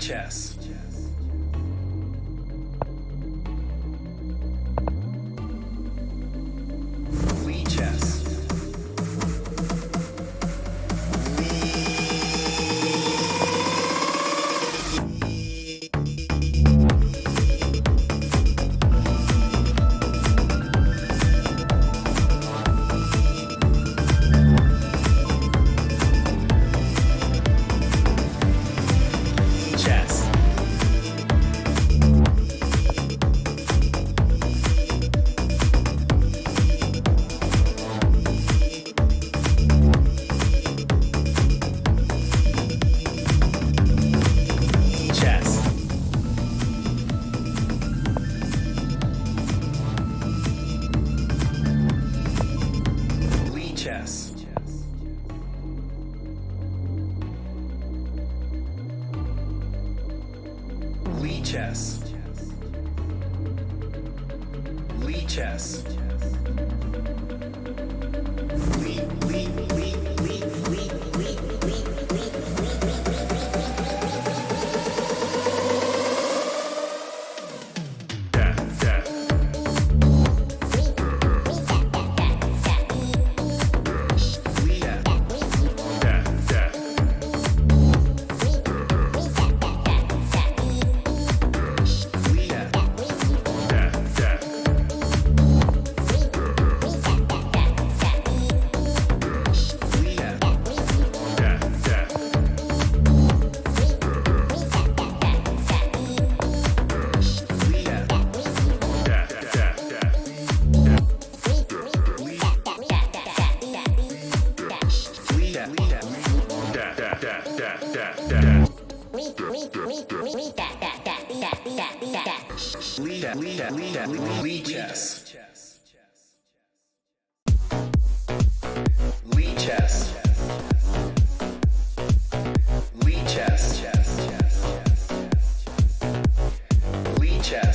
chess. Lee chess. Chess. Lee chess. Lee chess. Lee, Lee, Lee, Lee, Lee, Lee, Lee, Lee. Lee chess. Lee chess. Lee chess. Lee chess.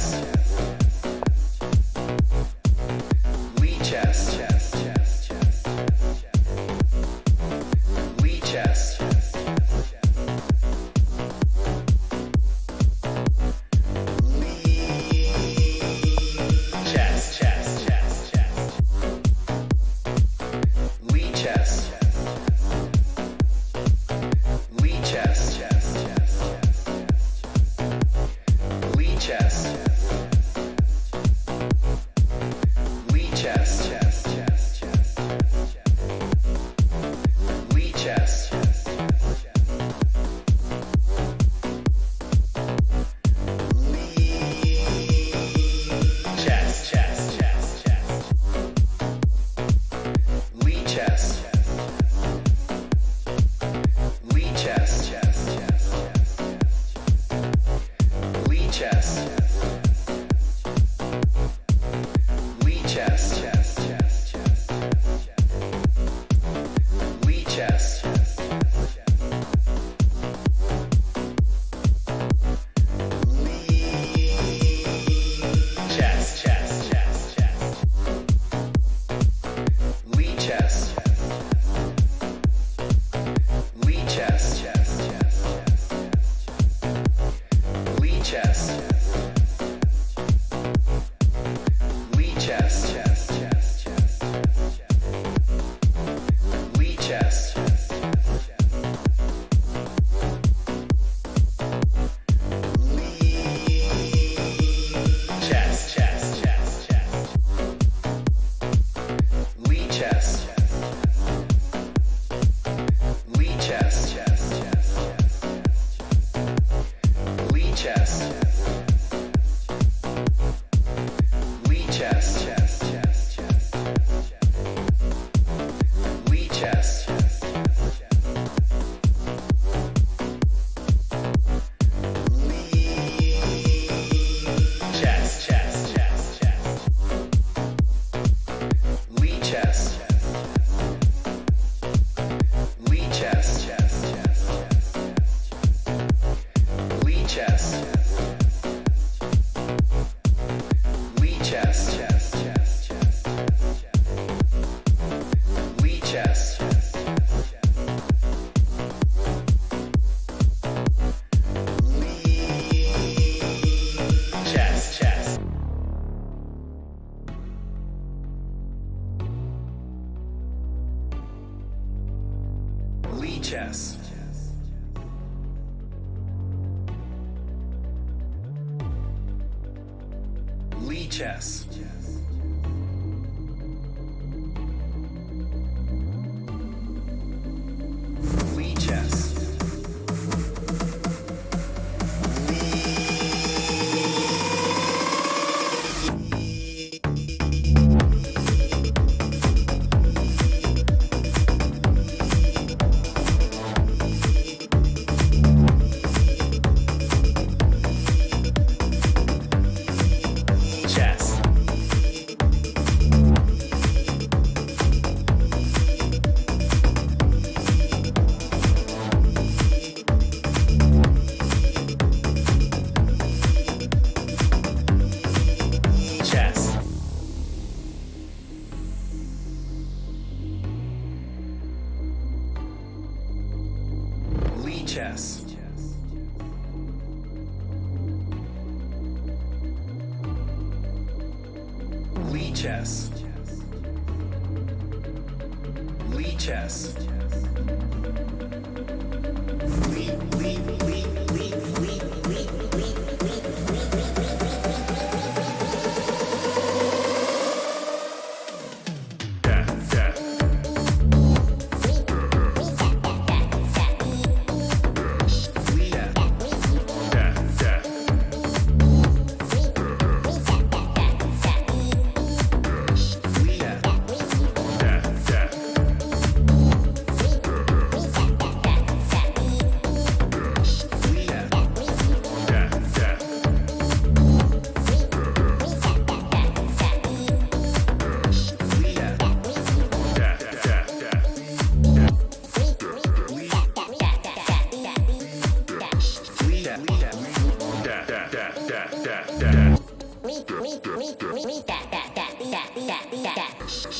Lee chess. Lee chess. Lee Lee chess. Lee chess. Chess. Chess. Lee chess. Lee chess. Lee chess.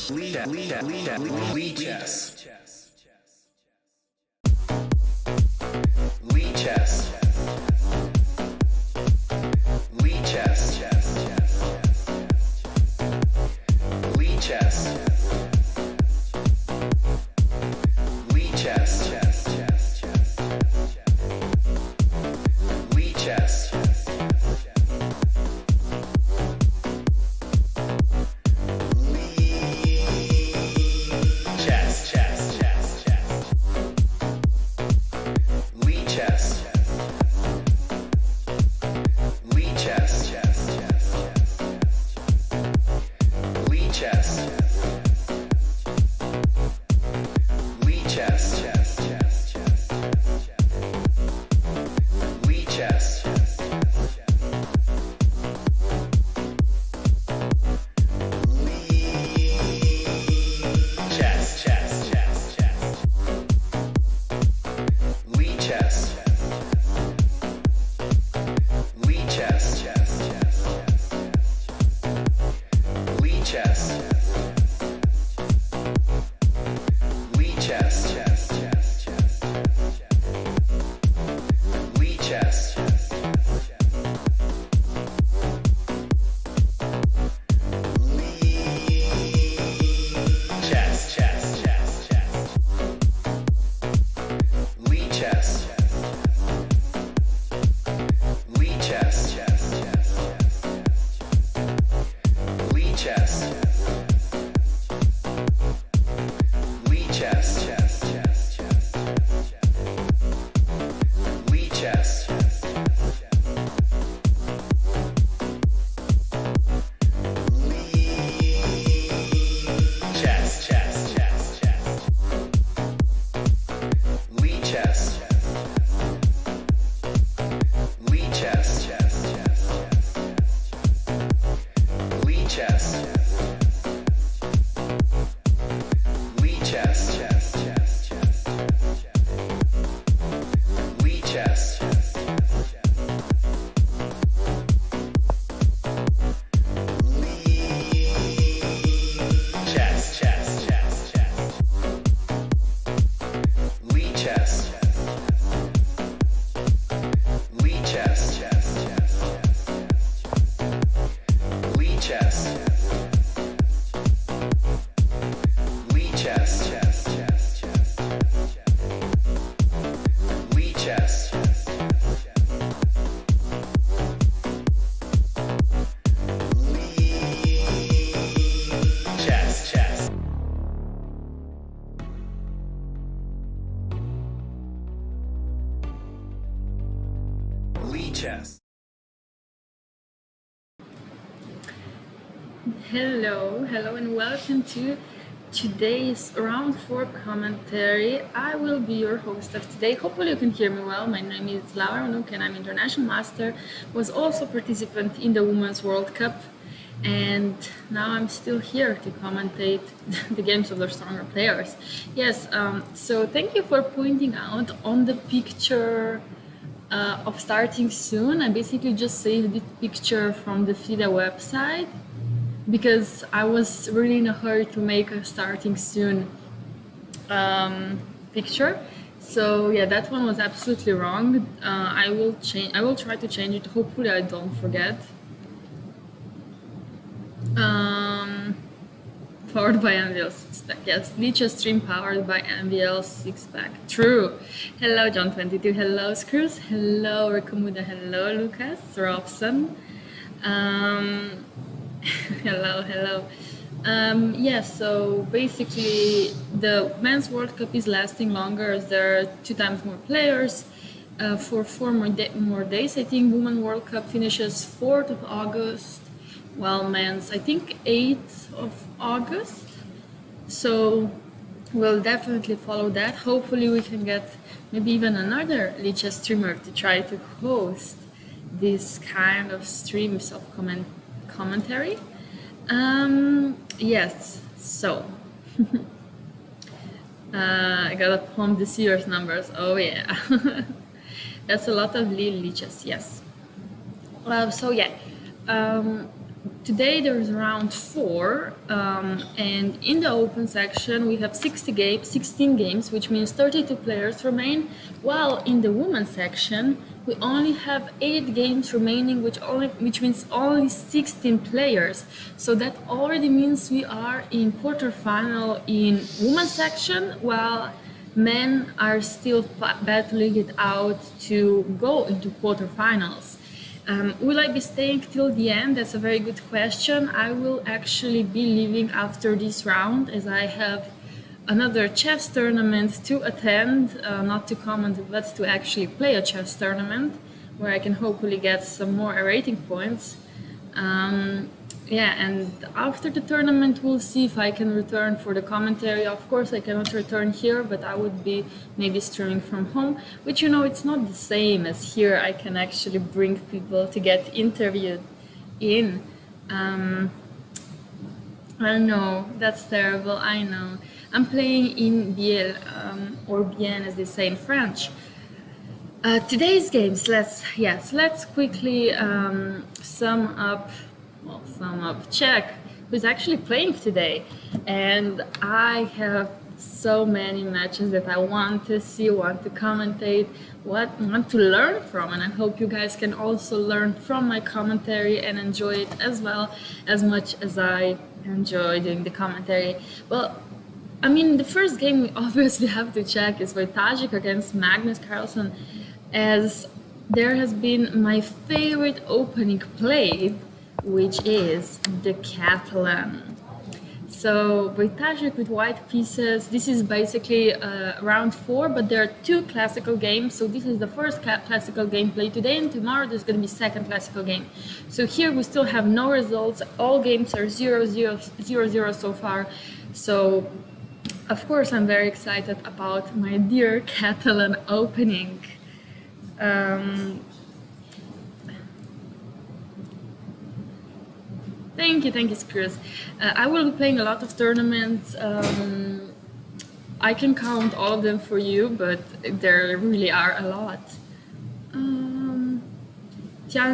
Lee chess. Lee chess. Lee chess. Lee chess. Lee chess. Lee chess. Chess. chess. Hello, and welcome to today's round 4 commentary. I will be your host of today. Hopefully you can hear me well. My name is Laura Unuk and I'm international master. Was also participant in the Women's World Cup, and now I'm still here to commentate the games of the stronger players. Yes, so thank you for pointing out on the picture of starting soon. I basically just saved this picture from the FIDE website, because I was really in a hurry to make a starting soon picture. So yeah, that one was absolutely wrong. I will try to change it. Hopefully I don't forget. Powered by MVL 6-pack. Yes, Licha stream powered by MVL 6-pack. True. Hello John22. Hello Screws. Hello Rikamuda. Hello Lucas Robson. Hello. Yeah, so basically the Men's World Cup is lasting longer as there are 2 times more players for 4 more days. I think Women's World Cup finishes 4th of August, while men's, I think, 8th of August. So we'll definitely follow that. Hopefully we can get maybe even another Licha streamer to try to host this kind of streams of commentary. Yes, so I gotta pump the serious numbers. Oh yeah. That's a lot of lichas, yes. So yeah, today there's round 4, and in the open section we have 16 games, which means 32 players remain, while in the women's section we only have 8 games remaining, which means only 16 players. So that already means we are in quarterfinal in women's section, while men are still battling it out to go into quarterfinals. Will I be staying till the end? That's a very good question. I will actually be leaving after this round, as I have another chess tournament to attend, not to comment, but to actually play a chess tournament where I can hopefully get some more rating points. Yeah, and after the tournament we'll see if I can return for the commentary. Of course I cannot return here, but I would be maybe streaming from home, which, you know, it's not the same as here. I can actually bring people to get interviewed in. I know, that's terrible, I know. I'm playing in Biel, or Bien as they say in French. Today's games, let's quickly sum up Czech, who's actually playing today. And I have so many matches that I want to see, want to commentate, want to learn from, and I hope you guys can also learn from my commentary and enjoy it as well, as much as I enjoy doing the commentary. Well, I mean, the first game we obviously have to check is Wojciech against Magnus Carlsen, as there has been my favorite opening played, which is the Catalan. So Wojciech with white pieces. This is basically round 4, but there are 2 classical games. So this is the first classical game played today, and tomorrow there's going to be second classical game. So here we still have no results. All games are 0-0 so far. So of course I'm very excited about my dear Catalan opening. Thank you, Screws. I will be playing a lot of tournaments. I can count all of them for you, but there really are a lot. Tja,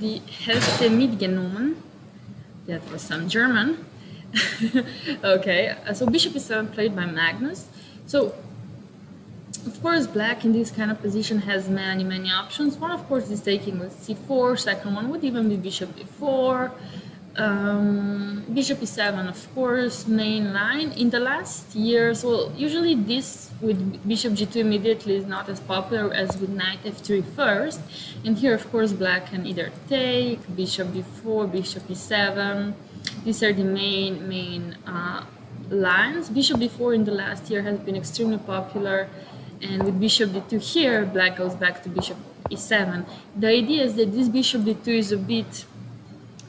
die Hälfte mitgenommen. That was some German. Okay, so bishop e7 played by Magnus. So, of course, black in this kind of position has many options. One, of course, is taking with c4. Second one would even be bishop e4. Bishop e7, of course, main line. In the last years, well, usually this with bishop g2 immediately is not as popular as with knight f3 first. And here, of course, black can either take bishop b4, bishop e7. These are the main lines. Bishop b4 in the last year has been extremely popular, and with bishop d2 here, black goes back to bishop e7. The idea is that this bishop d2 is a bit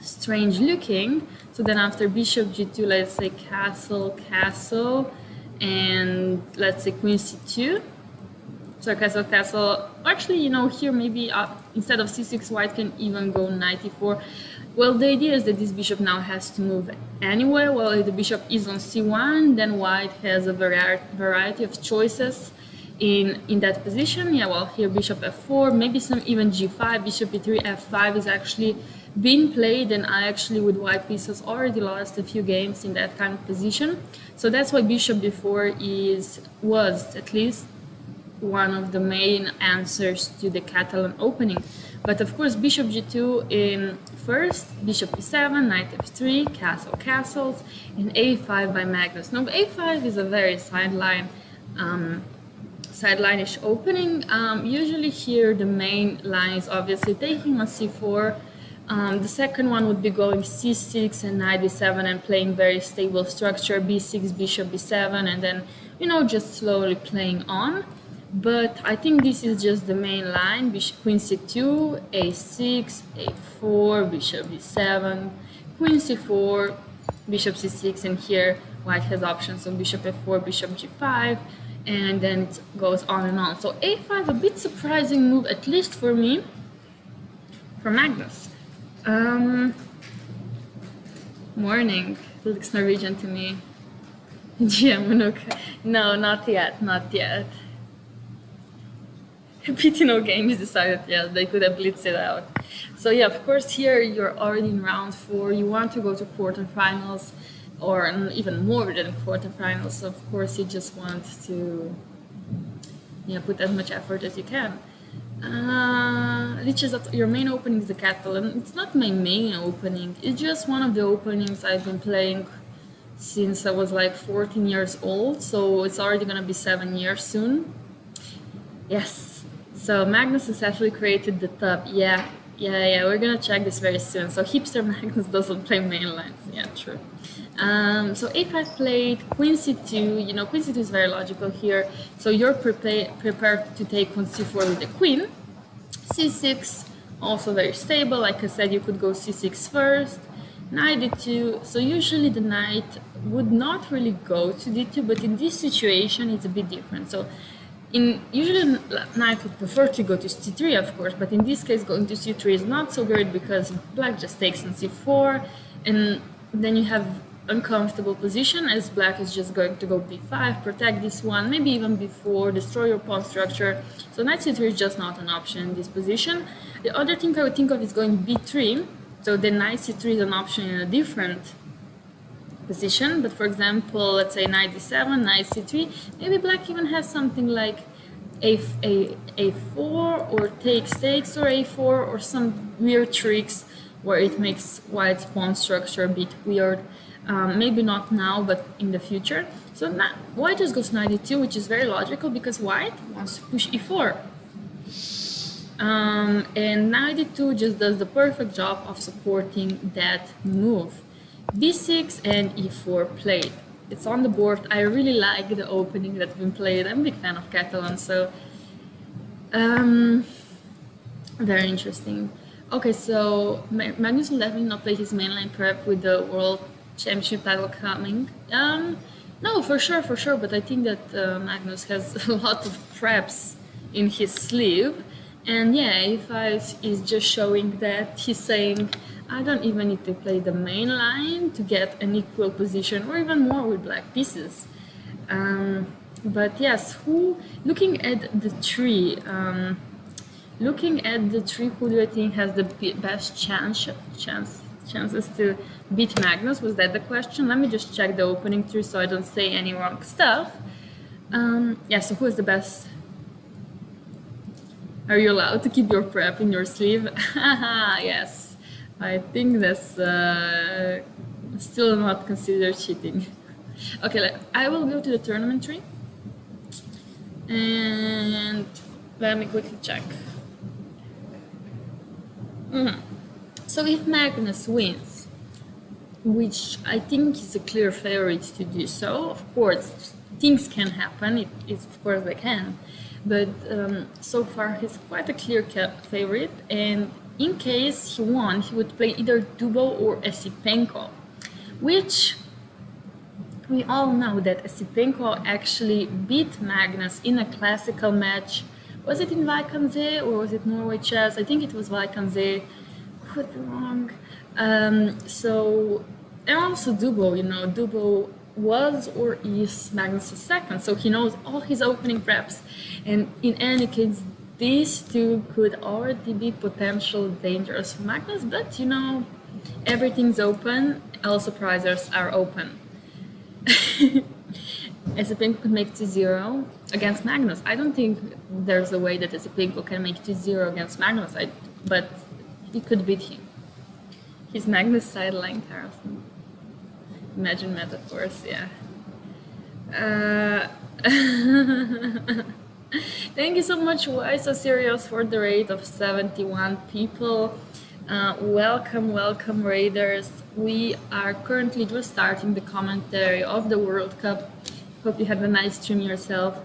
strange looking. So then after bishop g2, let's say castle, castle, and let's say queen c2. So castle, castle. Actually, you know, here maybe instead of c6, white can even go knight e4. Well, the idea is that this bishop now has to move anywhere. Well, if the bishop is on c1, then white has a variety of choices in that position. Yeah, well, here bishop f4, maybe some even g5, bishop e3, f5 is actually being played, and I actually with white pieces already lost a few games in that kind of position. So that's why bishop d4 was at least one of the main answers to the Catalan opening. But of course, bishop g2 in first, bishop e7, knight f3, castle, castles, and a5 by Magnus. Now, a5 is a very sideline-ish opening. Usually here, the main line is obviously taking on c4. The second one would be going c6 and knight d7 and playing very stable structure, b6, bishop b7, and then, you know, just slowly playing on. But I think this is just the main line. Bishop, queen c2, a6, a4, bishop b7, queen c4, bishop c6, and here white has options of bishop f4, bishop g5, and then it goes on and on. So a5, a bit surprising move, at least for me, for Magnus. Morning, looks Norwegian to me. IM Unuk. No, not yet, not yet. Pity no game is decided yet. They could have blitzed it out. So yeah, of course, here you're already in round 4. You want to go to quarterfinals, or even more than quarterfinals. So of course, you just want to, yeah, put as much effort as you can. Your main opening is the Catalan. It's not my main opening. It's just one of the openings I've been playing since I was like 14 years old. So it's already gonna be 7 years soon. Yes. So Magnus successfully created the top. Yeah, we're gonna check this very soon. So hipster Magnus doesn't play main lines. Yeah, true. So a5 played, queen c2. You know, queen c2 is very logical here. So you're prepared to take on c4 with the queen. c6, also very stable. Like I said, you could go c6 first. Knight d2. So usually the knight would not really go to d2, but in this situation it's a bit different. So usually knight would prefer to go to c3, of course, but in this case going to c3 is not so good because black just takes on c4, and then you have uncomfortable position as black is just going to go b5, protect this one, maybe even b4, destroy your pawn structure. So knight c3 is just not an option in this position. The other thing I would think of is going b3, so the knight c3 is an option in a different position, but for example, let's say knight d7, knight c3, maybe black even has something like a4 or takes or a4 or some weird tricks where it makes white's pawn structure a bit weird. Maybe not now, but in the future. So now white just goes knight d2, which is very logical because white wants to push e4. And knight d2 just does the perfect job of supporting that move. b6 and e4 played. It's on the board. I really like the opening that's been played. I'm a big fan of Catalan, so very interesting. Okay, so Magnus will definitely not play his mainline prep with the World Championship title coming. No, for sure, but I think that Magnus has a lot of preps in his sleeve. And yeah, a5 is just showing that he's saying, I don't even need to play the main line to get an equal position or even more with black pieces. But yes, looking at the tree, who do I think has the best chances to beat Magnus? Was that the question? Let me just check the opening tree so I don't say any wrong stuff. Yeah, so who is the best? Are you allowed to keep your prep in your sleeve? Yes, I think that's still not considered cheating. Okay, I will go to the tournament tree and let me quickly check. So if Magnus wins, which I think is a clear favorite to do so, of course, things can happen, of course they can. but so far he's quite a clear favorite. And in case he won, he would play either Dubov or Esipenko, which we all know that Esipenko actually beat Magnus in a classical match. Was it in Vaikanze or was it Norway Chess? I think it was Vaikanze. Could be wrong. So, and also Dubov, Dubov was or is Magnus' second, so he knows all his opening preps. And in any case, these two could already be potential dangers for Magnus, but everything's open, all surprisers are open. Esipenko could make 2-0 against Magnus. I don't think there's a way that Esipenko can make 2-0 against Magnus, but he could beat him. He's Magnus sideline Carlsen. Imagine metaphors, yeah. Thank you so much, Why So Serious, for the raid of 71 people. Welcome, Raiders. We are currently just starting the commentary of the World Cup. Hope you had a nice stream yourself.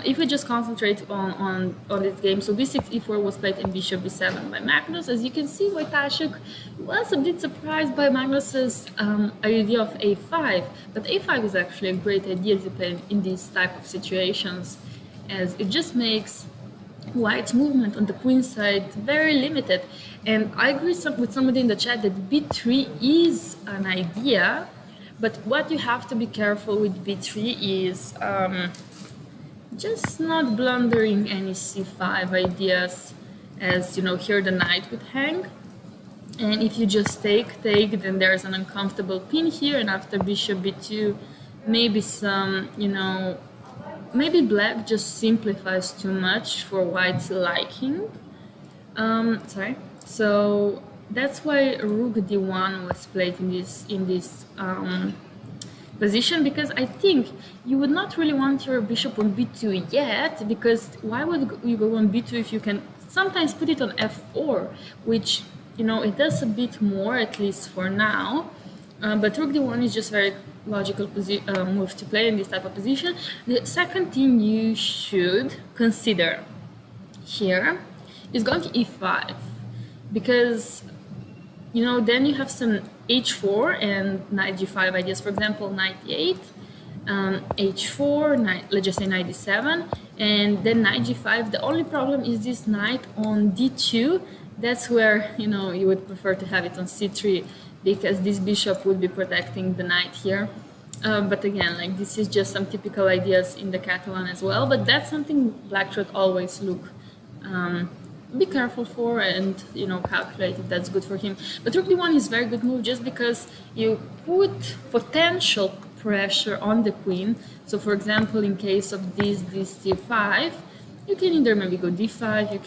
If we just concentrate on this game, so b6, e4 was played and bishop b7 by Magnus. As you can see, Wojtaszek was a bit surprised by Magnus's idea of a5, but a5 is actually a great idea to play in these type of situations, as it just makes White's movement on the queen side very limited. And I agree with somebody in the chat that b3 is an idea, but what you have to be careful with b3 is just not blundering any c5 ideas, as here the knight would hang. And if you just take, then there's an uncomfortable pin here, and after bishop b2, maybe some, maybe black just simplifies too much for White's liking. So that's why rook d1 was played in this position, because I think you would not really want your bishop on b2 yet, because why would you go on b2 if you can sometimes put it on f4, which it does a bit more, at least for now. But rook d1 is just very logical move to play in this type of position. The second thing you should consider here is going to e5, because then you have some h4 and knight g5 ideas. For example, knight e8, h4, let's just say knight d7, and then knight g5. The only problem is this knight on d2. That's where you would prefer to have it on c3, because this bishop would be protecting the knight here. But again, this is just some typical ideas in the Catalan as well. But that's something black should always be careful for and calculate if that's good for him. But rook d1 is a very good move, just because you put potential pressure on the queen. So for example, in case of this d5, you can either maybe go d5, you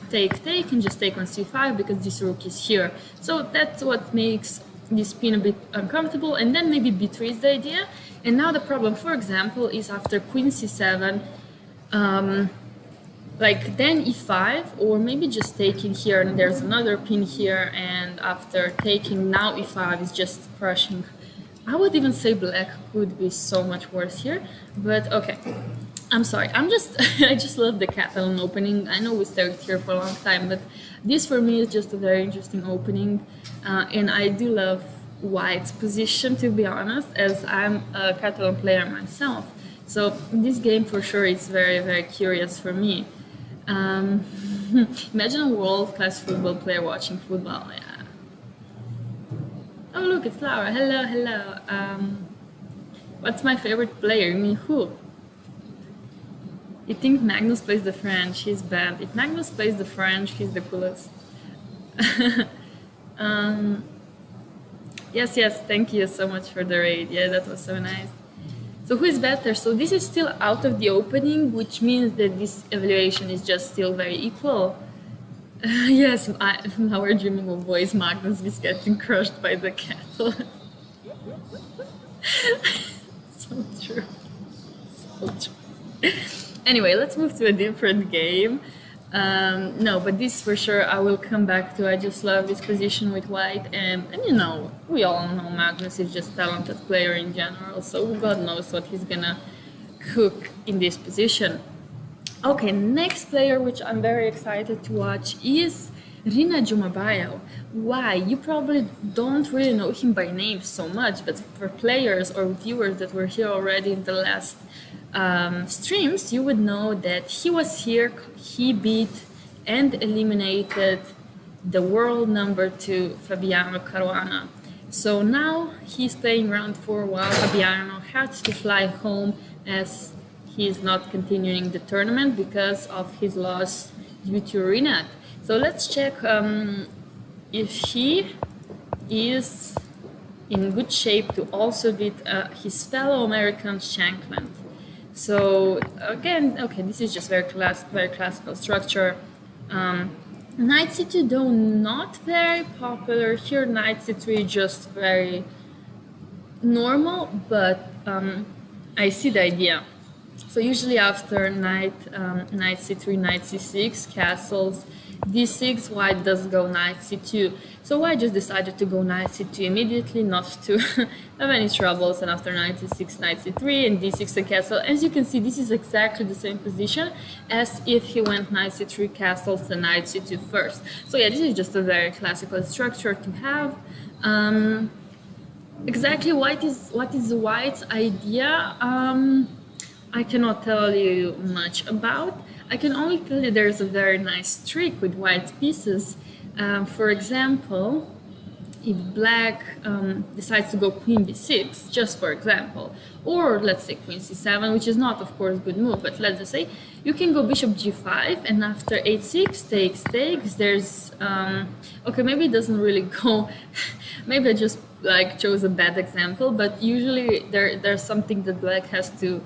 take and just take on c5, because this rook is here. So that's what makes this pin a bit uncomfortable. And then maybe b3 is the idea. And now the problem, for example, is after queen c7, then e5, or maybe just taking here, and there's another pin here, and after taking, now e5 is just crushing. I would even say black could be so much worse here, but okay. I'm sorry, I just love the Catalan opening. I know we stayed here for a long time, but this for me is just a very interesting opening, and I do love White's position, to be honest, as I'm a Catalan player myself. So this game for sure is very, very curious for me. Imagine a world-class football player watching football. Yeah. Oh look, it's Laura. Hello. What's my favorite player? You mean who? You think Magnus plays the French? He's bad. If Magnus plays the French, he's the coolest. Yes. Thank you so much for the raid. Yeah, that was so nice. So who is better? So this is still out of the opening, which means that this evaluation is just still very equal. Yes, now we're dreaming of boys. Magnus is getting crushed by the cattle. So true. Anyway, let's move to a different game. No, but this for sure I will come back to. I just love this position with White, and we all know Magnus is just a talented player in general, so God knows what he's gonna hook in this position. Okay, next player which I'm very excited to watch is Rina Jumabayev. Why? You probably don't really know him by name so much, but for players or viewers that were here already in the last streams, you would know that he was here, he beat and eliminated the world number 2 Fabiano Caruana. So now he's playing round 4 while Fabiano had to fly home as he's not continuing the tournament because of his loss due to Rinat. So let's check if he is in good shape to also beat his fellow American Shankland. So again, okay, this is just very classical structure. Knight c2 though not very popular here. Knight c3 just very normal, but I see the idea. So usually after knight c3, knight c6, castles, d6, white does go knight c2. So white just decided to go knight c2 immediately, not to have any troubles. And after knight c6, knight c3, and d6 a castle. As you can see, this is exactly the same position as if he went knight c3, castles, and knight c2 first. So yeah, this is just a very classical structure to have. Exactly what is white's idea? I cannot tell you much about. I can only tell you there's a very nice trick with white pieces. For example, if black decides to go queen b6, just for example, or let's say queen c7, which is not, of course, good move, but let's just say you can go bishop g5, and after h6, takes, there's, okay, maybe it doesn't really go, maybe I just like chose a bad example, but usually there's something that black has to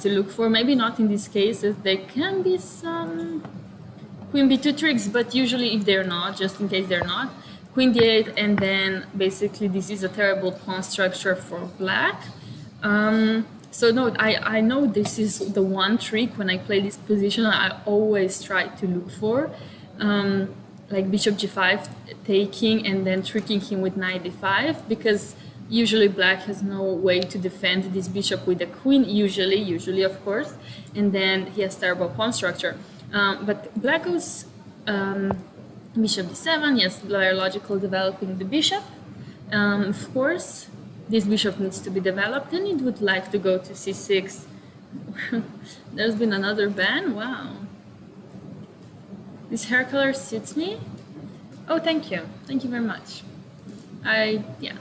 look for. Maybe not in these cases. There can be some queen b2 tricks, but usually if they're not, just in case they're not, queen d8, and then basically this is a terrible pawn structure for black. So no, I know this is the one trick when I play this position I always try to look for, like bishop g5 taking and then tricking him with knight d5, because usually black has no way to defend this bishop with a queen, usually of course, and then he has terrible pawn structure. But black goes bishop d7, yes, very logical, developing the bishop. Of course, this bishop needs to be developed, and it would like to go to c6. There's been another ban, wow. This hair color suits me. Oh, thank you very much. Yeah.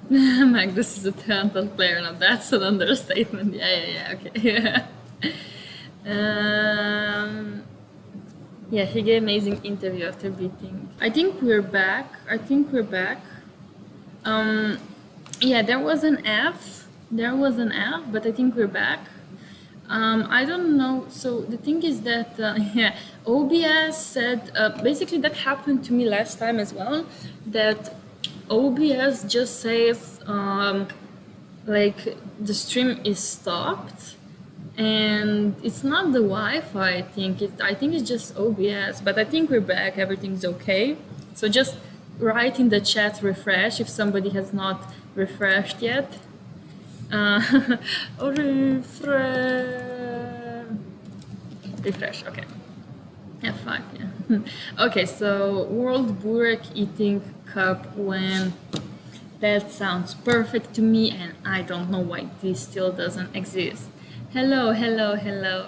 Magnus is a talented player. Now that's an understatement. Yeah, okay. Yeah, he gave amazing interview after beating. I think we're back. Yeah, there was an F, but I think we're back. I don't know. So the thing is that, yeah, OBS said, basically that happened to me last time as well, that OBS just says, like, the stream is stopped, and it's not the Wi-Fi, I think it's just OBS, but I think we're back, everything's okay. So just write in the chat refresh if somebody has not refreshed yet. Refresh, okay. F5, yeah. Okay, so World Burek Eating Cup win. That sounds perfect to me, and I don't know why this still doesn't exist. Hello,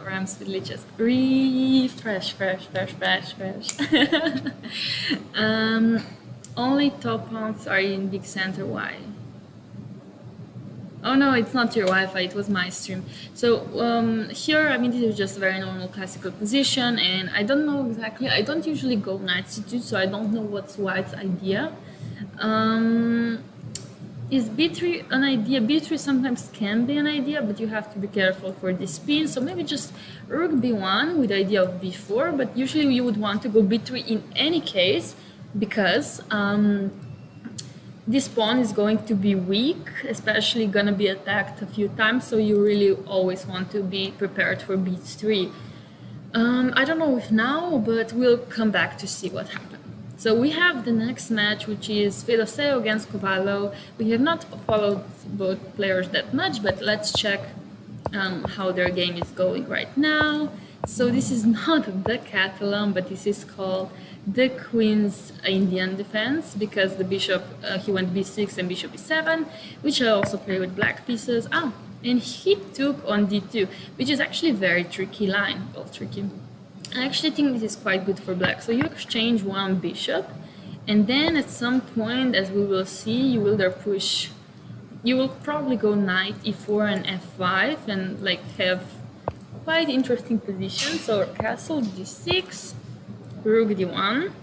Rams with Liches. Refresh. Only top pawns are in big center. Why? Oh no, it's not your Wi-Fi, it was my stream. So here, I mean, this is just a very normal classical position, and I don't know exactly, I don't usually go knight c2, so I don't know what's white's idea. Is b3 an idea? b3 sometimes can be an idea, but you have to be careful for this spin, so maybe just rook b1 with the idea of b4, but usually you would want to go b3 in any case, because this pawn is going to be weak, especially gonna be attacked a few times, so you really always want to be prepared for b3. I don't know if now, but we'll come back to see what happened. So we have the next match, which is FIDE against Cavallo. We have not followed both players that much, but let's check how their game is going right now. So this is not the Catalan, but this is called the Queen's Indian defense, because the bishop, he went b6 and bishop e7, which I also play with black pieces. Oh, and he took on d2, which is actually a very tricky line. Well, tricky. I actually think this is quite good for black. So you exchange one bishop, and then at some point, as we will see, you will either push. You will probably go knight e4 and f5 and like have quite interesting position. So castle d6, rook d1,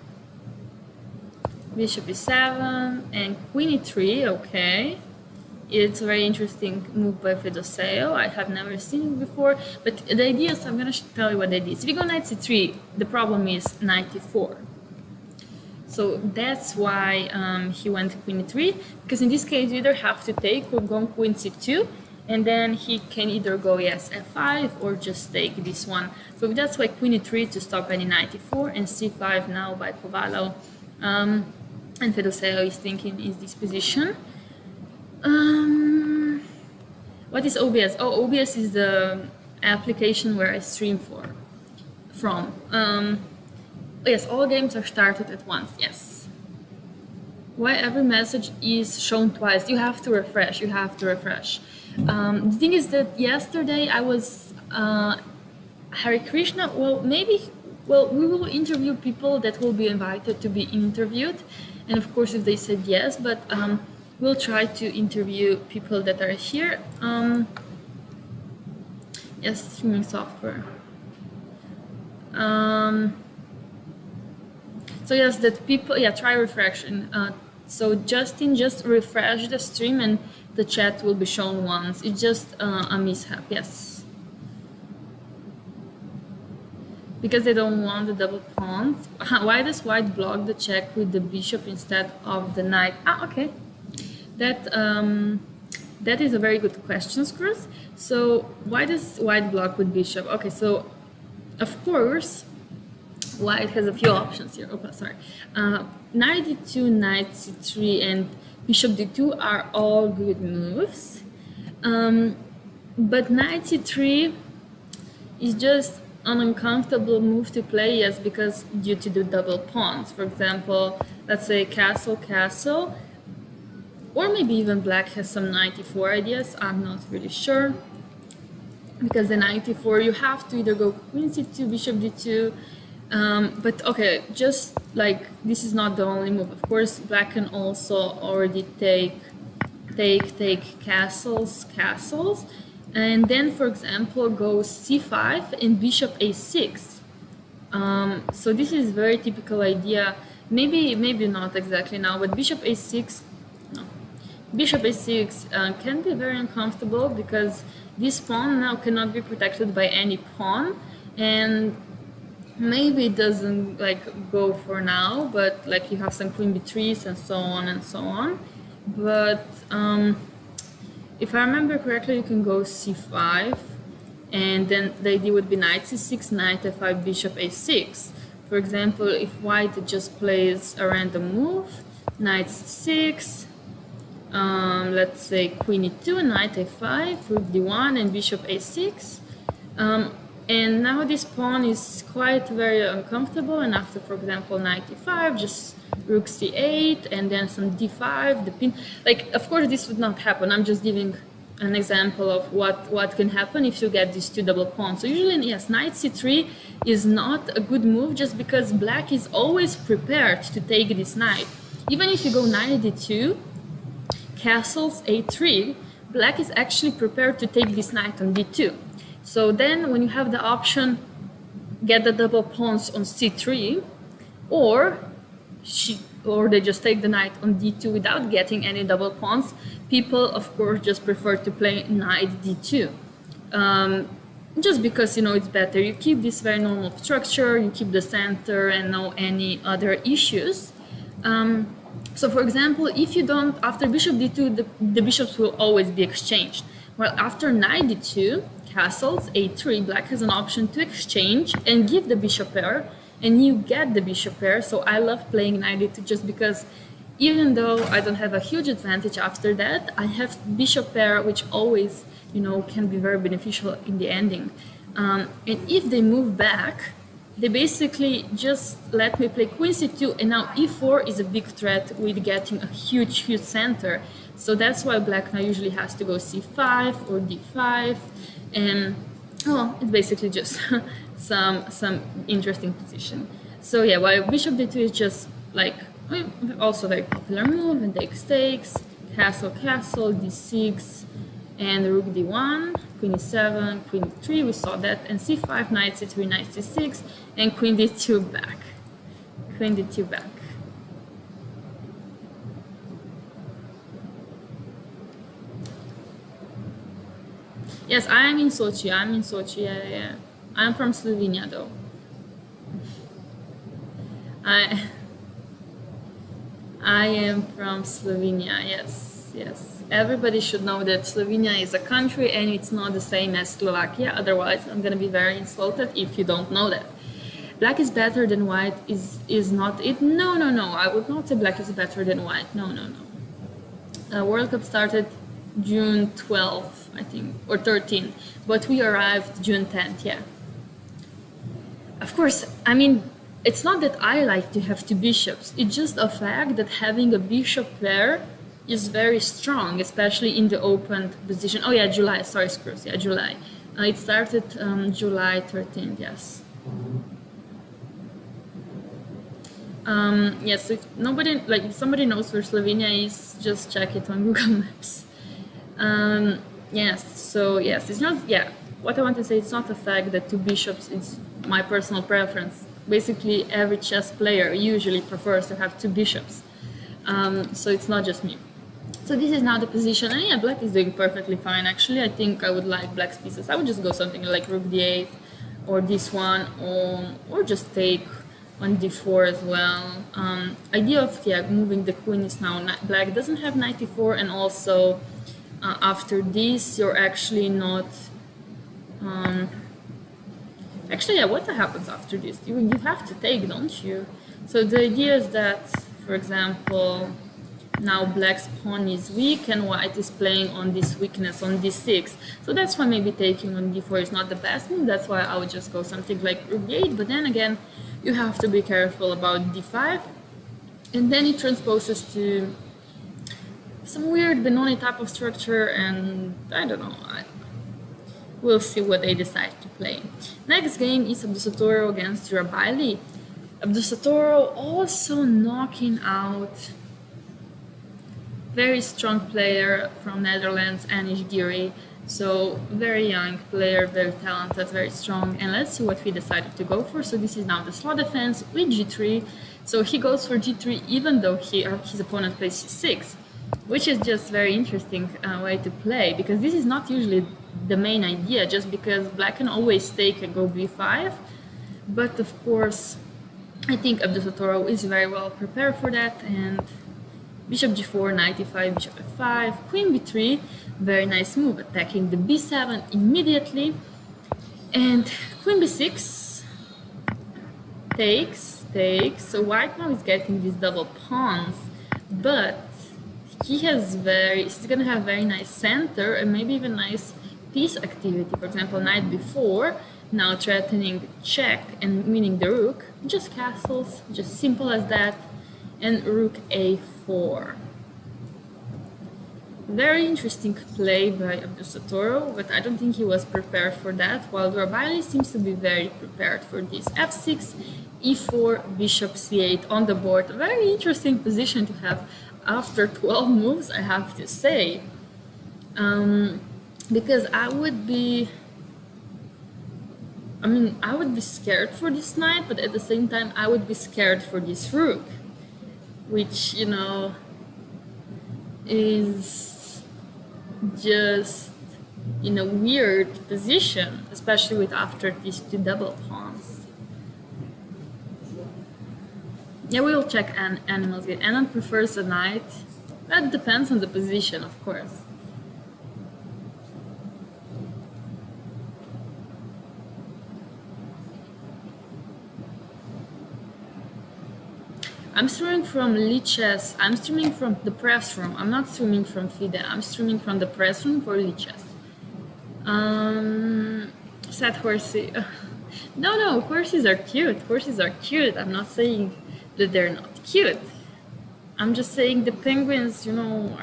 bishop e7, and queen e3. Okay, it's a very interesting move by Fedoseo. I have never seen it before, but the idea is, I'm gonna tell you what the idea is. If you go knight c3, the problem is knight e4. So that's why he went queen e3, because in this case you either have to take or go queen c2, and then he can either go yes f5 or just take this one. So that's why queen e3 to stop any knight e4, and c5 now by Cavallo. And Fedoseo is thinking is this position. What is OBS? Oh, OBS is the application where I stream from. Yes, all games are started at once, yes. Why every message is shown twice? You have to refresh, The thing is that yesterday I was, Hare Krishna, we will interview people that will be invited to be interviewed. And of course, if they said yes, but we'll try to interview people that are here. Yes, streaming software. So yes, that people, try reflection. So Justin, just refresh the stream and the chat will be shown once. It's just a mishap, yes. Because they don't want the double pawns. Why does white block the check with the bishop instead of the knight? Okay. That is a very good question, Chris. So why does white block with bishop? Okay, so of course, white has a few options here. Oh, sorry. Knight d2, knight c3, and bishop d2 are all good moves. But knight c3 is just an uncomfortable move to play, yes, because due to the double pawns. For example, let's say castle, castle, or maybe even black has some knight e4 ideas. I'm not really sure. Because the knight e4, you have to either go queen c2, bishop d2. But okay, just like this is not the only move. Of course, black can also already take castles, and then, for example, go c5 and bishop a6. So this is very typical idea. Maybe not exactly now, but bishop a6. No, bishop a6 can be very uncomfortable because this pawn now cannot be protected by any pawn, and maybe it doesn't like go for now, but like you have some queen b3s and so on and so on. But if I remember correctly, you can go c5, and then the idea would be knight c6, knight f5, bishop a6. For example, if white just plays a random move, knight c6, let's say queen e2, knight a5, rook d1, and bishop a6. And now this pawn is quite very uncomfortable, and after, for example, knight e5, just rook c8, and then some d5, the pin. Like, of course, this would not happen. I'm just giving an example of what can happen if you get these two double pawns. So usually, yes, knight c3 is not a good move just because black is always prepared to take this knight. Even if you go knight d2, castles a3, black is actually prepared to take this knight on d2. So then when you have the option, get the double pawns on c3, or they just take the knight on d2 without getting any double pawns, people, of course, just prefer to play knight d2. Just because, it's better. You keep this very normal structure, you keep the center and no any other issues. So, for example, if you don't, after bishop d2, the bishops will always be exchanged. Well, after knight d2, castles a3, black has an option to exchange and give the bishop pair and you get the bishop pair. So I love playing knight d2 just because even though I don't have a huge advantage after that, I have bishop pair, which always, can be very beneficial in the ending. And if they move back, they basically just let me play queen c2, and now e4 is a big threat with getting a huge center. So that's why black now usually has to go c5 or d5, and it's basically just some interesting position. So yeah, while bishop d2 is just like also very popular move, and takes, castle, d6, and rook d1, queen e7, queen d3, we saw that, and c5, knight c3, knight c6, and queen d2 back. Queen d2 back. Yes, I'm in Sochi, yeah. I'm from Slovenia though. I am from Slovenia, yes. Everybody should know that Slovenia is a country and it's not the same as Slovakia, otherwise I'm gonna be very insulted if you don't know that. Black is better than white is not it. No, I would not say black is better than white. No. World Cup started June 12th, I think, or 13th, but we arrived June 10th, yeah. Of course, I mean, it's not that I like to have two bishops, it's just a fact that having a bishop pair is very strong, especially in the open position. Oh yeah, July, sorry, screws, yeah, July. It started July 13th, yes. Yes, if somebody knows where Slovenia is, just check it on Google Maps. Yes, it's not, yeah, what I want to say, it's not a fact that two bishops is my personal preference. Basically, every chess player usually prefers to have two bishops. So it's not just me. So this is now the position, and yeah, black is doing perfectly fine. Actually, I think I would like black's pieces. I would just go something like rook d8, or this one, or just take on d4 as well. Idea of moving the queen is now black doesn't have knight e4, and also after this you're actually not. Actually, yeah, what happens after this? You have to take, don't you? So the idea is that, for example, now black's pawn is weak and white is playing on this weakness on d6. So that's why maybe taking on d4 is not the best move. That's why I would just go something like rook d8. But then again, you have to be careful about d5. And then it transposes to some weird Benoni type of structure, and I don't know. We'll see what they decide to play. Next game is Abdusatoro against Rabaili. Abdusatoro also knocking out very strong player from Netherlands, Anish Giri. So very young player, very talented, very strong. And let's see what he decided to go for. So this is now the slow defense with g3. So he goes for g3 even though his opponent plays c6, which is just very interesting way to play, because this is not usually the main idea, just because black can always take and go b5. But of course, I think Abdusatoro is very well prepared for that, and bishop g4, knight e5, bishop f5, queen b3, very nice move, attacking the b7 immediately, and queen b6, takes, so white now is getting these double pawns, but he's gonna have very nice center and maybe even nice piece activity. For example, knight b4, now threatening check and winning the rook, just castles, just simple as that, and rook a4. Very interesting play by Abdusatoro, but I don't think he was prepared for that, while Rabaili seems to be very prepared for this. f6, e4, bishop c8 on the board. Very interesting position to have after 12 moves, I have to say. Because I would be scared for this knight, but at the same time I would be scared for this rook, which, is just in a weird position, especially with after these two double pawns. Yeah, we will check animals. Anon prefers a knight. That depends on the position, of course. I'm streaming from Lichess. I'm streaming from the press room. I'm not streaming from FIDE. I'm streaming from the press room for Lichess. Sad horsey. No, horses are cute. Horses are cute. I'm not saying that they're not cute. I'm just saying the penguins, you know,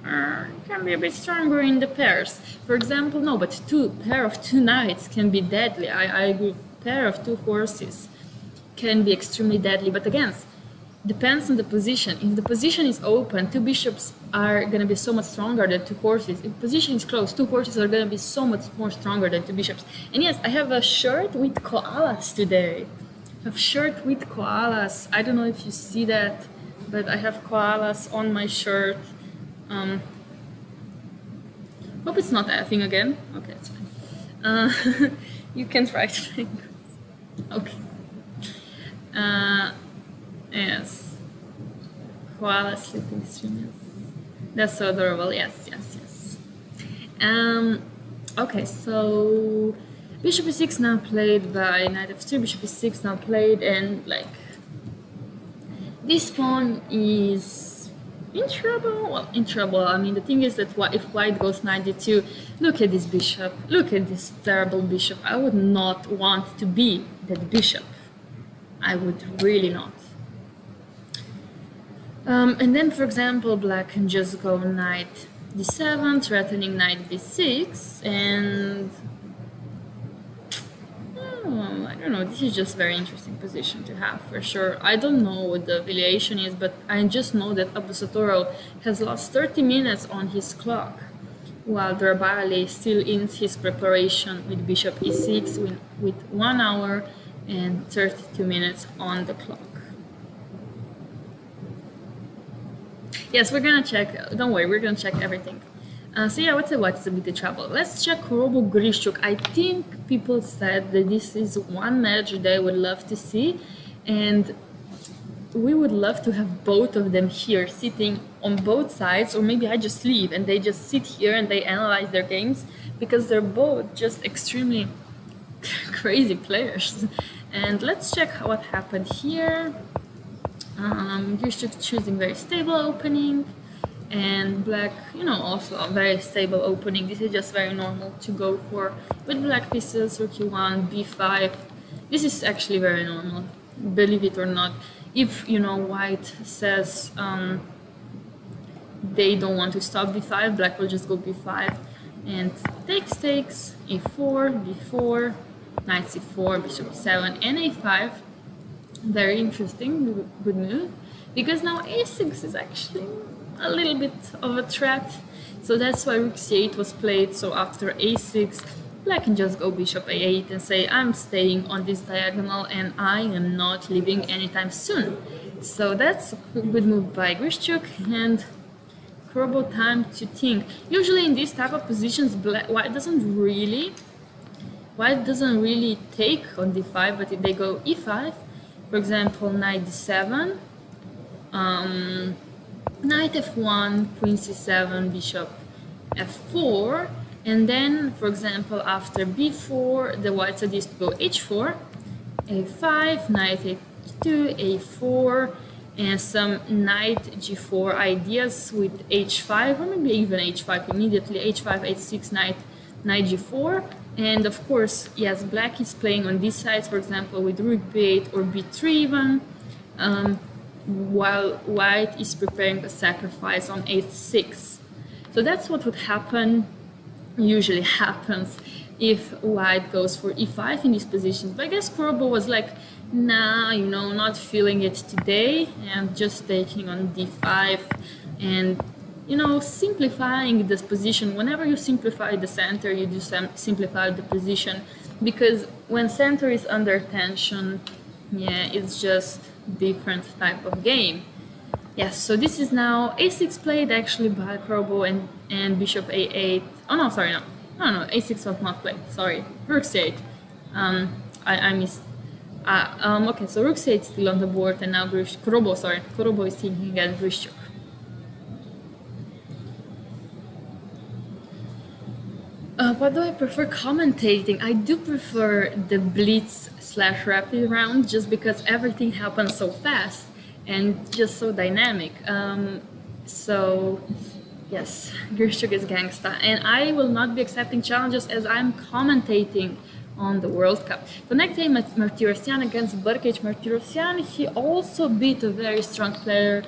can be a bit stronger in the pairs. For example, no, but pair of two knights can be deadly. I agree. Pair of two horses can be extremely deadly, but again, depends on the position. If the position is open, two bishops are going to be so much stronger than two horses. If the position is closed, two horses are going to be so much more stronger than two bishops. And yes, I have a shirt with koalas today. I have a shirt with koalas. I don't know if you see that, but I have koalas on my shirt. Hope it's not effing again. Okay, it's fine. You can try to think. Okay. Yes. Koala sleeping stream. That's so adorable. Yes. Okay, so bishop e6 now played by knight f2. Bishop e6 now played, and like this pawn is in trouble. Well, in trouble. I mean, the thing is that if white goes knight d2, look at this bishop. Look at this terrible bishop. I would not want to be that bishop. I would really not. And then, for example, black can just go knight d7, threatening knight d6, and I don't know, this is just very interesting position to have for sure. I don't know what the affiliation is, but I just know that Abusatoro has lost 30 minutes on his clock, while Drabali still in his preparation with bishop e6 with 1 hour and 32 minutes on the clock. Yes, we're gonna check. Don't worry, we're gonna check everything. So yeah, what's a bit of trouble? Let's check Robo Grishuk. I think people said that this is one match they would love to see, and we would love to have both of them here sitting on both sides, or maybe I just leave and they just sit here and they analyze their games, because they're both just extremely crazy players. And let's check what happened here. Grishuk choosing very stable opening, and black, you know, also a very stable opening. This is just very normal to go for with black pieces. Rook e1, b5. This is actually very normal, believe it or not. If, you know, white says they don't want to stop b5, black will just go b5 and takes, e4, b4, knight c4, bishop e7, and a5. Very interesting, good move, because now a6 is actually a little bit of a threat, so that's why rook c8 was played. So after a6, black can just go bishop a8 and say, I'm staying on this diagonal and I am not leaving anytime soon. So that's a good move by Grishuk, and Kurobo time to think. Usually in these type of positions, white doesn't really take on d5, but if they go e5, for example, knight d7, knight f1, queen c7, bishop f4, and then, for example, after b4, the white idea is to go h4, a5, knight a2, a4, and some knight g4 ideas with h5, or maybe even h5 immediately, h5, h6, knight g4. And of course, yes, black is playing on this side, for example, with rook b8 or b3 even, while white is preparing a sacrifice on h6. So that's what would happen, usually happens, if white goes for e5 in these positions. But I guess Kurobo was like, nah, you know, not feeling it today, and just taking on d5 and, you know, simplifying this position. Whenever you simplify the center, you do simplify the position, because when center is under tension, yeah, it's just different type of game. Yes, so this is now a6 played actually by Kurobo, and bishop a8. Oh no, sorry, no, a6 was not played. Sorry, rook c8. I missed. Okay, so rook c8 still on the board, and now Kurobo is thinking against Grishuk. What do I prefer commentating? I do prefer the blitz / rapid round, just because everything happens so fast, and just so dynamic. So yes, Gershuk is gangsta, and I will not be accepting challenges as I'm commentating on the World Cup. The next game at Martirosyan against Brkic. Martirosyan, he also beat a very strong player,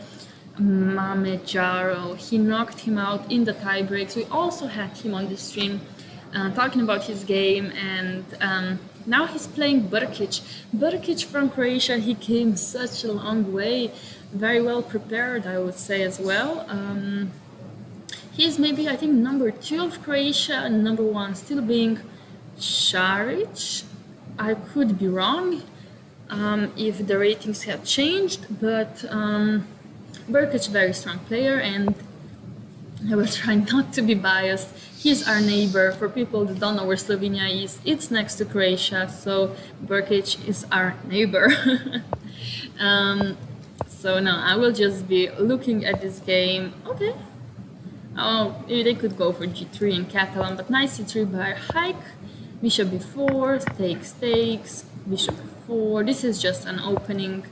Mame Jaro. He knocked him out in the tie breaks. We also had him on the stream talking about his game, and now he's playing Brkic. Brkic from Croatia, he came such a long way, very well prepared, I would say as well. He's maybe, I think, number 2 of Croatia, and number 1 still being Šarić. I could be wrong if the ratings have changed, but Brkic, very strong player, and I will try not to be biased. He's our neighbor. For people that don't know where Slovenia is, it's next to Croatia, so Brkic is our neighbor. So no, I will just be looking at this game. Okay. Oh, they could go for g3 in Catalan, but nice c3 by hike. Bishop b4, takes, bishop b4. This is just an opening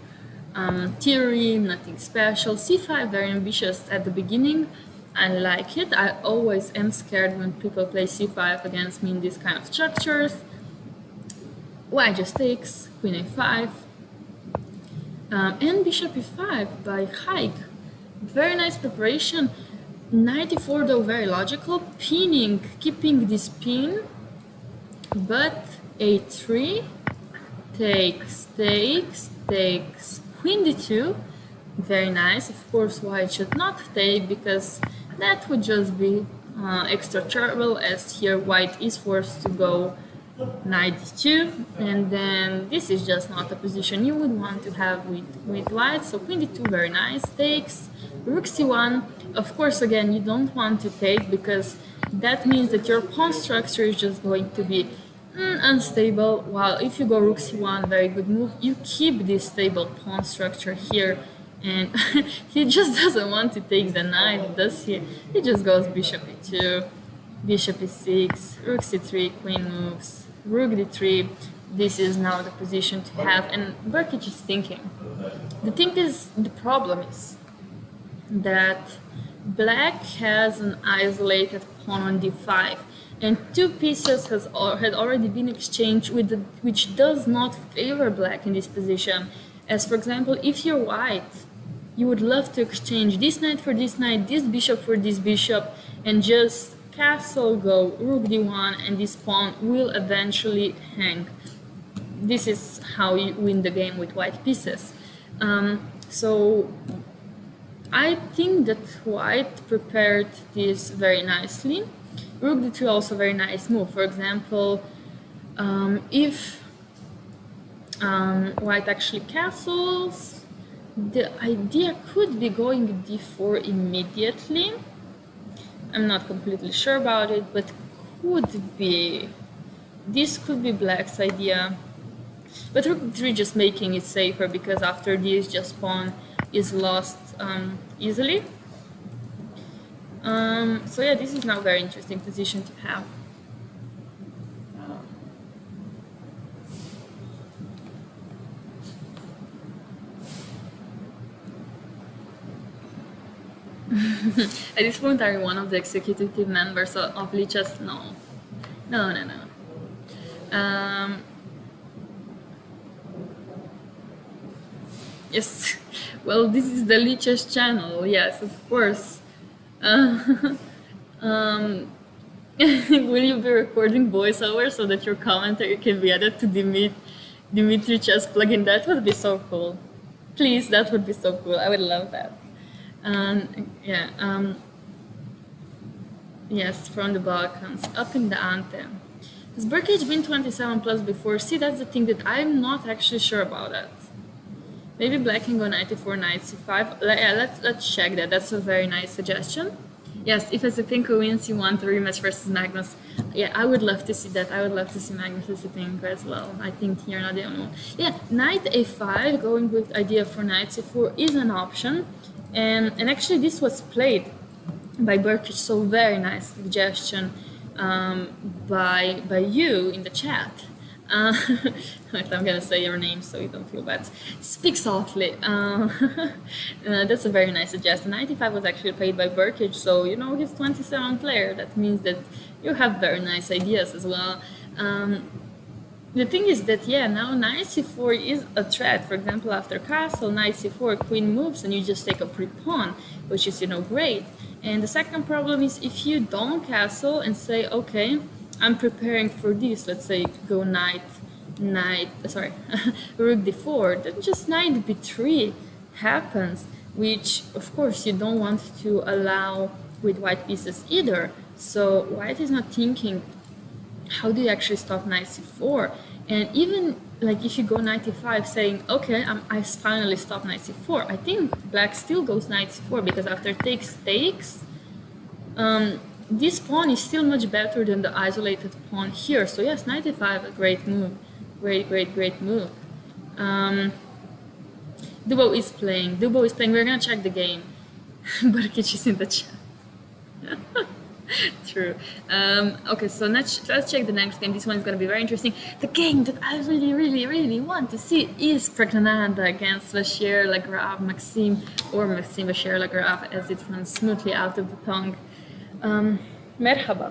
theory, nothing special. c5, very ambitious at the beginning. I like it. I always am scared when people play c5 against me in these kind of structures. White just takes, queen a5. And bishop e5 by hike. Very nice preparation. Knight e4 though, very logical. Pinning, keeping this pin. But a3, takes, queen d2, very nice. Of course, white should not take, because that would just be extra trouble, as here white is forced to go knight d2, and then this is just not a position you would want to have with white. So queen d2, very nice, takes, rook c1. Of course, again, you don't want to take, because that means that your pawn structure is just going to be unstable, while if you go rook c1, very good move, you keep this stable pawn structure here, and he just doesn't want to take the knight, does he? He just goes bishop e2, bishop e6, rook c3, queen moves, rook d3. This is now the position to have, and Brkic is thinking. The problem is that black has an isolated pawn on d5, and 2 pieces had already been exchanged, which does not favor black in this position. As for example, if you're white, you would love to exchange this knight for this knight, this bishop for this bishop, and just castle go rook d1, and this pawn will eventually hang. This is how you win the game with white pieces. So I think that white prepared this very nicely. Rook d2, also very nice move. For example, if white actually castles, the idea could be going d4 immediately. I'm not completely sure about it, but could be. This could be black's idea. But rook d3 just making it safer, because after this, just pawn is lost easily. So yeah, this is now a very interesting position to have. At this point, are you one of the executive team members of Lichess? No. Yes, well, this is the Lichess channel, yes, of course. Will you be recording voiceover so that your commentary can be added to Dimitri Chess plugin? That would be so cool. Please, that would be so cool. I would love that. Yes, from the Balkans, upping the ante. Has Brkic been 27 plus before? See, that's the thing that I'm not actually sure about that. Maybe black can go knight e4, knight c5. Yeah, let's check that. That's a very nice suggestion. Yes, if Sipinko wins, you want a rematch versus Magnus. Yeah, I would love to see that. I would love to see Magnus and Sipinko as well. I think you're not the only one. Yeah, knight a5, going with idea for knight c4 is an option. And actually this was played by Brkic, so very nice suggestion by you in the chat. Wait, I'm gonna say your name so you don't feel bad. Speak softly. That's a very nice suggestion. 95 was actually played by Burkic, so you know he's 27 player. That means that you have very nice ideas as well. The thing is that yeah, now knight c4 is a threat. For example, after castle, knight c4, queen moves, and you just take a free pawn, which is great. And the second problem is if you don't castle and say, okay, I'm preparing for this. Let's say go rook d4. Then just knight b3 happens, which of course you don't want to allow with white pieces either. So white is not thinking, how do you actually stop knight c4? And even like if you go knight e5 saying, okay, I finally stop knight c4, I think black still goes knight c4 because after takes, this pawn is still much better than the isolated pawn here. So yes, knight e5, a great move. Great move. Dubo is playing. We're gonna check the game. Barkic is in the chat. True. Okay, so let's check the next game. This one is going to be very interesting. The game that I really want to see is Pragnananda against Bashir Lagrave, Maxime Bashir Lagrave, as it runs smoothly out of the tongue. Merhaba.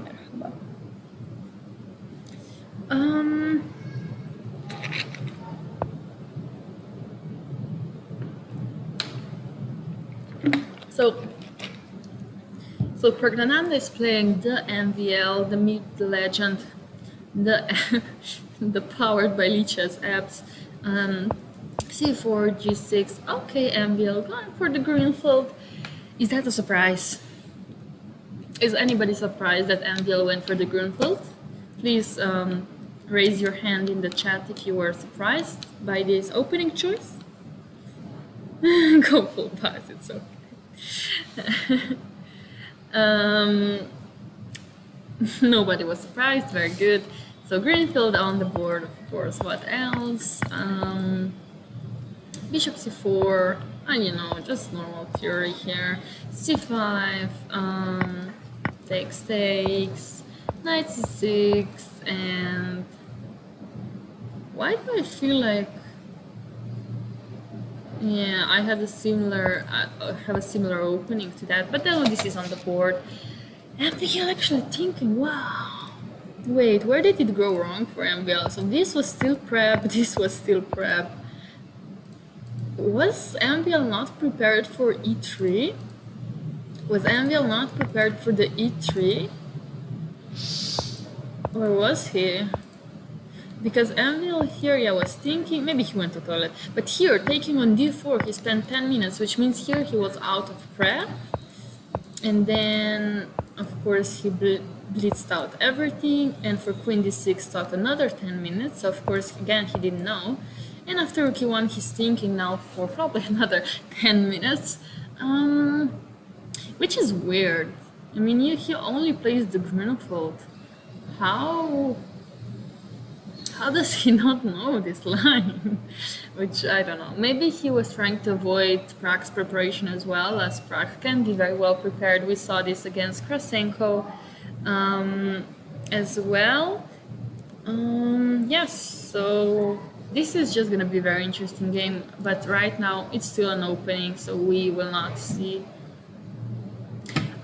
So Pragnananda is playing the MVL, the myth, the legend, the powered by Lichess apps. C4, G6. Okay, MVL going for the Greenfield. Is that a surprise? Is anybody surprised that MVL went for the Greenfield? Please raise your hand in the chat if you were surprised by this opening choice. Go full pass, it's okay. Nobody was surprised, very good. So Greenfield on the board, of course. What else? Bishop c4, and just normal theory here. C5, takes, knight c6, and why do I feel like, yeah, I have a similar opening to that, but then this is on the board. And you're actually thinking, wow, wait, where did it go wrong for MBL? So this was still prep, this was still prep. Was MBL not prepared for e3? Was MBL not prepared for the e3? Or was he? Because MBL here, yeah, was thinking, maybe he went to toilet, but here, taking on d4, he spent 10 minutes, which means here he was out of prep. And then, of course, he blitzed out everything, and for queen d6 took another 10 minutes, so of course, again, he didn't know. And after rook e1, he's thinking now for probably another 10 minutes, which is weird. I mean, he only plays the Grunewald. How does he not know this line? Which, I don't know. Maybe he was trying to avoid Prag's preparation as well, as Prag can be very well prepared. We saw this against Krasenko as well. Yes, so this is just going to be a very interesting game. But right now, it's still an opening, so we will not see.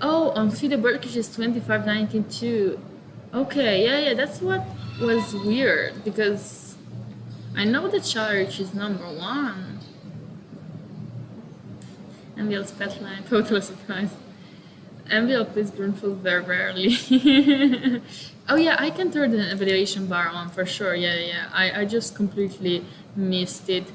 Oh, on FIDE Burkic is 25-19 too. Okay, yeah, that's what was weird, because I know that Charic is number 1. MBL's pet line, totally surprised. MBL plays Grunfeld very rarely. Oh yeah, I can turn the evaluation bar on for sure, yeah. I just completely missed it.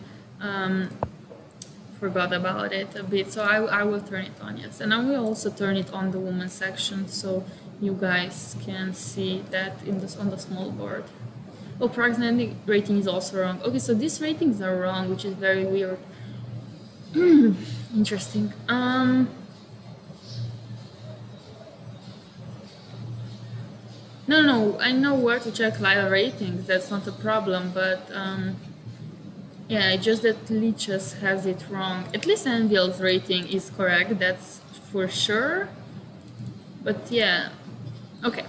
Forgot about it a bit, so I will turn it on, yes. And I will also turn it on the women's section, so you guys can see that on the small board. Oh, Prague's rating is also wrong. Okay, so these ratings are wrong, which is very weird. Interesting. No, I know where to check live ratings. That's not a problem, but yeah, just that Lichess has it wrong. At least Anvil's rating is correct. That's for sure. But yeah. Okay,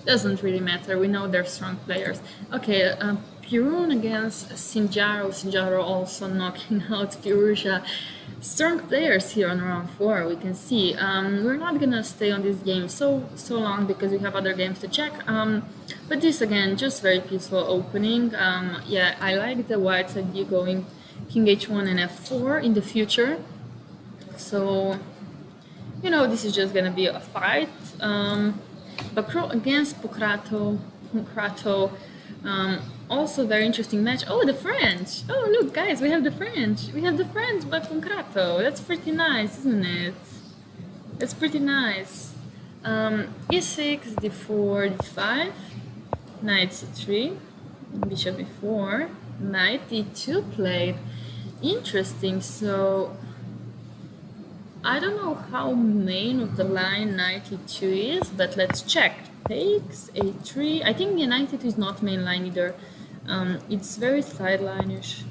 Doesn't really matter. We know they're strong players. Okay, Pirun against Sinjaro. Sinjaro also knocking out Pirusha. Strong players here on round 4. We can see. We're not gonna stay on this game so long because we have other games to check. But this again, just very peaceful opening. Yeah, I like the white's idea going King H1 and F4 in the future. So, you know, this is just gonna be a fight. Bakro against Pokrato. Also very interesting match. Oh, the French! Oh, look, guys, we have the French. We have the French by Pokrato. That's pretty nice, isn't it? That's pretty nice. E6, D4, D5, Knight C3, Bishop E4, Knight D2 played. Interesting. So I don't know how main of the line Knight E2 is, but let's check. Takes A3. I think the Knight E2 is not main line either. It's very sideline-ish.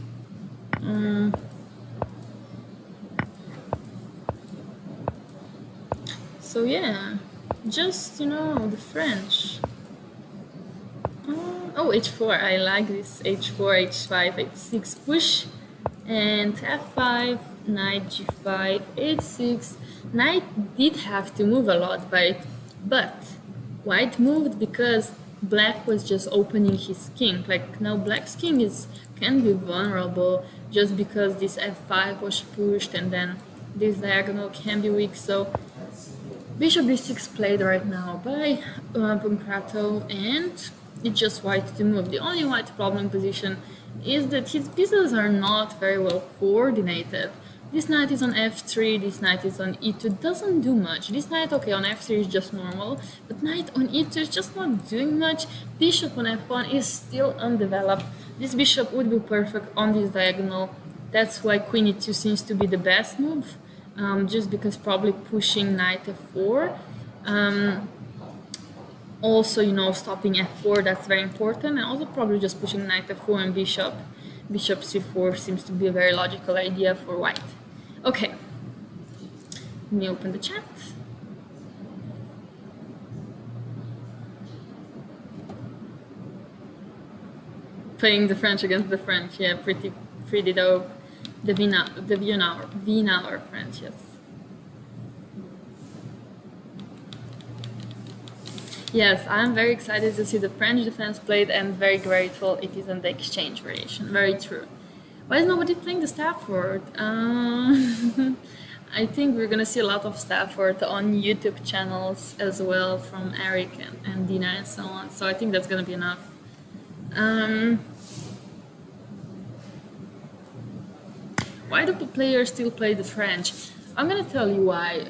So yeah, just, you know, the French. Oh, H4. I like this. H4, H5, H6 push, and F5. Knight G5, H6. Knight did have to move a lot, but white moved because black was just opening his king. Like now black's king can be vulnerable just because this F5 was pushed and then this diagonal can be weak. So Bishop B6 played right now by Pokrato, and it's just white to move. The only white problem position is that his pieces are not very well coordinated. This knight is on f3, this knight is on e2, doesn't do much. This knight, okay, on f3 is just normal, but knight on e2 is just not doing much. Bishop on f1 is still undeveloped. This bishop would be perfect on this diagonal. That's why queen e2 seems to be the best move, just because probably pushing knight f4. Also, you know, stopping f4, that's very important, and also probably just pushing knight f4 and bishop c4 seems to be a very logical idea for white. Okay, let me open the chat. Playing the French against the French, yeah, pretty dope. The Wiener French, yes. Yes, I'm very excited to see the French defense played and very grateful it is in the exchange variation. Very true. Why is nobody playing the Stafford? I think we're gonna see a lot of Stafford on YouTube channels as well from Eric and Dina and so on. So I think that's gonna be enough. Why do players still play the French? I'm gonna tell you why.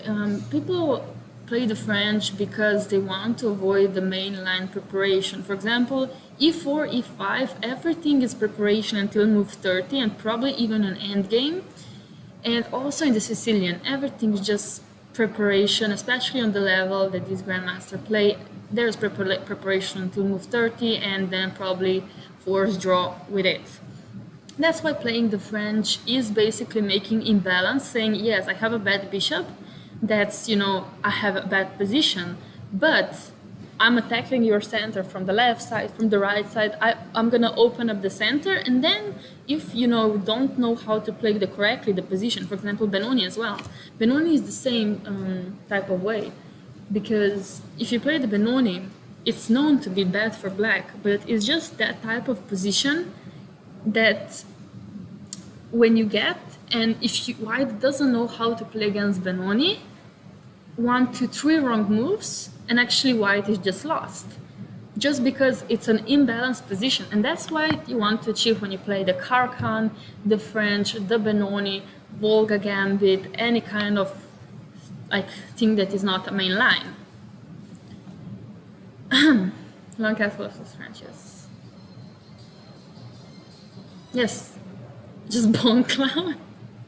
People play the French because they want to avoid the main line preparation. For example, e4, e5, everything is preparation until move 30 and probably even an endgame. And also in the Sicilian, everything is just preparation, especially on the level that this grandmaster play. There's preparation until move 30 and then probably force draw with it. That's why playing the French is basically making imbalance, saying, yes, I have a bad bishop, that's, you know, I have a bad position, but I'm attacking your center from the left side, from the right side. I'm gonna open up the center, and then if you know don't know how to play the position, for example, Benoni as well. Benoni is the same type of way, because if you play the Benoni, it's known to be bad for black, but it's just that type of position that when you get, and if white doesn't know how to play against Benoni, 1, 2, 3 wrong moves, and actually white is just lost, just because it's an imbalanced position. And that's why you want to achieve when you play the Carcan, the French, the Benoni, Volga Gambit, any kind of like thing that is not a main line. Long castle versus French, yes. Yes, just Boncloud.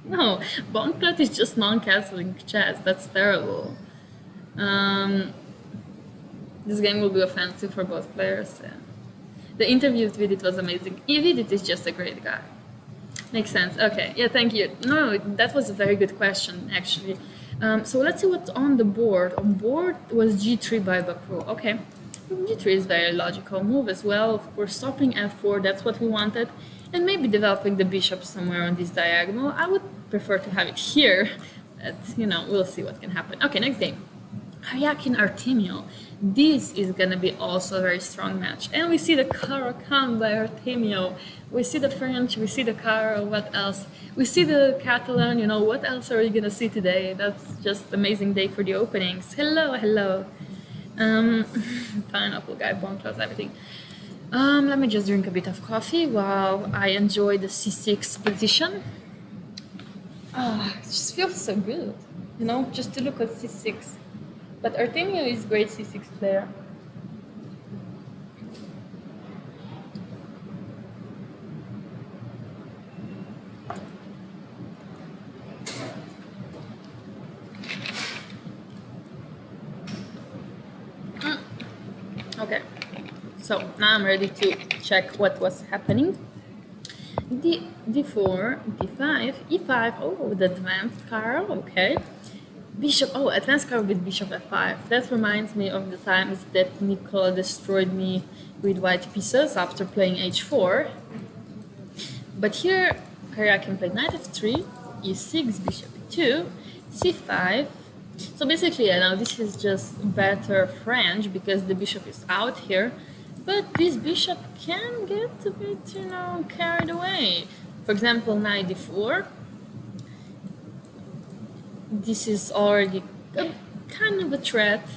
No, Boncloud is just non-castling chess. That's terrible. This game will be offensive for both players. Yeah. The interview with Vidit was amazing. Vidit is just a great guy. Makes sense. Okay. Yeah, thank you. No, that was a very good question, actually. So let's see what's on the board. On board was G3 by Bakru. Okay. d3 is very logical move as well. Of course, stopping f4, that's what we wanted. And maybe developing the bishop somewhere on this diagonal. I would prefer to have it here. But, we'll see what can happen. Okay, next game. Haryakin Artemio. This is gonna be also a very strong match. And we see the Caro-Kann by Artemio. We see the French, we see the Caro, what else? We see the Catalan, what else are we gonna see today? That's just amazing day for the openings. Hello, hello. Pineapple guy, bomb close, everything. Let me just drink a bit of coffee while I enjoy the c6 position. It just feels so good, just to look at c6. But Artemio is great c6 player. Okay, so now I'm ready to check what was happening. d4, d5, e5, oh, the advanced card, okay. Bishop, advanced card with bishop f5. That reminds me of the times that Nicola destroyed me with white pieces after playing h4. But here, Haryakin played knight f3, e6, bishop e2, c5. So basically, now this is just better French because the bishop is out here. But this bishop can get a bit, carried away. For example, knight d4. This is already kind of a threat.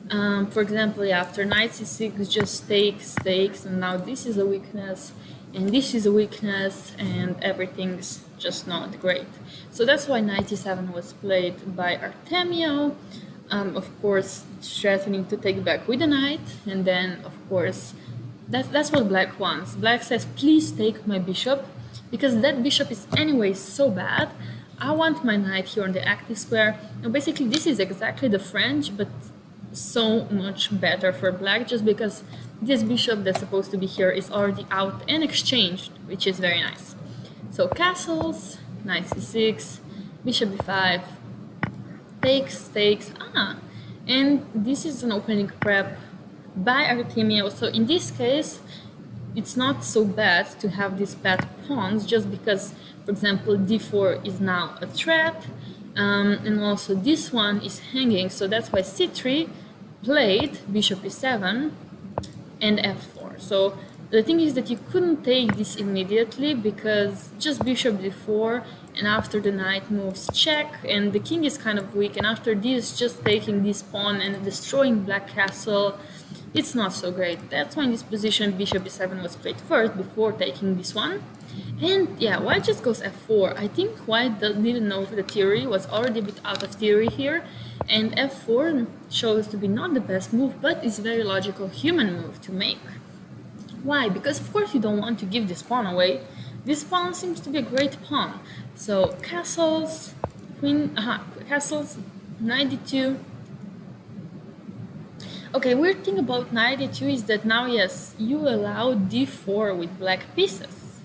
For example, after knight c6 just takes, and now this is a weakness, and this is a weakness, and everything's just not great. So that's why knight e7 was played by Artemio. Of course, threatening to take back with the knight, and then, of course, that's what black wants. Black says, please take my bishop, because that bishop is anyway so bad. I want my knight here on the active square. Now, basically, this is exactly the French, but so much better for black, just because this bishop that's supposed to be here is already out and exchanged, which is very nice. So castles, knight c6, bishop b5, takes, and this is an opening prep by Artemio. So in this case, it's not so bad to have these bad pawns, just because, for example, d4 is now a threat, and also this one is hanging, so that's why c3 played bishop e7 and f4. So the thing is that you couldn't take this immediately because just bishop d4, and after the knight moves check, and the king is kind of weak, and after this just taking this pawn and destroying black castle, it's not so great. That's why in this position bishop e7 was played first before taking this one. And yeah, white just goes f4. I think white didn't know the theory, was already a bit out of theory here, and f4 shows to be not the best move, but it's a very logical human move to make. Why? Because of course you don't want to give this pawn away. This pawn seems to be a great pawn. So castles, castles, knight d2. Okay, weird thing about knight d2 is that now, yes, you allow d4 with black pieces.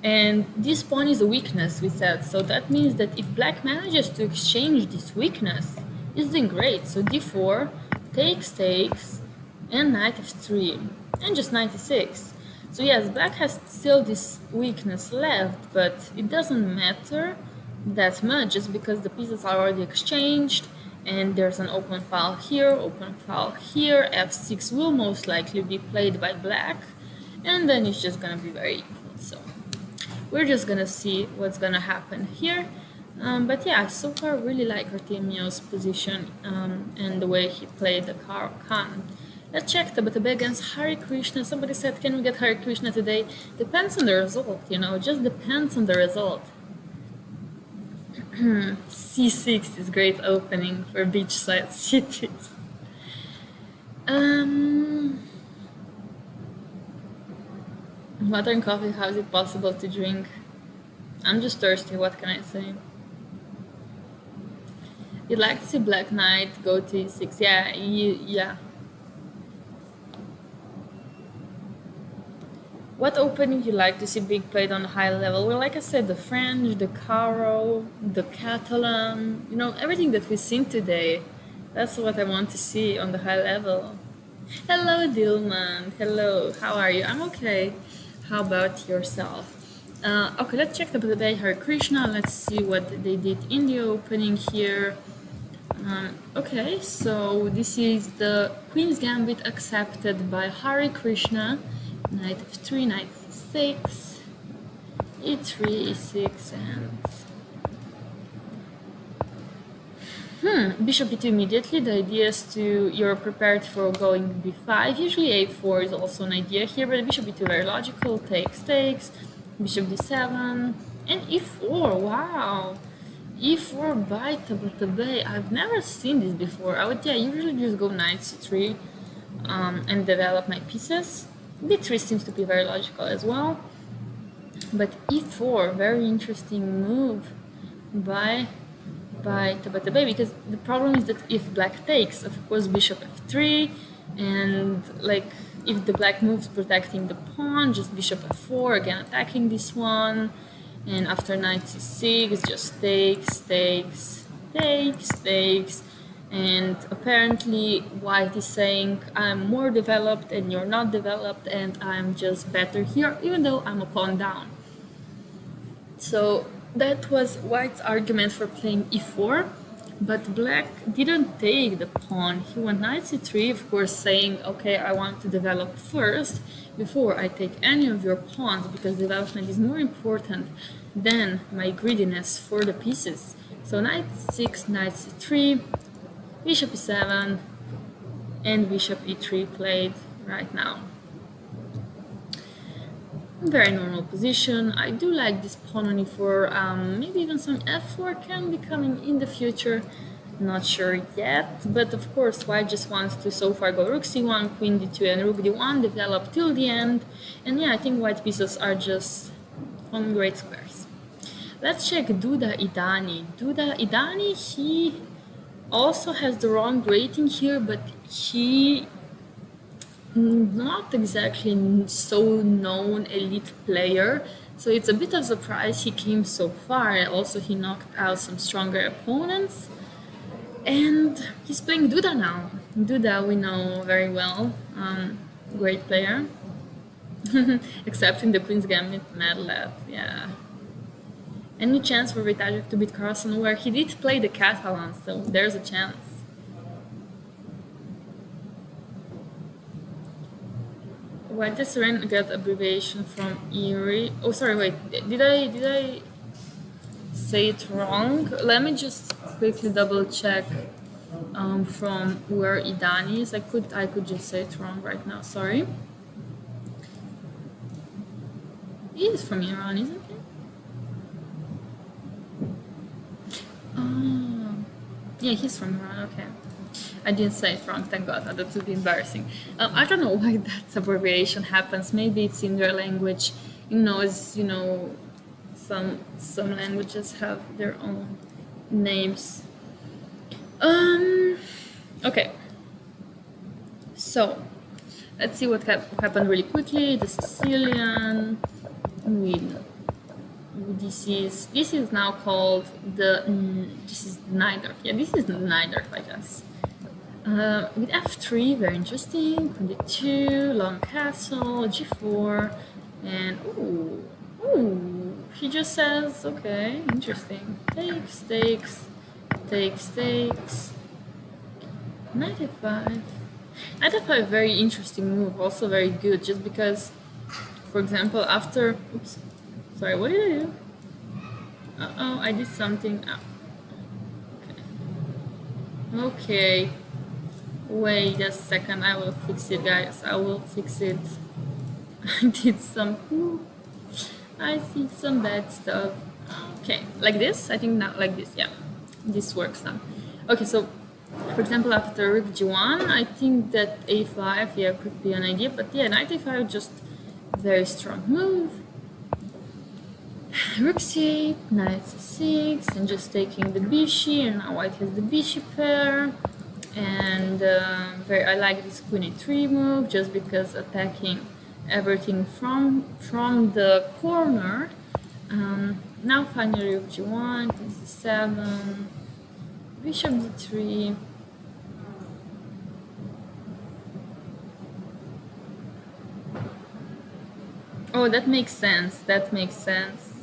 And this pawn is a weakness, we said, so that means that if black manages to exchange this weakness, it's doing great. So d4, takes, and knight f3, and just knight e6. So yes, black has still this weakness left, but it doesn't matter that much, just because the pieces are already exchanged, and there's an open file here, f6 will most likely be played by black, and then it's just gonna be very equal. So we're just gonna see what's gonna happen here. But yeah, so far I really like Artemio's position and the way he played the Caro-Kann. Let's check Tabatabe against Hare Krishna. Somebody said, can we get Hare Krishna today? Depends on the result, just depends on the result. C6 is great opening for beachside cities. Water and coffee, how is it possible to drink? I'm just thirsty, what can I say? You'd like to see Black Knight go to e6. Yeah. What opening you like to see big played on a high level? Well, like I said, the French, the Caro, the Catalan, everything that we've seen today. That's what I want to see on the high level. Hello, Dilman. Hello. How are you? I'm okay. How about yourself? Okay, let's check the play Hare Krishna. Let's see what they did in the opening here. Okay, so this is the Queen's Gambit accepted by Hare Krishna. Knight f3, knight c6, e3, e6, and bishop e2 immediately. The idea is you're prepared for going b5. Usually a4 is also an idea here, but bishop e2 very logical. Takes, bishop d7, and e4. Wow, e4 by Tabatabai. I've never seen this before. I would usually just go knight c3 and develop my pieces. b3 seems to be very logical as well, but e4, very interesting move by Tabatabai, because the problem is that if black takes, of course bishop f3, and like if the black moves protecting the pawn, just bishop f4, again attacking this one, and after knight c6 just takes, and apparently white is saying I'm more developed and you're not developed, and I'm just better here even though I'm a pawn down. So that was white's argument for playing e4, but black didn't take the pawn. He went knight c3, of course saying, okay, I want to develop first before I take any of your pawns, because development is more important than my greediness for the pieces. So knight c6, knight c3, bishop e7, and bishop e3 played right now. Very normal position. I do like this pawn on e4. Maybe even some f4 can be coming in the future. Not sure yet, but of course white just wants to so far go rook c1, queen d2, and rook d1, develop till the end. And yeah, I think white pieces are just on great squares. Let's check Duda Idani. Duda Idani, he also has the wrong rating here, but he not exactly so known elite player, so it's a bit of a surprise he came so far. Also, he knocked out some stronger opponents, and he's playing Duda now. Duda we know very well, great player, except in the Queen's Gambit Mad Lad. Yeah. Any chance for Vitajuk to beat Carlsen? Where he did play the Catalan, so there's a chance. Why does Ren get abbreviation from Erie? Oh, sorry, wait. Did I say it wrong? Let me just quickly double check from where Idani is. I could just say it wrong right now. Sorry. He is from Iran, isn't he? Oh, yeah, he's from Iran. Okay. I didn't say it wrong, thank God. That would be embarrassing. I don't know why that abbreviation happens. Maybe it's in their language. Some languages have their own names. Okay. So let's see what happened really quickly. The Sicilian win. This is now called this is the Nidorf. Yeah, this is the Nidorf, I guess. With f3, very interesting. Queen d2, long castle, g4, and ooh, he just says, okay, interesting. Takes. Knight f5. Knight f5, very interesting move, also very good, just because, for example, after, oops, sorry, what did I do? Uh-oh, I did something. Okay. Wait a second, I will fix it, guys. I will fix it. I did some bad stuff. Okay, like this? I think now, like this, yeah. This works now. Okay, so, for example, after rook g1, I think that a5, yeah, could be an idea. But yeah, knight a5, just very strong move. Rook c8, knight c6, and just taking the bishi, and now white has the bishi pair. And I like this queen e3 move, just because attacking everything from the corner. Now finally rook g1, queen c7, bishop d3, Oh, that makes sense. That makes sense.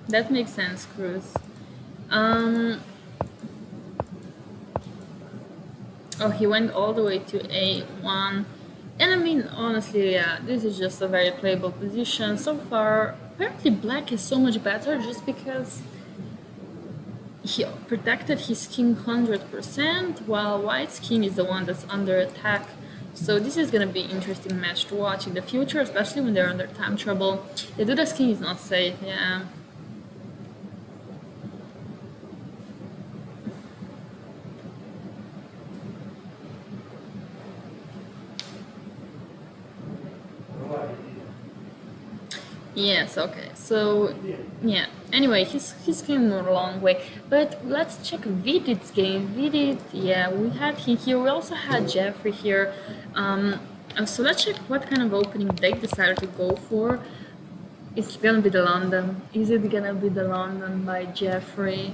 That makes sense, Cruz. Um, oh, he went all the way to A1. And I mean, honestly, yeah, this is just a very playable position. So far, apparently black is so much better just because he protected his king 100%, while white's king is the one that's under attack. So this is gonna be an interesting match to watch in the future, especially when they're under time trouble. The Duda's king is not safe, yeah. Yes, okay. So, yeah. Anyway, he's came a long way. But let's check Vidit's game. Vidit, yeah, we had him here. We also had Jeffrey here. So let's check what kind of opening they decided to go for. It's gonna be the London. Is it gonna be the London by Jeffrey?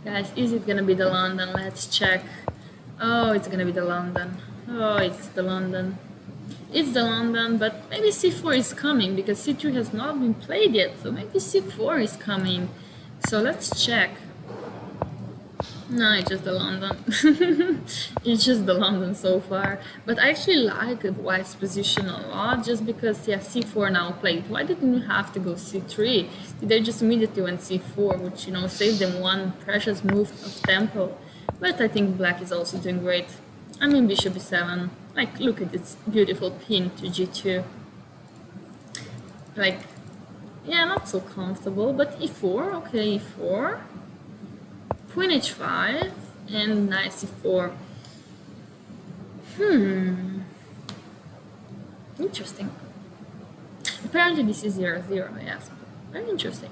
Guys, is it gonna be the London? Let's check. Oh, it's gonna be the London. Oh, it's the London. It's the London, but maybe c4 is coming because c3 has not been played yet, so maybe c4 is coming. So let's check. No, it's just the London. It's just the London so far. But I actually like white's position a lot just because, yeah, c4 now played. Why didn't you have to go c3? They just immediately went c4, which, you know, saved them one precious move of tempo. But I think black is also doing great. I mean, bishop e7. Like, look at this beautiful pin to g2. Like, yeah, not so comfortable, but e4, okay, e4. Queen h5, and knight c4. Interesting. Apparently this is 0-0, yes. Very interesting.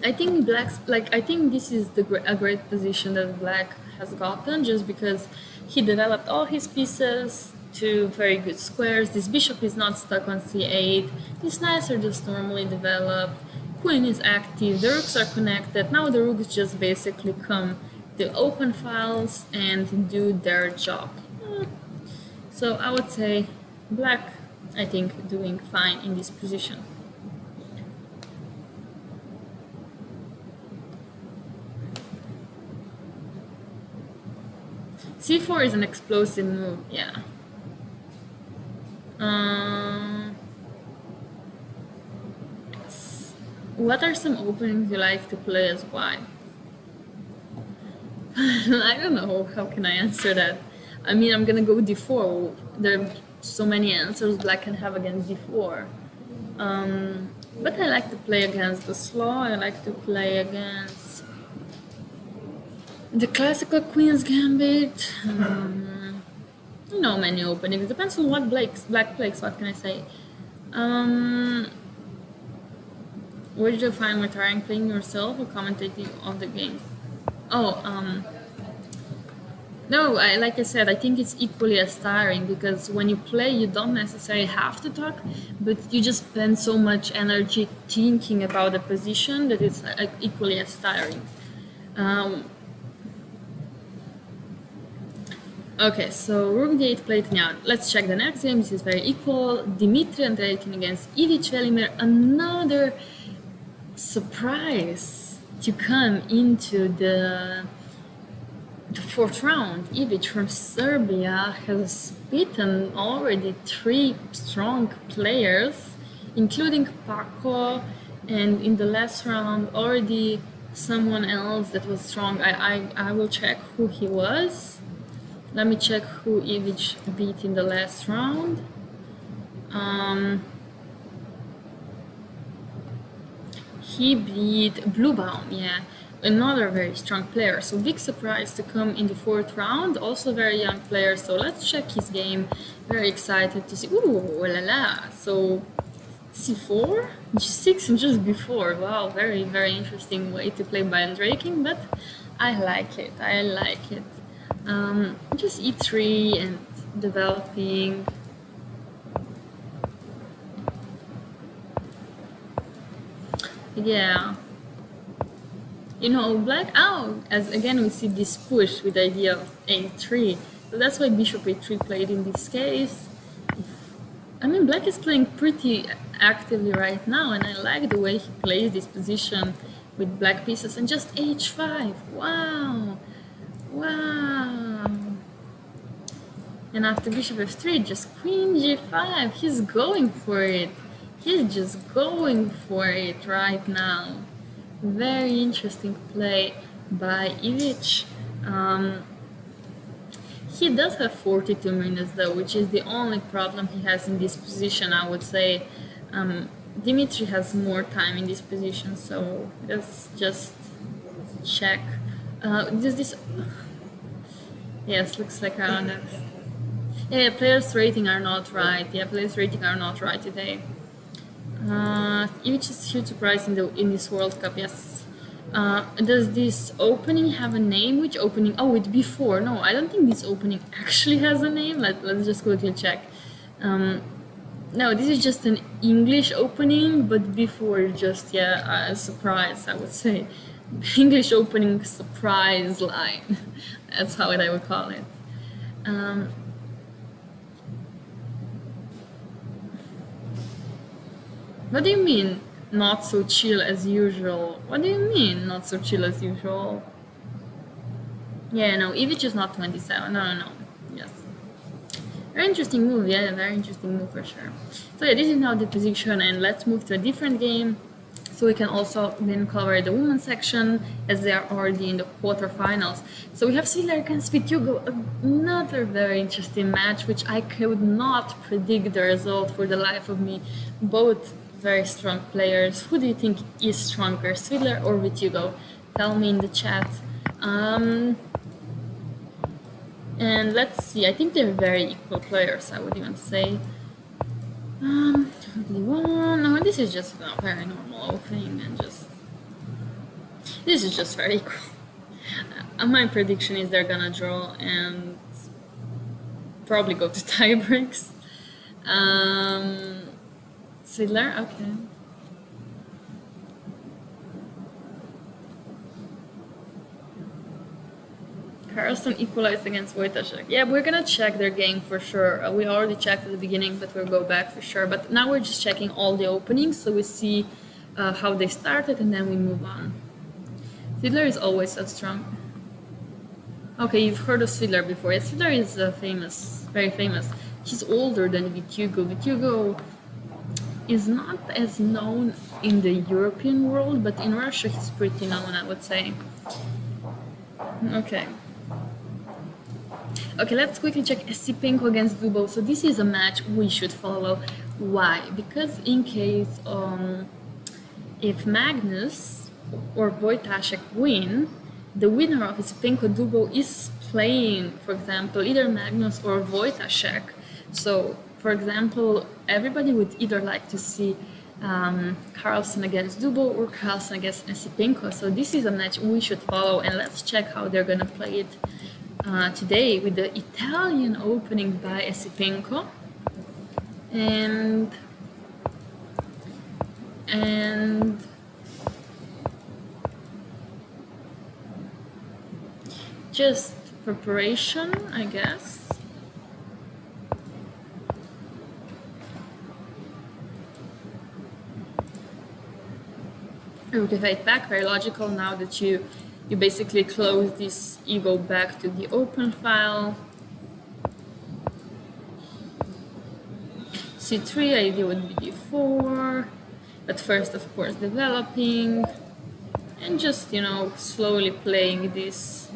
I think I think this is a great position that black has gotten just because he developed all his pieces to very good squares. This bishop is not stuck on c8. These knights are just normally developed. Queen is active, the rooks are connected. Now the rooks just basically come to open files and do their job. So I would say black, I think, doing fine in this position. c4 is an explosive move, yeah. What are some openings you like to play as white? I don't know, how can I answer that? I mean, I'm gonna go d4. There are so many answers black can have against d4. But I like to play against the slaw, I like to play against the classical Queen's Gambit. No many openings, depends on what black plays, what can I say? Where did you find more tiring, playing yourself or commentating on the game? No, like I said, I think it's equally as tiring because when you play, you don't necessarily have to talk, but you just spend so much energy thinking about the position that it's equally as tiring. Okay, so rook d8 played now. Let's check the next game. This is very equal. Dimitri Andreikin against Ivic Velimir. Another surprise to come into the fourth round. Ivic from Serbia has beaten already 3 strong players, including Paco, and in the last round already someone else that was strong. I will check who he was. Let me check who Ivic beat in the last round. He beat Bluebaum, yeah, another very strong player. So big surprise to come in the fourth round. Also very young player. So let's check his game. Very excited to see. Ooh, la la. So c4, g6, and just before. Wow, very very interesting way to play by Andreikin, but I like it. I like it. Just e3 and developing. Yeah. You know, black, as again we see this push with the idea of a3. So that's why bishop a3 played in this case. I mean, Black is playing pretty actively right now, and I like the way he plays this position with black pieces and just h5. Wow! Wow! And after bishop f3, just queen g5. He's going for it. He's just going for it right now. Very interesting play by Ivic. He does have 42 minutes though, which is the only problem he has in this position, I would say. Dimitri has more time in this position, so let's just check. Does this... Yes, looks like I don't have... Yeah, players' rating are not right. Yeah, players' rating are not right today. Which is huge surprise in this World Cup. Yes. Does this opening have a name? Which opening? Oh, it's before. No, I don't think this opening actually has a name. Let's just quickly check. No, this is just an English opening, but before just a surprise, I would say. English opening surprise line. That's how I would call it. What do you mean, not so chill as usual? What do you mean, not so chill as usual? Yeah, no, Ivic is not 27. No. Yes. Very interesting move, yeah, very interesting move for sure. So yeah, this is now the position, and let's move to a different game. So we can also then cover the women's section, as they are already in the quarterfinals. So we have Svidler against Vitugo, another very interesting match, which I could not predict the result for the life of me. Both very strong players. Who do you think is stronger, Svidler or Vitugo? Tell me in the chat. And let's see, I think they're very equal players, I would even say. No, this is just a very normal opening, and this is just very cool. My prediction is they're gonna draw and probably go to tie breaks. Svidler, okay. Carlson equalized against Wojtaszek. Yeah, we're gonna check their game for sure. We already checked at the beginning, but we'll go back for sure. But now we're just checking all the openings, so we see how they started, and then we move on. Svidler is always so strong. Okay, you've heard of Svidler before. Yeah, Svidler is famous, very famous. He's older than Vitugo. Vitugo is not as known in the European world, but in Russia he's pretty known, I would say. Okay, let's quickly check Esipenko against Dubov. So this is a match we should follow. Why? Because in case if Magnus or Wojtaszek win, the winner of Esipenko Dubov is playing, for example, either Magnus or Wojtaszek. So, for example, everybody would either like to see Carlsen against Dubov or Carlsen against Esipenko. So this is a match we should follow, and let's check how they're gonna play it today with the Italian opening by Esipenko and just preparation, I guess. Rotate back, very logical now that you basically close this, you go back to the open file. C3 idea would be D4, but first of course developing and just, you know, slowly playing this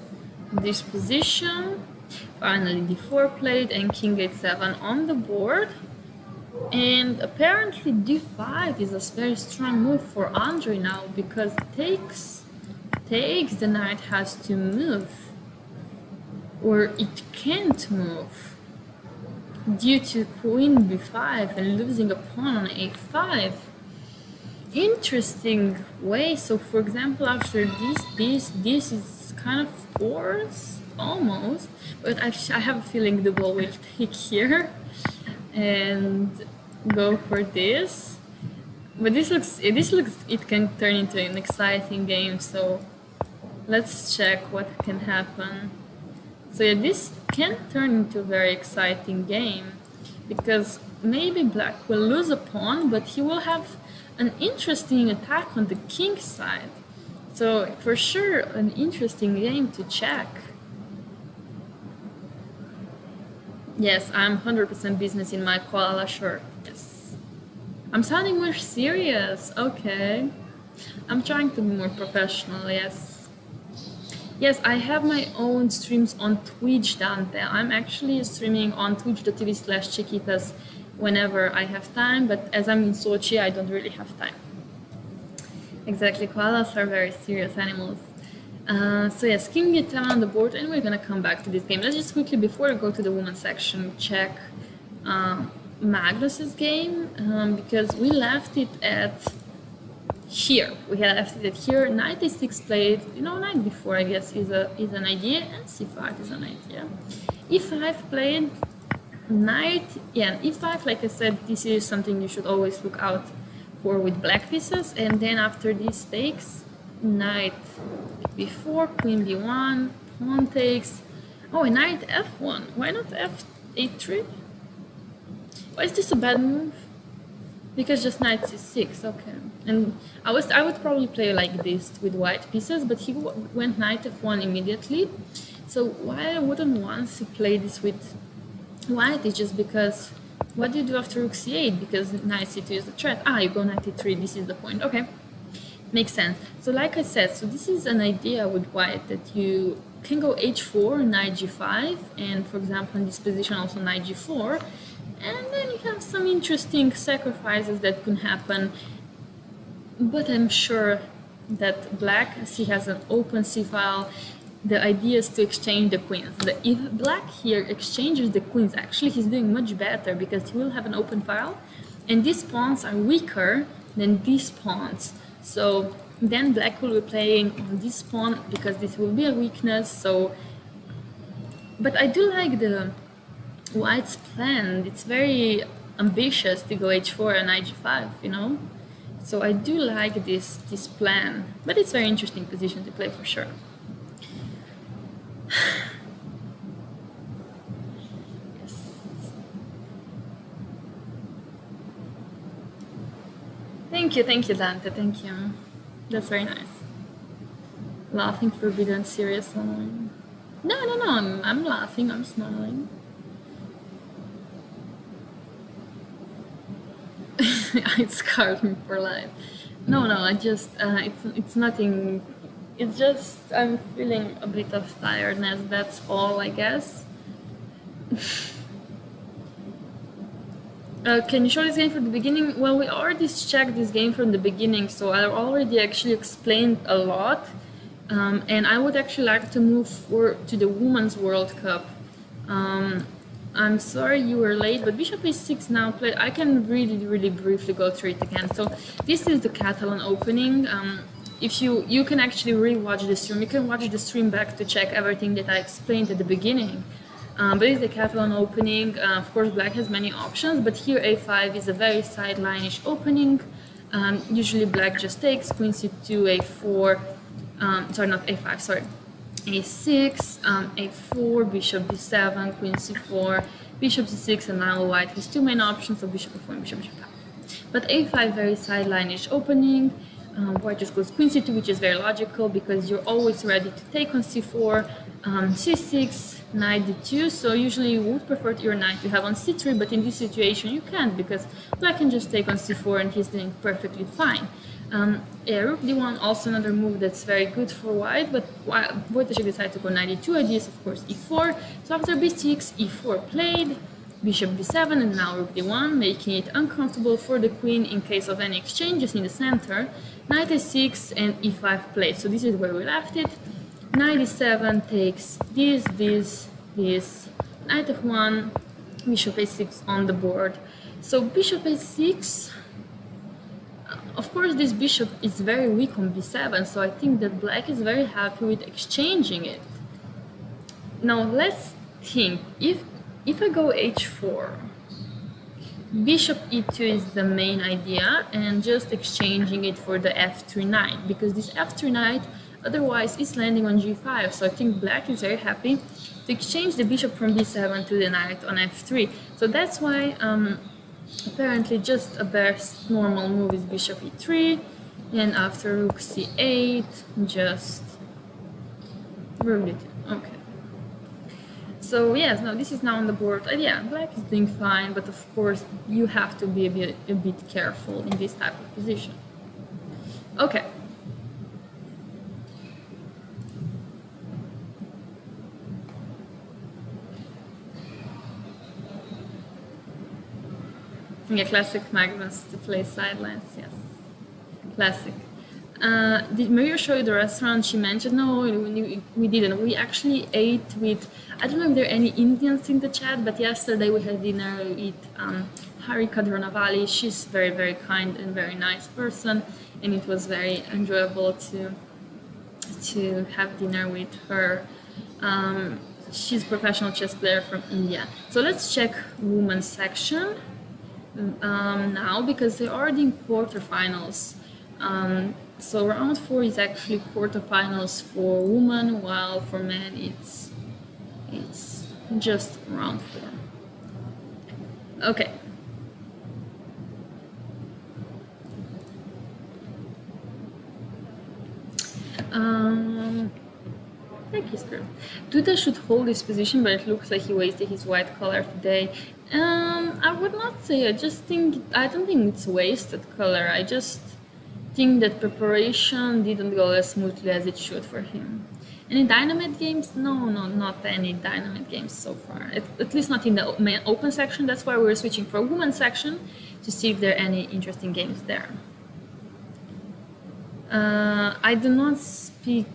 position. Finally D4 played and King H7 on the board. And apparently D5 is a very strong move for Andre now, because takes, the knight has to move, or it can't move due to queen b5 and losing a pawn on a5. Interesting way. So for example, after this is kind of forced almost, but I have a feeling the ball will take here and go for this. But this looks it can turn into an exciting game, so let's check what can happen. So yeah, this can turn into a very exciting game, because maybe black will lose a pawn, but he will have an interesting attack on the king side. So for sure, an interesting game to check. Yes, I'm 100% business in my koala shirt. Yes. I'm sounding more serious. Okay. I'm trying to be more professional, yes. Yes, I have my own streams on Twitch, Dante. I'm actually streaming on twitch.tv/chiquitas whenever I have time, but as I'm in Sochi, I don't really have time. Exactly, koalas are very serious animals. So yes, king e7 on the board, and we're gonna come back to this game. Let's just quickly, before we go to the women's section, check Magnus's game, because we left it at here. We had left it at here. Knight a6 played. Knight d4, I guess, is an idea, and c5 is an idea. e5 played. Knight, yeah, e5. Like I said, this is something you should always look out for with black pieces. And then after this takes, knight b4, queen b1, pawn takes. Oh, and knight f1. Why not f8-3? Why is this a bad move? Because just knight c6, okay. And I would probably play like this with white pieces, but he went knight f1 immediately. So why I wouldn't want to play this with white is just because what do you do after rook c8? Because knight c2 is the threat. You go knight e3, this is the point. Okay, makes sense. So like I said, so this is an idea with white that you can go h4, knight g5, and for example in this position also knight g4, and then you have some interesting sacrifices that can happen. But I'm sure that black, as he has an open c-file, the idea is to exchange the queens. If black here exchanges the queens, actually he's doing much better because he will have an open file, and these pawns are weaker than these pawns. So then black will be playing on this pawn because this will be a weakness. So, but I do like the white's plan. It's very ambitious to go h4 and knight g5, So I do like this plan, but it's a very interesting position to play for sure. Yes. Thank you, Dante. Thank you. That's very nice. Laughing forbidden, serious online. No. I'm laughing. I'm smiling. It scarred me for life. No, I just it's nothing. It's just I'm feeling a bit of tiredness. That's all, I guess. Can you show this game from the beginning? Well, we already checked this game from the beginning, so I already actually explained a lot. And I would actually like to move to the Women's World Cup. I'm sorry you were late, but bishop a6 now played. I can really briefly go through it again. So this is the Catalan opening. If you can actually re-watch the stream. You can watch the stream back to check everything that I explained at the beginning. But it's the Catalan opening. Of course, black has many options, but here a5 is a very sideline-ish opening. Usually black just takes, queen c2, a4, sorry, not a5, sorry. a6, a4, bishop b7, queen c4, bishop c6, and now white has two main options, so bishop f4 and bishop g5. But a5 very sideline-ish opening. White just goes queen c2, which is very logical because you're always ready to take on c4, c6, knight d2. So usually you would prefer your knight to have on c3, but in this situation you can't because black can just take on c4 and he's doing perfectly fine. Rook d1, also another move that's very good for white, but white actually decided to go knight d2. Idea is of course e4. So after b6, e4 played, bishop b7, and now rook d1, making it uncomfortable for the queen in case of any exchanges in the center. Knight a6 and e5 played. So this is where we left it. Knight e7 takes this, knight f1, bishop a6 on the board. So bishop a6, of course this bishop is very weak on b7, so I think that black is very happy with exchanging it. Now let's think, if I go h4, bishop e2 is the main idea, and just exchanging it for the f3 knight, because this f3 knight Otherwise, it's landing on g5. So I think black is very happy to exchange the bishop from b7 to the knight on f3. So that's why apparently just a best normal move is bishop e3, and after rook c8, just rook d2. Okay. So yes, no, this is now on the board. Yeah, black is doing fine, but of course you have to be a bit careful in this type of position. Okay. Yeah, classic Magnus to play sidelines, yes. Classic. Did Maria show you the restaurant she mentioned? No, we didn't. We actually ate with, I don't know if there are any Indians in the chat, but yesterday we had dinner with Harika Dronavali. She's very, very kind and very nice person, and it was very enjoyable to have dinner with her. She's a professional chess player from India. So let's check women's section now, because they're already in quarterfinals. So round 4 is actually quarterfinals for women, while for men it's just round 4. Okay. Thank you, sir. Duda should hold this position, but it looks like he wasted his white color today. I would not say. I don't think it's wasted color. I just think that preparation didn't go as smoothly as it should for him. Any dynamite games? No, not any dynamite games so far. At least not in the open section. That's why we're switching for women's section to see if there are any interesting games there. I do not speak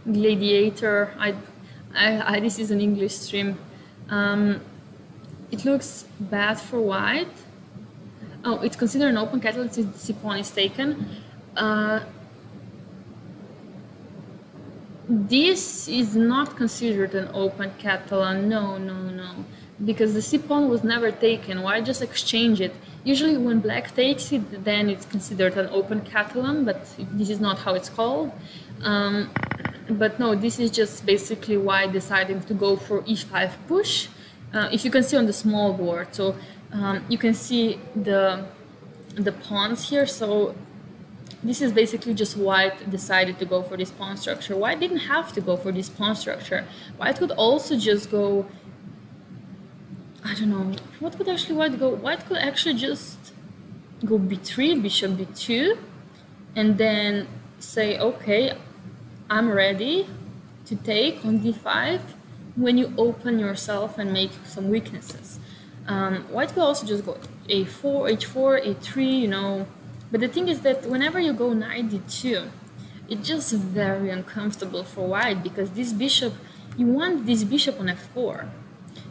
Gladiator. This is an English stream. It looks bad for white. Oh, it's considered an open catalan since the pawn is taken. This is not considered an open Catalan. No. Because the C pawn was never taken. Why just exchange it? Usually when black takes it, then it's considered an open Catalan, but this is not how it's called. But no, this is just basically white deciding to go for e5 push. If you can see on the small board, so you can see the pawns here. So this is basically just white decided to go for this pawn structure. White didn't have to go for this pawn structure. White could also just go, I don't know, what could actually white go? White could actually just go b3, bishop b2, and then say, okay, I'm ready to take on d5 when you open yourself and make some weaknesses. White could also just go a4, h4, a3, you know. But the thing is that whenever you go knight d2, it's just very uncomfortable for white, because this bishop, you want this bishop on f4.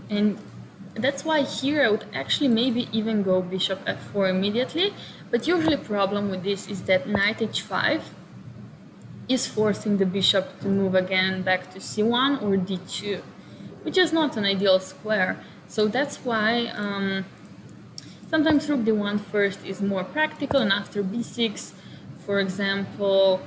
And that's why here I would actually maybe even go bishop f4 immediately. But usually problem with this is that knight h5 is forcing the bishop to move again back to c1 or d2, which is not an ideal square. So that's why sometimes rook d1 first is more practical, and after b6, for example,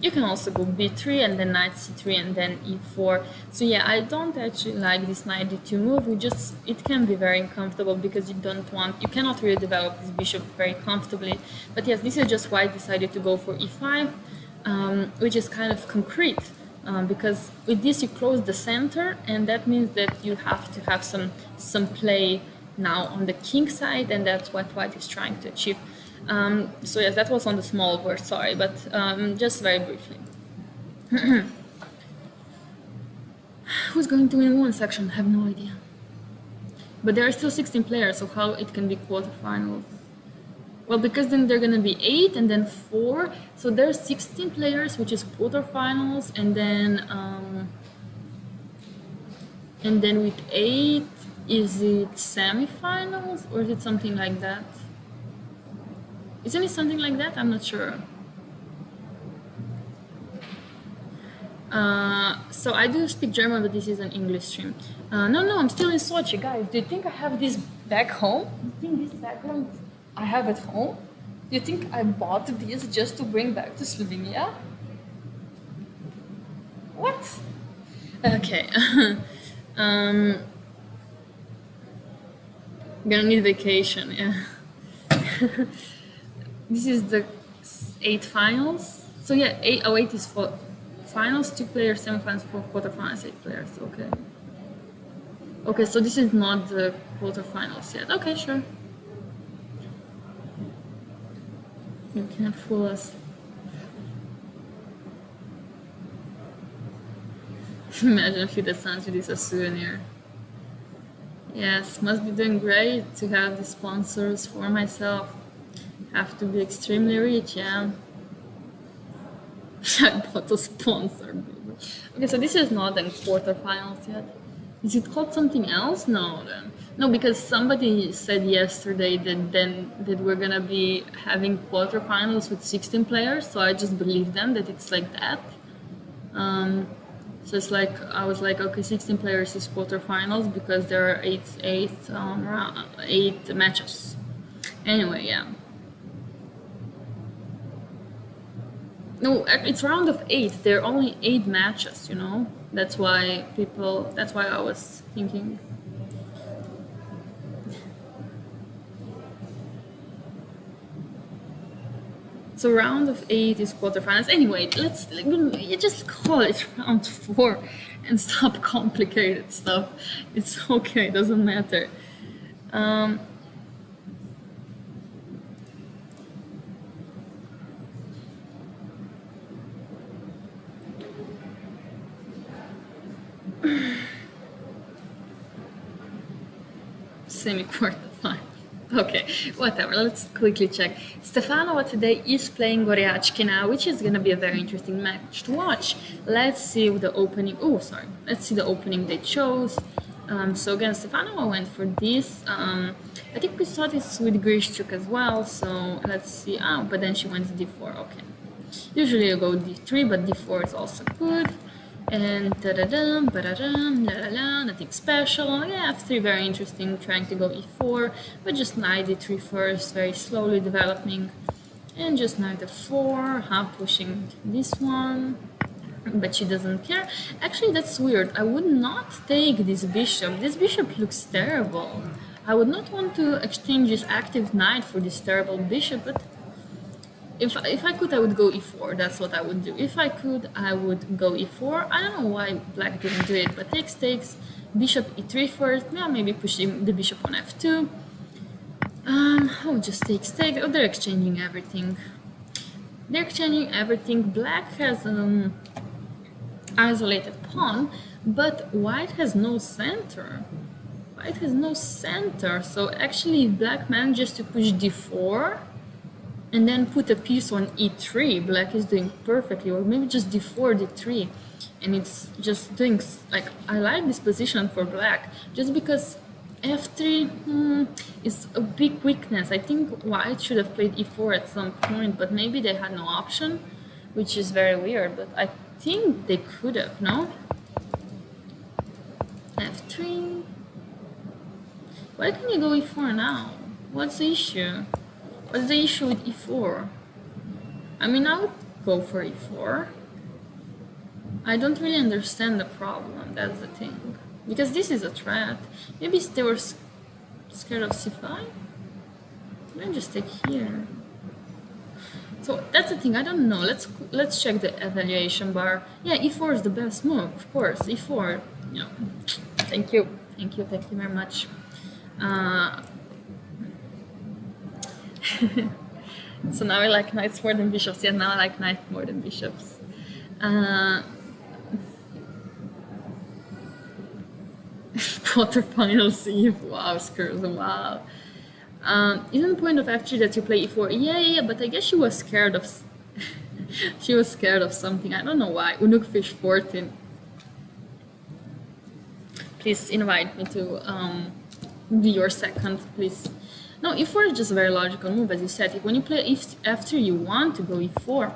you can also go b3 and then knight c3 and then e4. So yeah, I don't actually like this knight d2 move. It can be very uncomfortable because you cannot really develop this bishop very comfortably. But yes, this is just why I decided to go for e5, which is kind of concrete. Because with this you close the center, and that means that you have to have some play now on the king side, and that's what white is trying to achieve. So yes, that was on the small board, sorry, but just very briefly. Who's going to win one section? I have no idea. But there are still 16 players, so how it can be quarterfinals? Well, because then they're going to be 8 and then 4. So there's 16 players, which is quarterfinals, and then with 8, is it semifinals or is it something like that? Isn't it something like that? I'm not sure. So I do speak German, but this is an English stream. No, I'm still in Sochi, guys. Do you think I have this back home? Do you think this background I have at home? Do you think I bought this just to bring back to Slovenia? Okay. um, gonna need vacation. Yeah. This is the 8 finals. So yeah, 808 is for finals, 2 players, semifinals, for quarterfinals, 8 players. Okay. Okay, so this is not the quarterfinals yet. Okay, sure. You can't fool us. Imagine if FIDE sends you this as a souvenir. Yes, must be doing great to have the sponsors for myself. Have to be extremely rich, yeah. I bought a sponsor. Baby. Okay, so this is not in quarterfinals yet. Is it called something else? No, then. No, because somebody said yesterday that we're gonna be having quarterfinals with 16 players, so I just believe them that it's like that. So it's like I was like, okay, 16 players is quarterfinals because there are eight matches. Anyway, yeah. No, it's round of 8. There are only 8 matches, you know. That's why I was thinking. So round of 8 is quarterfinals. Anyway, you just call it round 4 and stop complicated stuff. It's okay, it doesn't matter. Semi-quarterfinal. Okay, whatever. Let's quickly check. Stefanova today is playing Goryachkina, which is gonna be a very interesting match to watch. Let's see the opening. Oh, sorry. Let's see the opening they chose. So again, Stefanova went for this. I think we saw this with Grishchuk as well. So let's see. Oh, but then she went to d4. Okay. Usually you go d3, but d4 is also good. And da-da-dum, ba-da-dum, la-la-la, nothing special. Yeah, f3 very interesting, trying to go e4, but just knight d3 first, very slowly developing. And just knight f4, pushing this one, but she doesn't care. Actually, that's weird. I would not take this bishop. This bishop looks terrible. I would not want to exchange this active knight for this terrible bishop, but if I could, I would go e4. That's what I would do. If I could, I would go e4. I don't know why black didn't do it, but takes, bishop e3 first. Yeah, maybe pushing the bishop on f2. Oh, just takes. Oh, they're exchanging everything. Black has an isolated pawn, but white has no center. So actually, if black manages to push d4, and then put a piece on e3, black is doing perfectly, or maybe just d4, d3, and it's just doing, like, I like this position for black, just because f3 is a big weakness. I think white should have played e4 at some point, but maybe they had no option, which is very weird, but I think they could have, no? f3. Why can you go e4 now? What's the issue? What's the issue with e4? I mean, I would go for e4. I don't really understand the problem, that's the thing. Because this is a threat. Maybe they were scared of c5? Let me just take here. So that's the thing, I don't know. Let's check the evaluation bar. Yeah, e4 is the best move, of course. e4, yeah. Thank you very much. So now I like knights more than bishops. Yeah, now I like knights more than bishops. Quarterfinals Eve. Wow, screws. Wow. Isn't the point of f3 that you play e4? Yeah, but I guess she was scared of. She was scared of something. I don't know why. Unuk fish 14. Please invite me to be your second, please. No, e4 is just a very logical move, as you said. When you play f3, you want to go e4.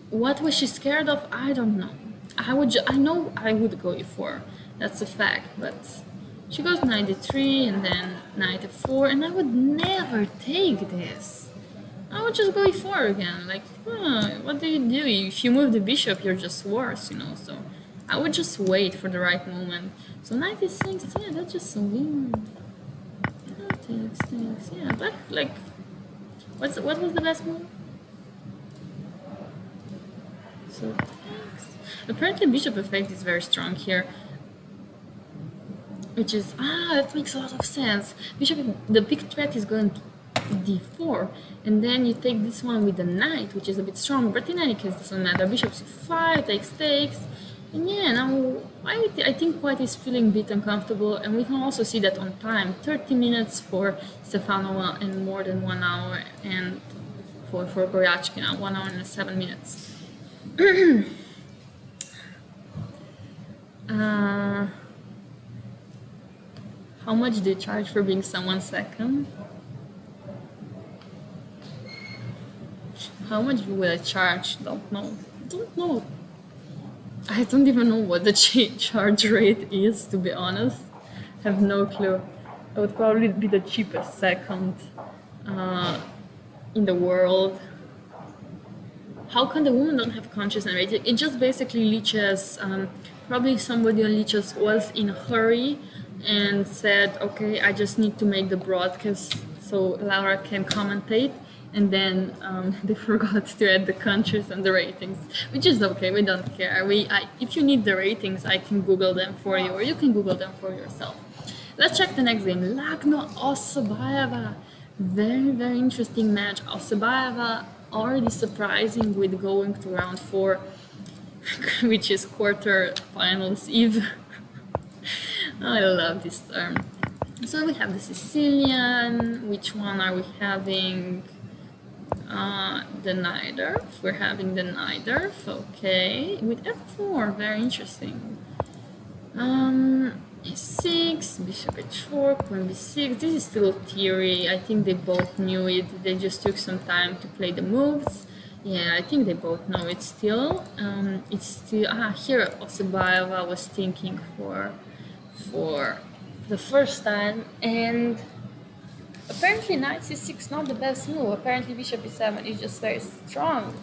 What was she scared of? I don't know. I know I would go e4. That's a fact. But she goes knight d3 and then knight f4, and I would never take this. I would just go e4 again. Like, what do? If you move the bishop, you're just worse, you know. So I would just wait for the right moment. So knight e6, yeah, that's just so weird. Takes, yeah, black, like, what was the best move? So takes. Apparently bishop f8 is very strong here. Which is, that makes a lot of sense. Bishop, the big threat is going to d4, and then you take this one with the knight, which is a bit strong, but in any case, it doesn't matter. Bishop c5, takes, and yeah, now I think white is feeling a bit uncomfortable, and we can also see that on time, 30 minutes for Stefanova and more than 1 hour, and for Goryachkina, 1 hour and 7 minutes. How much do you charge for being someone second? How much will I charge? Don't know. I don't even know what the charge rate is, to be honest. Have no clue. I would probably be the cheapest second in the world. How can the woman don't have conscious and rating? It just basically Lichess, probably somebody on Lichess was in a hurry and said, okay, I just need to make the broadcast so Laura can commentate, and then they forgot to add the countries and the ratings, which is okay, we don't care. If you need the ratings, I can Google them for you, or you can Google them for yourself. Let's check the next game. Lagno Osobaeva. Very, very interesting match. Osobaeva already surprising with going to round 4, which is quarter-finals eve. I love this term. So we have the Sicilian. Which one are we having? The Najdorf. We're having the Najdorf. Okay, with f4. Very interesting. e6, bishop h4, queen b6. This is still theory. I think they both knew it. They just took some time to play the moves. Yeah, I think they both know it still. It's still here Osobaeva was thinking for the first time, and apparently knight c6 not the best move. Apparently bishop e7 is just very strong.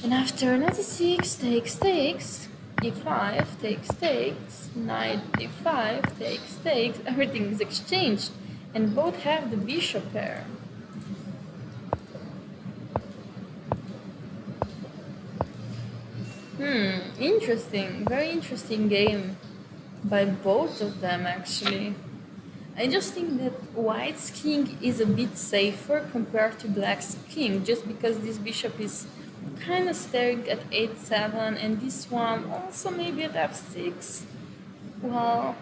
And after knight e6 takes, e5 takes, knight e5 takes, everything is exchanged, and both have the bishop pair. Interesting, very interesting game by both of them actually. I just think that white's king is a bit safer compared to black's king, just because this bishop is kind of staring at 8-7, and this one also maybe at f6, while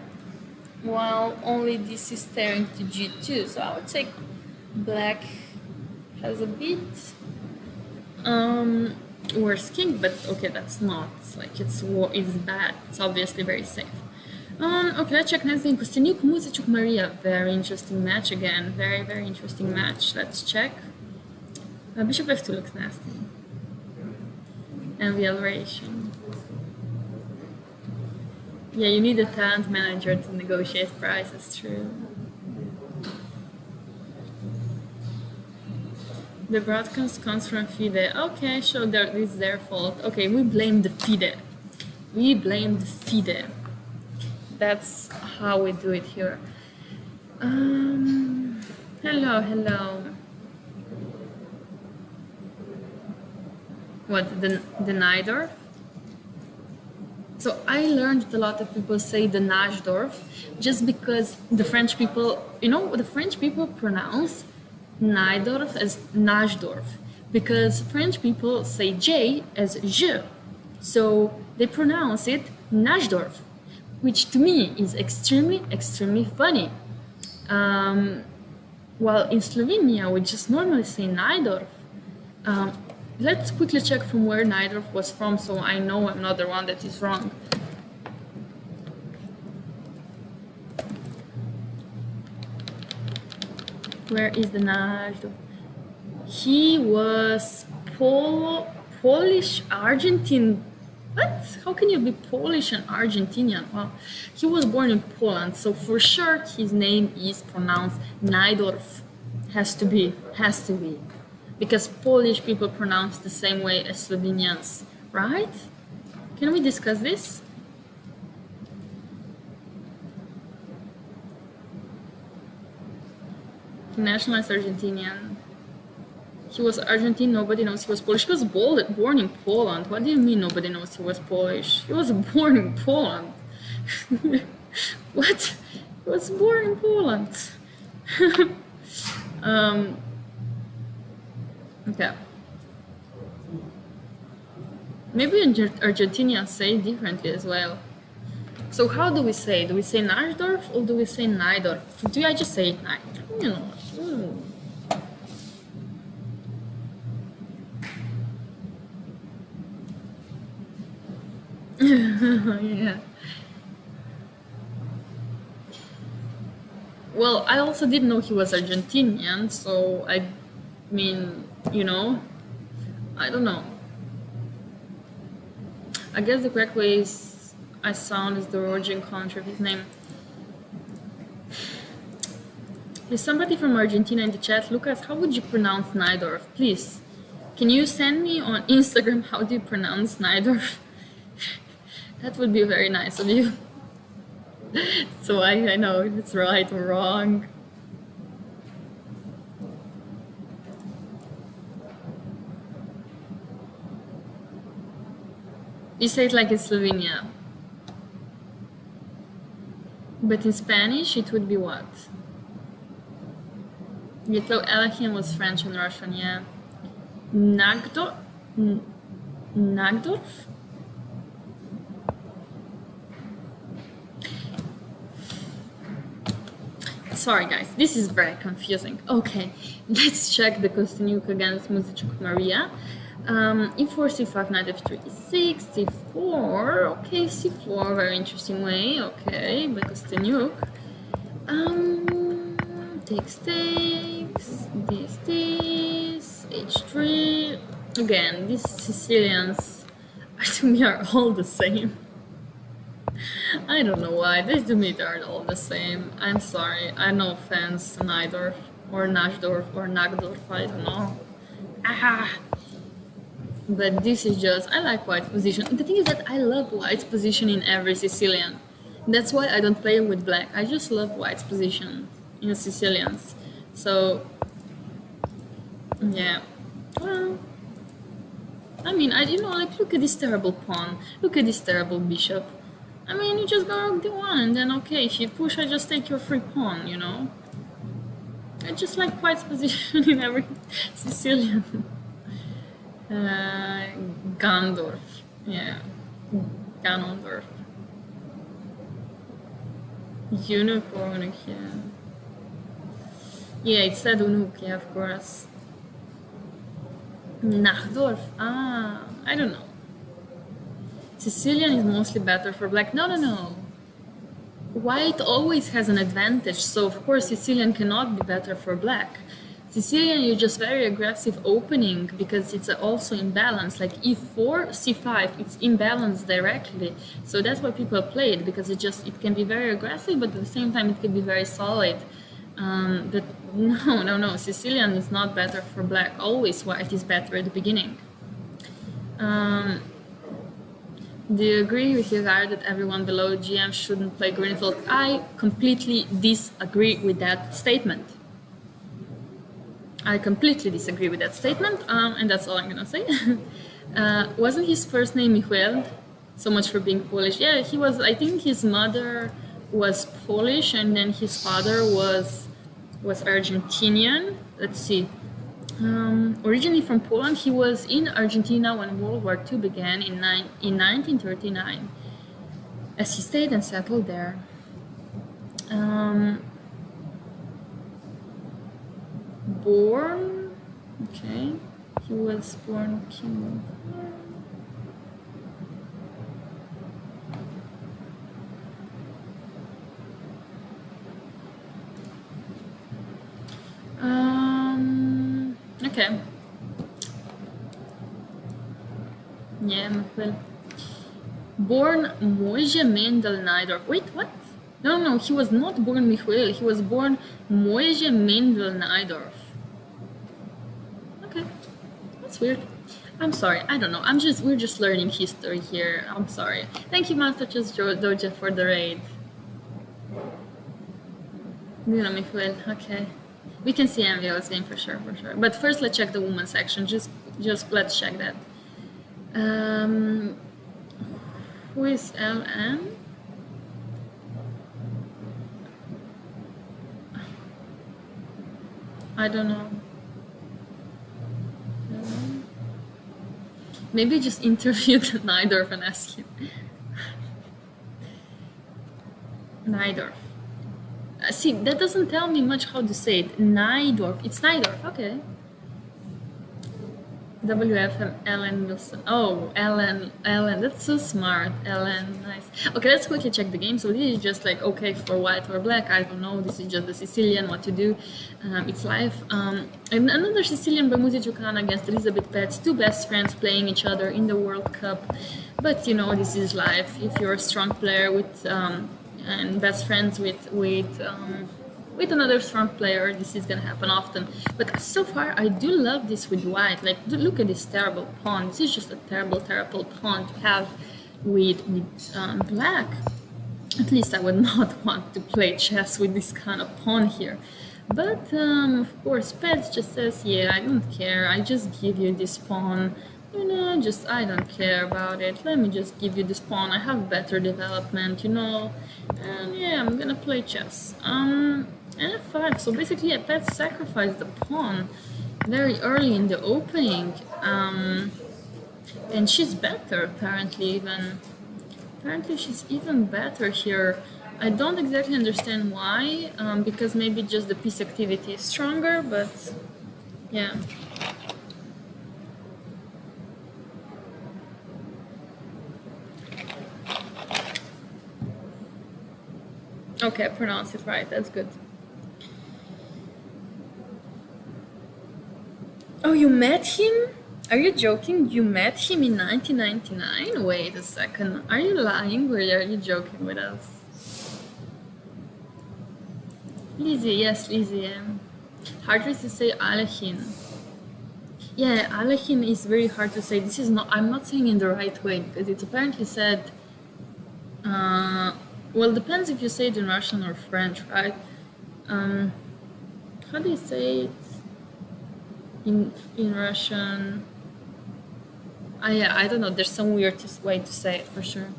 only this is staring to g2. So I would say black has a bit worse king, but okay, that's not like it's bad. It's obviously very safe. Okay, let's check next game. Kosteniuk, Muzachuk, Maria. Very interesting match again. Very, very interesting match. Let's check. Bishop f2 looks nasty. And the elevation. Yeah, you need a talent manager to negotiate prices, true. The broadcast comes from FIDE. Okay, so it's their fault. Okay, we blame the FIDE. We blame the FIDE. That's how we do it here. Hello. What, the Najdorf? So I learned that a lot of people say the Najdorf just because the French people, the French people pronounce Najdorf as Najdorf because French people say J as je. So they pronounce it Najdorf, which to me is extremely, extremely funny. While in Slovenia, we just normally say Najdorf. Let's quickly check from where Najdorf was from, so I know I'm not the one that is wrong. Where is the Najdorf? He was Polish, Argentine. What? How can you be Polish and Argentinian? Well, he was born in Poland, so for sure his name is pronounced Najdorf. Has to be. Because Polish people pronounce the same way as Slovenians, right? Can we discuss this? He nationalized Argentinian. He was Argentine, nobody knows he was Polish. He was born in Poland. What do you mean nobody knows he was Polish? He was born in Poland. What? He was born in Poland. Okay. Maybe Argentinians say it differently as well. So how do we say? Do we say Najdorf or do we say Najdorf? Do I just say it Najdorf? You know. Yeah. Well, I also didn't know he was Argentinian, so I mean, you know, I don't know. I guess the correct way is I sound is the origin country of his name. There's somebody from Argentina in the chat. Lucas, how would you pronounce Najdorf? Please, can you send me on Instagram how do you pronounce Najdorf? That would be very nice of you. So I know if it's right or wrong. You say it like in Slovenia. But in Spanish, it would be what? You thought Elohim was French and Russian, yeah. Nagdorf? Nagdorf? Sorry guys, this is very confusing. Okay, let's check the Kostyniuk against Muzyczuk Maria. E4, C5, knight f3, e6, c4. Okay, c4, very interesting way. Okay, by Kostyniuk. Takes, this, h3. Again, these Sicilians to me are all the same. I don't know why, they to me they are all the same. I'm sorry, I no offense to Najdorf or Najdorf or Nagdorf, I don't know. Aha! But this is just, I like white position. The thing is that I love white's position in every Sicilian. That's why I don't play with black. I just love white's position in Sicilians. So, yeah. Well, I mean, you know, like, look at this terrible pawn. Look at this terrible bishop. I mean, you just go rook d1 and then, okay, if you push, I just take your free pawn, you know? I just like white's position in every Sicilian. Gandorf, yeah, Ganondorf. Unuk or Unuk, yeah. Yeah, it said Unuk, yeah, of course. Najdorf, I don't know. Sicilian is mostly better for black. No. White always has an advantage, so of course Sicilian cannot be better for black. Sicilian, you're just very aggressive opening because it's also imbalanced. Like e4, c5, it's imbalanced directly. So that's why people play it, because it can be very aggressive, but at the same time it can be very solid. But no, Sicilian is not better for black. Always white is better at the beginning. Do you agree with Hilgard that everyone below GM shouldn't play Greenfield? I completely disagree with that statement. I completely disagree with that statement, and that's all I'm gonna say. Wasn't his first name Michael? So much for being Polish. Yeah, he was. I think his mother was Polish, and then his father was Argentinian. Let's see. Originally from Poland, he was in Argentina when World War II began in 1939, as he stayed and settled there. Born, okay, he was born king okay. Yeah, Michael. Born Moise Mendel Najdorf. Wait, what? No, he was not born Michael. He was born Moise Mendel Najdorf. Okay, that's weird. I'm sorry, I don't know. We're just learning history here. I'm sorry. Thank you, Master Chess Doja, for the raid. Dina Michael, okay. We can see MVL's name for sure, for sure. But first, let's check the women's section. Just let's check that. Who is LN? I don't know. Maybe just interview Najdorf and ask him. Najdorf. See, that doesn't tell me much how to say it. Najdorf. It's Najdorf. Okay. WFM Ellen Wilson. Oh, Ellen. That's so smart. Ellen, nice. Okay, let's quickly check the game. So this is just like okay for white or black. I don't know. This is just the Sicilian. What to do? It's live. And another Sicilian Bermuzzi Giucana against Elizabeth Pets. Two best friends playing each other in the World Cup. But you know, this is live. If you're a strong player with and best friends with another strong player, this is gonna happen often. But so far, I do love this with white. Like, look at this terrible pawn. This is just a terrible pawn to have with black. At least I would not want to play chess with this kind of pawn here. But of course, Pets just says, yeah, I don't care. I just give you this pawn. You know, just I don't care about it. Let me just give you this pawn. I have better development, you know. And yeah, I'm gonna play chess. F5. So basically, Pet sacrificed the pawn very early in the opening, and she's better apparently. Apparently, she's even better here. I don't exactly understand why, because maybe just the piece activity is stronger. But yeah. Okay, I pronounced it right. That's good. Oh, you met him? Are you joking? You met him in 1999? Wait a second. Are you lying or are you joking with us? Lizzie, yes, Lizzie. Harder to say Alehin. Yeah, Alehin is very hard to say. This is not. I'm not saying in the right way because it's apparently said. Well, depends if you say it in Russian or French, right? How do you say it in Russian? Yeah, I don't know. There's some weird way to say it for sure.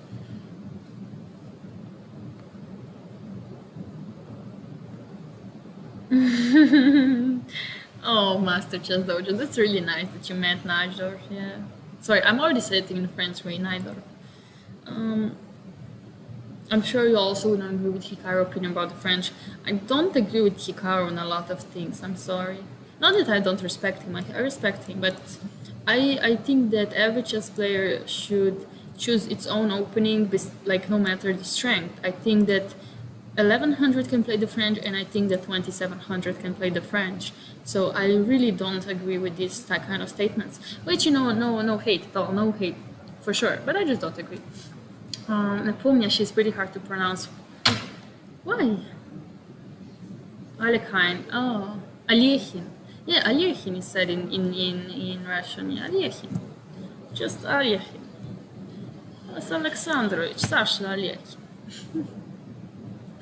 Oh, Master Chess Dojo. That's really nice that you met Najdorf. Yeah. Sorry, I'm already saying it in French way, Najdorf. I'm sure you also don't agree with Hikaru's opinion about the French. I don't agree with Hikaru on a lot of things. I'm sorry. Not that I don't respect him. I respect him, but I think that every chess player should choose its own opening, like no matter the strength. I think that 1100 can play the French, and I think that 2700 can play the French. So I really don't agree with these kind of statements. Which, you know, no hate at all, no hate for sure. But I just don't agree. Nepomnia, she's pretty hard to pronounce. Why? Alekhine. Oh, Alyekhin. Yeah, Alyekhin is said in Russian. Yeah, Alyekhin. Just Alyekhin. It's Alexandrovich, Sasha Alyekhin.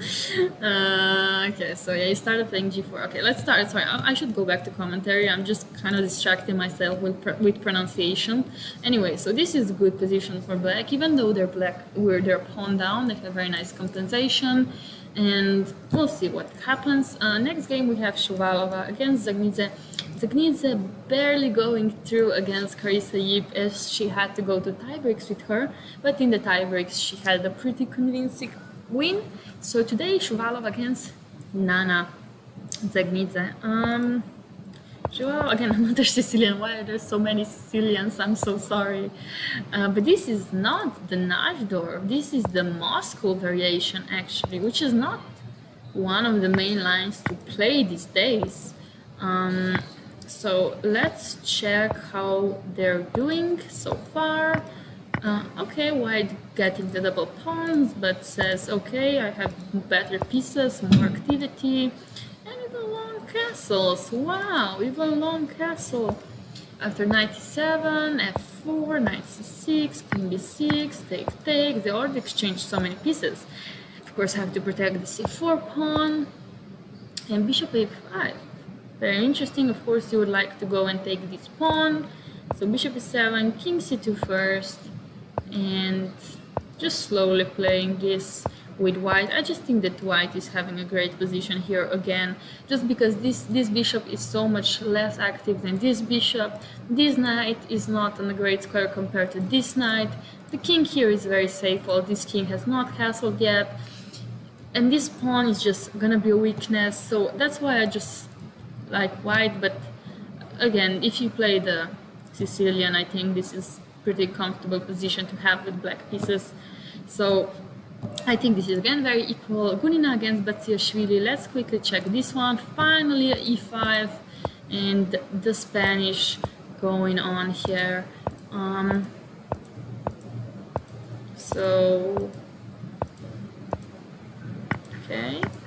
Okay, so yeah, you started playing g4. Okay, let's start. Sorry, I should go back to commentary. I'm just kind of distracting myself with pronunciation. Anyway, so this is a good position for black, even though they're they're pawn down. They have very nice compensation, and we'll see what happens. Next game we have Shuvalova against Zagnidze. Zagnidze barely going through against Carissa Yip as she had to go to tiebreaks with her, but in the tiebreaks she had a pretty convincing win. So today Shuvalov against Nana Zagnidze. Shuvalov again, another Sicilian. Why are there so many Sicilians? I'm so sorry. But this is not the Najdorf. This is the Moscow variation actually, which is not one of the main lines to play these days. So let's check how they're doing so far. Okay, white getting the double pawns, but says, okay, I have better pieces, more activity, and even long castles. Wow, even long castle. After knight e7, f4, knight c6, queen b6, take. They already exchanged so many pieces. Of course, I have to protect the c4 pawn. And bishop a5. Very interesting. Of course, you would like to go and take this pawn. So bishop e7, king c2 first. And just slowly playing this with white. I just think that white is having a great position here again, just because this bishop is so much less active than this bishop. This knight is not on a great square compared to this knight. The king here is very safe, while this king has not castled yet. And this pawn is just gonna be a weakness, so that's why I just like white. But again, if you play the Sicilian, I think this is pretty comfortable position to have with black pieces. So I think this is again very equal. Gunina against Batsiashvili. Let's quickly check this one. Finally e5 and the Spanish going on here. So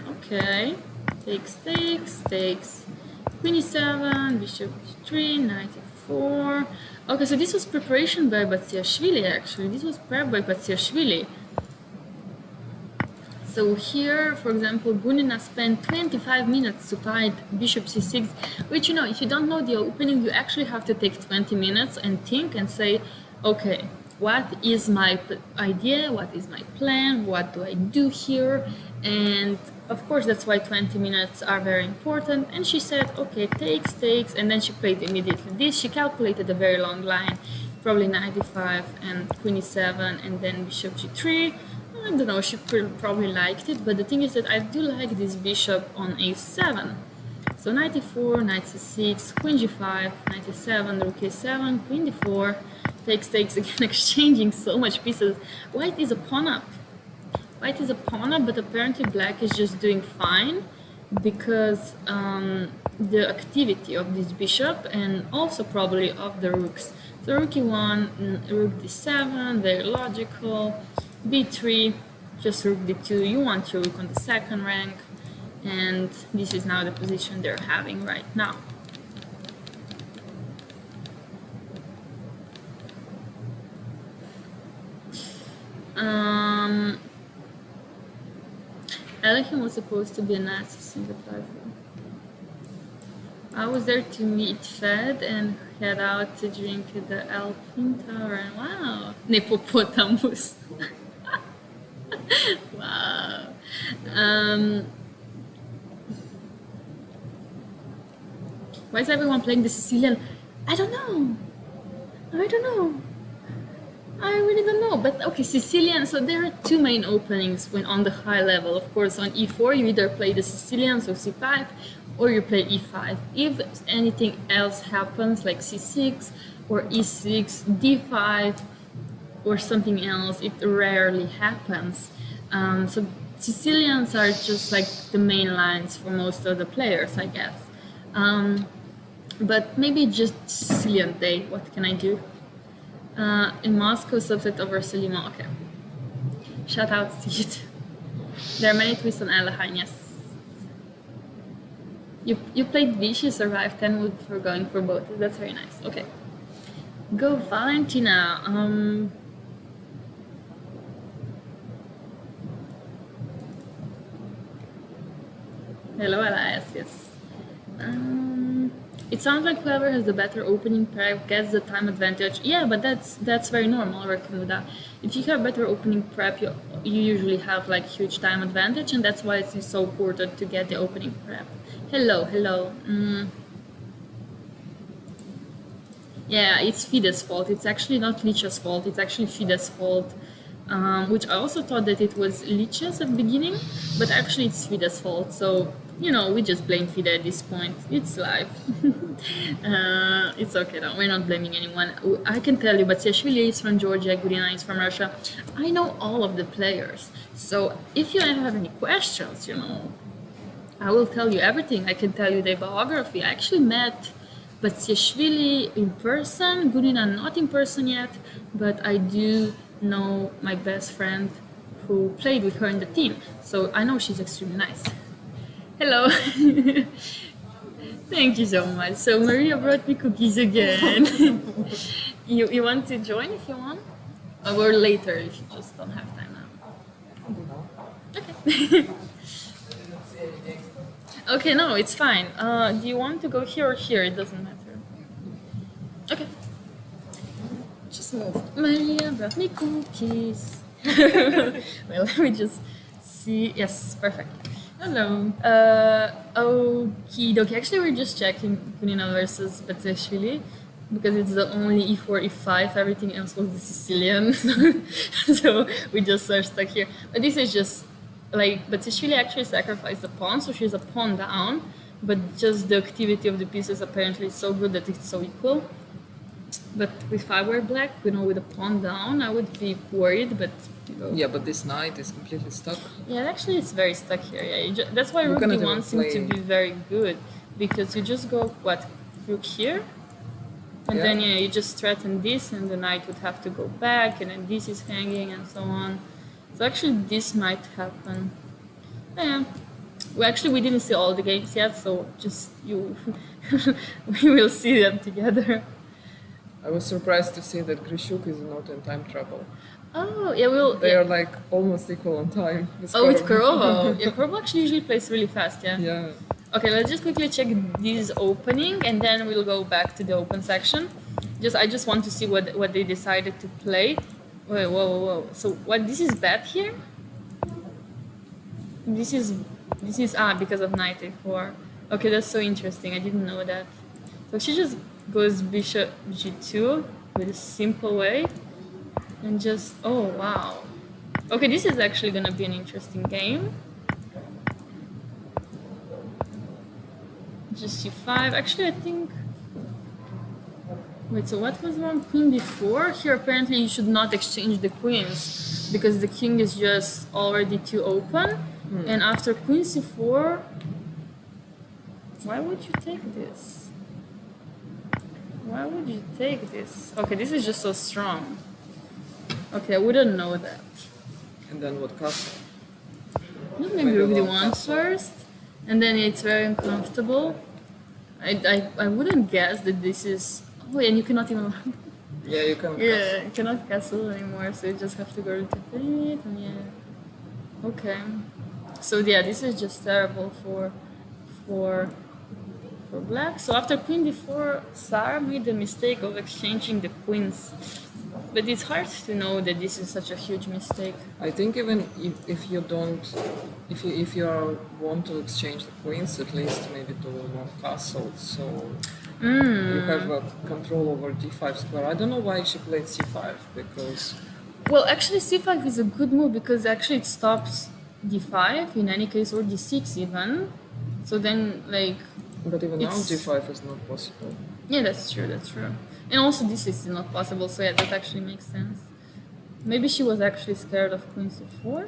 okay, takes, queen e7, bishop e3, knight e4. Okay, so this was preparation by Batsiashvili actually. This was prepared by Batsiashvili. So here, for example, Gunina spent 25 minutes to fight bishop c6, which, you know, if you don't know the opening, you actually have to take 20 minutes and think and say, okay, what is my idea, what is my plan, what do I do here? And of course, that's why 20 minutes are very important. And she said, okay, takes, and then she played immediately this. She calculated a very long line, probably knight e5 and queen e7, and then bishop g3. I don't know, she probably liked it, but the thing is that I do like this bishop on a7. So knight e4, knight c6, queen g5, knight e7, rook a7, queen d4, takes, again, exchanging so much pieces. White is a pawn up. White is a pawn up, but apparently black is just doing fine because the activity of this bishop and also probably of the rooks. So rook e1, rook d7, very logical. b3, just rook d2, you want your rook on the second rank, and this is now the position they're having right now. Alekhine was supposed to be a Nazi in the platform. I was there to meet Fed and head out to drink at the Alpine Tower, and wow, Nepopotamus. Wow. Why is everyone playing the Sicilian? I don't know. I really don't know. But okay, Sicilian. So there are two main openings when on the high level. Of course, on e4 you either play the Sicilian, so c5, or you play e5. If anything else happens, like c6 or e6, d5, or something else, it rarely happens. So Sicilians are just like the main lines for most of the players, I guess. But maybe just Sicilian day. What can I do? In Moscow, subset over Selima. Okay. Shout out to you too. There are many twists on Alekhine, yes. You played Vichy, survived 10 wood for going for both. That's very nice. Okay. Go Valentina. Hello, Elias. Yes. It sounds like whoever has the better opening prep gets the time advantage. Yeah, but that's very normal. I reckon with that. If you have better opening prep, you usually have like huge time advantage, and that's why it's so important to get the opening prep. Hello. Yeah, it's FIDE's fault. It's actually not Licha's fault. It's actually FIDE's fault. Which I also thought that it was Licha's at the beginning, but actually it's FIDE's fault. So, you know, we just blame FIDE at this point. It's life. It's okay though. We're not blaming anyone. I can tell you, Batsiashvili is from Georgia, Gudina is from Russia. I know all of the players. So if you have any questions, you know, I will tell you everything. I can tell you their biography. I actually met Batsiashvili in person, Gudina not in person yet, but I do know my best friend who played with her in the team, so I know she's extremely nice. Hello. Thank you so much. So Maria brought me cookies again. You want to join if you want? Or later if you just don't have time now. Okay. Okay, no, it's fine. Do you want to go here or here? It doesn't matter. Okay. Just move. Maria brought me cookies. Well, let me just see. Yes, perfect. Hello. Okie dokie. Actually, we're just checking Kunina versus Peteshvili because it's the only e4, e5. Everything else was the Sicilian. So we just are stuck here. But this is just like Peteshvili actually sacrificed the pawn, so she's a pawn down. But just the activity of the pieces apparently is so good that it's so equal. But if I were black, with a pawn down, I would be worried. But Yeah, but this knight is completely stuck. yeah, actually, it's very stuck here. Yeah, that's why You rook cannot even d1 seems to play- be very good because you just go rook here, and then Yeah. you just threaten this, and the knight would have to go back, and then this is hanging, and so on. So actually, this might happen. Yeah. Well, actually, we didn't see all the games yet, so just we will see them together. I was surprised to see that Grishuk is not in time trouble. Oh, yeah, They yeah. are like almost equal on time. Oh, with Kurovo. Yeah, Kurovo actually usually plays really fast, yeah. Yeah. Okay, let's just quickly check this opening and then we'll go back to the open section. I just want to see what they decided to play. Wait, whoa. So this is bad here? This is because of knight a4. Okay, that's so interesting. I didn't know that. So she just goes bishop g2 with a simple way and just oh wow. Okay, this is actually gonna be an interesting game. Just c5. Actually, I think. Wait, so what was wrong? Queen d4? Here, apparently, you should not exchange the queens because the king is just already too open. And after queen c4, why would you take this? Why would you take this? Okay, this is just so strong. Okay, I wouldn't know that. And then what castle? Maybe Maybe rook long d1 castle. first, and then it's very uncomfortable. I wouldn't guess that this is. Oh, and you cannot even. Yeah, you can. Yeah, you cannot castle anymore, so you just have to go to it, and yeah. Okay. So yeah, this is just terrible for black. So after queen d4, Sarah made the mistake of exchanging the queens. But it's hard to know that this is such a huge mistake. I think even if you don't, if you want to exchange the queens, at least maybe to one castle, so you have control over d5 square. I don't know why she played c5 because Well, actually, c5 is a good move because actually it stops d5 in any case, or d6 even. So then, like, but even now It's- d5 is not possible. yeah, that's true. And also d6 is not possible. So yeah, that actually makes sense. Maybe she was actually scared of queen c4.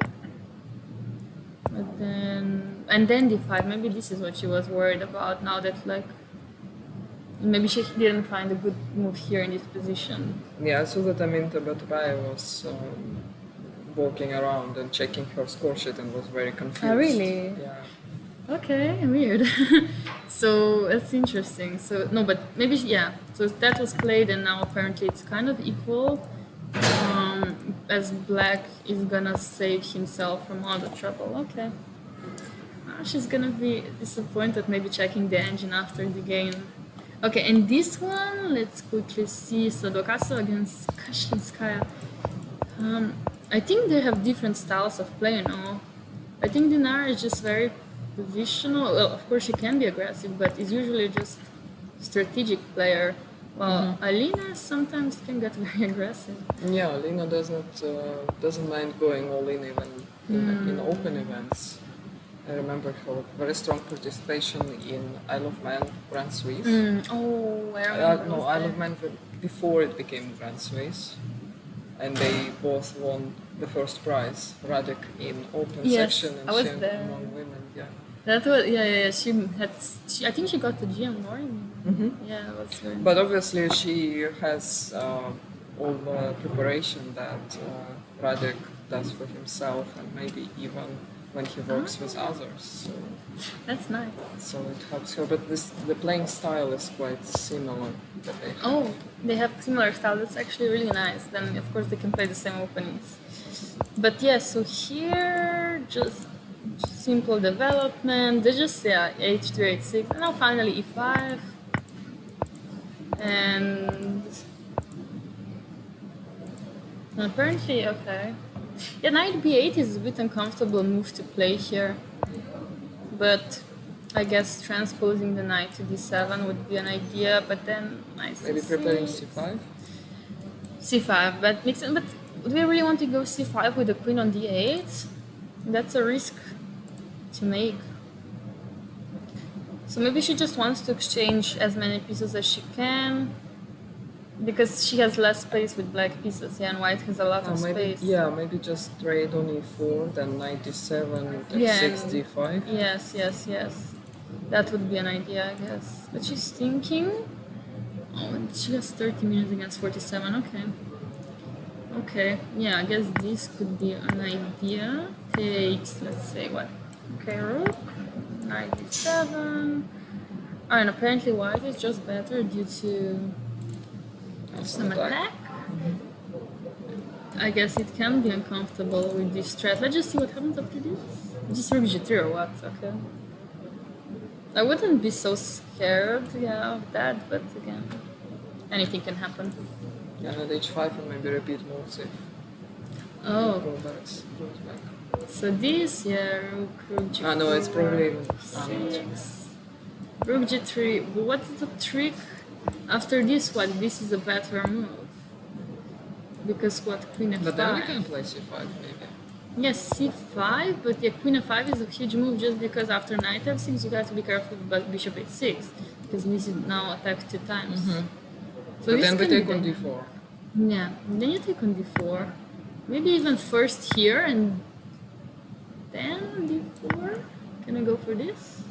But then d5. Maybe this is what she was worried about. Now that like, maybe she didn't find a good move here in this position. Yeah, I saw that Aminta Batbaya was walking around and checking her score sheet and was very confused. Oh, really? Yeah. Okay, weird. So that's interesting. So no, but maybe yeah. So that was played, and now apparently it's kind of equal. As black is gonna save himself from all the trouble. Okay. She's gonna be disappointed, maybe checking the engine after the game. Okay, and this one, let's quickly see. Sadokaso against Kashinskaya. I think they have different styles of play, you know. I think Dinara is just very positional. Well, of course she can be aggressive, but is usually just strategic player. While Alina sometimes can get very aggressive. Yeah, Lina doesn't mind going all in even in open events. I remember her very strong participation in Isle of Man Grand Swiss. Oh, I remember. No, Isle of Man before it became Grand Swiss, and they both won the first prize. Radek in open Yes, section and I was she there. among women. Yeah. That was yeah. I think she got the GM Laura Unuk. Yeah, it was very. But obviously, she has all the preparation that Radek does for himself, and maybe even when he works with others. So, That's nice. so it helps her. But the playing style is quite similar. That they have. Oh, they have similar style. That's actually really nice. Then of course they can play the same openings. But yeah, so here just simple development. They just h3, h6, and now finally e5. And apparently, okay. Yeah, knight b8 is a bit uncomfortable move to play here. But I guess transposing the knight to d7 would be an idea, but then knight Maybe c6. preparing c5. c5, but do we really want to go c5 with the queen on d8? That's a risk to make. So maybe she just wants to exchange as many pieces as she can, because she has less space with black pieces, yeah, and white has a lot of Maybe, space. yeah, maybe just trade on e4, then knight d7, f6, d5. Yes. That would be an idea, I guess. But she's thinking. Oh, and she has 30 minutes against 47. Okay. Yeah, I guess this could be an idea. Takes, let's say, what? Okay, rook. Knight d7. Oh, and apparently white is just better due to some attack. I guess it can be uncomfortable with this strat. Let's just see what happens after this. Just rook g3 or what? Okay. I wouldn't be so scared, of that, but again, anything can happen. Yeah, and h5 and maybe repeat moves if Oh, goes back. so this, rook g3. No, it's probably 6. Rook g3. What's the trick? After this one, this is a better move. Because what, queen f5? But then we can play c5 maybe. Yes, c5, but queen f5 is a huge move just because after knight f6 you have to be careful about bishop h6 because this is now attacked 2 times. So But this then we can be take on dangerous. d4. Yeah, then you take on d4. Maybe even first here and then d4. Can I go for this?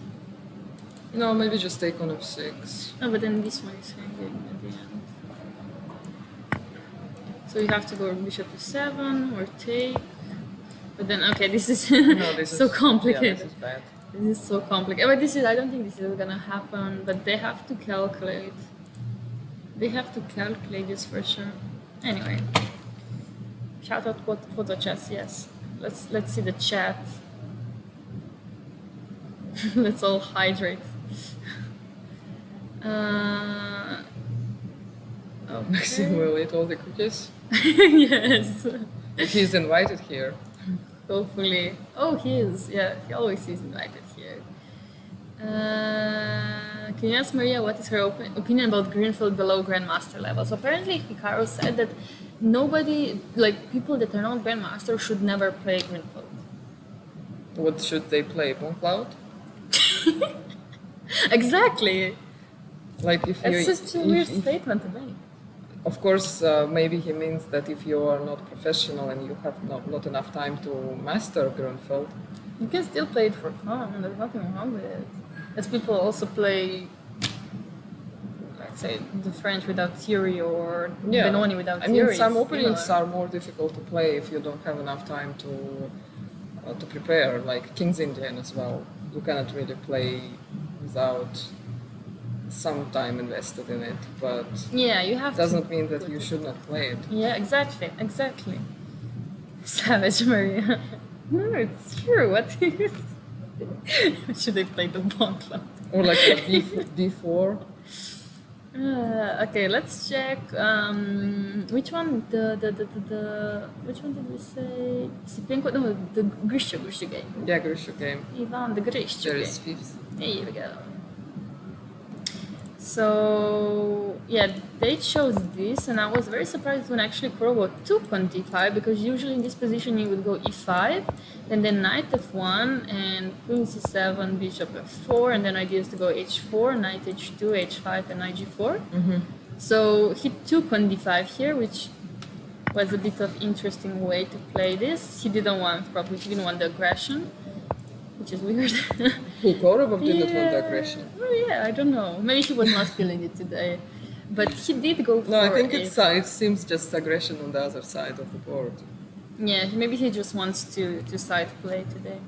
No, maybe just take on f6. No, but then this one is hanging at the end. So you have to go bishop to 7 or take. But then, okay, this is No, this so is complicated. Yeah, this is bad. This is so complicated. But I don't think this is gonna happen. But they have to calculate. They have to calculate this for sure. Anyway, shout out photo chess. Yes, let's see the chat. Let's all hydrate. Maxim Okay. will eat all the cookies. Yes. He's invited here. Hopefully. Oh, he is. Yeah, he always is invited here. Can you ask Maria what is her opinion about Greenfield below Grandmaster level? So apparently Hikaru said that nobody, like people that are not Grandmaster, should never play Greenfield. What should they play? Moon Cloud? Exactly. Like if That's you, such a weird statement to make. Of course, maybe he means that if you are not professional and you have not enough time to master Grunfeld, You can still play it for fun. There's nothing wrong with it. As people also play, let's say, the French without theory or Benoni without I theory. mean, some It's openings similar. are more difficult to play if you don't have enough time to prepare. Like King's Indian as well, you cannot really play without some time invested in it. But Yeah, you have doesn't to. mean that you should not play it. Yeah, exactly. Savage Maria. No, it's true. What is? Should I play the bomb club? Or like a D4. Okay, let's check. Which one? The which one did we say? Sipenko? No, the Grishchu game. Yeah, Grisha game. Ivan, the Grishchu There game. is fifth. Here we go. So yeah, they chose this, and I was very surprised when actually Kurobo took on d5 because usually in this position you would go e5, and then knight f1 and queen c7, bishop f4, and then idea is to go h4, knight h2, h5, and knight g4. So he took on d5 here, which was a bit of interesting way to play this. He didn't want the aggression, which is weird. Who, Korobov did not want the aggression. Well, yeah, I don't know. Maybe he was not feeling it today. But he did go for No, I think it. it seems just aggression on the other side of the board. Yeah, maybe he just wants to side play today.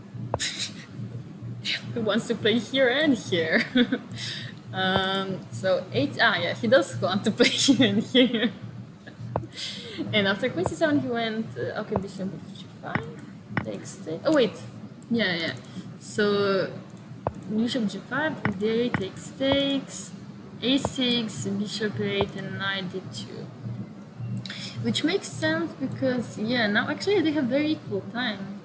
He wants to play here and here. So yeah, he does want to play here and here. And after queen c7, he went okay, bishop g5 takes. Oh wait, yeah. So bishop g5, d8 takes, a6, bishop a8, and knight d2. Which makes sense because now actually they have very equal time.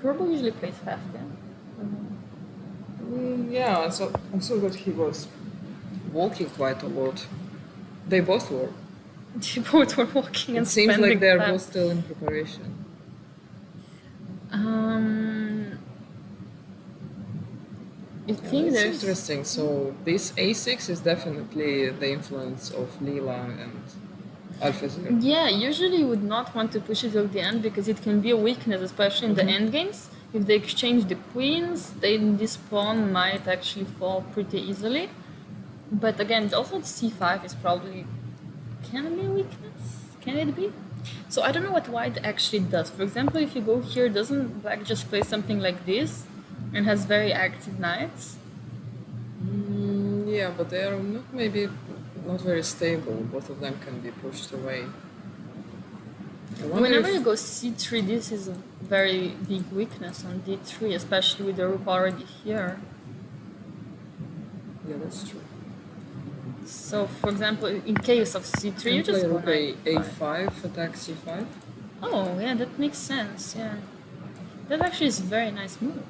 Korbo usually plays fast, yeah. Yeah, I saw that he was walking quite a lot. They both were. They both were walking and It seems spending like they're time. both still in preparation. You think It's there's interesting. So this a6 is definitely the influence of Lila and Alphazir. Yeah, usually you would not want to push it till the end because it can be a weakness, especially in the end games. If they exchange the queens, then this pawn might actually fall pretty easily. But again, also c5 is probably can be a weakness. Can it be? So I don't know what white actually does. For example, if you go here, doesn't black just play something like this and has very active knights? Yeah, but they are not very stable. Both of them can be pushed away. I wonder Whenever if- you go c3, this is a very big weakness on d3, especially with the rook already here. Yeah, that's true. So, for example, in case of c3, you Can just play go rook knight a5, attack c5. Oh, yeah, that makes sense, yeah. That actually is a very nice move.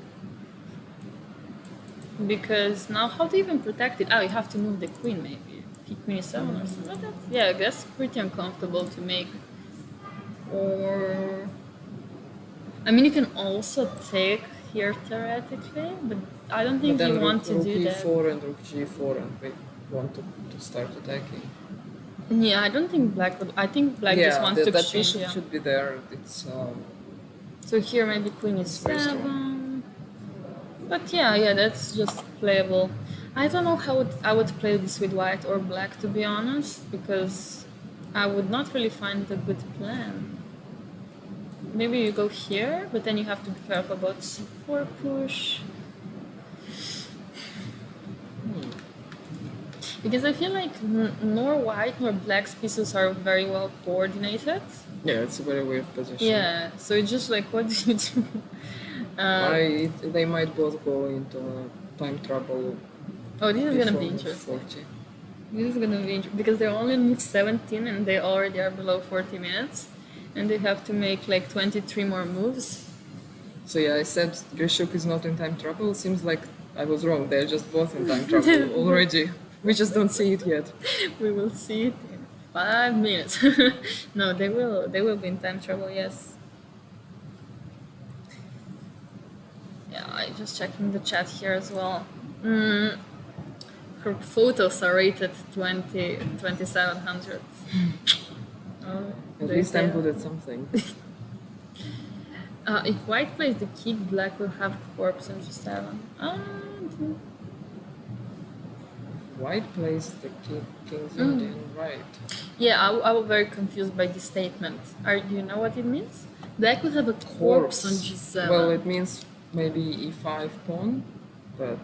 Because now, how do you even protect it? Oh, you have to move the queen, maybe. Queen e7 or something like that. Yeah, that's pretty uncomfortable to make. Or... I mean, you can also take here, theoretically, but I don't But think then you want to rook do that. e4 and rook g4, and we want to start attacking. Yeah, I don't think black would... I think black just wants to that exchange, bishop yeah. should be there. It's So here maybe queen is very 7. But yeah, that's just playable. I don't know how I would play this with white or black, to be honest, because I would not really find a good plan. Maybe you go here, but then you have to be careful about c4 push. Because I feel like nor white nor black's pieces are very well coordinated. yeah, it's a very weird position. Yeah, so it's just like, what do you do? They might both go into time trouble. Oh, this is gonna before be move interesting. 40. This is gonna be interesting because they're only in move 17 and they already are below 40 minutes, and they have to make like 23 more moves. So yeah, I said Grishuk is not in time trouble. It seems like I was wrong. They're just both in time trouble already. We just don't see it yet. We will see it in 5 minutes. No, they will be in time trouble. Yes. Yeah, I just checking the chat here as well. Her photos are rated 2700. Oh, At they least I'm say- good at something. If white plays the king, black will have corpse on g7. White plays the king's Indian right. Yeah, I was very confused by this statement. Do you know what it means? Black will have a corpse on g7. Well, it means maybe e5 pawn, but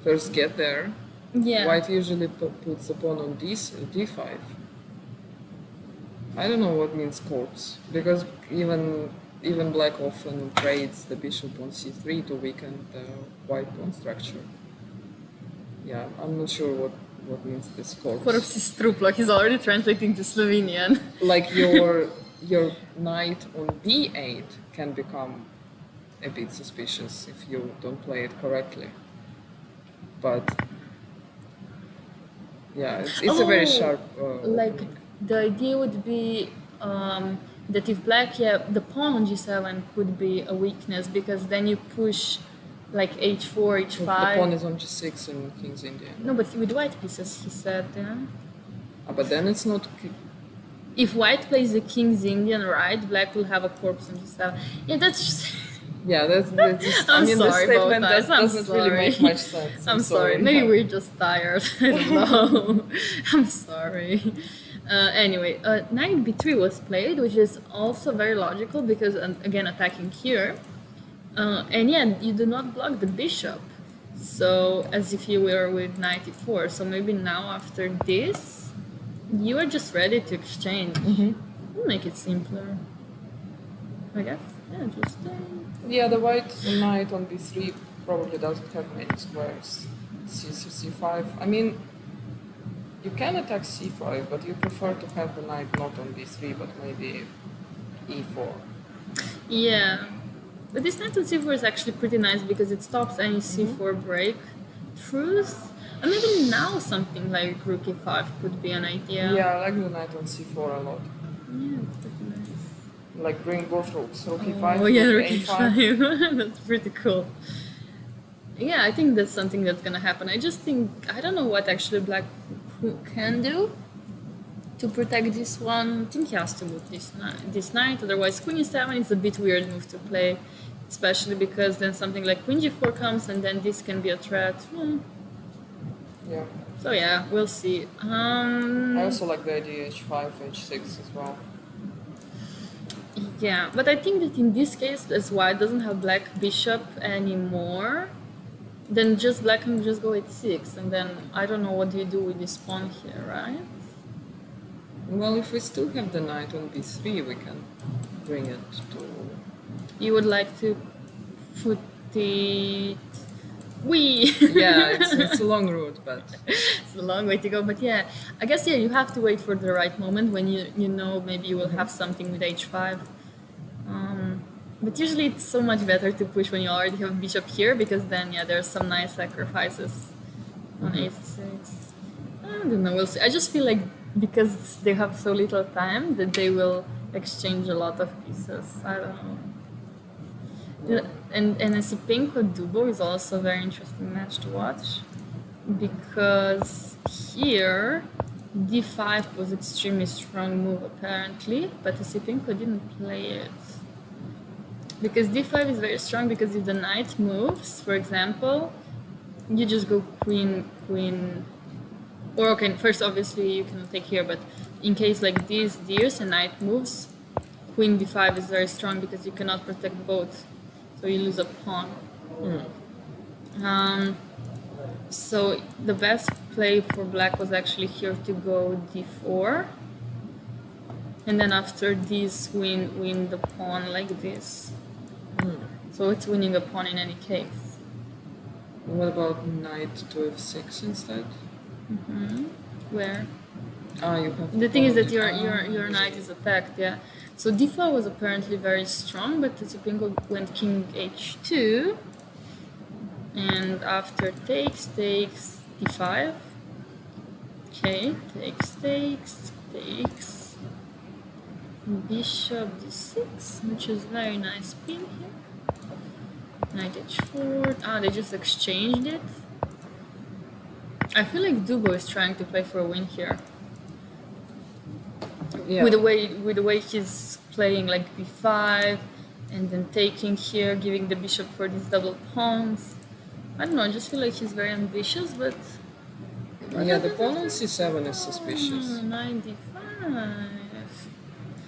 first get there. yeah. White usually puts the pawn on d5. I don't know what means corpse, because even black often trades the bishop on c3 to weaken the white pawn structure. Yeah, I'm not sure what means this corpse. Corpse is truplo. He's already translating to Slovenian. Like your knight on d8 can become a bit suspicious if you don't play it correctly. But yeah, it's a very sharp. Like opening. the idea would be that if black, the pawn on g7 could be a weakness because then you push like h4, h5. The pawn is on g6 in King's Indian. No, but with white pieces, he said. Yeah. But then it's not. If white plays the king's Indian right, black will have a corpse on g7. Yeah, that's just. Yeah, that's just, I'm I mean, sorry the about statement that. I'm doesn't really make sorry. much sense. I'm sorry. Maybe we're just tired. I don't know. I'm sorry. Anyway, knight b3 was played, which is also very logical because, again, attacking here. And yeah, you do not block the bishop. So as if you were with knight e4. So maybe now after this, you are just ready to exchange. We'll make it simpler. I guess. Yeah, just. Yeah, the white knight on b3 probably doesn't have many squares. C6, c5. I mean, you can attack c5, but you prefer to have the knight not on b3, but maybe e4. Yeah. But this knight on c4 is actually pretty nice because it stops any c4 breakthroughs. And maybe now something like rook e5 could be an idea. Yeah, I like the knight on c4 a lot. Yeah, it's pretty nice. Like bring both rooks, rook e5, Oh yeah, rook rook e5. That's pretty cool. Yeah, I think that's something that's gonna happen. I just think I don't know what actually black can do to protect this one. I think he has to move this knight. Otherwise, queen e7 is a bit weird move to play, especially because then something like queen g4 comes, and then this can be a threat. Yeah. So yeah, we'll see. I also like the idea h5, h6 as well. Yeah, but I think that in this case, as white doesn't have black bishop anymore, then just black can just go h6, and then I don't know what do you do with this pawn here, right? Well, if we still have the knight on b3, we can bring it to... You would like to put it... Yeah, it's a long route, but... It's a long way to go, but yeah, I guess yeah, you have to wait for the right moment when you know maybe you will have something with h5. But usually it's so much better to push when you already have bishop here, because then yeah, there's some nice sacrifices on h6. I don't know, we'll see. I just feel like because they have so little time that they will exchange a lot of pieces. I don't know. And Sipinko Dubo is also a very interesting match to watch, because here d5 was extremely strong move apparently, but Sipinko didn't play it. Because d5 is very strong, because if the knight moves, for example, you just go queen, or okay, first obviously you cannot take here, but in case like this, a knight moves, queen b5 is very strong because you cannot protect both. So you lose a pawn. So the best play for black was actually here to go d4, and then after this win the pawn like this. So it's winning a pawn in any case. What about knight to f6 instead? Where You have the thing is that your knight is attacked. Yeah. So d4 was apparently very strong, but Tsipinko went king h2, and after takes d5. Okay, takes, bishop d6, which is very nice pin here. Knight h4. They just exchanged it. I feel like Dubo is trying to play for a win here. Yeah. With the way he's playing like b5 and then taking here, giving the bishop for these double pawns. I don't know, I just feel like he's very ambitious, but... Yeah, the pawn on c7 is suspicious. 95.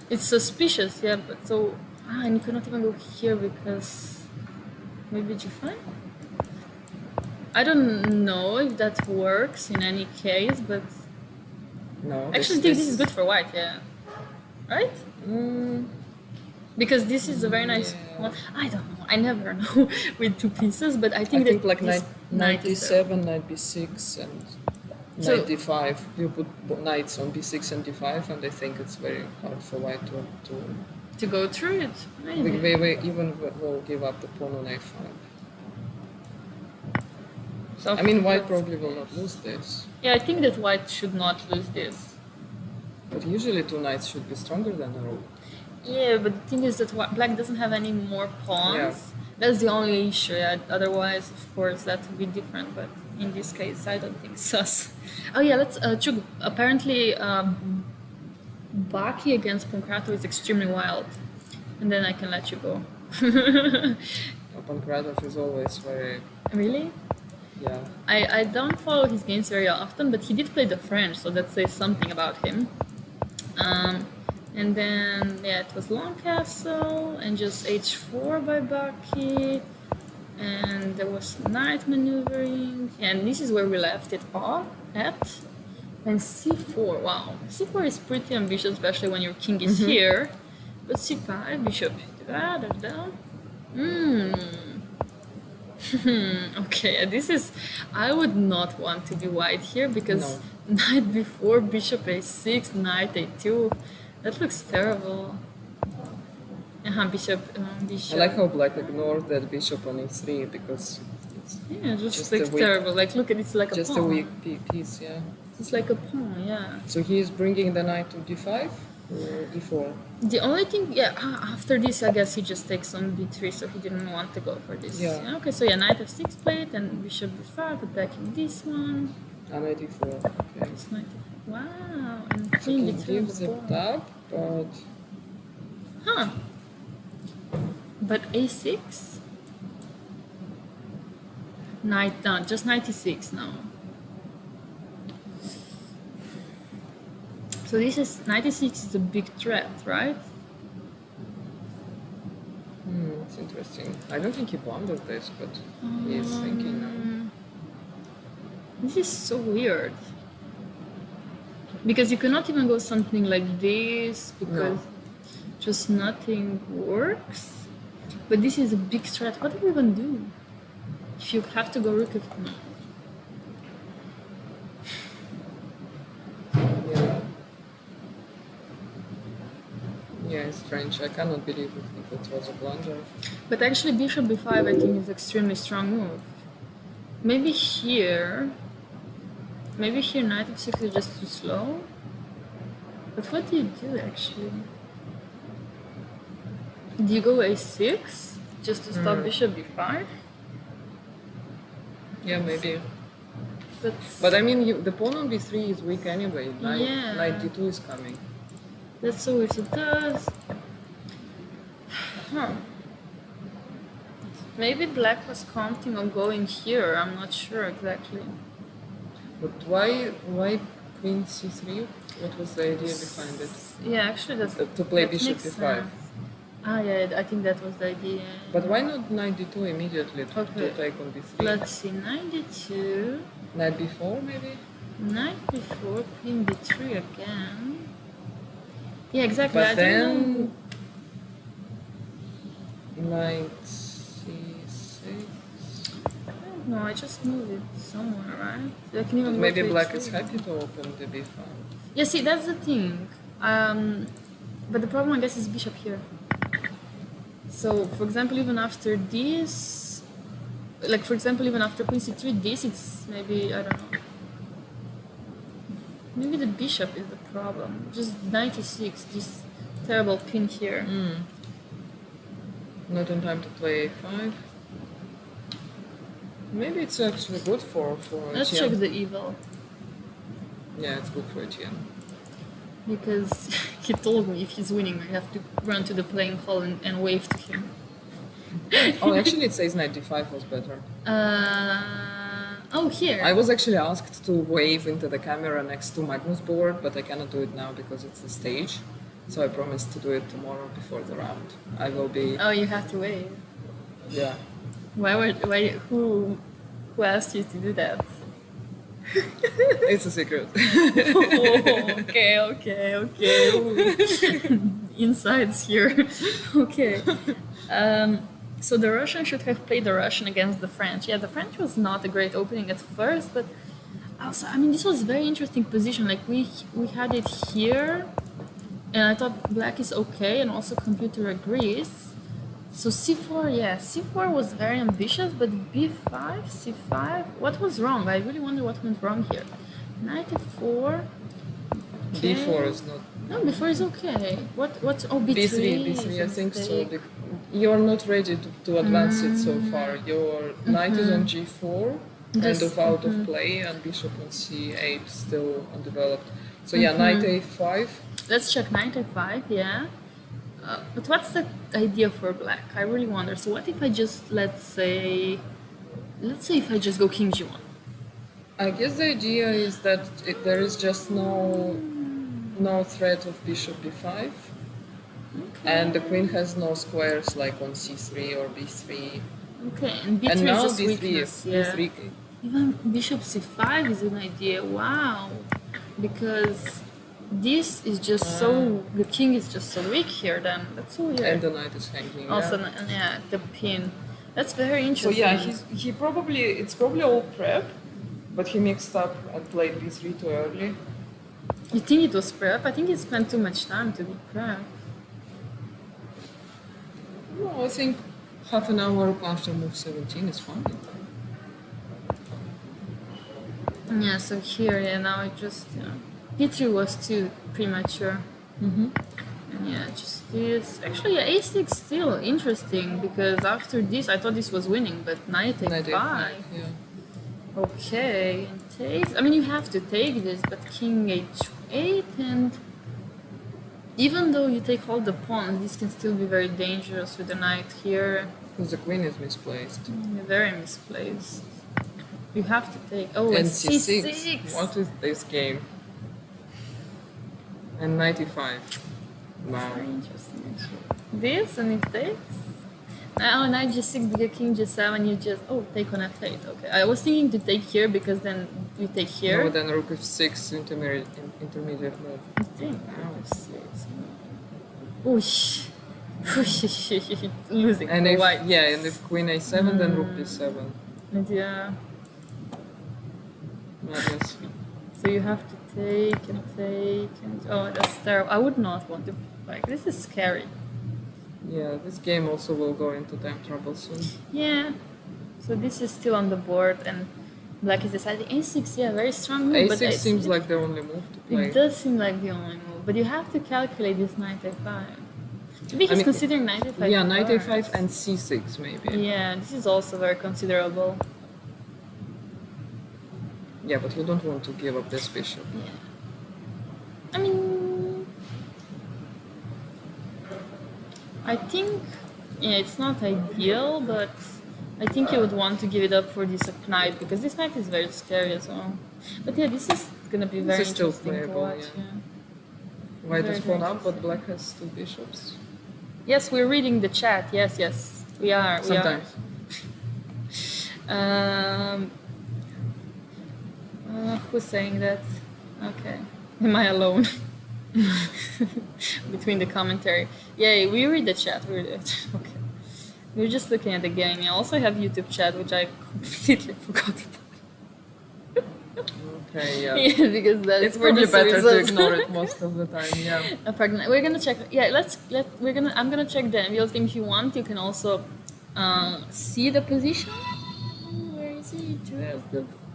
It's suspicious, yeah, but so... and you cannot even go here because... Maybe g5? I don't know if that works in any case, but... No. Actually, I think this is good for white, yeah. Right? Because this is a very nice one. I don't know. I never know with two pieces, but I think that like this knight is d7, knight b6, and So- knight d5. You put knights on b6 and d5, and I think it's very hard for white to go through it. Maybe. They even will give up the pawn on a5. So I mean, white probably will not lose this, yeah, I think that white should not lose this. but usually two knights should be stronger than a rook. Yeah, but the thing is that black doesn't have any more pawns. Yeah. That's the only issue. Yeah. Otherwise, of course, that would be different. But in this case, I don't think so. Oh yeah, let's. Chug, apparently, Baki against Pancrato is extremely wild, and then I can let you go. Pancratov is always very, Really? yeah. I don't follow his games very often, but he did play the French, so that says something about him. And then, yeah, it was long castle and just h4 by Baki. And there was knight maneuvering. And this is where we left it off at. And c4, wow. c4 is pretty ambitious, especially when your king is here. But c5, bishop, da da da. Okay, this is... I would not want to be white here because knight b4, bishop a6, knight a2. That looks terrible. Bishop. I like how black ignored that bishop on e3 because it's Yeah, just just looks a weak- terrible. Like, look at it's like just a a pawn. weak piece, yeah. It's like a pawn, yeah. So he is bringing the knight to d5 or d4? The only thing, yeah, after this, I guess he just takes on b3, so he didn't want to go for this. Yeah. Okay, so yeah, knight f6 played, and bishop b5, attacking this one. And knight d4, okay. It's knight f- wow, and So queen he b3 gives on the it board. up, but Huh. But a6? Knight down, just knight e6 now. So this is, knight e6 is a big threat, right? it's interesting. I don't think he pondered this, but he is thinking now. This is so weird. Because you cannot even go something like this, because just nothing works. But this is a big threat. What do you even do? If you have to go rook f... No. Yeah. Yeah, it's strange. I cannot believe if it was a blunder. But actually bishop b5 I think is extremely strong move. Maybe here knight f6 is just too slow. But what do you do actually? Do you go a6 just to stop bishop b5? Yeah, maybe. But But I mean, the pawn on b3 is weak anyway. Yeah. Knight d2 is coming. that's so weird. It does. Huh. Maybe black was counting on going here. I'm not sure exactly. But why queen c3? What was the idea behind it? Yeah, actually that's To play that bishop makes d5. sense. Ah, yeah, I think that was the idea. But why not knight d2 immediately to Okay. take on b3? Let's see, knight d2, Knight b4 maybe? knight b4, queen b3 again. Yeah, exactly. But I don't know. then knight c6. I don't know. I just moved it somewhere, right? I can even go Maybe to black h3. is happy to open the b5. Yeah, see, that's the thing. But the problem, I guess, is bishop here. So, for example, even after this, like, for example, even after queen c3, this, it's maybe, I don't know. Maybe the bishop is the problem. Just knight e6, this terrible pin here. Not in time to play a5. Maybe it's actually good for Let's Etienne. check the evil. Yeah, it's good for Etienne. Because he told me if he's winning, I have to run to the playing hall and wave to him. Oh, actually it says knight d5 was better. Oh, here. I was actually asked to wave into the camera next to Magnus' board, but I cannot do it now because it's a stage. So I promised to do it tomorrow before the round. I will be, Oh, you have to wave. yeah. Who asked you to do that? It's a secret. Oh, okay. Ooh. Insides here. Okay. So the Russian should have played the Russian against the French. Yeah, the French was not a great opening at first, but also, I mean, this was a very interesting position. Like we had it here, and I thought black is okay, and also computer agrees. So c4, yeah, c4 was very ambitious, but b5, c5, what was wrong? I really wonder what went wrong here. Knight f4. Okay. b4 is not. No, b4 is okay. What's oh b3? b3, is a I think so. mistake. You're not ready to advance it so far. Your knight is on g4, Just- kind of out of play, and bishop on c8 still undeveloped. So yeah, knight a5. Let's check knight f5, yeah. But what's the idea for black? I really wonder. So what if I just, let's say if I just go king g1? I guess the idea is that there is just no no threat of bishop b5. And the queen has no squares like on c3 or b3. Okay, and b3 And now is just b3 weakness. is Yeah. b3. Even bishop c5 is an idea. Wow, because this is just so the king is just so weak here. Then that's so weird. And the knight is hanging. Also, Yeah. yeah, the pin. That's very So interesting. yeah, it's probably all prep, but he mixed up and played b3 too early. You think it was prep? I think he spent too much time to be prep. No, I think half an hour after move 17 is fine. Yeah, so here, yeah, now it just, p3 was too premature. And yeah, just this. Actually, yeah, a6 still interesting because after this, I thought this was winning, but knight Knight a5. a5, yeah. Okay, and takes. I mean, you have to take this, but king h8, and even though you take all the pawns, this can still be very dangerous with the knight here. Because the queen is misplaced. Very misplaced. You have to take. Oh, and And c6. c6. What is this game? And 95. Wow. Very interesting, actually. This and it takes. Now knight g6, because king g7, you just take on f8. Okay, I was thinking to take here because then you take here. No, then rook f6 intermediate move. I think f6. Oosh. Losing And for if white. and if queen a7, then rook d7. And yeah. Madness. So you have to take and take and that's terrible. I would not want to this is scary. Yeah, this game also will go into time trouble soon. Yeah. So this is still on the board and black is deciding a6, yeah, very strong move. a6 seems like the only move to play. It does seem like the only move, but you have to calculate this knight a5. Maybe he's I mean, considering knight a5. Yeah, knight first. a5 and c6 maybe. Yeah, this is also very considerable. Yeah, but you don't want to give up this bishop. Yeah. I mean, I think, it's not ideal, but I think you would want to give it up for this knight because this knight is very scary as well. But yeah, this is gonna be very is still interesting to playable, watch. yeah. Yeah. White Very, is very pawn up, but black has two bishops. Yes, we're reading the chat. Yes, we are. Sometimes. Who's saying that? Okay. Am I alone? Between the commentary. Yeah, we read the chat. We read it. Okay. We're just looking at the game. I also have YouTube chat, which I completely forgot about. Okay, yeah. Yeah, because that's It's where probably this better to results. ignore it most of the time, yeah. We're gonna check. Yeah, I'm gonna check the NVL's game. If you want, you can also see the position. Where is it? Where's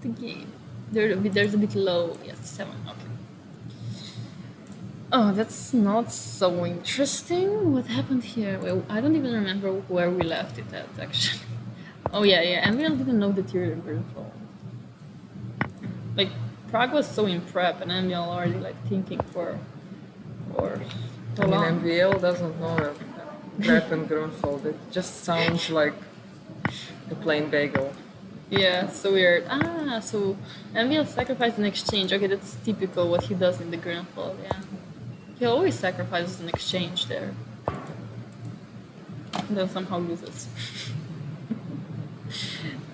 the game? There's a bit low. Yes, 7. Okay. Oh, that's not so interesting. What happened here? Well, I don't even remember where we left it at, actually. Oh, yeah. NVL didn't know the theory very well. Like, Prague was so in prep, and NVL already, thinking for so I mean, long. MVL doesn't know a prep and Grunfeld. It just sounds like a plain bagel. Yeah, so weird. So NVL sacrificed an exchange. Okay, that's typical what he does in the Grunfeld, yeah. He always sacrifices an exchange there. And then somehow loses.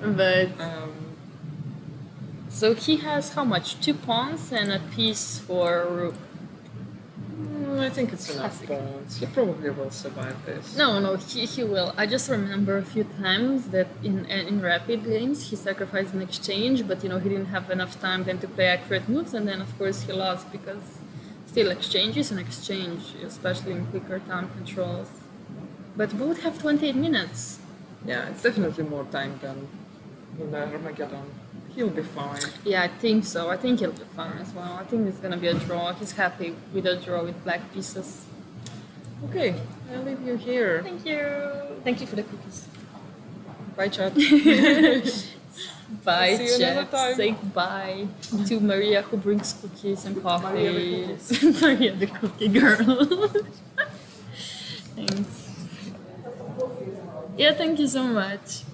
But so he has how much? 2 pawns and a piece for rook. I think it's enough Classic. pawns. He probably will survive this. No, he will. I just remember a few times that in rapid games he sacrificed an exchange, but he didn't have enough time then to play accurate moves, and then of course he lost because still exchange is an exchange, especially in quicker time controls. But both have 28 minutes. Yeah, it's definitely more time than in Armageddon. He'll be fine. Yeah, I think so. I think he'll be fine as well. I think it's gonna be a draw. He's happy with a draw with black pieces. Okay, I'll leave you here. Thank you. Thank you for the cookies. Bye, chat. Bye, See you another chat. time. Say bye to Maria who brings cookies and coffee. Maria the cookies. Maria the cookie girl. Thanks. Yeah, thank you so much.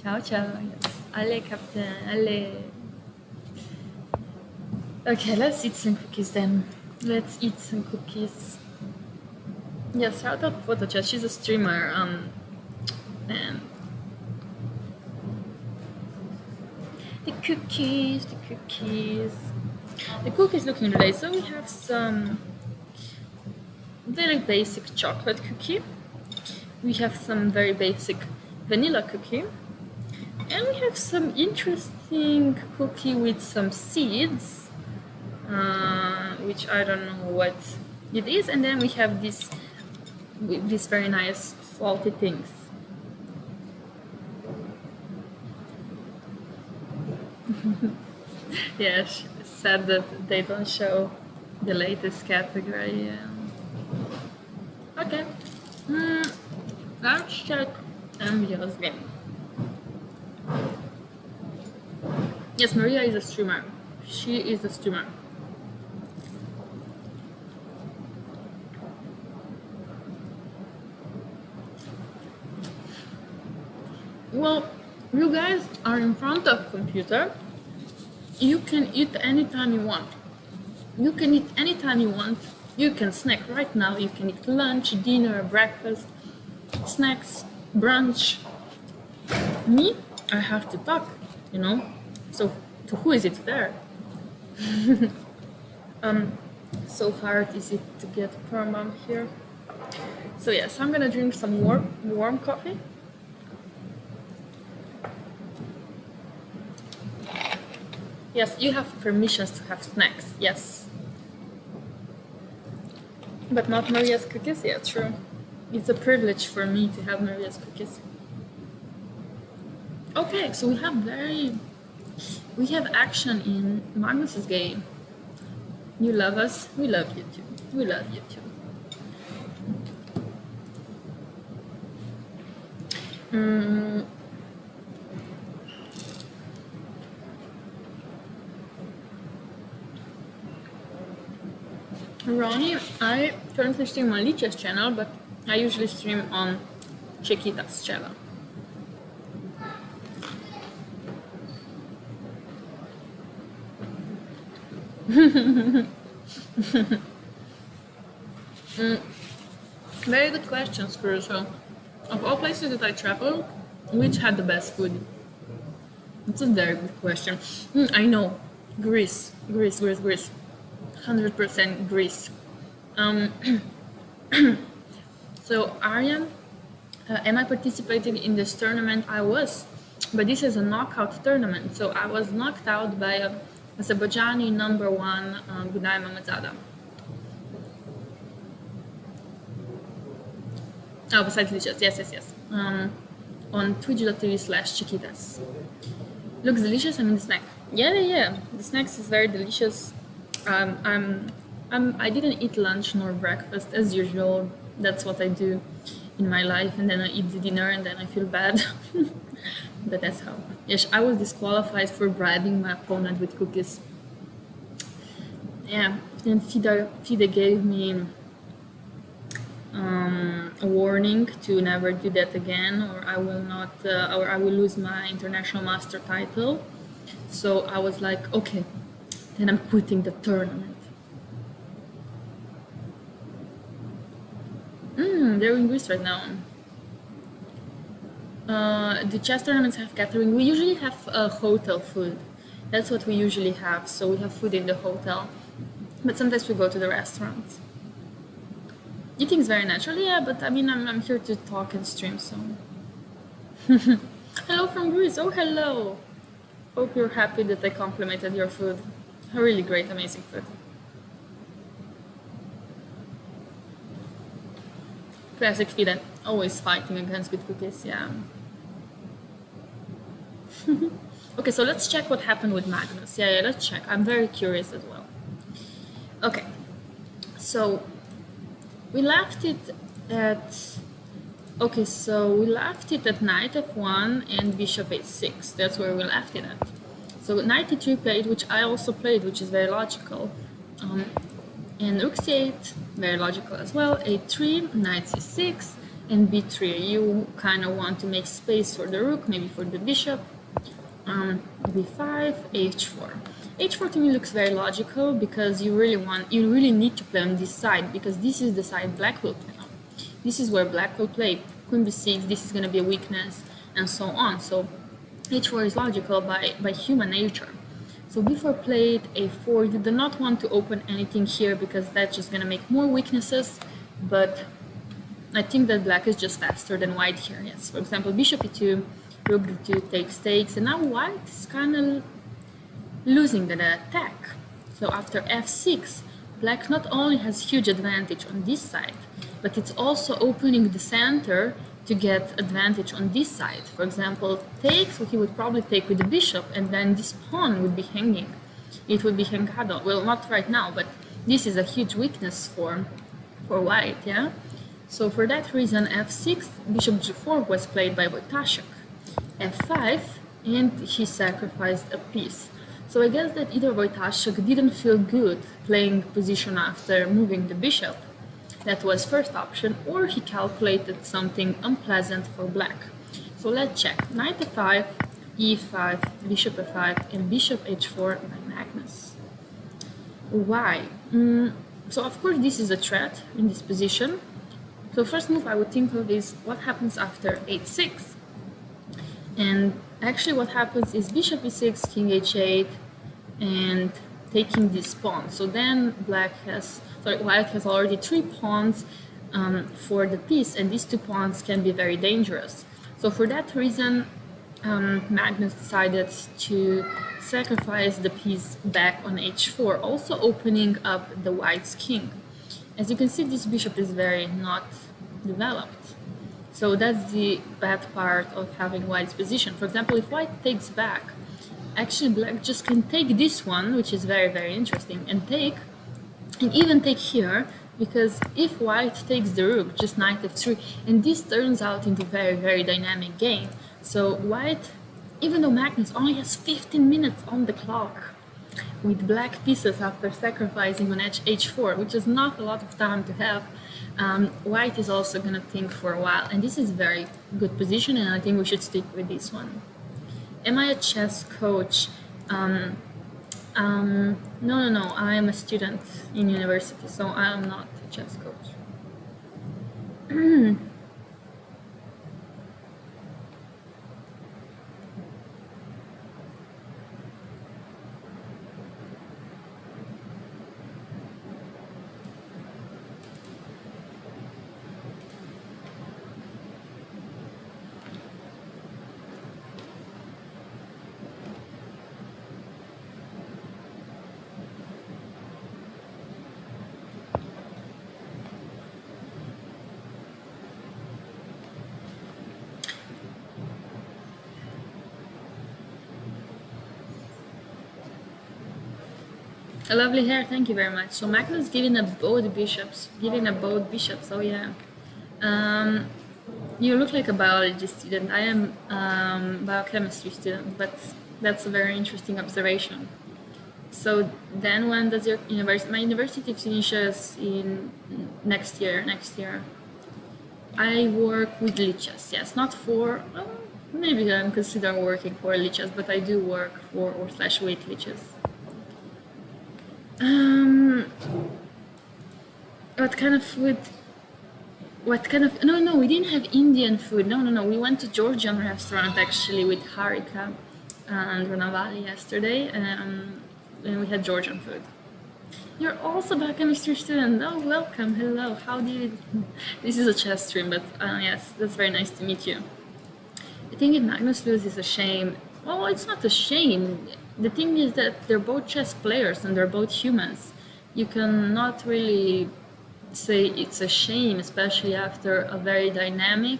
Ciao, ciao. Yes. Allez, Captain. Allez. Okay, let's eat some cookies then. Let's eat some cookies. Yeah, shout out Photo Chat. She's a streamer. And the cookies, the cookies. The cookies looking today. So we have some very basic chocolate cookie. We have some very basic vanilla cookie. And we have some interesting cookie with some seeds, which I don't know what it is. And then we have this with these very nice salty things. Yeah, sad that they don't show the latest category. Okay, let's check MVO's game. Yes, Maria is a streamer. She is a streamer. Well, you guys are in front of computer. You can eat anytime you want. You can eat anytime you want. You can snack right now. You can eat lunch, dinner, breakfast, snacks, brunch. Me, I have to talk, you know. So to who is it fair? So hard is it to get perma here. So yes, I'm gonna drink some warm coffee. Yes, you have permissions to have snacks, yes. But not Maria's cookies? Yeah, true. It's a privilege for me to have Maria's cookies. Okay, so we have action in Magnus's game. You love us, we love you too. We love you too. Ronnie, I currently stream on Lich's channel, but I usually stream on Chiquita's channel. Very good question, Screw. So, of all places that I traveled, which had the best food? It's a very good question. I know, Greece. 100% Greece. So Aryan, am I participating in this tournament? I was, but this is a knockout tournament. So I was knocked out by Azerbaijani number 1, Gunay Mamadzada. Oh, besides delicious, yes. On twitch.tv/chiquitas. Looks delicious. I mean the snack. Yeah. The snacks is very delicious. I didn't eat lunch nor breakfast as usual. That's what I do in my life, and then I eat the dinner, and then I feel bad. But that's how. Yes, I was disqualified for bribing my opponent with cookies. Yeah, then FIDE gave me a warning to never do that again, or I will not, or I will lose my international master title. So I was like, okay, then I'm quitting the tournament. They're in Greece right now. The chess tournaments have catering. We usually have hotel food. That's what we usually have. So we have food in the hotel, but sometimes we go to the restaurants. Eating is very natural, yeah. But I mean, I'm here to talk and stream, so. Hello from Greece. Oh, hello. Hope you're happy that I complimented your food. Really great, amazing food. Classic FIDE, always fighting against good cookies, yeah. Okay, so let's check what happened with Magnus. Yeah, let's check. I'm very curious as well. Okay, so we left it at... Okay, so we left it at knight f1 and bishop h6. That's where we left it at. So knight e3 played, which I also played, which is very logical. And rook c8, very logical as well. a3, knight c6, and b3. You kind of want to make space for the rook, maybe for the bishop. b5, h4. H4 to me looks very logical because you really need to play on this side because this is the side black will play on. This is where black will play. Queen b6, this is going to be a weakness, and so on. So H4 is logical by human nature. So b4 played a4. You do not want to open anything here because that's just going to make more weaknesses, but I think that black is just faster than white here. Yes, for example, bishop e2, rook d2 takes, and now white is kind of losing the attack. So after f6, black not only has huge advantage on this side, but it's also opening the center to get advantage on this side. For example, take, so he would probably take with the bishop, and then this pawn would be hanging. It would be hangado. Well, not right now, but this is a huge weakness for white, yeah? So for that reason, f6, bishop g4 was played by Wojtaszek. f5, and he sacrificed a piece. So I guess that either Wojtaszek didn't feel good playing position after moving the bishop, that was first option, or he calculated something unpleasant for black. So let's check. Knight f5, e5, bishop f5, and bishop h4 by Magnus. Why? So of course this is a threat in this position. So first move I would think of is what happens after h6. And actually what happens is bishop e6, king h8, and taking this pawn. So then white has already 3 pawns for the piece, and these 2 pawns can be very dangerous. So for that reason, Magnus decided to sacrifice the piece back on h4, also opening up the white's king. As you can see, this bishop is very not developed. So that's the bad part of having white's position. For example, if white takes back, actually black just can take this one, which is very, very interesting, and even take here, because if white takes the rook, just knight f3, and this turns out into a very, very dynamic game. So white, even though Magnus only has 15 minutes on the clock with black pieces after sacrificing on h4, which is not a lot of time to have, white is also going to think for a while, and this is very good position, and I think we should stick with this one. Am I a chess coach? No, I am a student in university, so I am not a chess coach. A lovely hair, thank you very much. So Magnus giving up both bishops, oh yeah. You look like a biology student. I am biochemistry student, but that's a very interesting observation. So then when does your university, my university finishes in next year. I work with lichess, yes, not for, maybe I'm considering working for lichess, but I do work for or / with lichess. No, we didn't have Indian food. No, we went to Georgian restaurant actually with Harika and Ranavali yesterday, and we had Georgian food. You're also a biochemistry student. Oh, welcome, hello, this is a chess stream, but yes, that's very nice to meet you. I think if Magnus loses is a shame. Well, it's not a shame. The thing is that they're both chess players and they're both humans. You cannot really say it's a shame, especially after a very dynamic,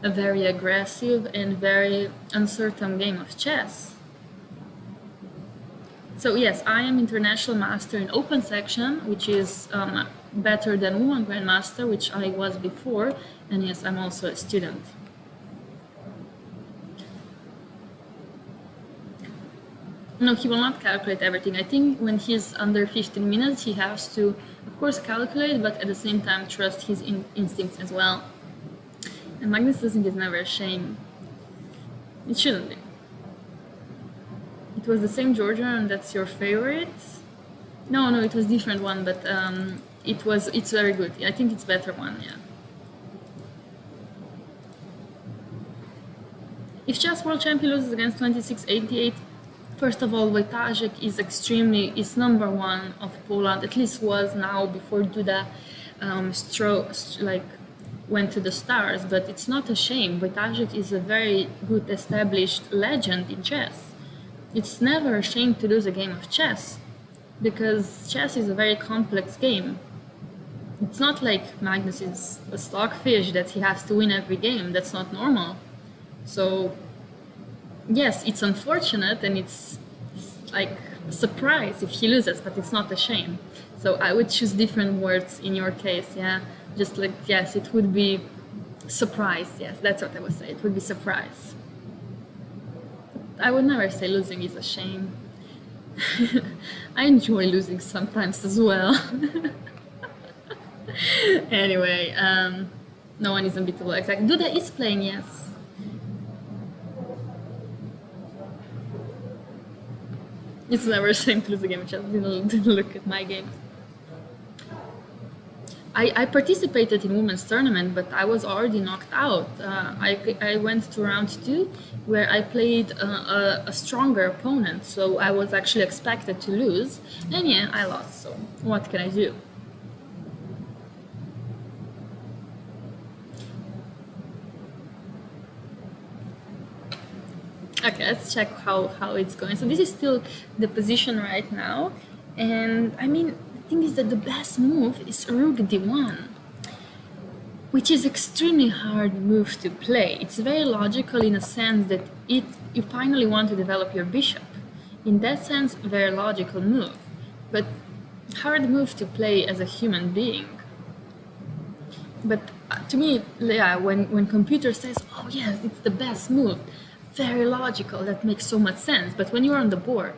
a very aggressive, and very uncertain game of chess. So yes, I am international master in open section, which is better than woman grandmaster, which I was before, and yes, I'm also a student. No, he will not calculate everything. I think when he's under 15 minutes, he has to, of course, calculate, but at the same time trust his instincts as well. And Magnus losing is never a shame. It shouldn't be. It was the same Georgia, and that's your favorite? No, no, it was different one, but it's very good. I think it's better one, yeah. If chess world champion loses against 2688, first of all, Wojciech is number one of Poland, at least was now before Duda went to the stars, but it's not a shame. Wojciech is a very good established legend in chess. It's never a shame to lose a game of chess, because chess is a very complex game. It's not like Magnus is a stockfish that he has to win every game. That's not normal. So, yes, it's unfortunate and it's like a surprise if he loses, but it's not a shame. So I would choose different words in your case, yeah. Just like, yes, it would be surprise. Yes, that's what I would say. It would be surprise. I would never say losing is a shame. I enjoy losing sometimes as well. Anyway, no one is unbeatable. Exactly. Duda is playing, yes. It's never a shame to lose a game of chess. Didn't look at my games. I participated in women's tournament, but I was already knocked out. I went to round 2, where I played a stronger opponent, so I was actually expected to lose, and yeah, I lost. So what can I do? Okay, let's check how it's going. So this is still the position right now, and I mean, the thing is that the best move is Rook d1, which is extremely hard move to play. It's very logical in a sense that you finally want to develop your bishop. In that sense, very logical move, but hard move to play as a human being. But to me, yeah, when computer says, "Oh yes, it's the best move," very logical, that makes so much sense. But when you're on the board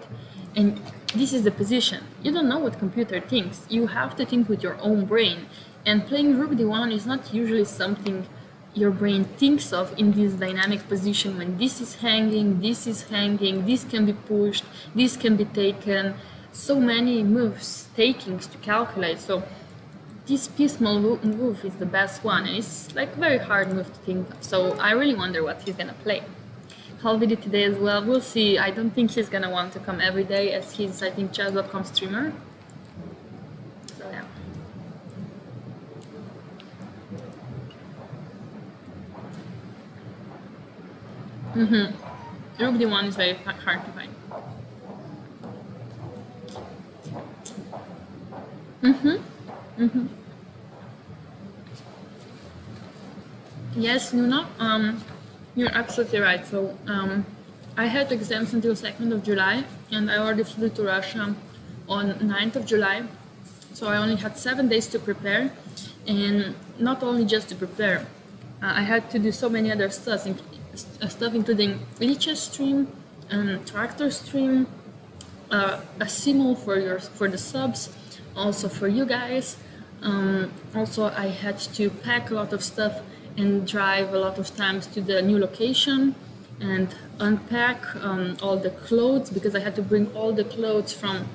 and this is the position, you don't know what computer thinks. You have to think with your own brain, and playing Rook d1 is not usually something your brain thinks of in this dynamic position when this is hanging, this can be pushed, this can be taken. So many moves, takings to calculate. So this piecemeal move is the best one, and it's like very hard move to think of. So I really wonder what he's gonna play. I'll video today as well. We'll see. I don't think he's gonna want to come every day, as he's, I think, chess.com streamer. So yeah. Rook d1 is very hard to find. Yes, Nuna. You're absolutely right. So I had exams until 2nd of July, and I already flew to Russia on 9th of July. So I only had 7 days to prepare, and not only just to prepare, I had to do so many other stuff including Lichess stream, Tractor stream, a simul for the subs, also for you guys. Also, I had to pack a lot of stuff and drive a lot of times to the new location and unpack all the clothes, because I had to bring all the clothes from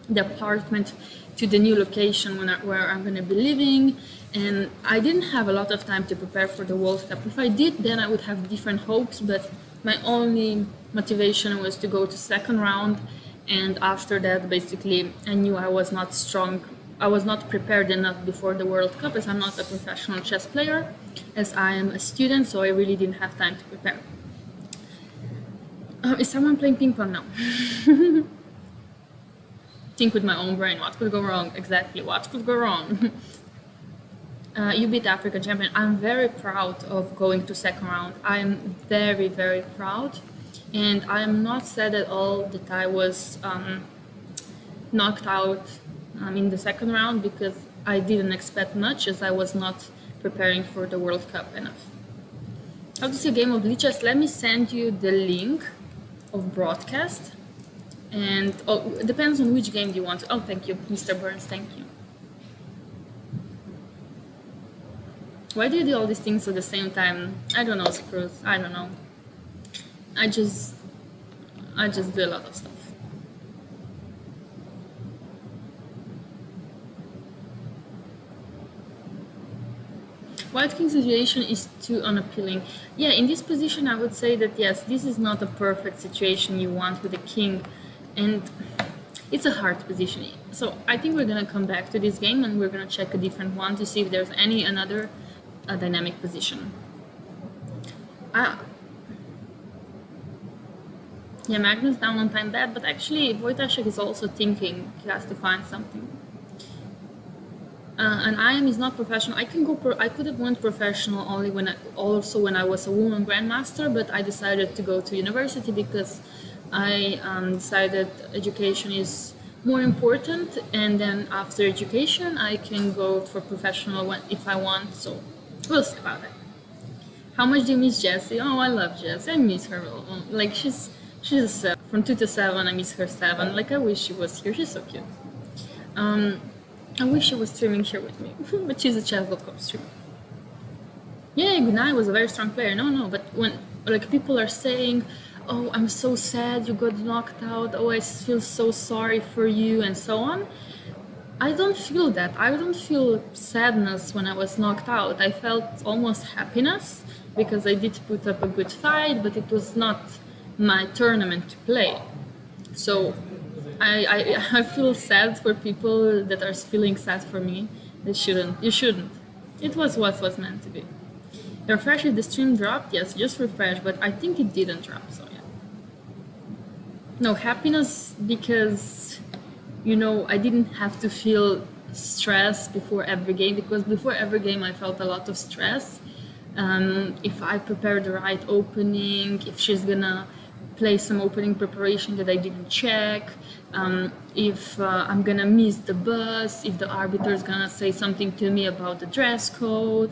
the apartment to the new location where I'm going to be living. And I didn't have a lot of time to prepare for the World Cup. If I did, then I would have different hopes, but my only motivation was to go to 2nd round, and after that basically I knew I was not strong. I was not prepared enough before the World Cup, as I'm not a professional chess player, as I am a student, so I really didn't have time to prepare. Is someone playing ping pong now? Think with my own brain, what could go wrong? Exactly, what could go wrong? You beat African champion. I'm very proud of going to 2nd round. I'm very, very proud. And I'm not sad at all that I was knocked out in the 2nd round, because I didn't expect much, as I was not preparing for the World Cup enough. How to see a game of Lichess? Let me send you the link of broadcast. And it depends on which game you want. Oh, thank you, Mr. Burns, thank you. Why do you do all these things at the same time? I don't know, Screws. I don't know. I just do a lot of stuff. White king situation is too unappealing. Yeah, in this position, I would say that yes, this is not a perfect situation you want with a king, and it's a hard position. So I think we're gonna come back to this game and we're gonna check a different one to see if there's any another dynamic position. Yeah, Magnus down on time dead, but actually Wojtaszek is also thinking he has to find something. And IM is not professional. I can go. I could have went professional only when I was a woman grandmaster, but I decided to go to university because I decided education is more important. And then after education, I can go for professional if I want. So we'll see about it. How much do you miss Jessie? Oh, I love Jessie. I miss her. Like she's a 7. From 2 to 7. I miss her 7. Like I wish she was here. She's so cute. I wish she was streaming here with me, but she's a Chess World Cup streamer. Yeah, Gunai was a very strong player. No, but when like people are saying, "Oh, I'm so sad you got knocked out. Oh, I feel so sorry for you," and so on. I don't feel that. I don't feel sadness when I was knocked out. I felt almost happiness because I did put up a good fight, but it was not my tournament to play. So I feel sad for people that are feeling sad for me. They shouldn't. You shouldn't. It was what was meant to be. Refresh if the stream dropped? Yes, just refresh, but I think it didn't drop, so yeah. No, happiness because, I didn't have to feel stress before every game, because before every game I felt a lot of stress. If I prepare the right opening, if she's gonna play some opening preparation that I didn't check, if I'm gonna miss the bus, if the arbiter is gonna say something to me about the dress code,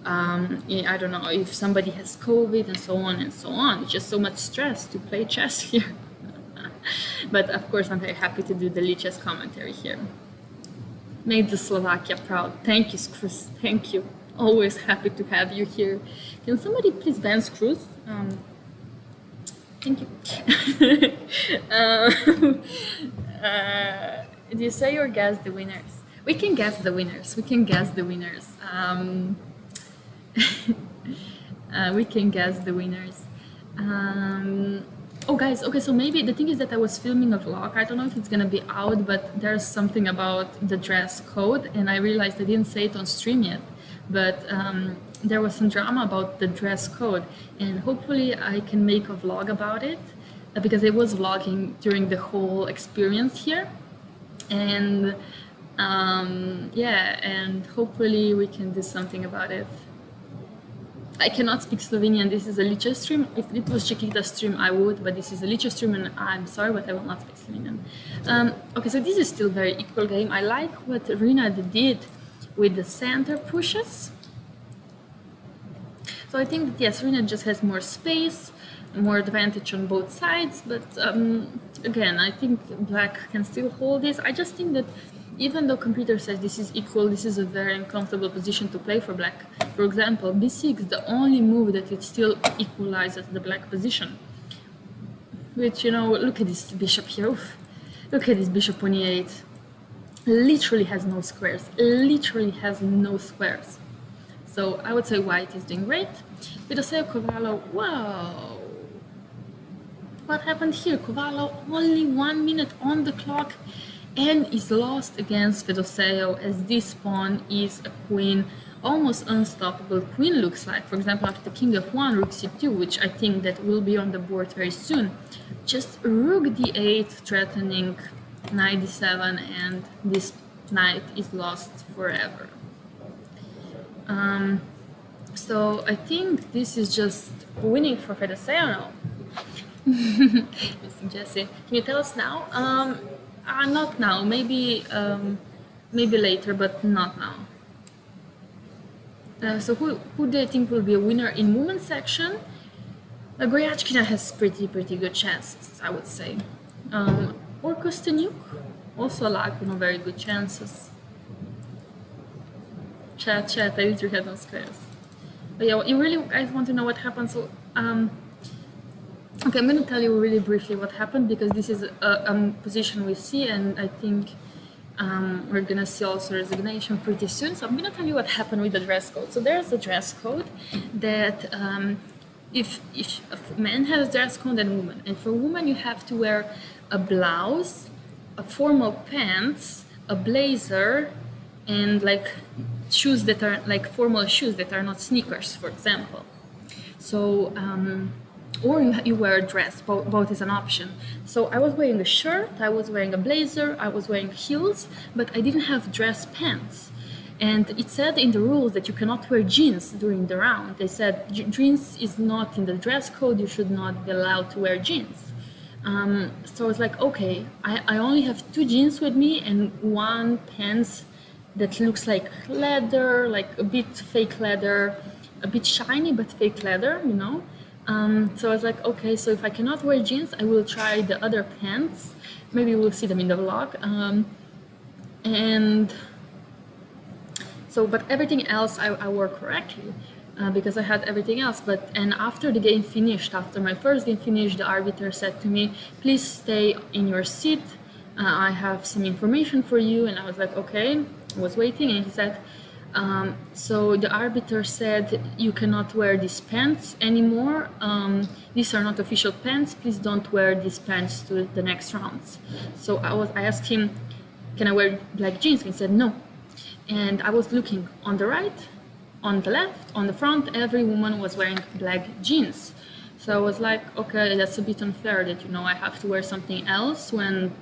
I don't know, if somebody has COVID and so on and so on. It's just so much stress to play chess here. But of course I'm very happy to do the Lee chess commentary here. Made the Slovakia proud. Thank you, Scruz. Thank you. Always happy to have you here. Can somebody please ban Scruz? Thank you. Do you say or guess the winners? We can guess the winners. We can guess the winners. We can guess the winners. Oh, guys. Okay, so maybe the thing is that I was filming a vlog. I don't know if it's gonna be out, but there's something about the dress code, and I realized I didn't say it on stream yet. But there was some drama about the dress code, and hopefully I can make a vlog about it because I was vlogging during the whole experience here, and yeah, and hopefully we can do something about it. I cannot speak Slovenian. This is a Lee chess stream. If it was Chiquita stream, I would, but this is a Lee chess stream, and I'm sorry, but I will not speak Slovenian. Okay, so this is still very equal game. I like what Rinad did with the center pushes. So I think that yes, Rinad just has more space, more advantage on both sides, but again, I think black can still hold this. I just think that even though computer says this is equal, this is a very uncomfortable position to play for black. For example, b6, the only move that it still equalizes the black position. Which, look at this bishop here. Oof. Look at this bishop on e8. Literally has no squares. Literally has no squares. So I would say white is doing great. Fedoseo Kovalo, wow. What happened here? Kovalo, only 1 minute on the clock, and is lost against Fedoseo, as this pawn is a queen, almost unstoppable queen looks like. For example, after the king of 1, rook c2, which I think that will be on the board very soon. Just rook d8 threatening knight d7, and this knight is lost forever. So I think this is just winning for Fedoseo now. Mr. Jesse, can you tell us now? Not now. Maybe later, but not now. So who do you think will be a winner in women's section? Goryachkina has pretty good chances, I would say. Or Kostenjuk, also Laguno, very good chances. Chat, I literally had no squares. But yeah, you really guys want to know what happened, so okay, I'm going to tell you really briefly what happened, because this is a position we see, and I think We're gonna see also resignation pretty soon. So I'm gonna tell you what happened with the dress code. So there's a dress code that if a man has dress code and woman, and for women you have to wear a blouse, a formal pants, a blazer, and like shoes that are like formal shoes that are not sneakers, for example. So or you wear a dress, both is an option. So I was wearing a shirt, I was wearing a blazer, I was wearing heels, but I didn't have dress pants. And it said in the rules that you cannot wear jeans during the round. They said jeans is not in the dress code, you should not be allowed to wear jeans. So I was like, okay, I only have 2 jeans with me and 1 pants that looks like leather, like a bit fake leather, a bit shiny but fake leather, you know. So I was like, okay, so if I cannot wear jeans, I will try the other pants. Maybe we'll see them in the vlog. And so, but everything else I wore correctly because I had everything else. And after the game finished, after my first game finished, the arbiter said to me, please stay in your seat. I have some information for you. And I was like, okay, I was waiting. And he said, so the arbiter said you cannot wear these pants anymore. These are not official pants. Please don't wear these pants to the next rounds. So I asked him, can I wear black jeans? He said no. And I was looking on the right, on the left, on the front. Every woman was wearing black jeans. So I was like, okay, that's a bit unfair that, you know, I have to wear something else when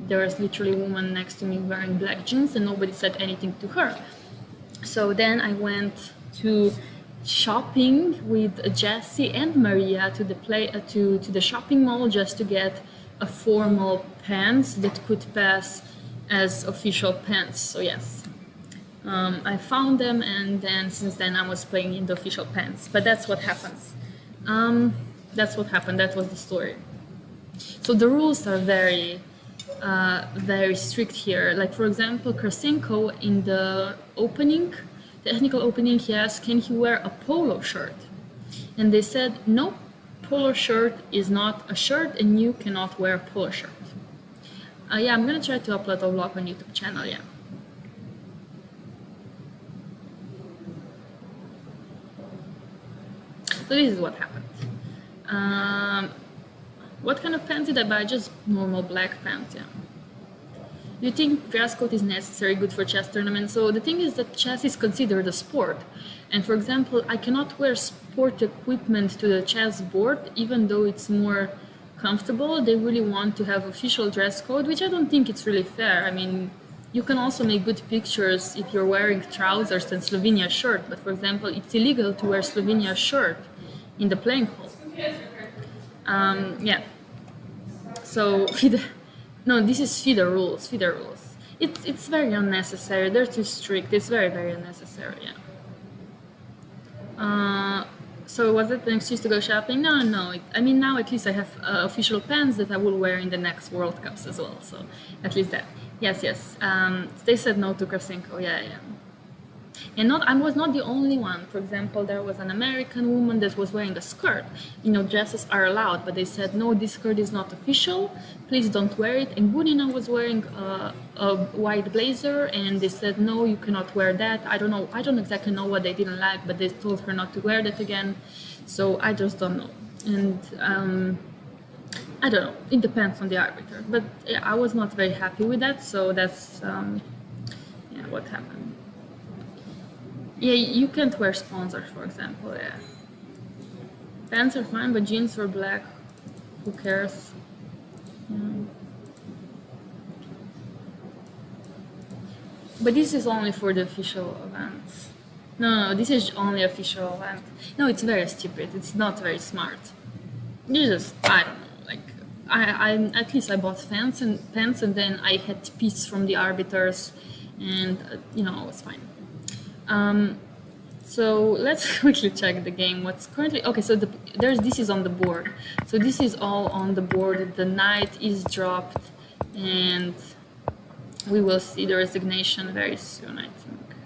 there is literally a woman next to me wearing black jeans and nobody said anything to her. So then I went to shopping with Jessie and Maria to the shopping mall just to get a formal pants that could pass as official pants. So yes, I found them, and then since then I was playing in the official pants. But that's what happens. That's what happened. That was the story. So the rules are very strict here. Like for example, Krasenko in the opening, technical opening, he asked, can he wear a polo shirt? And they said, no, polo shirt is not a shirt and you cannot wear a polo shirt. Yeah, I'm gonna try to upload a vlog on YouTube channel, yeah. So this is what happened. What kind of pants did I buy? Just normal black pants, yeah. Do you think dress code is necessary, good for chess tournaments? So the thing is that chess is considered a sport. And for example, I cannot wear sport equipment to the chess board, even though it's more comfortable. They really want to have official dress code, which I don't think it's really fair. I mean, you can also make good pictures if you're wearing trousers and Slovenia shirt. But for example, it's illegal to wear Slovenia shirt in the playing hall. Yeah. So no, this is FIDE rules. FIDE rules. It's very unnecessary. They're too strict. It's very, very unnecessary. Yeah. So was it an excuse to go shopping? No. I mean, now at least I have official pants that I will wear in the next World Cups as well. So at least that. Yes. They said no to Krasenko. Yeah. And I was not the only one. For example, there was an American woman that was wearing a skirt. You know, dresses are allowed, but they said, no, this skirt is not official. Please don't wear it. And Gunina was wearing a white blazer, and they said, no, you cannot wear that. I don't exactly know what they didn't like, but they told her not to wear that again. So I just don't know. And I don't know. It depends on the arbiter. But yeah, I was not very happy with that. So that's what happened. Yeah, you can't wear sponsors, for example, yeah. Pants are fine, but jeans or black, who cares? Yeah. But this is only for the official events. No, this is only official event. No, it's very stupid. It's not very smart. You just, I don't know, like, I at least I bought pants and then I had peace from the arbiters, and, it was fine. So let's quickly check the game. What's currently okay? So this is on the board. So this is all on the board. The knight is dropped, and we will see the resignation very soon, I think.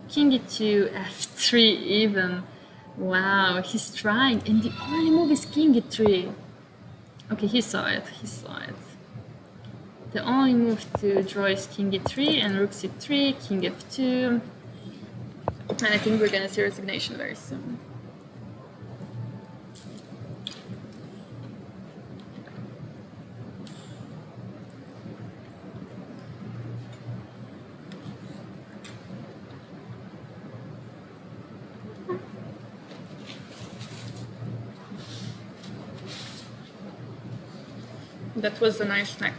King e2, f3 even. Wow, he's trying, and the only move is king e3. Okay, he saw it. The only move to draw is king e3 and rook c3, king f2. And I think we're gonna see resignation very soon. That was a nice snack.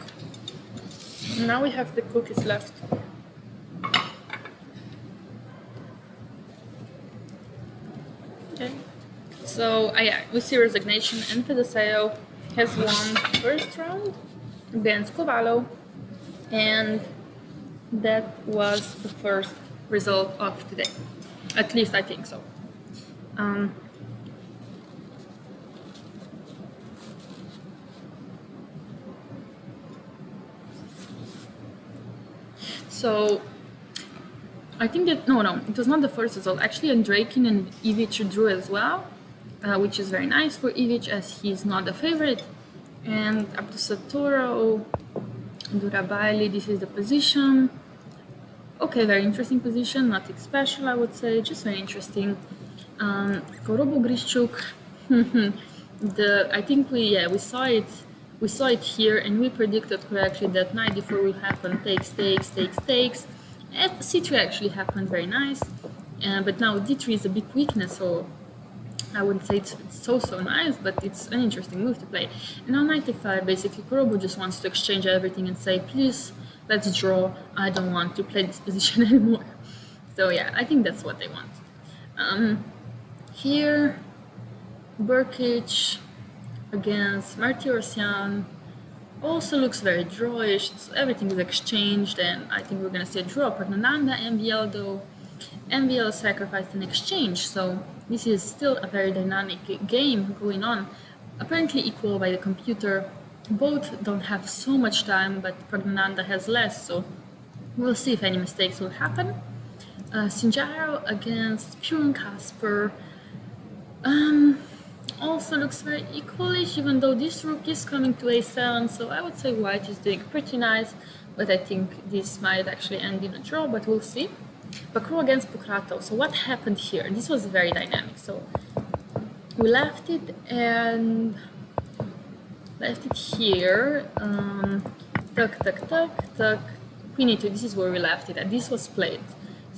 Now we have the cookies left. Okay. So yeah, we see resignation, and Fedoseo has won first round against Kovalo, and that was the first result of today. At least I think so. So I think that no, it was not the first result. Actually, Andreikin and Ivic drew as well, which is very nice for Ivic as he's not the favorite. And up to Satoru, Durabaili, this is the position. Okay, very interesting position, nothing special I would say, just very interesting. Korobo Grishchuk, I think we saw it here, and we predicted correctly that knight d4 will happen, takes. And c3 actually happened, very nice. But now d3 is a big weakness, so I wouldn't say it's so nice, but it's an interesting move to play. And now knight a5, basically Korobo just wants to exchange everything and say, please, let's draw, I don't want to play this position anymore. So yeah, I think that's what they want. Here, Burkic against Martirosyan also looks very drawish. Everything is exchanged, and I think we're gonna see a draw. Pragnananda, MVL though. MVL sacrificed an exchange, so this is still a very dynamic game going on. Apparently equal by the computer. Both don't have so much time, but Pragnananda has less, so we'll see if any mistakes will happen. Sinjaro against Pure Casper. Also looks very equalish, even though this rook is coming to a7, so I would say white is doing pretty nice, but I think this might actually end in a draw, but we'll see. Bakro against Pokrato. So what happened here? This was very dynamic. So we left it here. Tuck. Queen e2. This is where we left it, and this was played.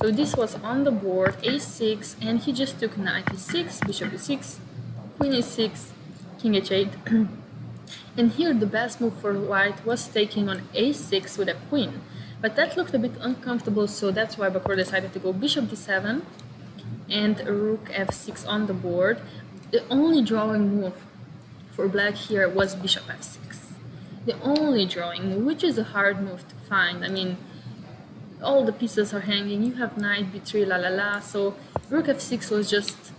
So this was on the board, a6, and he just took knight e6, bishop e6, queen e6, king h8. And here the best move for white was taking on a6 with a queen. But that looked a bit uncomfortable, so that's why Bakor decided to go bishop d7 and rook f6 on the board. The only drawing move for black here was bishop f6. The only drawing move, which is a hard move to find. I mean, all the pieces are hanging, you have knight b3, so rook f6 was just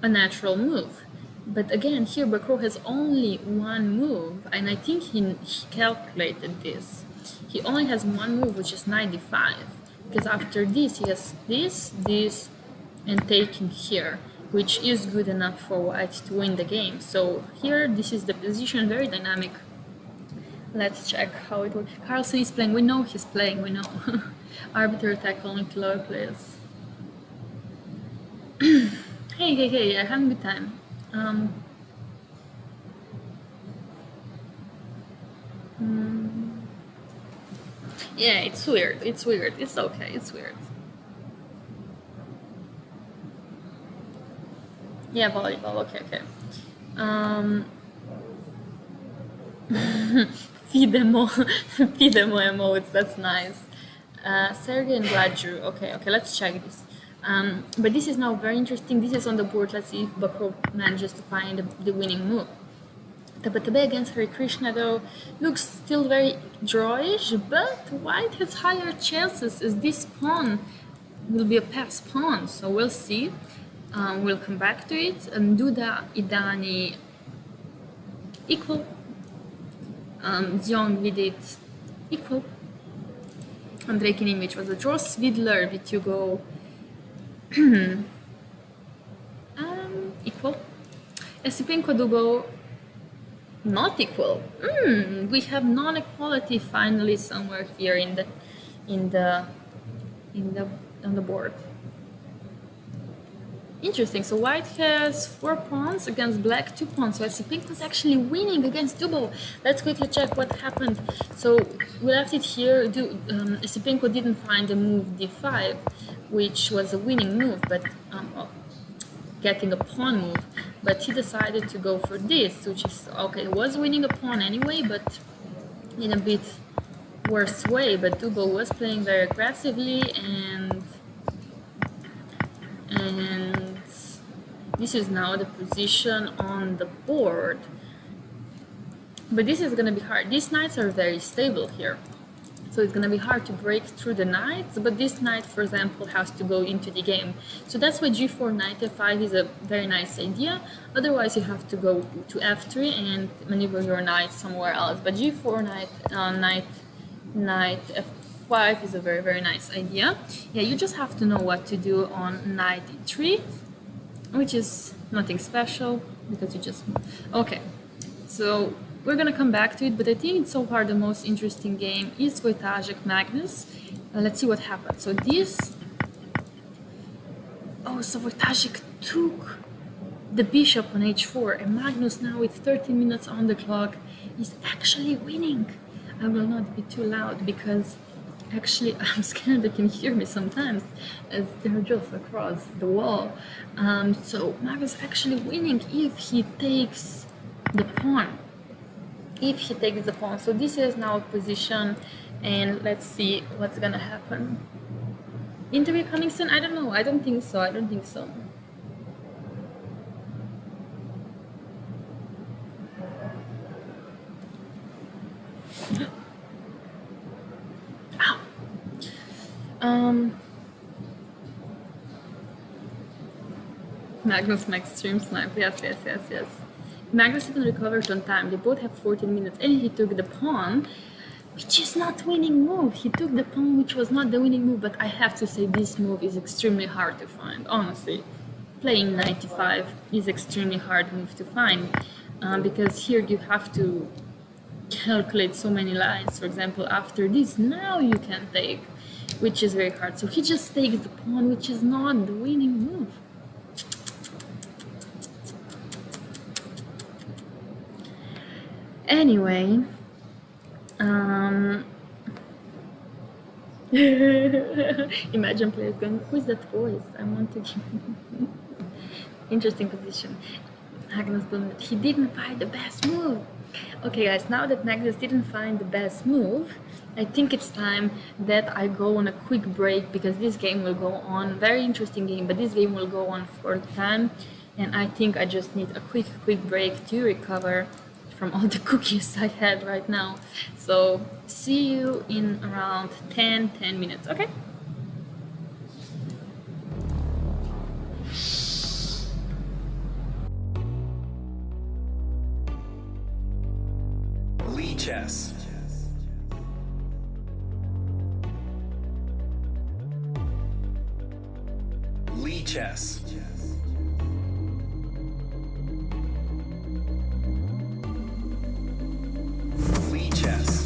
a natural move. But again, here Bakro has only one move, and I think he calculated this. He only has one move, which is knight d5, because after this he has this, and taking here, which is good enough for white to win the game. So here, this is the position, very dynamic. Let's check how it works. Carlsen is playing, we know he's playing, we know. Arbiter attack only to lower players. Hey, I haven't good time. Yeah, it's weird. It's okay, it's weird. Yeah, volleyball, okay. Fidemo emotes, that's nice. Sergey and Gladju, okay, let's check this. But this is now very interesting. This is on the board. Let's see if Bakro manages to find the winning move. Tabatabe against Hare Krishna though looks still very drawish, but white has higher chances as this pawn will be a pass pawn, so we'll see. We'll come back to it. Duda, Idani equal. Ziong Vidit equal. Andrei Kinimich was a draw. Svidler, Vitugo equal. Esipenko Dugo Not equal. We have non-equality finally somewhere here in the on the board. Interesting. So white has 4 pawns against black 2 pawns. So I see pink was actually winning against Dubo. Let's quickly check what happened. So we left it here. Sipinko didn't find the move d5, which was a winning move, but getting a pawn move. But he decided to go for this, which is okay. It was winning a pawn anyway, but in a bit worse way. But Dubo was playing very aggressively, and this is now the position on the board. But this is going to be hard. These knights are very stable here, so it's going to be hard to break through the knights. But this knight, for example, has to go into the game. So that's why g4 knight f5 is a very nice idea. Otherwise you have to go to f3 and maneuver your knight somewhere else. But g4 knight f5 is a very, very nice idea. Yeah, you just have to know what to do on knight e3, which is nothing special because you just... Okay, so we're gonna come back to it, but I think so far the most interesting game is Wojciech Magnus. Let's see what happens. So this... Oh, so Wojciech took the bishop on h4, and Magnus now with 13 minutes on the clock is actually winning. I will not be too loud because actually I'm scared they can hear me sometimes as they're just across the wall. So Magnus actually winning if he takes the pawn. If he takes the pawn. So this is now a position, and let's see what's gonna happen. Interview coming soon? I don't know. I don't think so. I don't think so. Magnus makes stream snipe. Yes. Magnus even recovered on time. They both have 14 minutes, and he took the pawn, which is not winning move. He took the pawn, which was not the winning move, but I have to say this move is extremely hard to find. Honestly, playing 95 is extremely hard move to find because here you have to calculate so many lines. For example, after this, now you can take, which is very hard. So he just takes the pawn, which is not the winning move. Anyway, imagine players going, who is that voice? I want to give interesting position. Magnus didn't, he didn't find the best move. Okay guys, now that Magnus didn't find the best move, I think it's time that I go on a quick break because this game will go on, very interesting game, but this game will go on for time, and I think I just need a quick break to recover from all the cookies I had right now. So see you in around 10 minutes, okay? Chess. Lee chess. Lee chess.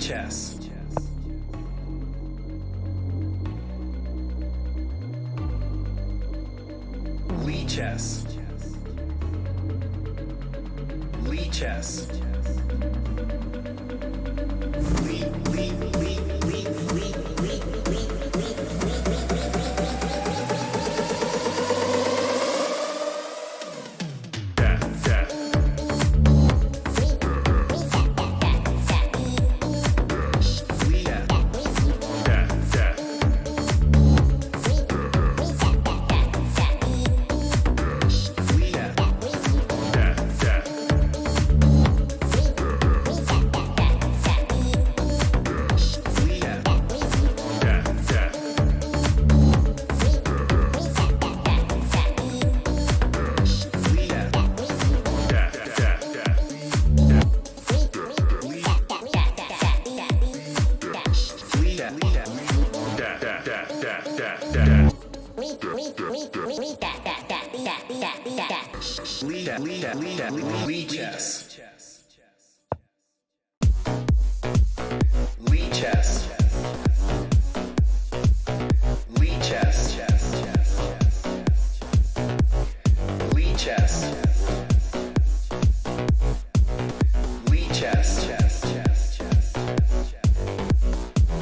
Chess. Lee chess. Lee chess. Lee chess. Lee chess. Lee chess. Lee chess.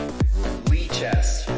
Lee chess.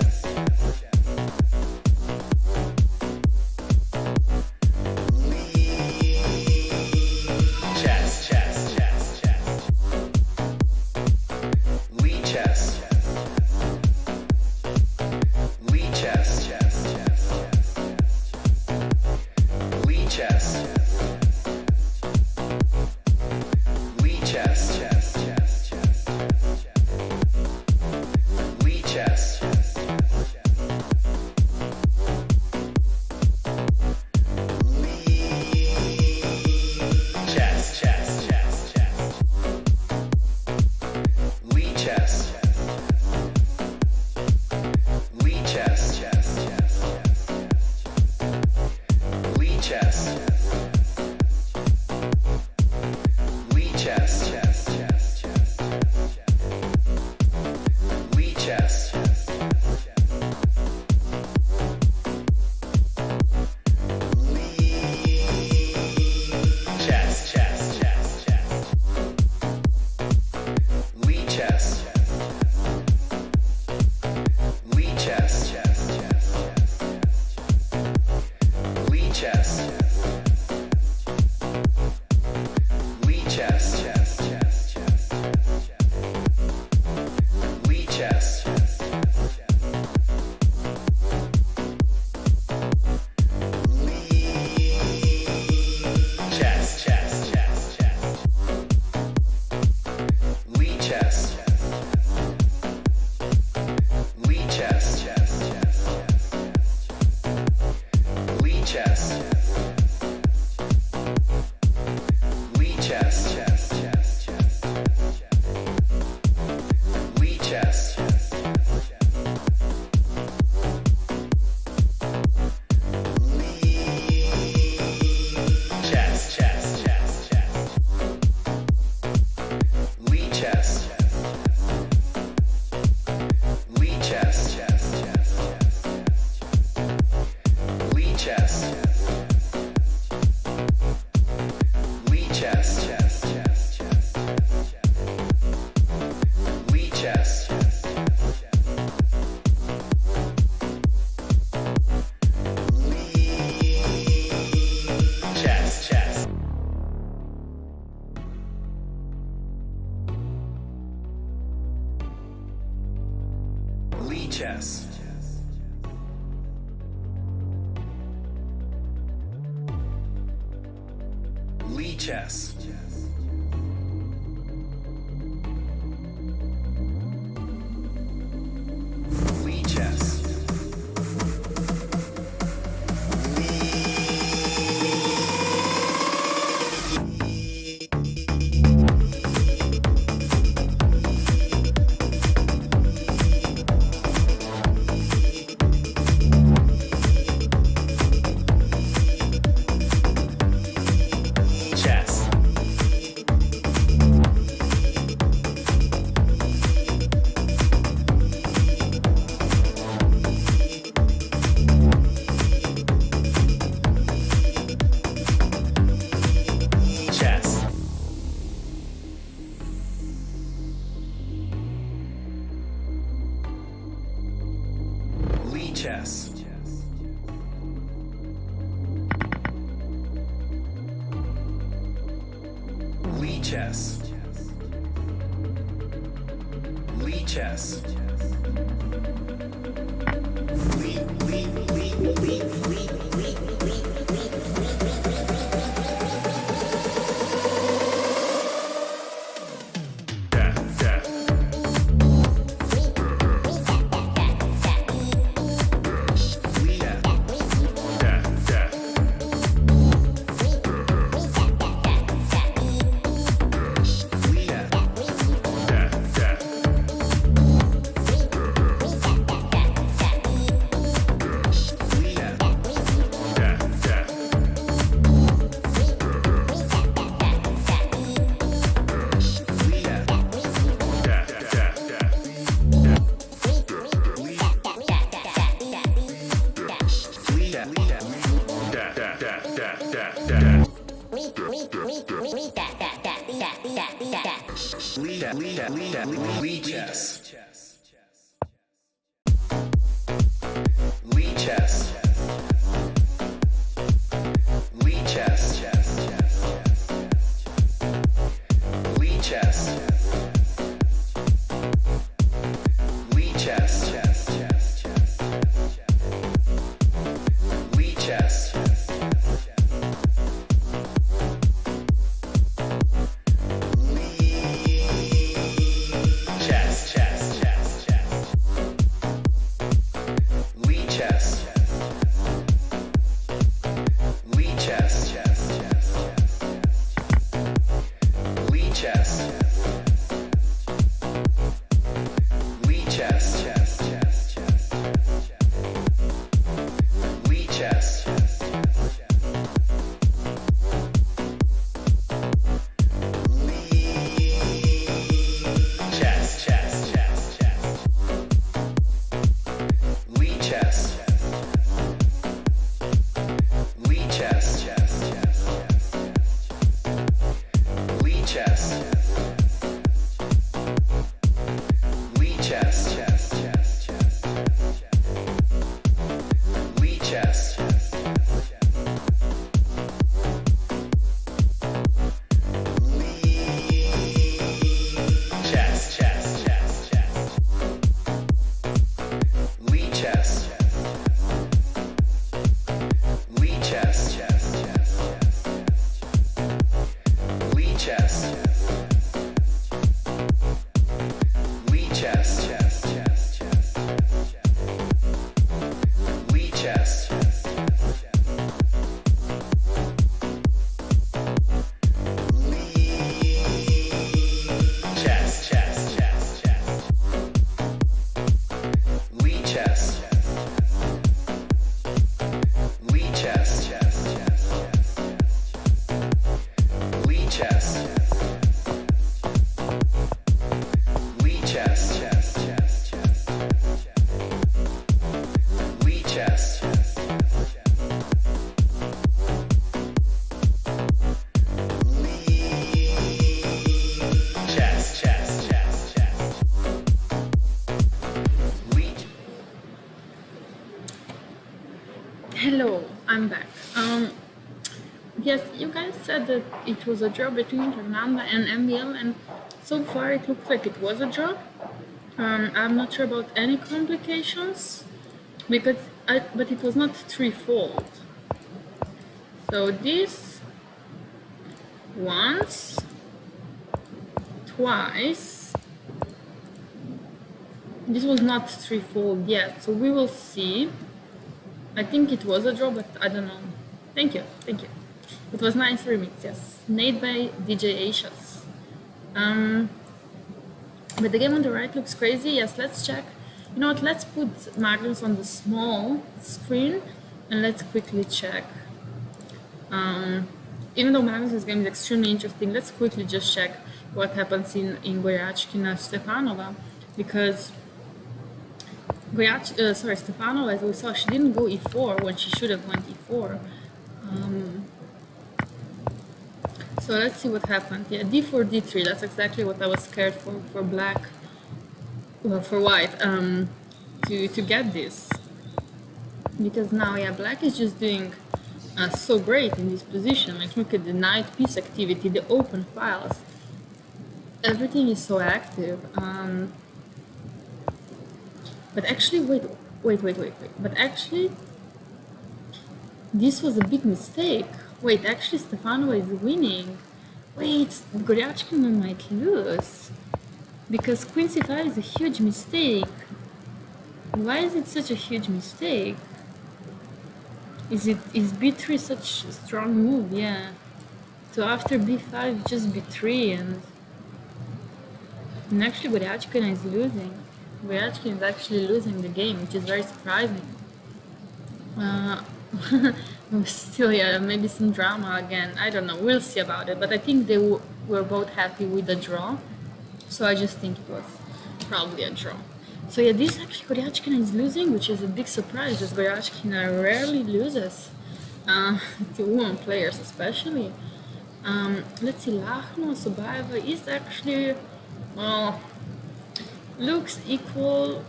Lee chess. Chess. Lee chess. Lee chess. Chess. Lee chess. Lee chess. chess. Lee chess. Lee chess. Lee chess. Lee chess. Lee chess. Hello, I'm back. Yes, you guys said that it was a draw between Fernanda and MBL, and so far it looks like it was a draw. I'm not sure about any complications, but it was not threefold. So this once, twice. This was not threefold yet, so we will see. I think it was a draw, but I don't know. Thank you. It was nice remix, yes. Made by DJ Asias. But the game on the right looks crazy. Yes, let's check. You know what, let's put Magnus on the small screen and let's quickly check. Even though Magnus' game is extremely interesting, let's quickly just check what happens in Goryachkina Stefanova, because Stefanova, as we saw, she didn't go e4 when she should have went e4. So let's see what happened. Yeah, d4, d3. That's exactly what I was scared for black, well, for white, to get this. Because now, yeah, black is just doing so great in this position. Like, look at the knight piece activity, the open files. Everything is so active. But actually, wait. But actually, this was a big mistake. Wait, actually, Stefanova is winning. Wait, Goryachkina might lose. Because queen c5 is a huge mistake. Why is it such a huge mistake? Is b3 such a strong move? Yeah. So after b5, just b3, and actually Goryachkina is losing. Goryachkina is actually losing the game, which is very surprising. Still, yeah, maybe some drama again. I don't know. We'll see about it. But I think they were both happy with the draw. So I just think it was probably a draw. So yeah, this actually Goryachkina is losing, which is a big surprise. Just Goryachkina rarely loses to women players, especially. Let's see, Lachno Sobaeva is actually, well, Looks equal.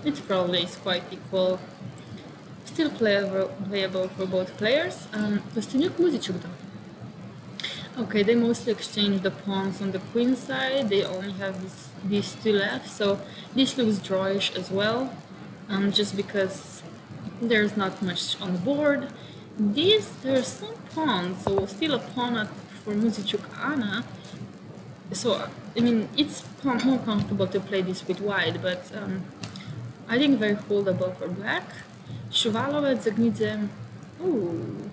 It probably is quite equal. Still playable for both players. Kostenjuk Muzichuk though. Okay, they mostly exchange the pawns on the queen side. They only have these two left, so this looks drawish as well, just because there's not much on the board. There's some pawns, so still a pawn for Muzichuk Anna. So, I mean, it's more comfortable to play this with white, but I think very holdable for black. Shuvalovec Zagnidze. Ooh,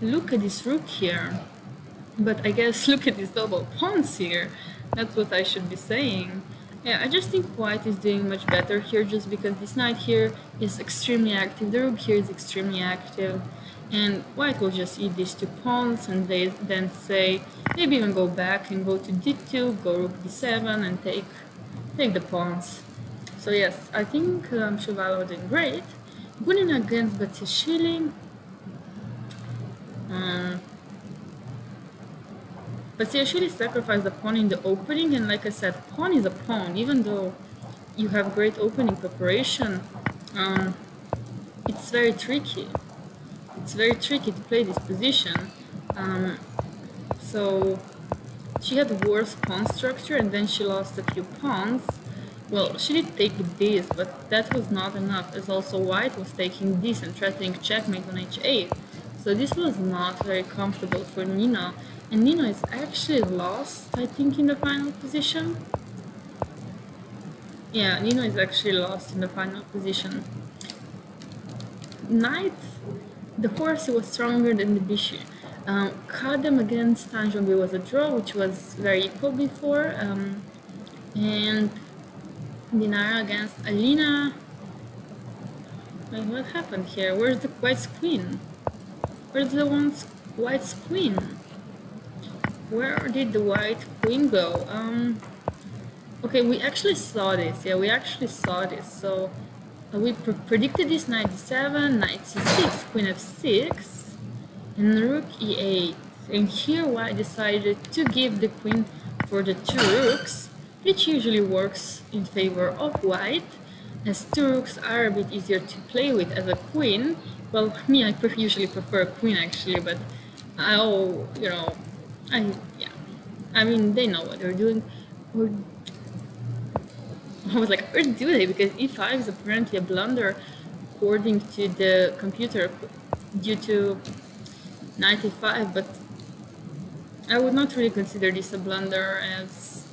look at this rook here. But I guess look at these double pawns here. That's what I should be saying. Yeah, I just think white is doing much better here just because this knight here is extremely active. The rook here is extremely active. And white will just eat these two pawns and they then say, maybe even go back and go to d2, go rook d7 and take the pawns. So yes, I think Shuvalov did great. Gunina against Batsiashvili. Batsiashvili sacrificed the pawn in the opening, and like I said, pawn is a pawn. Even though you have great opening preparation, it's very tricky. It's very tricky to play this position. So she had the worst pawn structure, and then she lost a few pawns. Well, she did take this, but that was not enough, as also white was taking this and threatening checkmate on h8. So this was not very comfortable for Nino. And Nino is actually lost, I think, in the final position. Yeah, Nino is actually lost in the final position. Knight, the horse was stronger than the bishop. Kadem against Tanjongbi was a draw, which was very equal before. And Dinara against Alina. Wait, what happened here? Where's the white's queen? Where's the white's queen? Where did the white queen go? Okay, we actually saw this. Yeah, we actually saw this. So we predicted this knight d7, knight c6, queen f6, and rook e8. And here white decided to give the queen for the two rooks, which usually works in favor of white, as two rooks are a bit easier to play with as a queen. Well, me, I usually prefer a queen actually, but I mean, they know what they're doing. I was like, where do they? Because e5 is apparently a blunder according to the computer due to knight e5, but I would not really consider this a blunder as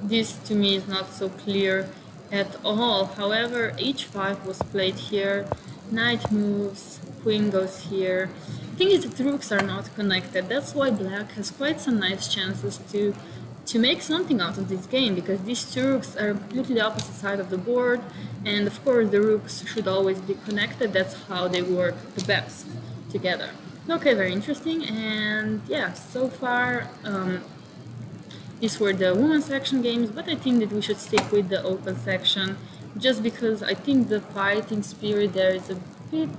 this to me is not so clear at all. However, h5 was played here, knight moves, queen goes here. The thing is that the rooks are not connected. That's why black has quite some nice chances to make something out of this game, because these two rooks are completely the opposite side of the board, and of course the rooks should always be connected. That's how they work the best together. Okay, very interesting. And yeah, so far these were the women's section games, but I think that we should stick with the open section just because I think the fighting spirit there is a bit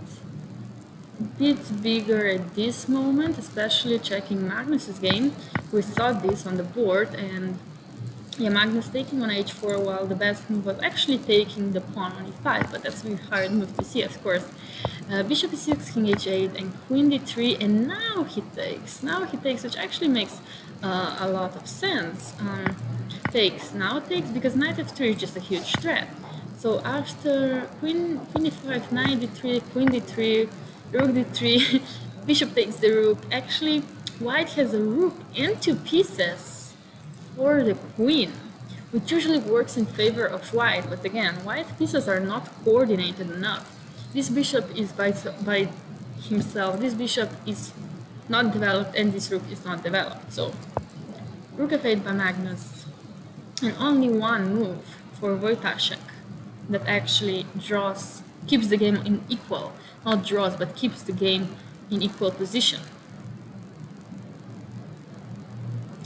bigger at this moment, especially checking Magnus's game. We saw this on the board, and yeah, Magnus taking on h4 while the best move was actually taking the pawn on e5, but that's a really hard move to see, of course. Bishop e6, king h8, and queen d3, and now he takes, which actually makes a lot of sense. Takes because knight f3 is just a huge threat. So after queen e5, knight d3, queen d3, rook d3, bishop takes the rook. Actually, white has a rook and two pieces for the queen, which usually works in favor of white, but again, white pieces are not coordinated enough. This bishop is by himself, this bishop is not developed, and this rook is not developed. So rook f8 by Magnus, and only one move for Wojtaszek that actually keeps the game in equal, not draws, but keeps the game in equal position.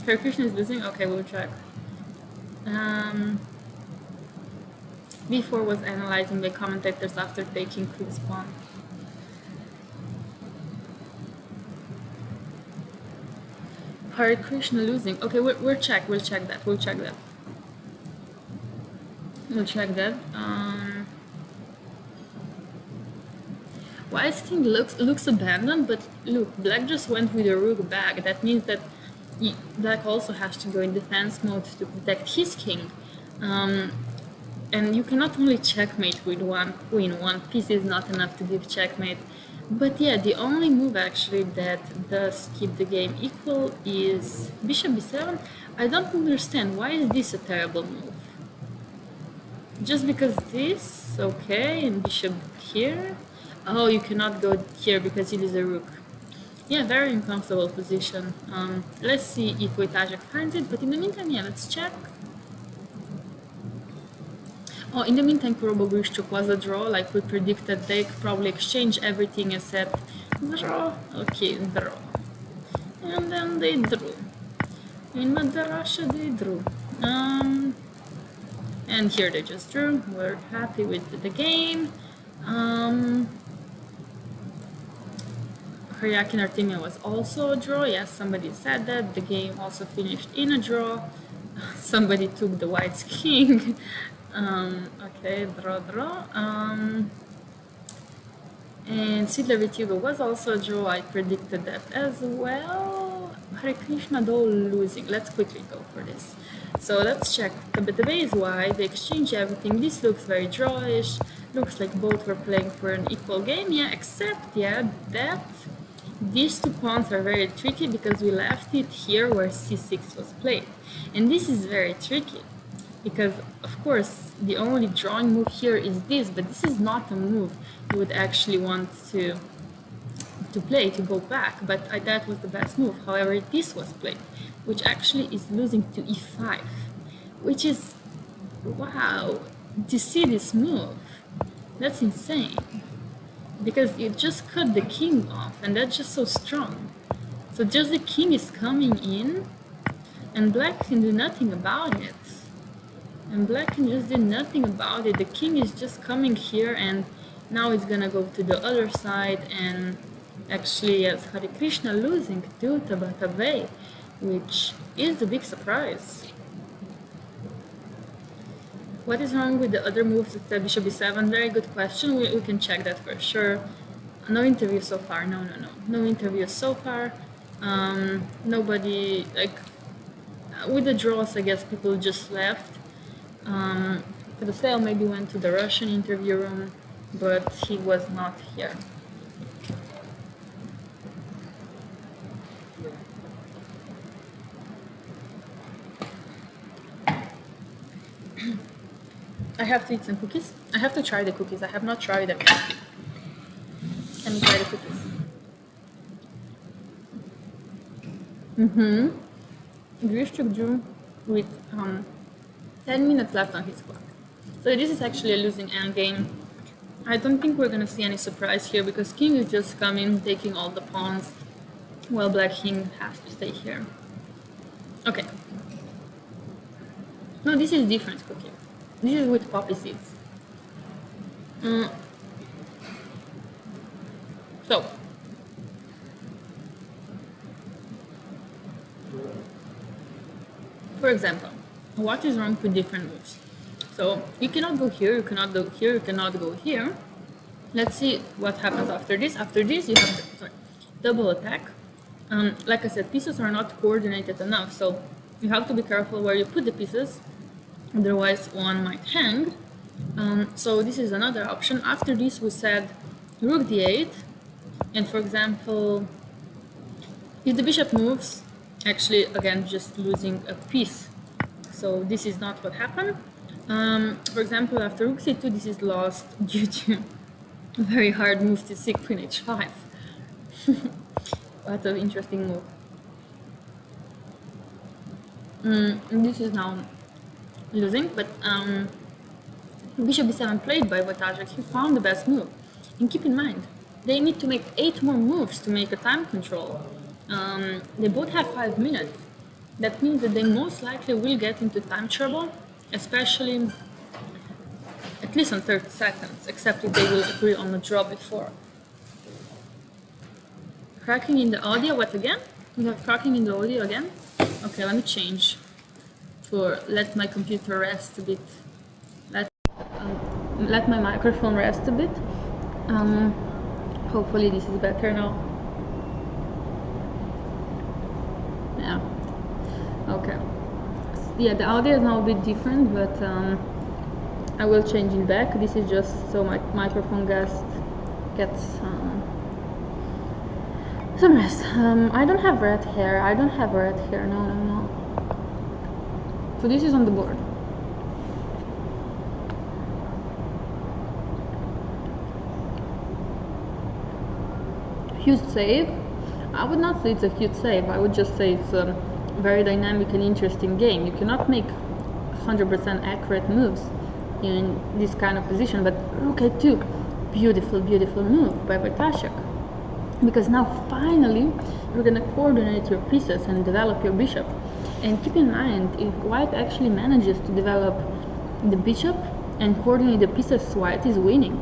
Krishna is losing? Okay, we'll check. B4 was analyzing by commentators after taking queen's pawn. Hare Krishna losing. Okay, we'll check that. We'll check that. White's king looks abandoned, but look, black just went with a rook back. That means that black also has to go in defense mode to protect his king. And you cannot only checkmate with one queen. One piece is not enough to give checkmate. But yeah, the only move actually that does keep the game equal is bishop b7. I don't understand, why is this a terrible move? Just because this, okay, and bishop here. Oh, you cannot go here because it is a rook. Yeah, very uncomfortable position. Let's see if Wojciech finds it, but in the meantime, yeah, let's check. Oh, in the meantime, Kurobogryshchuk was a draw, like we predicted. They probably exchange everything except draw. Okay, draw. And then they drew. In Mother Russia, they drew. And here they just drew. We're happy with the game. Karyakin Artemia was also a draw. Yes, somebody said that. The game also finished in a draw. Somebody took the white's king. Okay, draw. And Sidler Vituga was also a draw. I predicted that as well. Hare Krishna though losing. Let's quickly go for this. So let's check. The way is wide. They exchange everything. This looks very drawish. Looks like both were playing for an equal game. Yeah, except that these two pawns are very tricky because we left it here where c6 was played. And this is very tricky because, of course, the only drawing move here is this, but this is not a move you would actually want to play, to go back. But that was the best move. However, this was played, which actually is losing to e5, which is, wow, to see this move, that's insane. Because you just cut the king off, and that's just so strong. So just the king is coming in, and black can do nothing about it. And black can just do nothing about it. The king is just coming here, and now it's gonna go to the other side, and actually, yes, Hare Krishna losing to Tabatave, which is a big surprise. What is wrong with the other moves at bishop b7? Very good question. We can check that for sure. No interview so far. No interview so far. Nobody, like, with the draws, I guess people just left. The sale maybe went to the Russian interview room, but he was not here. I have to eat some cookies. I have to try the cookies. I have not tried them yet. Let me try the cookies. Grishchuk drew with 10 minutes left on his clock. So this is actually a losing endgame. I don't think we're gonna see any surprise here because king is just coming, taking all the pawns, while black king has to stay here. Okay. No, this is different cookie. This is with poppy seeds. So, for example, what is wrong with different moves? So, you cannot go here, you cannot go here, you cannot go here. Let's see what happens after this. After this, you have double attack. Like I said, pieces are not coordinated enough, so you have to be careful where you put the pieces. Otherwise, one might hang. So this is another option. After this, we said rook d8. And for example, if the bishop moves, actually, again, just losing a piece. So this is not what happened. For example, after rook c2, this is lost due to a very hard move to see queen h5. What an interesting move. And this is now losing, but bishop b7 played by Wojciech, he found the best move. And keep in mind, they need to make 8 more moves to make a time control. They both have 5 minutes. That means that they most likely will get into time trouble, especially at least on 30 seconds, except if they will agree on the draw before. Cracking in the audio, what again? You're talking in the audio again? Okay, let me change for let my computer rest a bit. Let my microphone rest a bit. Hopefully this is better now. Yeah. Okay. Yeah, the audio is now a bit different, but I will change it back. This is just so my microphone gets some rest. I don't have red hair. I don't have red hair. No, no, no. So this is on the board. Huge save. I would not say it's a huge save. I would just say it's a very dynamic and interesting game. You cannot make 100% accurate moves in this kind of position, but look at two. Beautiful, beautiful move by Bartashek. Because now finally you're gonna coordinate your pieces and develop your bishop. And keep in mind, if white actually manages to develop the bishop and coordinate the pieces, white is winning.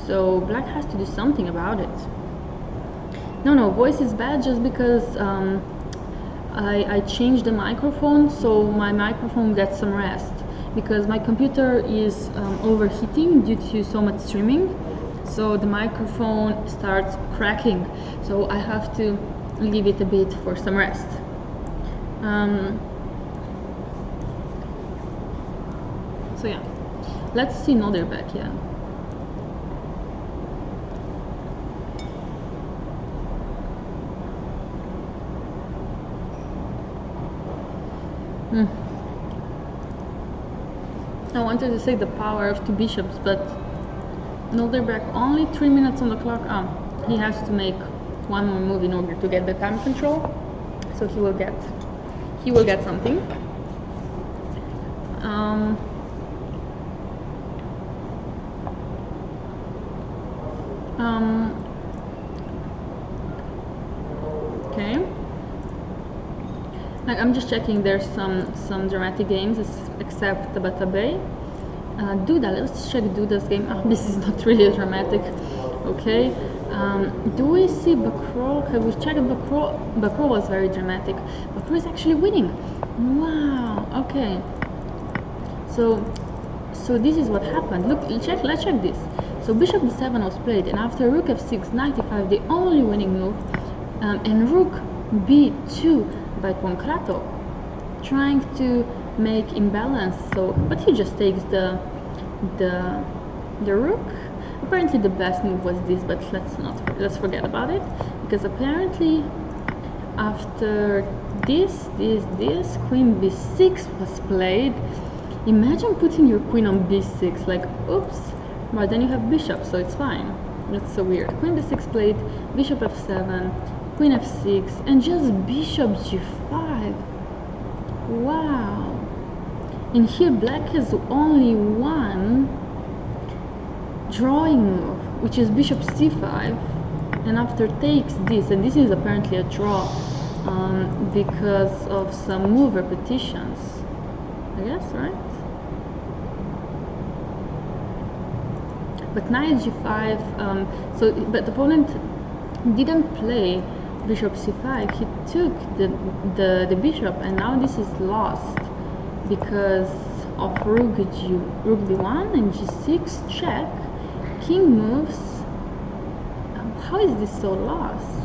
So black has to do something about it. No, voice is bad just because I changed the microphone, so my microphone gets some rest. Because my computer is overheating due to so much streaming, so the microphone starts cracking. So I have to leave it a bit for some rest. So yeah, let's see another back, yeah. I wanted to say the power of two bishops, but Nolderbeck only 3 minutes on the clock. He has to make one more move in order to get the time control, so he will get something. Okay. Like, I'm just checking. There's some dramatic games, except Tabata Bay. Duda, let's check Duda's game. This is not really dramatic. Okay. Do we see Bakro? Okay, we checked Bakro. Bakro was very dramatic. Bakro is actually winning. Wow. Okay. So this is what happened. Look, let's check this. So Bishop d7 was played, and after Rook f6, knight e5, the only winning move, and Rook b2 by Concrato, trying to make imbalance. So, but he just takes the Rook. Apparently, the best move was this, but let's forget about it, because apparently after this, Queen b6 was played. Imagine putting your queen on b6, like, oops, but then you have bishop, so it's fine. That's so weird. Queen b6 played, bishop f7, queen f6, and just bishop g5. Wow. And here black has only one drawing move, which is bishop c5, and after takes this, and this is apparently a draw because of some move repetitions, I guess, right? But knight g5, but the opponent didn't play bishop c5. He took the bishop, and now this is lost because of rook b1 and g6 check. King moves. How is this so lost?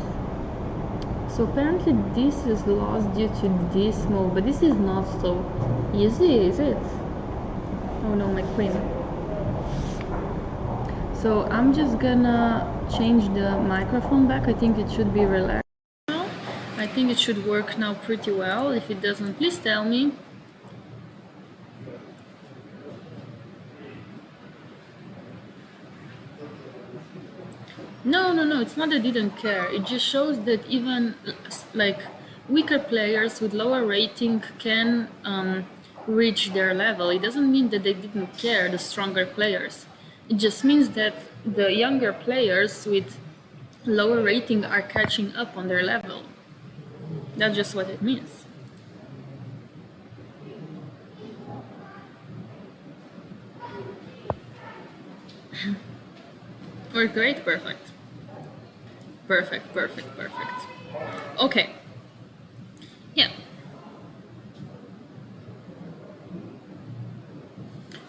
So apparently this is lost due to this move, but this is not so easy, is it? Oh no, my queen. So I'm just gonna change the microphone back. I think it should be relaxed now. I think it should work now pretty well. If it doesn't, please tell me. No, it's not that they didn't care. It just shows that even like weaker players with lower rating can reach their level. It doesn't mean that they didn't care, the stronger players. It just means that the younger players with lower rating are catching up on their level. That's just what it means. Or great, perfect. Perfect. Okay. Yeah.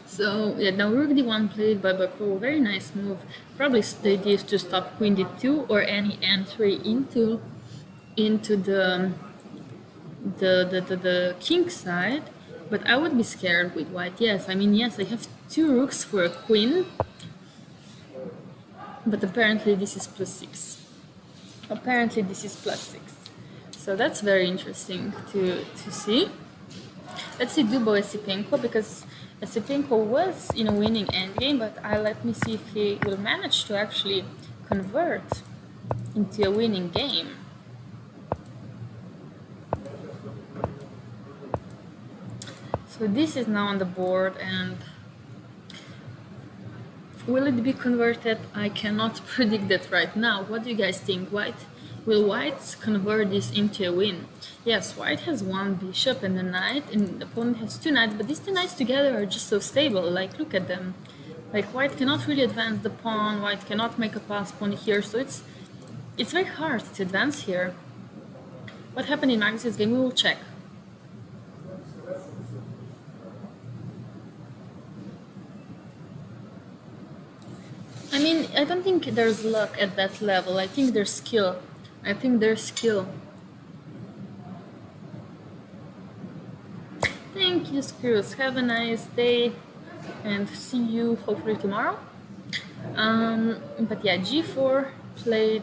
So yeah, now rook d1 played by Bakro, very nice move. Probably the idea is to stop queen d2 or any entry into the king side. But I would be scared with white. Yes, I mean yes, I have two rooks for a queen, but apparently this is +6. Apparently this is +6. So that's very interesting to see. Let's see Dubo Esipenko, because Esipenko was in a winning endgame, but let me see if he will manage to actually convert into a winning game. So this is now on the board, and will it be converted? I cannot predict that right now. What do you guys think? Will White convert this into a win? Yes, White has one bishop and a knight, and the opponent has two knights, but these two knights together are just so stable. Like, look at them. Like, White cannot really advance the pawn, White cannot make a pass pawn here, so it's very hard to advance here. What happened in Magnus's game, we will check. I mean, I don't think there's luck at that level. I think there's skill. Thank you, Screws. Have a nice day and see you hopefully tomorrow. But yeah, g4 played.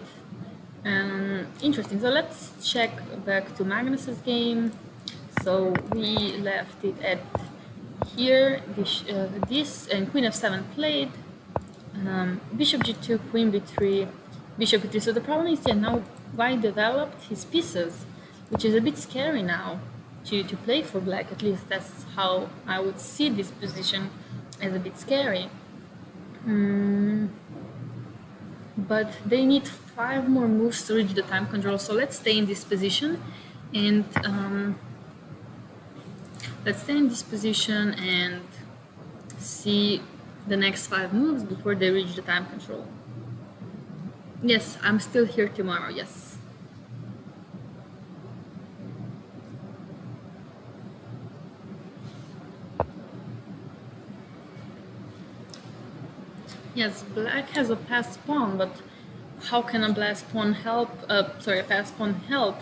Interesting. So let's check back to Magnus's game. So we left it at here. This and Queen f7 played. Bishop g2, Queen b3, Bishop b3. So the problem is that now White developed his pieces, which is a bit scary now to play for Black. At least that's how I would see this position, as a bit scary. But they need 5 more moves to reach the time control. So let's stay in this position and see the next 5 moves before they reach the time control. Yes, I'm still here tomorrow, yes. Yes, Black has a passed pawn, but how can a passed pawn help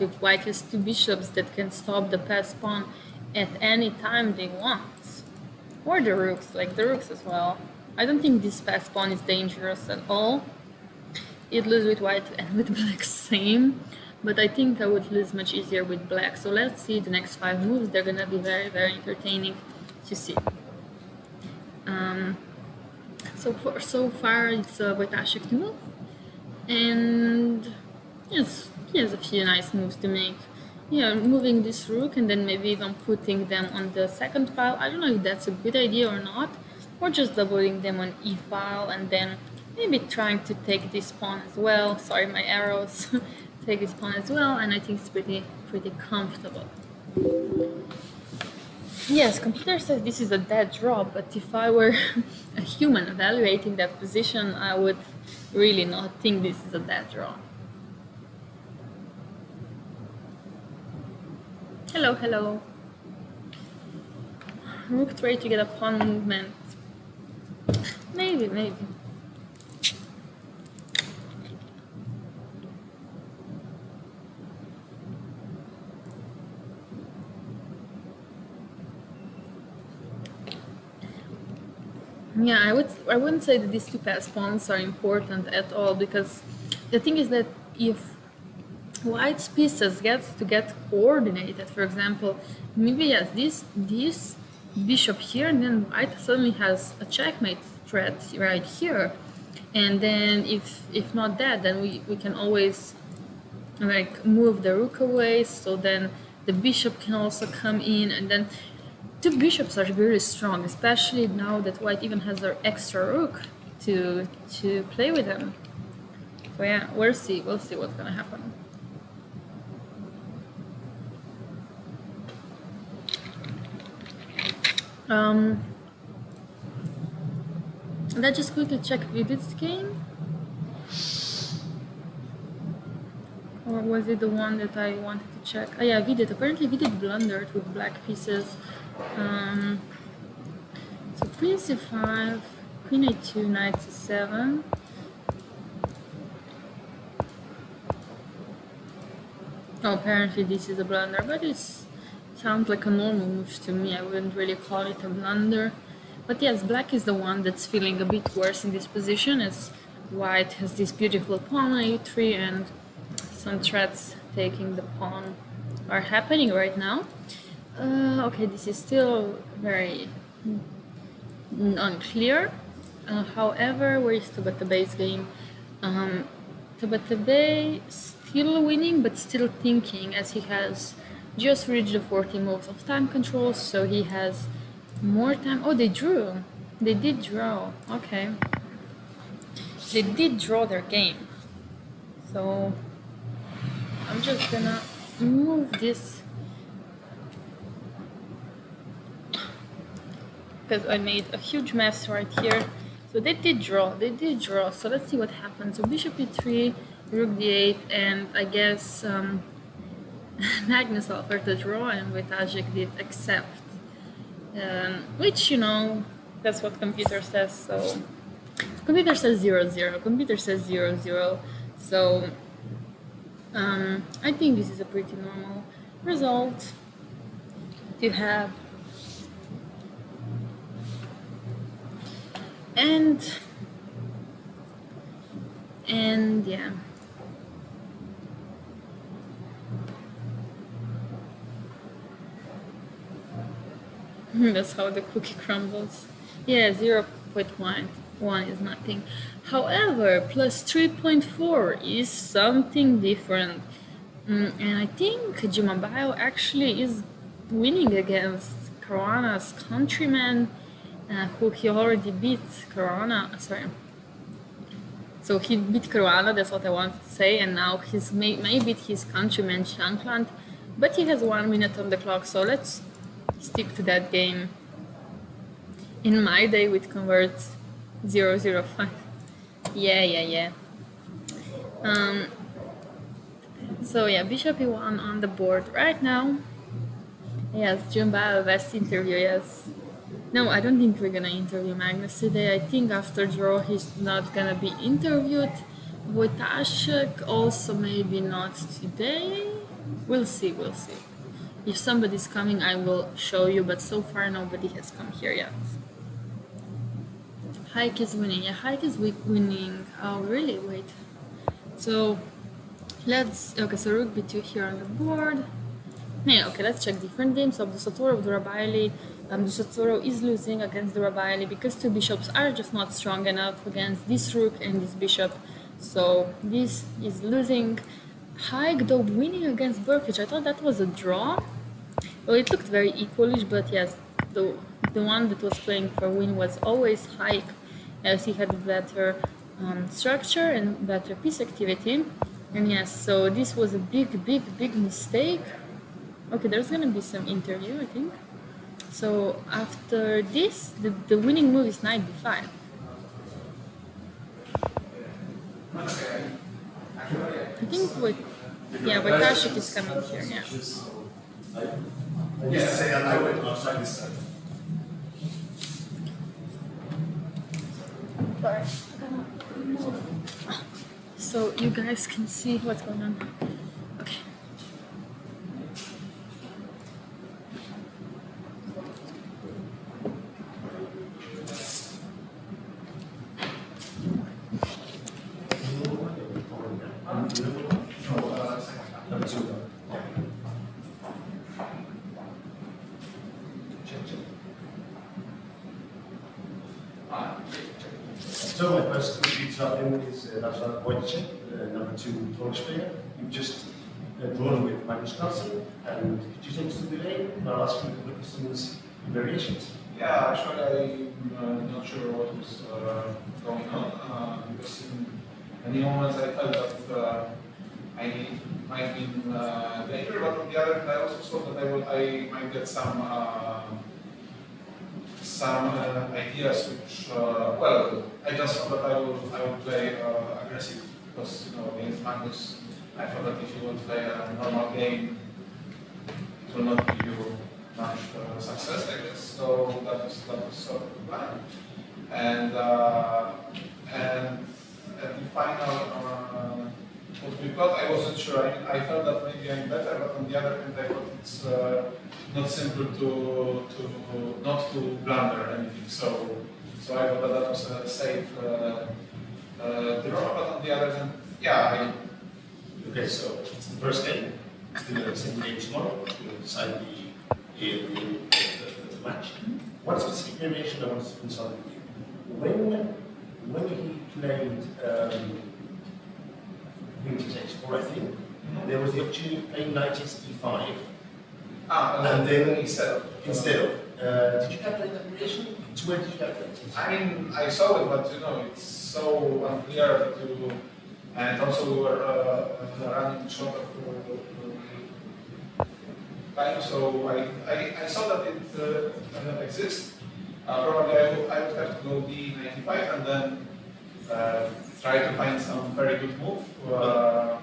if White has 2 bishops that can stop the passed pawn at any time they want? Or the rooks, like the rooks as well. I don't think this passed pawn is dangerous at all. It loses with White and with Black same, but I think I would lose much easier with Black. So let's see the next 5 moves. They're gonna be very, very entertaining to see. So far it's a Wojtaszek to move, and yes, he has a few nice moves to make. Yeah, moving this rook and then maybe even putting them on the second file. I don't know if that's a good idea or not, or just doubling them on e file and then maybe trying to take this pawn as well. Sorry, my arrows. Take this pawn as well, and I think it's pretty comfortable. Yes, computer says this is a dead draw, but if I were a human evaluating that position, I would really not think this is a dead draw. Hello. Rook try to get a pawn movement. Maybe. Yeah, I wouldn't say that these 2 passed pawns are important at all, because the thing is that if White's pieces get coordinated, for example, maybe yes, this bishop here, and then White suddenly has a checkmate threat right here, and then if not that, then we can always like move the rook away, so then the bishop can also come in, and then 2 bishops are really strong, especially now that White even has their extra rook to play with them. So yeah, we'll see what's gonna happen. Let's just quickly check with this game. Or was it the one that I wanted to check? Oh yeah, we did. Apparently we did blundered with black pieces. So queen c5, queen a2, knight c7. Oh, apparently this is a blunder, but it sounds like a normal move to me. I wouldn't really call it a blunder. But yes, black is the one that's feeling a bit worse in this position, as white has this beautiful pawn on a3 and some threats taking the pawn are happening right now. Okay, this is still very unclear. However, where is Tabatabay's game? Tabatabay still winning, but still thinking, as he has just reached the 40 moves of time control, so he has more time. Oh, they drew. They did draw. Okay. They did draw their game. So I'm just gonna move this because I made a huge mess right here. So they did draw. They did draw. So let's see what happens. So bishop e3, rook d8, and I guess Magnus offered the draw, and Wojciech did accept. Which, you know, that's what computer says. So computer says 0-0. Computer says 0-0. So I think this is a pretty normal result to have. And yeah. That's how the cookie crumbles. Yeah, 0.1 is nothing. However, plus 3.4 is something different. And I think Jimabayo actually is winning against Caruana's countryman, who he already beat. So he beat Caruana, that's what I wanted to say, and now he's may beat his countryman Shankland, but he has 1 minute on the clock, so let's stick to that game. In my day, we'd convert 0-0-5. Yeah. So yeah, bishop e1 on the board right now. Yes, Jumba best interview, yes. No, I don't think we're gonna interview Magnus today. I think after draw he's not gonna be interviewed. Wojciech also maybe not today. We'll see. If somebody's coming, I will show you, but so far nobody has come here yet. Hike is winning. Yeah, Hike is winning. Oh, really? Wait. So okay, so rook b2 here on the board. Yeah, okay, let's check different games. So Dusatoro, Durabaili. Dusatoro is losing against Durabaili because two bishops are just not strong enough against this rook and this bishop. So this is losing. Haig though winning against Burkich. I thought that was a draw. Well, it looked very equalish, but yes, the one that was playing for win was always Haig, as he had better structure and better piece activity. And yes, so this was a big mistake. Okay, there's gonna be some interview, I think. So after this, the winning move is knight d5. I think Wojciech is coming here, yeah. So you guys can see what's going on. Okay. So my first question is Rafsan Wojciech, number 2 Polish player. You've just drawn with Magnus Carlsen, and could you take us to the lane? And I'll ask you a couple of questions in variations. Yeah, actually I'm not sure what was going on, because in many moments I felt that I might be in danger, but on the other hand I also thought that I might get some ideas which, well, I just thought that I would play aggressive, because, you know, against Magnus I thought that if you would play a normal game, it will not give you much success, I guess. So that was sort of the plan. And at the final, what we got, I wasn't sure. I felt that maybe I'm better, but on the other hand, I thought it's not simple to not to blunder anything. So I thought that was a safe draw. But on the other hand, yeah. Okay, so it's the first game. Still the second game tomorrow. We'll decide the match. One specific variation I wanted to consult with you. When he played Vintage X4, I think, there was the opportunity to play knight e5. And then instead of. Did you calculate that variation? To where did you calculate it? I mean, I saw it, but it's so unclear that you. And also we were running short of time, so I saw that it exists. Probably I would have to go d95 and then try to find some very good move. The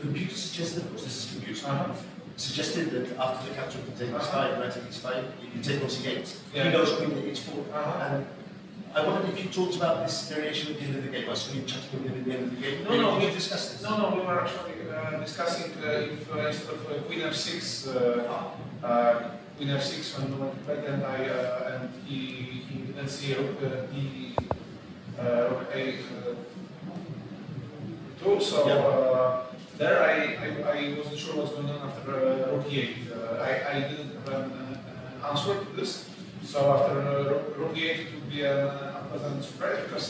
computer suggested, of course this is computer, suggested that after the capture of the take x5, knight x5, you take on c8. Yeah. He goes queen to h4. And I wondered if you talked about this variation at the end of the game. I saw you chatting with him at the end of the game. No, we discussed this. No, we were actually discussing if instead of queen f6, queen f6 when we played, and he didn't see rook rook a2. So there I wasn't sure what's going on after rook e8. I didn't have an answer to this. So after rook e8 it would be a pleasant surprise because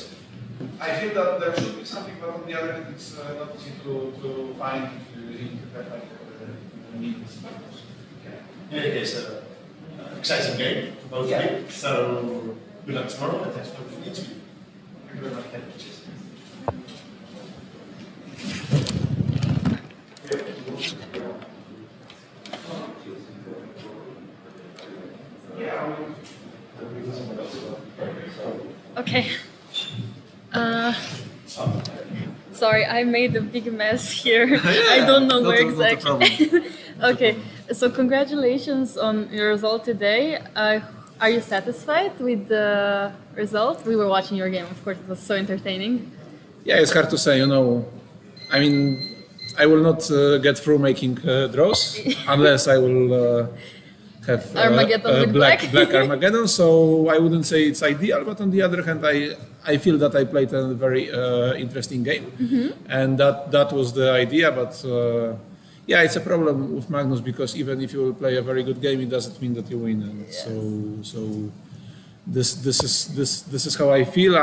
I feel that there should be something, but on the other hand it's not easy to find if you have like needs. In any case, exciting game for both of you. So good luck tomorrow and thanks for the interview. Thank you very much. Cheers. Okay. Sorry, I made a big mess here. I don't know where exactly. Okay, so congratulations on your result today. Are you satisfied with the result? We were watching your game, of course, it was so entertaining. Yeah, it's hard to say, I mean, I will not get through making draws unless I will have Armageddon with black. Armageddon, so I wouldn't say it's ideal, but on the other hand, I feel that I played a very interesting game, and that was the idea, but yeah, it's a problem with Magnus because even if you will play a very good game, it doesn't mean that you win, and so this is how I feel.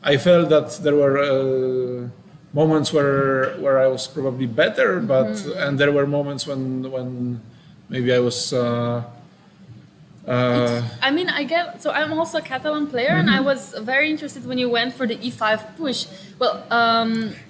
I felt that there were moments where I was probably better, but and there were moments when maybe I was. I mean, so I'm also a Catalan player, and I was very interested when you went for the e5 push. Well,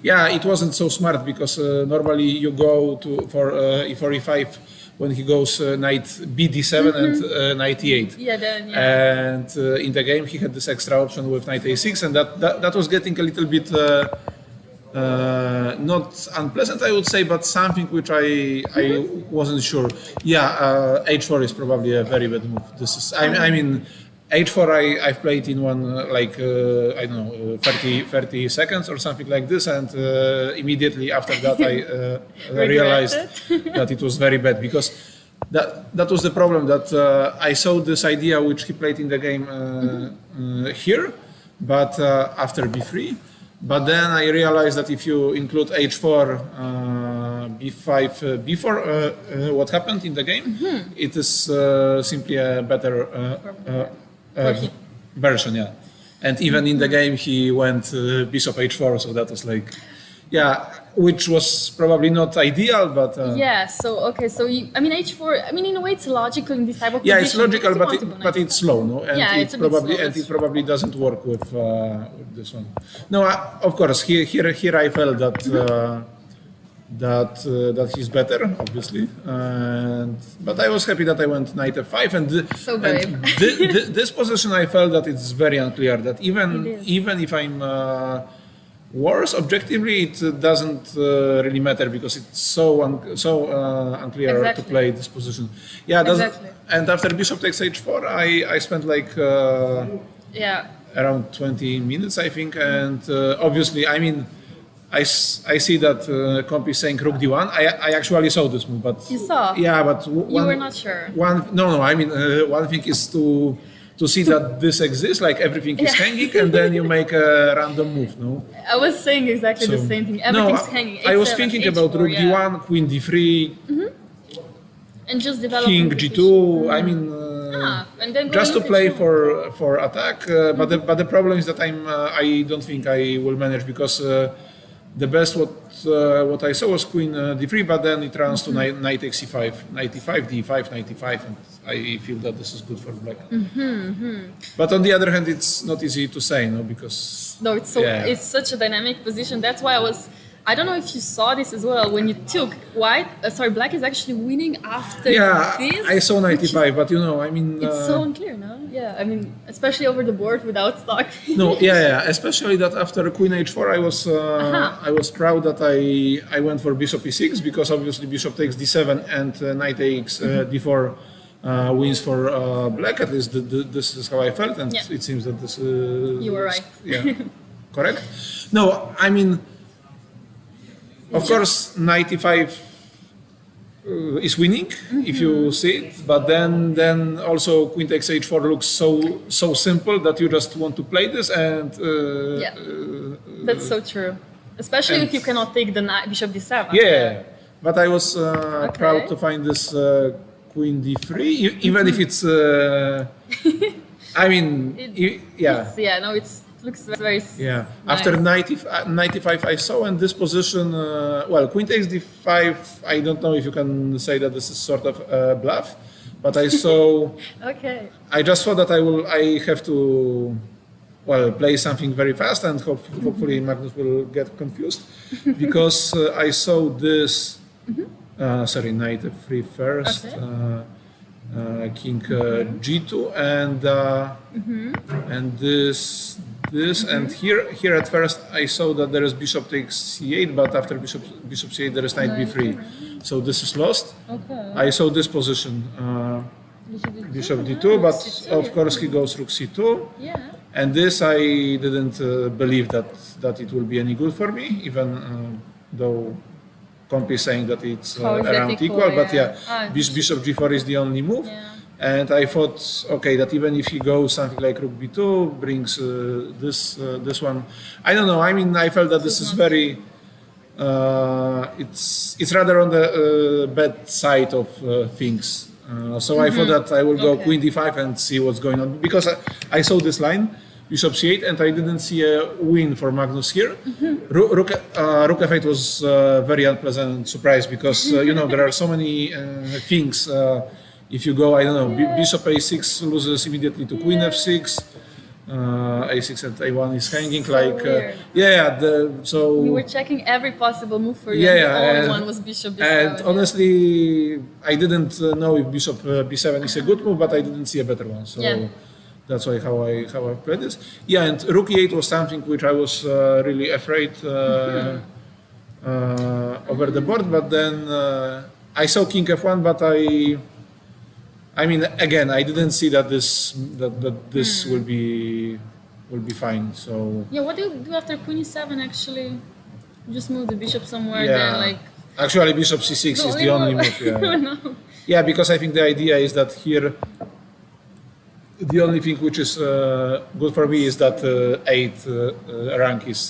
yeah, it wasn't so smart because normally you go for e4, e5 when he goes knight bd7 and knight e8. Yeah, then, And in the game he had this extra option with knight a6, and that was getting a little bit. Not unpleasant, I would say, but something which I wasn't sure. Yeah, h4 is probably a very bad move. This is, I mean, h4 I've played in one like I don't know 30 seconds or something like this, and immediately after that I realized that it was very bad because that was the problem that I saw this idea which he played in the game here, but after b3. But then I realized that if you include h4, b5, b4, what happened in the game, it is simply a better version, yeah. And even in the game he went bishop h4, so that was like, yeah, which was probably not ideal, but yeah. So okay, so I mean h4. I mean, in a way, it's logical in this type of yeah, position. it's logical, but it's slow, no? And yeah, it probably doesn't work with this one. No, of course, here I felt that that he's better, obviously, but I was happy that I went knight f5, and so brave. And this position I felt that it's very unclear. That even if I'm worse. Objectively, it doesn't really matter because it's so unclear to Exactly. play this position. Yeah, it doesn't. Exactly. And after bishop takes h4, I spent like Yeah. around 20 minutes, I think. And obviously, I mean, I see that comp is saying rook d1. I actually saw this move, but You saw? Yeah, but You were not sure. No. I mean, one thing is to see that this exists, like everything is Yeah. hanging, and then you make a random move. No. I was saying exactly the So- same thing. Everything's no, hanging. I was H7, thinking H4, about rook yeah. d1, queen d3, And just develop king g2. I mean. And then Just to going play H2. for attack, but the problem is that I don't think I will manage because the best what I saw was queen d3, but then it runs to knight x5, knight e5, d5, knight e5, and I feel that this is good for black. But on the other hand, it's not easy to say, no, because No, it's so Yeah. it's such a dynamic position. That's why I don't know if you saw this as well. When you took black is actually winning after yeah, this. I saw knight e5, but you know, I mean, It's so unclear, no? Yeah, I mean, especially over the board without stock. no, yeah, especially that after queen h4, I was proud that I went for bishop e6 because obviously bishop takes d7 and knight ax d4 wins for black. At least this is how I felt, and Yeah. it seems that this is You were right. Yeah, correct. No, I mean, of course, knight e5 is winning if you see it, but then also queen takes h4 looks so simple that you just want to play this and Yeah. That's so true. Especially if and- you cannot take the bishop d7. yeah. But I was proud to find this queen d3, even if it's I mean Yeah, no, it looks very yeah. nice. After 95 I saw, and this position, well, queen takes d5, I don't know if you can say that this is sort of bluff, but I saw, Okay. I just thought that I have to, well, play something very fast, and hopefully Magnus will get confused, because I saw this, sorry, knight f3 first, Okay. king g2, and this, and here at first I saw that there is bishop takes c8, but after bishop c8 there is knight b3, so this is lost. Okay. I saw this position, bishop d2, but of course he goes rook c2, Yeah. and this I didn't believe that it will be any good for me, even though comp is saying that it's How is that around equal, equal, but yeah. yeah, bishop g4 is the only move. Yeah. And I thought, okay, that even if he goes something like rook b2, brings this one, I don't know. I mean, I felt that this is very, it's rather on the bad side of things. So I thought that I will go Okay. queen d5 and see what's going on, because I saw this line, bishop c8, and I didn't see a win for Magnus here. Rook f8 was very unpleasant surprise, because you know, there are so many things. If you go, I don't know, bishop a6 loses immediately to queen f6, a6 and a1 is hanging, like weird. so. We were checking every possible move for you. Yeah, and the only and- one was bishop b7. And honestly, I didn't know if bishop b7 is a good move, but I didn't see a better one. So Yeah. that's why how I played this. Yeah, and rook e8 was something which I was really afraid over the board. But then I saw king f1, but I mean, again, I didn't see that this will be fine. So Yeah, what do you do after queen e7 actually? You just move the bishop somewhere, yeah, then like... actually bishop c6 is the only move. Yeah. No. Yeah, because I think the idea is that here, the only thing which is good for me is that 8 rank is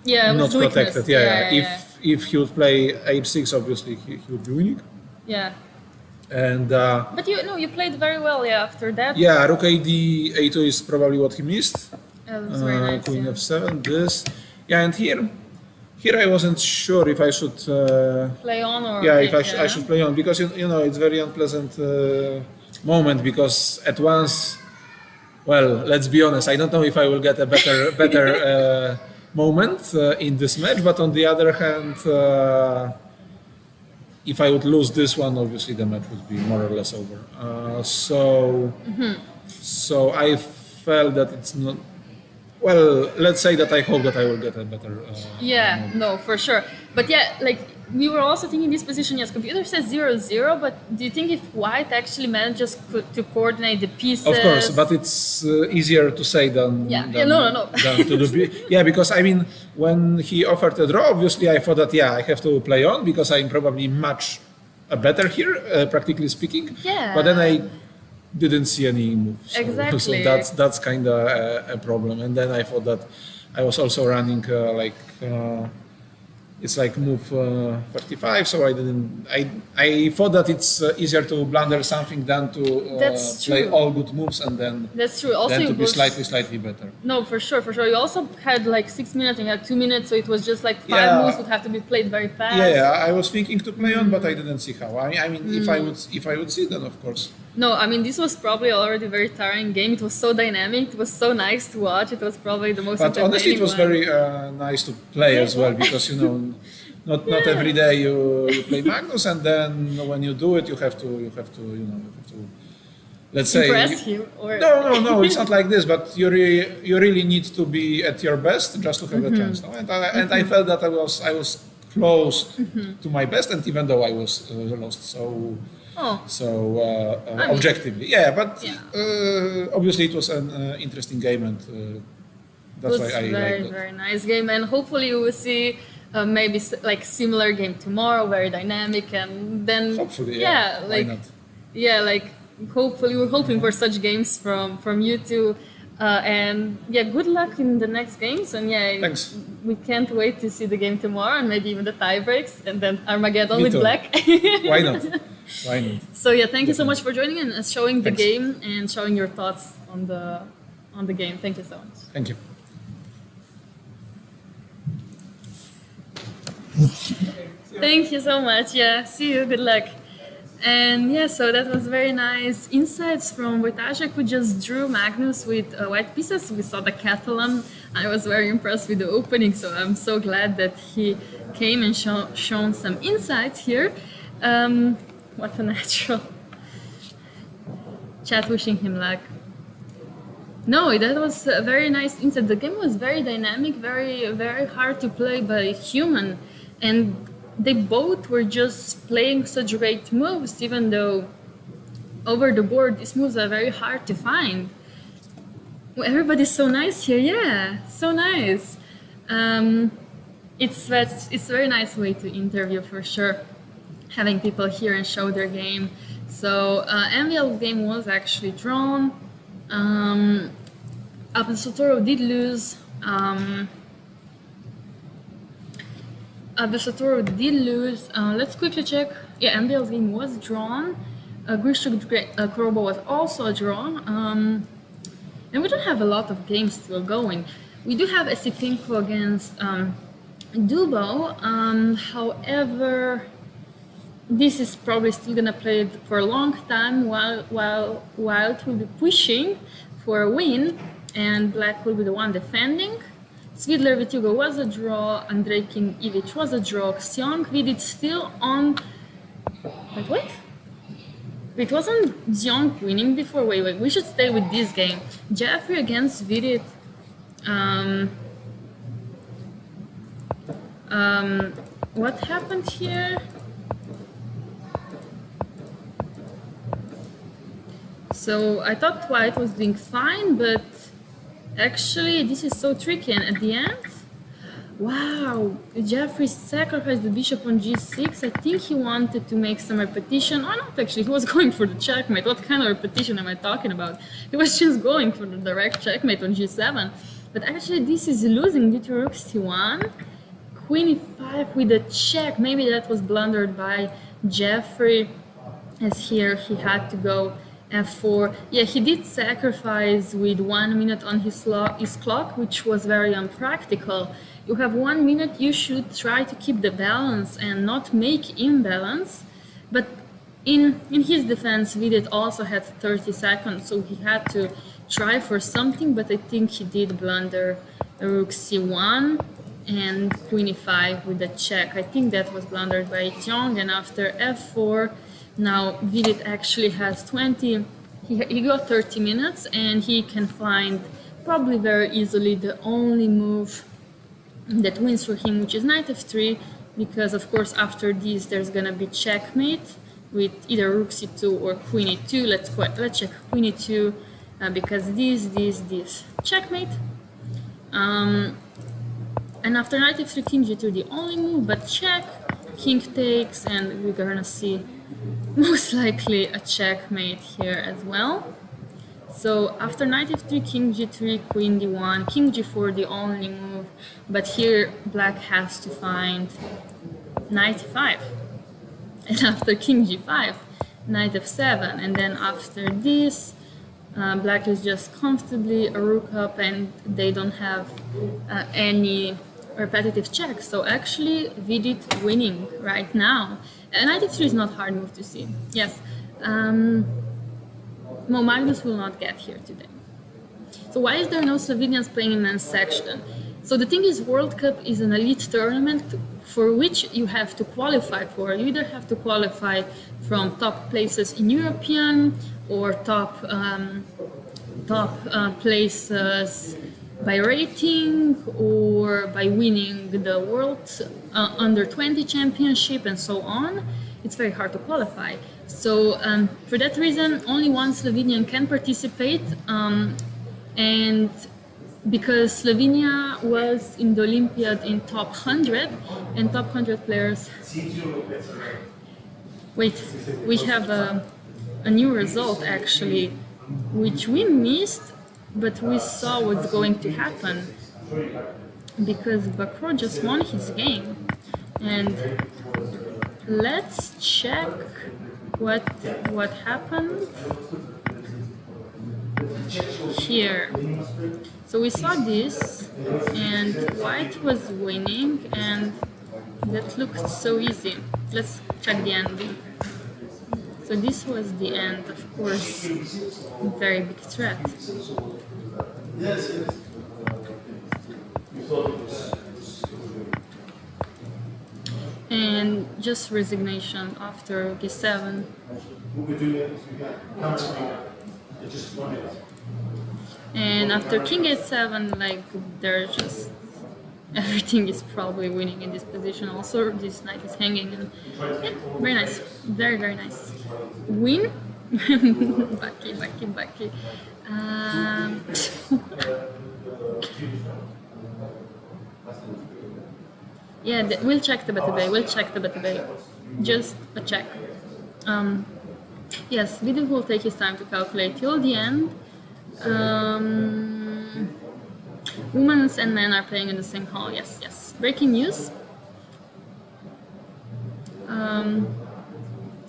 Yeah, it not was weakness. protected. If he would play h6, obviously he would be winning. Yeah. And But you played very well, yeah, after that. yeah, rook ad a2 is probably what he missed. That was very nice. Queen Yeah. f7, this. Yeah, and here I wasn't sure if I should Play on or... yeah, if I should play on, because you know, it's very unpleasant moment, because at once, well, let's be honest, I don't know if I will get a better moment in this match, but on the other hand, if I would lose this one, obviously the match would be more or less over. So I felt that it's not. well, let's say that I hope that I will get a better. Yeah, no, for sure. But yeah, like we were also thinking this position, yes, computer says 0-0, but do you think if white actually manages to coordinate the pieces? Of course, but it's easier to say than Yeah. than, Yeah, no. than to do. Yeah, because I mean, when he offered a draw, obviously I thought that I have to play on because I'm probably much better here, practically speaking. Yeah. But then I didn't see any moves. So, Exactly. So that's kind of a problem. And then I thought that I was also running it's like move 35, so I didn't. I thought that it's easier to blunder something than to That's play true. all good moves and then That's true. Also, then you to be both- slightly better. No, for sure, for sure. You also had like 6 minutes and you had 2 minutes, so it was just like 5 Yeah. moves would have to be played very fast. Yeah, I was thinking to play on, but I didn't see how. I mean, if I would see, then of course. No, I mean this was probably already a very tiring game. It was so dynamic. It was so nice to watch. It was probably the most. But honestly, it was entertaining very nice to play as well because not every day you play Magnus, and then when you do it, you have to let's say. Impress him or No, it's not like this. But you really need to be at your best just to have a chance. No? And I felt that I was close to my best, and even though I was lost, mean- objectively, yeah. But Yeah. obviously, it was an interesting game, and that's it was why I very liked it. very nice game, and hopefully we will see maybe like similar game tomorrow, very dynamic, and then Hopefully, yeah. Why like not? yeah, like hopefully we're hoping for such games from you two. And yeah, good luck in the next games. And yeah, Thanks. we can't wait to see the game tomorrow and maybe even the tie breaks and then Armageddon Me with too. black. Why not? Why not? So yeah, thank you so much for joining and showing the Thanks. game and showing your thoughts on the game. Thank you so much. Thank you. Thank you so much. Yeah, see you. Good luck. And yeah, so that was very nice insights from Wojciech, who just drew Magnus with white pieces. We saw the Catalan. I was very impressed with the opening, so I'm so glad that he came and shown some insights here. What a natural. Chat wishing him luck. No, that was a very nice insight. The game was very dynamic, very, very hard to play by human. And they both were just playing such great moves, even though over the board these moves are very hard to find. Well, everybody's so nice here, yeah, so nice. It's a very nice way to interview for sure, having people here and show their game. So MVL game was actually drawn. Abdusatoro did lose. Abdusatoro did lose. Let's quickly check. Yeah, MBL's game was drawn. Grishuk Krobo was also drawn. And we don't have a lot of games still going. We do have Esipinko against Dubo. However, this is probably still gonna play it for a long time while Wild will be pushing for a win and Black will be the one defending. Svidler Vitugo was a draw, Andrei King Ivic was a draw, Xiong Vidit still on. Wait, what? It wasn't Xiong winning before? Wait, we should stay with this game. Jeffrey against Vidit. What happened here? So I thought White was doing fine, but actually this is so tricky. And at the end, wow, Jeffrey sacrificed the bishop on g6. I think he wanted to make some repetition. Oh, not actually, he was going for the checkmate. What kind of repetition am I talking about? He was just going for the direct checkmate on g7. But actually this is losing due to rook c1. Queen e5 with a check. Maybe that was blundered by Jeffrey, as here he had to go f4. Yeah, he did sacrifice with 1 minute on his clock, which was very unpractical. You have 1 minute, you should try to keep the balance and not make imbalance. But in his defense, Vidit also had 30 seconds, so he had to try for something, but I think he did blunder rook c1 and queen e5 with a check. I think that was blundered by Tiong, and after f4, now Vidit actually has 20, he got 30 minutes and he can find probably very easily the only move that wins for him, which is knight f3, because of course after this there's gonna be checkmate with either rook c2 or queen e2. Let's check queen e2 because this checkmate. And after knight f3, king g2, the only move, but check, king takes, and we're gonna see most likely a checkmate here as well. So after knight f3, king g3, queen d1, king g4, the only move, but here black has to find knight e5. And after king g5, knight f7, and then after this, black is just comfortably a rook up, and they don't have any repetitive checks. So actually, Vidit winning right now. And knight f3 is not a hard move to see. Yes. Mo Magnus will not get here today. So why is there no Slovenians playing in men's section? So the thing is, World Cup is an elite tournament for which you have to qualify for. You either have to qualify from top places in European or top places by rating or by winning the World Under 20 Championship and so on. It's very hard to qualify. So for that reason, only one Slovenian can participate, and because Slovenia was in the Olympiad in top 100, and top 100 players... Wait, we have a new result actually, which we missed, but we saw what's going to happen, because Bakro just won his game. And let's check what happened here. So we saw this, and white was winning, and that looked so easy. Let's check the ending. So this was the end, of course, very big threat. Yes, yes. You thought it was. And just resignation after g7. What we're doing is we got counseling. It just wanted it. And after king a7, like, they're just... everything is probably winning in this position. Also, this knight is hanging, and yeah, very nice. Very, very nice. Win? Bucky. Yeah, we'll check the beta. Just a check. Yes, Vidit will take his time to calculate till the end. Women and men are playing in the same hall. Yes. Breaking news.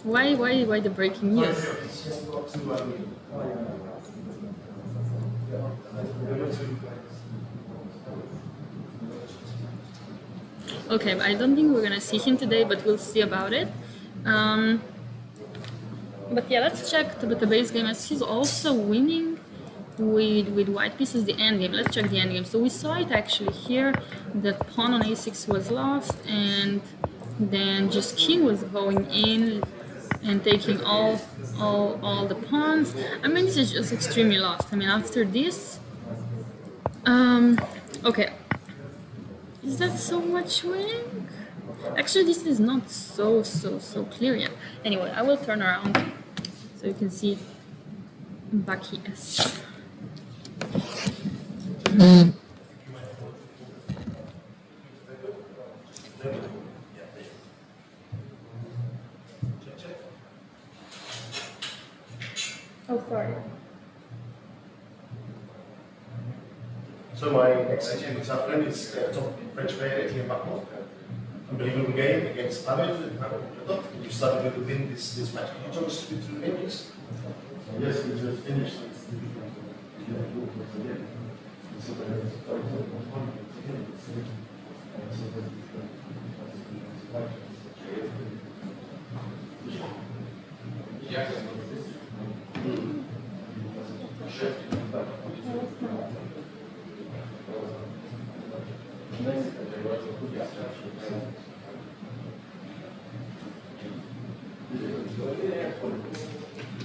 Why the breaking news? Okay, I don't think we're gonna see him today, but we'll see about it. But yeah, let's check the base game, as he's also winning with white pieces the endgame. Let's check the endgame. So we saw it actually here, that pawn on a6 was lost, and then just king was going in and taking all the pawns. I mean, this is just extremely lost. I mean, after this, okay, is that so much winning? Actually, this is not so clear yet. Anyway, I will turn around so you can see Baki S. Oh, sorry. So my next session this afternoon is top French player Etienne Bacon. Unbelievable game against Pavel. You started to win this match. Can you talk us through the game, please? Yes, we just finished.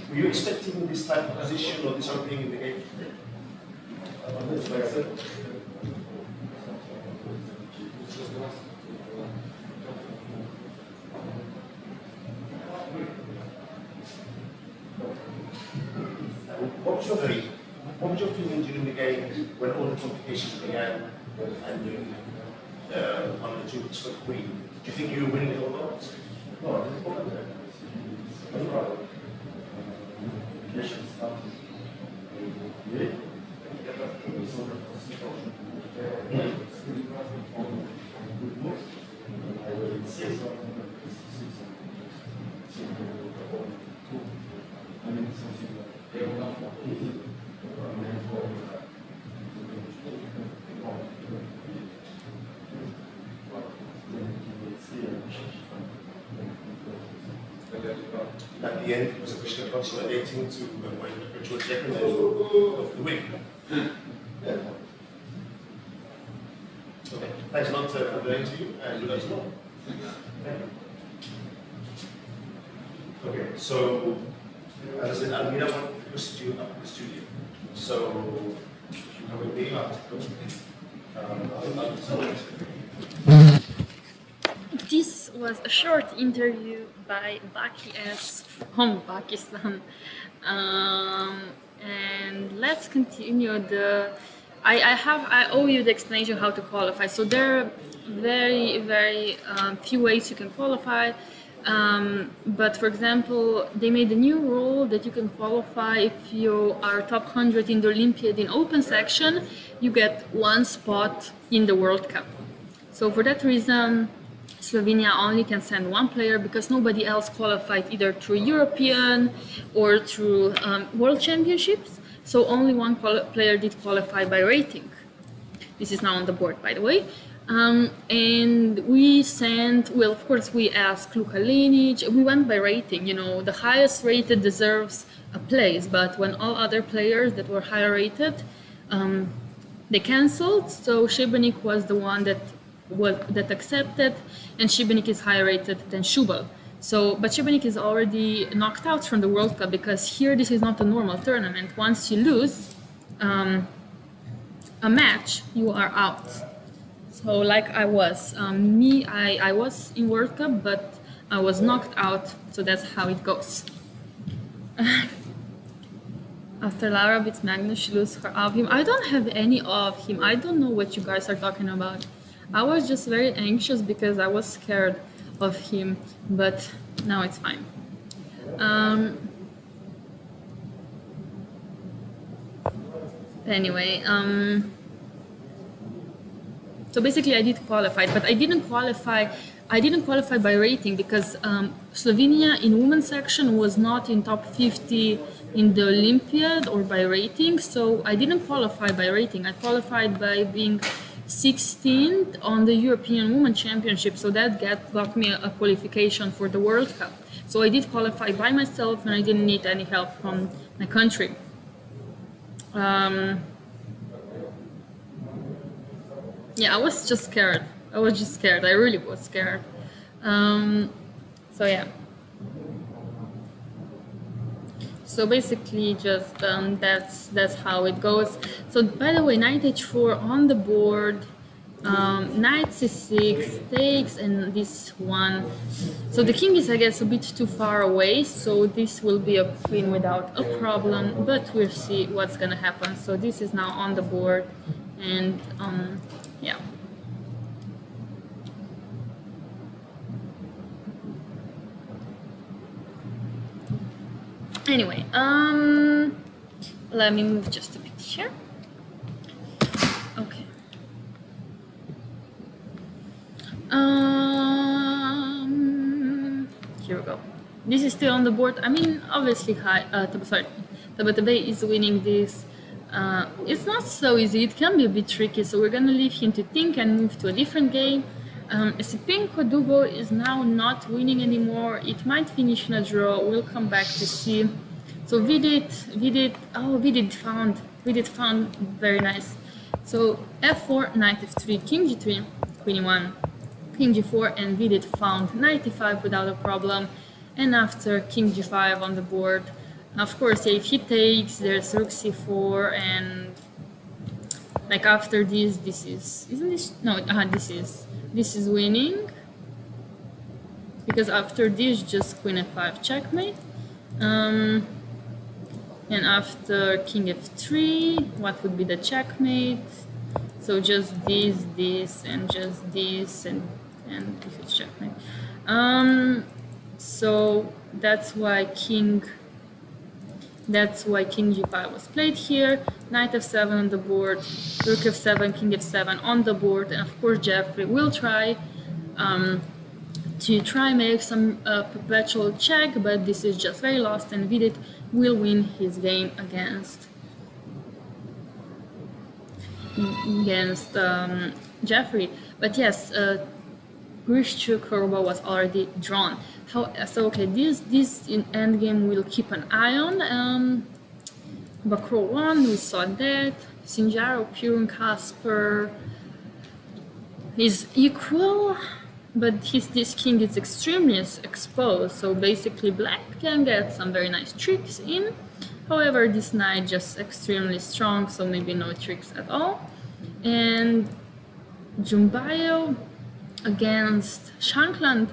Were you expecting this type of position or this opening in the game? What was your feeling during the game when all the complications began and you on the two for Queen? Do you think you were winning it or not? No, I didn't want that. At the end, it was a question of consolidating to which was second of the week. Yeah. Okay. Thanks a lot for the interview and good luck tomorrow. Okay, so as I said, Almina wanted to request you up in the studio. So if you come with me, I'll This was a short interview by Baki S from Pakistan. And let's continue I owe you the explanation how to qualify. So there are very few ways you can qualify. But for example, they made a new rule that you can qualify if you are top 100 in the Olympiad in open section, you get one spot in the World Cup. So for that reason, Slovenia only can send one player because nobody else qualified either through European or through World Championships. So only one player did qualify by rating. This is now on the board, by the way. And we sent, well, of course, we asked Luka Linic. We went by rating. You know, the highest rated deserves a place. But when all other players that were higher rated, they cancelled. So Šibenik was the one that accepted, and Šibenik is higher rated than Šubal. So, but Šibenik is already knocked out from the World Cup because here this is not a normal tournament. Once you lose a match, you are out. So, like I was, I was in World Cup, but I was knocked out. So that's how it goes. After Laura beats Magnus, she loses her of him. I don't have any of him. I don't know what you guys are talking about. I was just very anxious because I was scared of him, but now it's fine. Anyway, so basically I did qualify, but I didn't qualify by rating because Slovenia in women's section was not in top 50 in the Olympiad or by rating, so I didn't qualify by rating. I qualified by being 16th on the European Women Championship, so that got me a qualification for the World Cup. So I did qualify by myself and I didn't need any help from my country. Yeah, I was just scared. I really was scared. So yeah. So basically, just that's how it goes. So by the way, knight h4 on the board, knight c6 takes, and this one. So the king is, I guess, a bit too far away. So this will be a queen without a problem. But we'll see what's gonna happen. So this is now on the board, and yeah. Anyway, let me move just a bit here. Okay. Here we go. This is still on the board. I mean, obviously, Tabatabai is winning this. It's not so easy. It can be a bit tricky. So we're gonna leave him to think and move to a different game. Esipinko Dugo is now not winning anymore. It might finish in a draw. We'll come back to see. So Vidit found very nice. So F4, knight F3, King G3, Queen E1, King G4, and Vidit found knight E5 without a problem. And after King G5 on the board, of course, if he takes, there's Rook C4 and Like after this is, isn't this, no, this is winning. Because after this, just queen f5 checkmate. And after king f3, what would be the checkmate? So just this, and just this, and if it's checkmate. So that's why king g5 was played here. Knight f7 on the board, rook f7, king f7 on the board, and of course Jeffrey will try to make some perpetual check, but this is just very lost, and Vidit will win his game against Jeffrey. But yes, Grishchuk-Korba was already drawn. So okay, this in endgame we'll keep an eye on. Bakro won, we saw that. Sinjaro, Pure, and Kasper is equal, but this king is extremely exposed, so basically black can get some very nice tricks in. However, this knight just extremely strong, so maybe no tricks at all. And Jumbayo against Shankland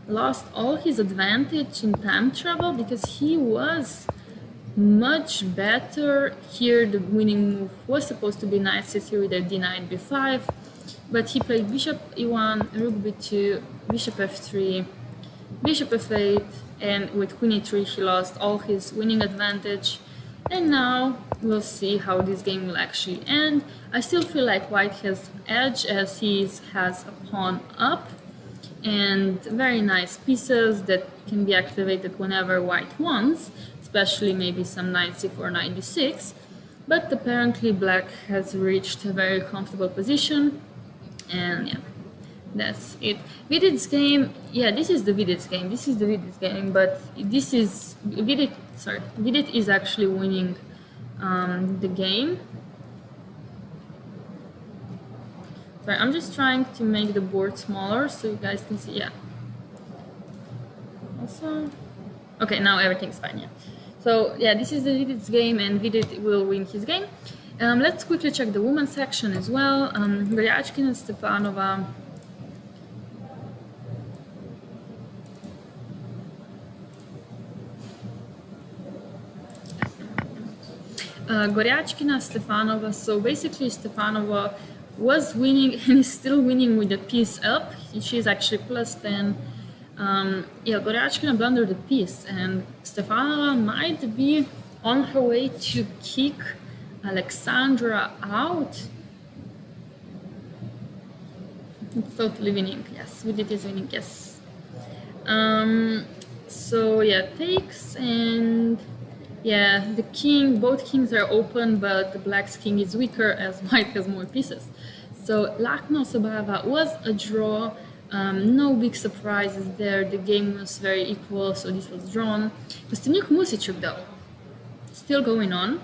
lost all his advantage in time travel because he was much better here. The winning move was supposed to be knight c3 with a d9 b5, but he played bishop e1, rook b2, bishop f3, bishop f8, and with queen e3 he lost all his winning advantage. And now we'll see how this game will actually end. I still feel like white has edge as he has a pawn up and very nice pieces that can be activated whenever white wants, especially maybe some knight c4, knight d6. But apparently black has reached a very comfortable position, and yeah, that's it. Vidit's game, yeah, this is the Vidit's game, but Vidit is actually winning the game. Sorry, I'm just trying to make the board smaller so you guys can see, yeah. Also, okay, now everything's fine, yeah. So yeah, this is the Vidit's game, and Vidit will win his game. Let's quickly check the women's section as well. Goryachkina and Stefanova. Goryachkina, Stefanova. So basically Stefanova was winning and is still winning with the piece up. She's actually plus 10. Yeah, Goryachkina blundered the piece, and Stefanova might be on her way to kick Alexandra out. It's totally winning, yes. Vidit is winning, yes. So yeah, takes, and yeah, the king, both kings are open, but the black's king is weaker as white has more pieces. So Lakhno Sabava was a draw. No big surprises there. The game was very equal, so this was drawn. Kostyuk Musicuk though, still going on.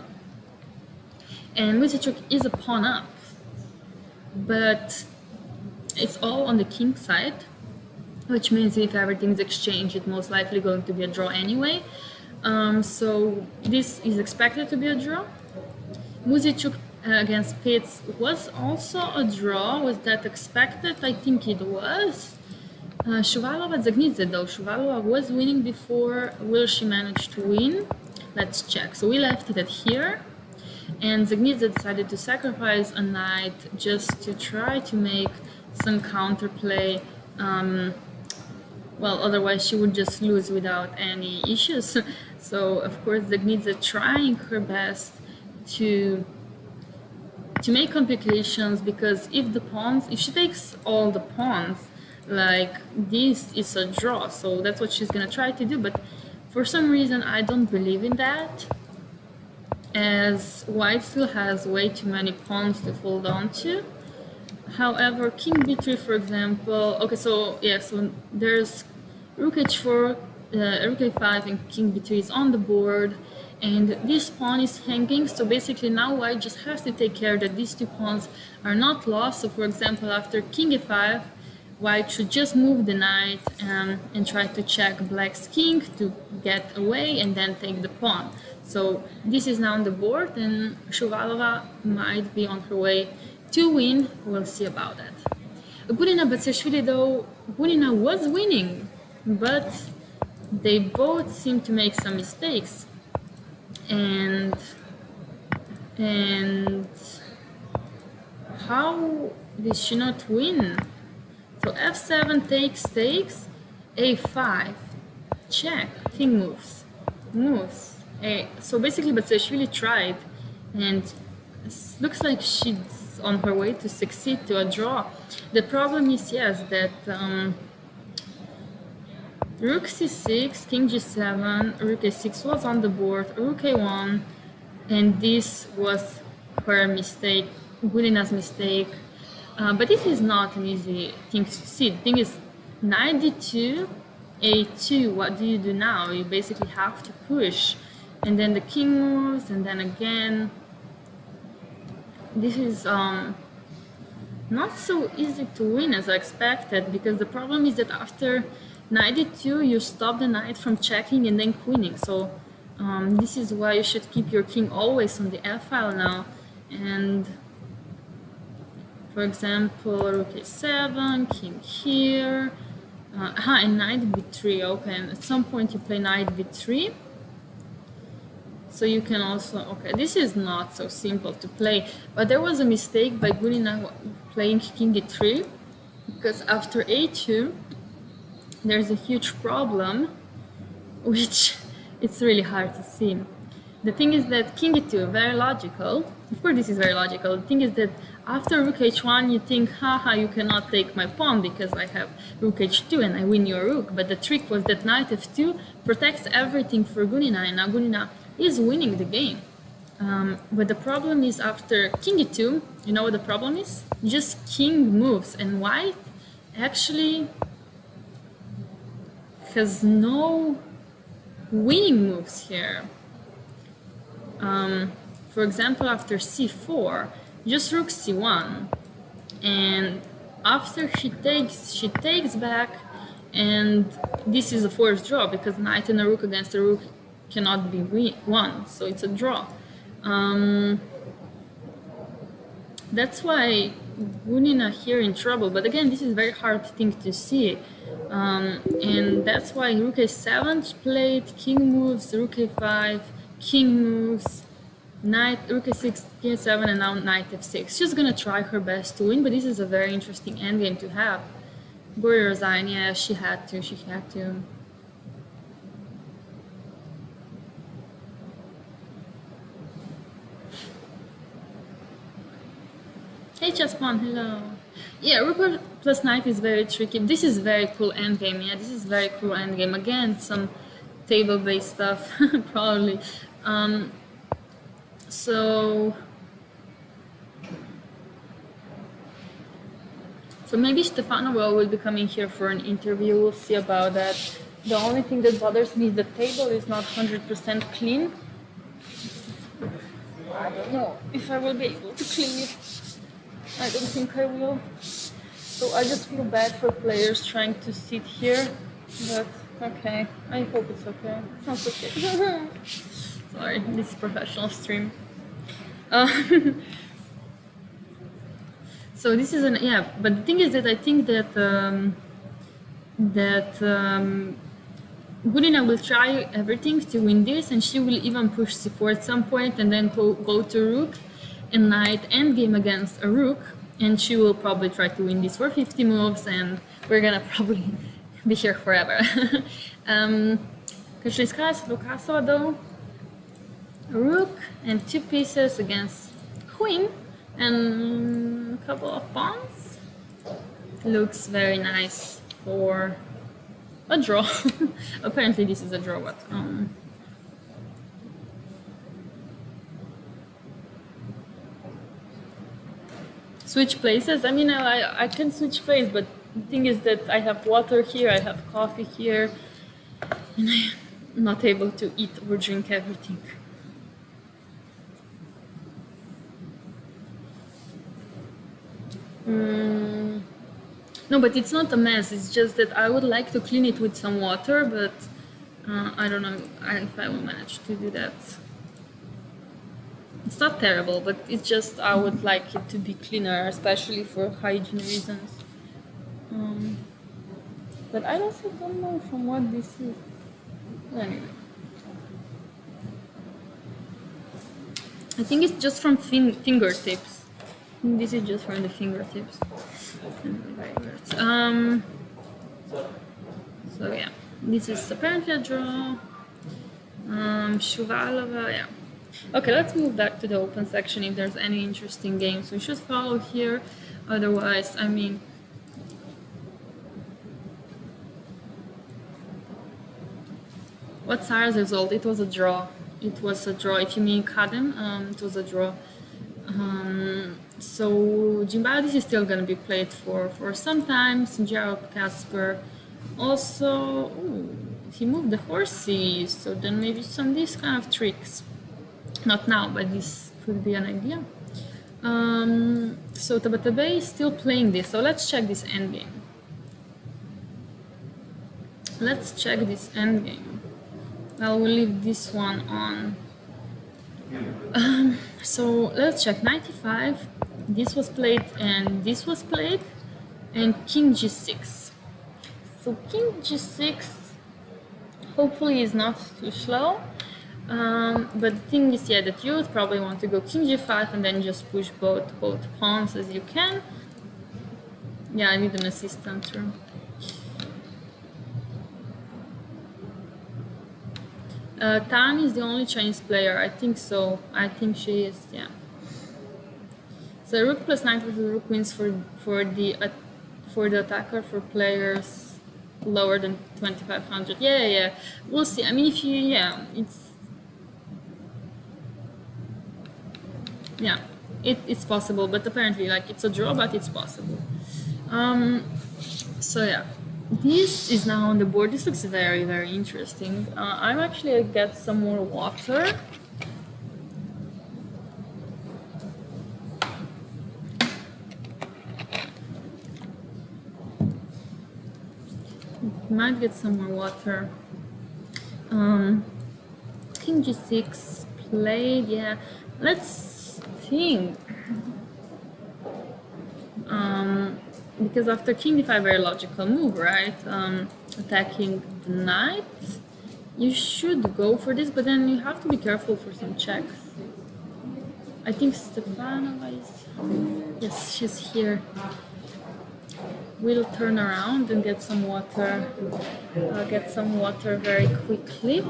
And Musicuk is a pawn up, but it's all on the king side, which means if everything's exchanged, it's most likely going to be a draw anyway. So this is expected to be a draw. Musicuk against Pitts was also a draw. Was that expected? I think it was. Shuvalova Zagnidze though. Shuvalova was winning before. Will she manage to win? Let's check. So we left it at here. And Zagnidze decided to sacrifice a knight just to try to make some counterplay. Well, otherwise she would just lose without any issues. So of course Zagnidze trying her best to make complications, because if she takes all the pawns, like this is a draw. So that's what she's gonna try to do. But for some reason I don't believe in that, as white still has way too many pawns to hold on to. However, king b3, for example. Okay, so yeah, so there's rook h4, rook a5, and king b3 is on the board, and this pawn is hanging. So basically now white just has to take care that these two pawns are not lost. So for example, after king a5, white should just move the knight and try to check black's king to get away and then take the pawn. So this is now on the board, and Shuvalova might be on her way to win. We'll see about that. Gunina Batsashvili, though, Gunina was winning, but they both seem to make some mistakes. And how did she not win? So f7 takes, a5, check, king moves. So basically Batsashvili tried, and it looks like she's on her way to succeed to a draw. The problem is, yes, that rook c6, king g7, rook a6 was on the board, rook a1, and this was her mistake, Gulina's mistake. But it is not an easy thing to see. The thing is, knight d2, a2, what do you do now? You basically have to push. And then the king moves, and then again. This is not so easy to win as I expected, because the problem is that after knight d2, you stop the knight from checking and then queening. So this is why you should keep your king always on the f-file now. And for example, rook a7, king here, and knight b3. Okay, and at some point you play knight b3. So you can also, okay, this is not so simple to play, but there was a mistake by Gulina playing king e3, because after a2, there's a huge problem, which it's really hard to see. The thing is that king e2, very logical, of course this is very logical. The thing is that after rook h1, you think, haha, you cannot take my pawn because I have rook h2 and I win your rook. But the trick was that knight f2 protects everything for Gulina, and now Gulina is winning the game. But the problem is after king e2, you know what the problem is? Just king moves, and white actually has no winning moves here. For example, after c4, just rook c1, and after she takes back, and this is a forced draw because knight and a rook against a rook cannot be won, so it's a draw. That's why Gunina here in trouble, but again, this is a very hard thing to see, and that's why rook a7 played, king moves, rook a5, king moves, knight, rook a6, king a7, and now knight f6. She's gonna try her best to win, but this is a very interesting endgame to have. Gori resigned, yeah, she had to. Hey Chesspawn, hello. Yeah, rook plus knight is very tricky. This is very cool endgame, yeah, this is very cool endgame. Again, some table-based stuff, probably. So maybe Stefanova will be coming here for an interview, we'll see about that. The only thing that bothers me is the table is not 100% clean. I don't know if I will be able to clean it. I don't think I will. So I just feel bad for players trying to sit here, but okay, I hope it's okay. It's okay. Sorry, this is professional stream. So this is an, yeah, but the thing is that I think that Gulina will try everything to win this, and she will even push c4 at some point and then go to rook and knight endgame against a rook, and she will probably try to win this for 50 moves, and we're gonna probably be here forever. Kaczynska Lukasova though, rook and 2 pieces against queen and a couple of pawns. Looks very nice for a draw. Apparently this is a draw, but switch places. I mean, I can switch places, but the thing is that I have water here, I have coffee here, and I'm not able to eat or drink everything. No, but it's not a mess. It's just that I would like to clean it with some water, but I don't know if I will manage to do that. It's not terrible, but it's just I would like it to be cleaner, especially for hygiene reasons. But I also don't know from what this is. Anyway. I think it's just from fingertips. I think this is just from the fingertips. So yeah, this is apparently a draw. Shuvalova, yeah. Okay, let's move back to the open section if there's any interesting games. We should follow here. Otherwise, I mean, what's Sarah's result? It was a draw. It was a draw. If you mean Kadem, it was a draw. So Jimbadis is still going to be played for some time. Sinjarov, Kasper. Also, he moved the horses, so then maybe some these kind of tricks. Not now, but this could be an idea. So Tabatabai is still playing this, so let's check this endgame. Let's check this endgame. Well, we'll leave this one on. So let's check 95. This was played and this was played, and King G6. So King G6 hopefully is not too slow. But the thing is, yeah, that you would probably want to go King G5 and then just push both pawns as you can. Yeah, I need an assistant too. Tan is the only Chinese player. I think so. I think she is. Yeah. So rook plus knight with rook wins for the attacker for players lower than 2500. Yeah. We'll see. I mean, if you it's possible, but apparently like it's a draw, but it's possible. So yeah. This is now on the board. This looks very, very interesting. I'm actually gonna get some more water. Might get some more water. King G6 played. Yeah, let's think. Because after King D5, very logical move, right? Attacking the knight. You should go for this, but then you have to be careful for some checks. I think Stefanova is... Yes, she's here. We'll turn around and get some water. I'll get some water very quickly.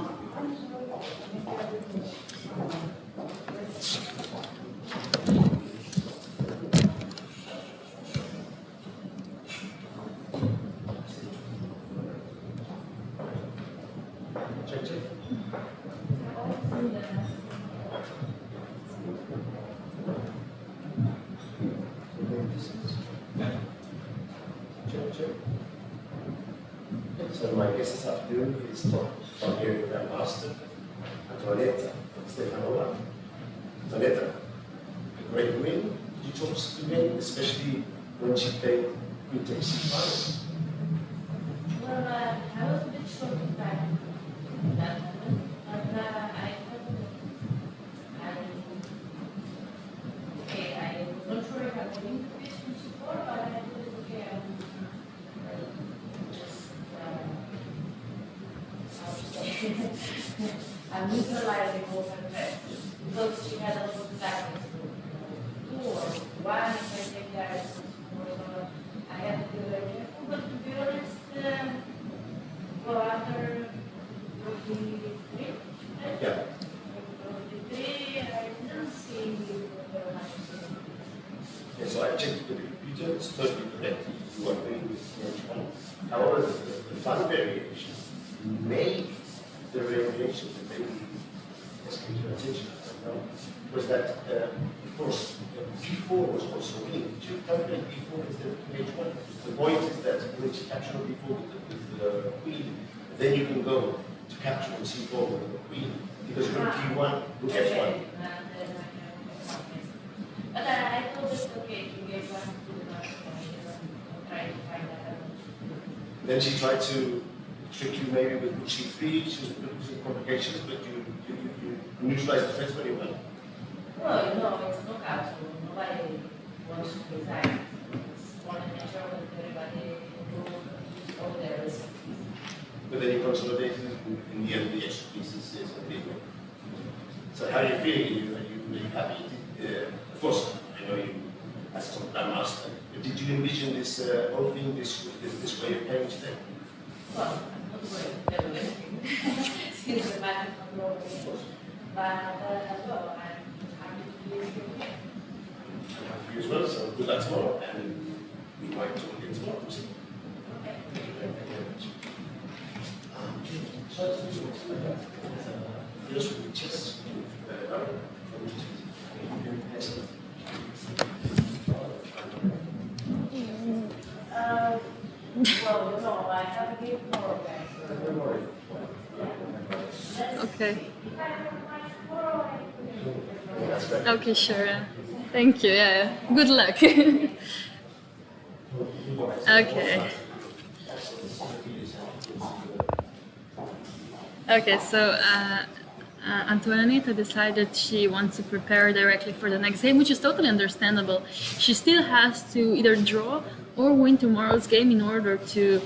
So my guest this afternoon is Tom here with our master, Antoinetta Stefanova. Antoinetta, a great win. Could you talk us through the game, especially when she played Queen takes C5? Well, I was a bit short of time at that moment, but I thought I was not sure if I was going to be support, but I thought, okay, I'm neutralizing both her best because she had a lot of seconds to 2 or 1, if I take that as support, I had to be very careful, but to be honest, for other Yeah. I didn't see very much. Yeah, so I checked with the computer, it's totally correct. You are playing with H1. However, the fun variation made the variation that maybe has come to attention was that, of course, B4 was also winning. Did you calculate B4 instead of H1? The point is that when you capture B4 with the queen, then you can go to capture on C4 with the queen, because rook G1, rook F1. But I thought it's okay to get one to try to find that. Then she tried to trick you maybe with rook C3, she was putting some complications, but you neutralized the first very well. No, you know, it's knockout, so nobody wants to resign. It's one nature that everybody will use all their resources. But then you consolidate in the end, the extra pieces is a big one. So how are you feeling? Are you really happy? Of course, I know you as some grandmaster. But did you envision this whole thing, this way of playing today? Well, I'm not going to tell you anything. Since the match from your game. But, well, I'm happy to be here. I'm happy for you as well, so good luck tomorrow, and we might talk again tomorrow. We'll see. Thank you very much. First with the chess. Well, you know, I have a gift more, guys. Okay. Okay, sure. Yeah. Thank you. Yeah. Good luck. Okay. Okay, so Antoinetta decided she wants to prepare directly for the next game, which is totally understandable. She still has to either draw or win tomorrow's game in order to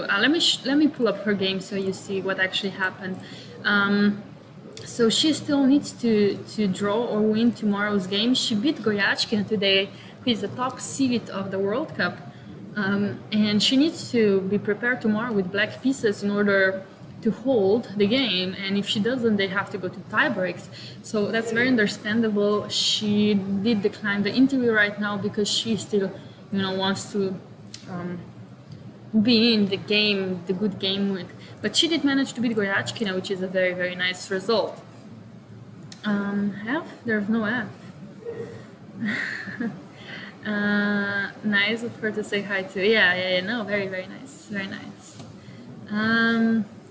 let me pull up her game so you see what actually happened. So she still needs to draw or win tomorrow's game. She beat Goyachkin today, who is the top seed of the World Cup, and she needs to be prepared tomorrow with black pieces in order to hold the game, and if she doesn't, they have to go to tie breaks. So that's very understandable. She did decline the interview right now because she still, wants to be in the game, the good game with. But she did manage to beat Goyachkina, which is a very, very nice result. F? There's no F. Nice of her to say hi to. Yeah, no, very, very nice, very nice.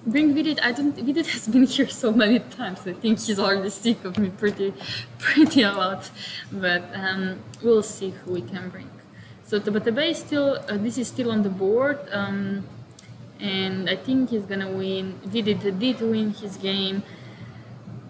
Bring Vidit. Vidit has been here so many times. I think he's already sick of me pretty a lot. But we'll see who we can bring. So Tabatabe is still. This is still on the board, and I think he's gonna win. Vidit did win his game,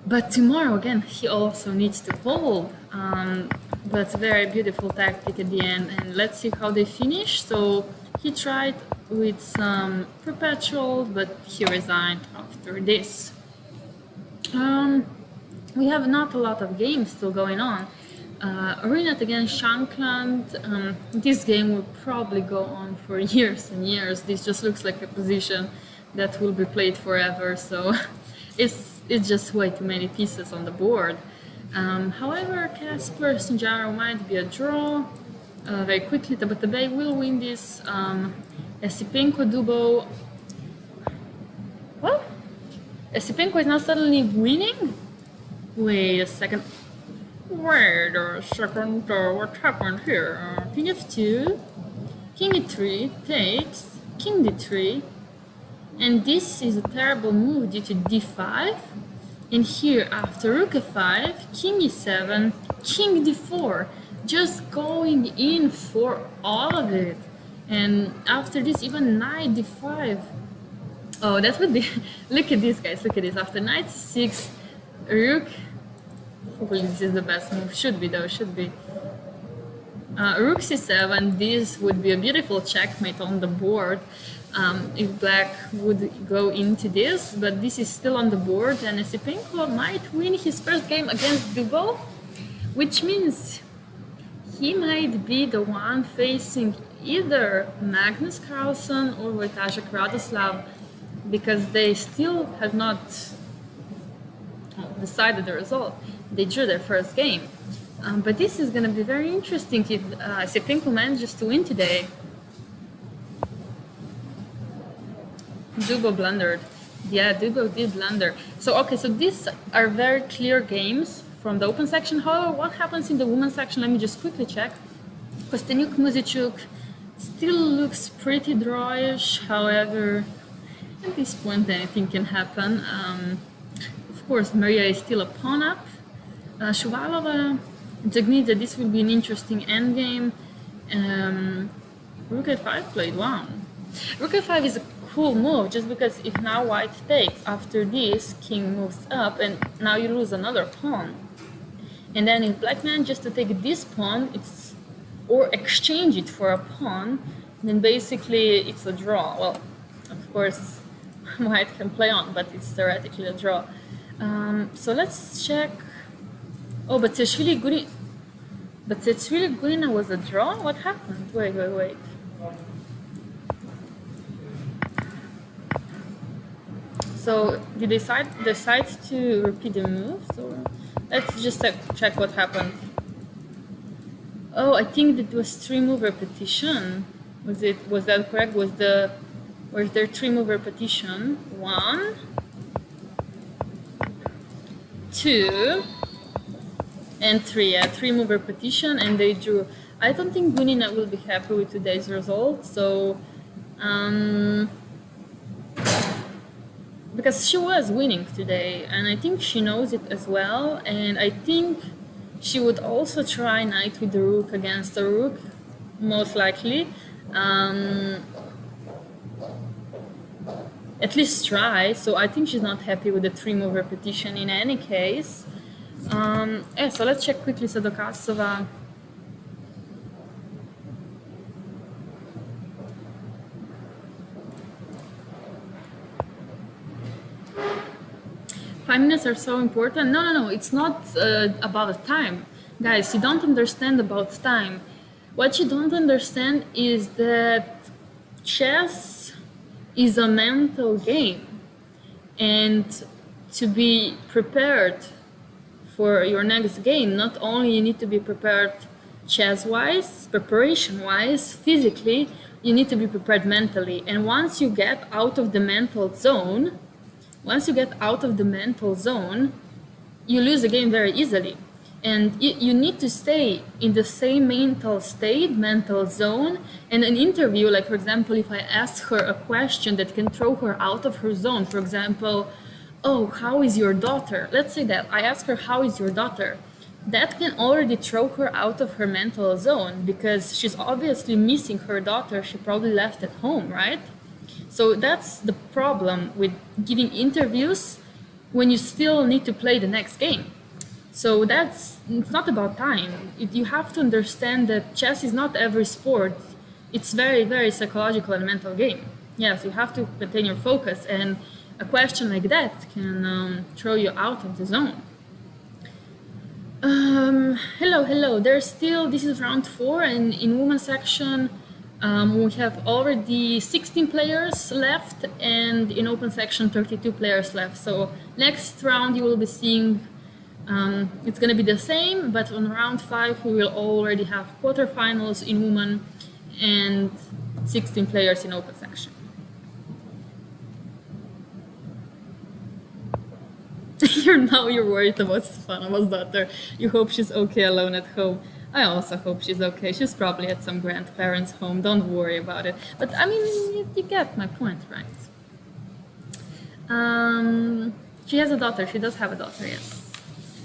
but tomorrow again he also needs to hold. But it's a very beautiful tactic at the end, and let's see how they finish. So he tried with some perpetual, but he resigned after this. We have not a lot of games still going on. Arenat against Shankland. This game will probably go on for years and years. This just looks like a position that will be played forever, so it's just way too many pieces on the board. However, Casper Sinjaro might be a draw. Very quickly, Tabatabe will win this. Esipenko Dubo. What? Esipenko is now suddenly winning? Wait a second. Wait a second. What happened here? King f2, King e3 takes, King d3, and this is a terrible move due to d5. And here, after rook f5, King e7, King d4, just going in for all of it. And after this, even knight d5. Oh, that would be. Look at this, guys. Look at this. After knight c6, rook. Hopefully, this is the best move. Should be, though. Should be. Rook c7. This would be a beautiful checkmate on the board if black would go into this. But this is still on the board, and Esipenko might win his first game against Dubo, which means he might be the one facing either Magnus Carlsen or Wojciech Radoslav, because they still have not decided the result. They drew their first game. But this is going to be very interesting if Esipenko manages to win today. Dubo blundered. Yeah, Dubo did blunder. So, okay, so these are very clear games from the open section. However, what happens in the women's section? Let me just quickly check. Kostenjuk Muzichuk still looks pretty drawish. However, at this point, anything can happen. Of course, Maria is still a pawn up. Shuvalova, Jagnita, this will be an interesting endgame. Rook a5 played. Wow. Rook a5 is a cool move, just because if now white takes, after this, king moves up, and now you lose another pawn. And then if black manages to take this pawn, or exchange it for a pawn, then basically it's a draw. Well, of course, white can play on, but it's theoretically a draw. So let's check. Oh, but Tseshvili Gurina was a draw? What happened? Wait. So did they decide to repeat the moves, or let's just check what happened. Oh, I think that was 3-move repetition. Was that correct? Was there 3-move repetition? 1, 2, and 3. Yeah, 3-move repetition, and they drew. I don't think Gunina will be happy with today's result. So, because she was winning today, and I think she knows it as well. And I think she would also try knight with the rook against the rook, most likely. At least try. So I think she's not happy with the 3-move repetition in any case. So let's check quickly Sadokasova. Five minutes are so important. No, it's not about time. Guys, you don't understand about time. What you don't understand is that chess is a mental game. And to be prepared for your next game, not only you need to be prepared chess-wise, preparation-wise, physically, you need to be prepared mentally. And once you get out of the mental zone, you lose the game very easily. And you need to stay in the same mental state, mental zone. And an interview, like for example, if I ask her a question that can throw her out of her zone, for example, oh, how is your daughter? Let's say that I ask her, how is your daughter? That can already throw her out of her mental zone because she's obviously missing her daughter. She probably left at home, right? So that's the problem with giving interviews when you still need to play the next game. So it's not about time. You have to understand that chess is not every sport. It's very, very psychological and mental game. Yes, you have to maintain your focus, and a question like that can throw you out of the zone. Hello. This is round 4, and in women's section, we have already 16 players left, and in open section 32 players left. So next round you will be seeing it's going to be the same, but on round 5 we will already have quarterfinals in women and 16 players in open section. You're worried about Stefanova's daughter. You hope she's okay alone at home. I also hope she's okay. She's probably at some grandparents' home. Don't worry about it. But I mean, you get my point, right? She has a daughter. She does have a daughter, yes.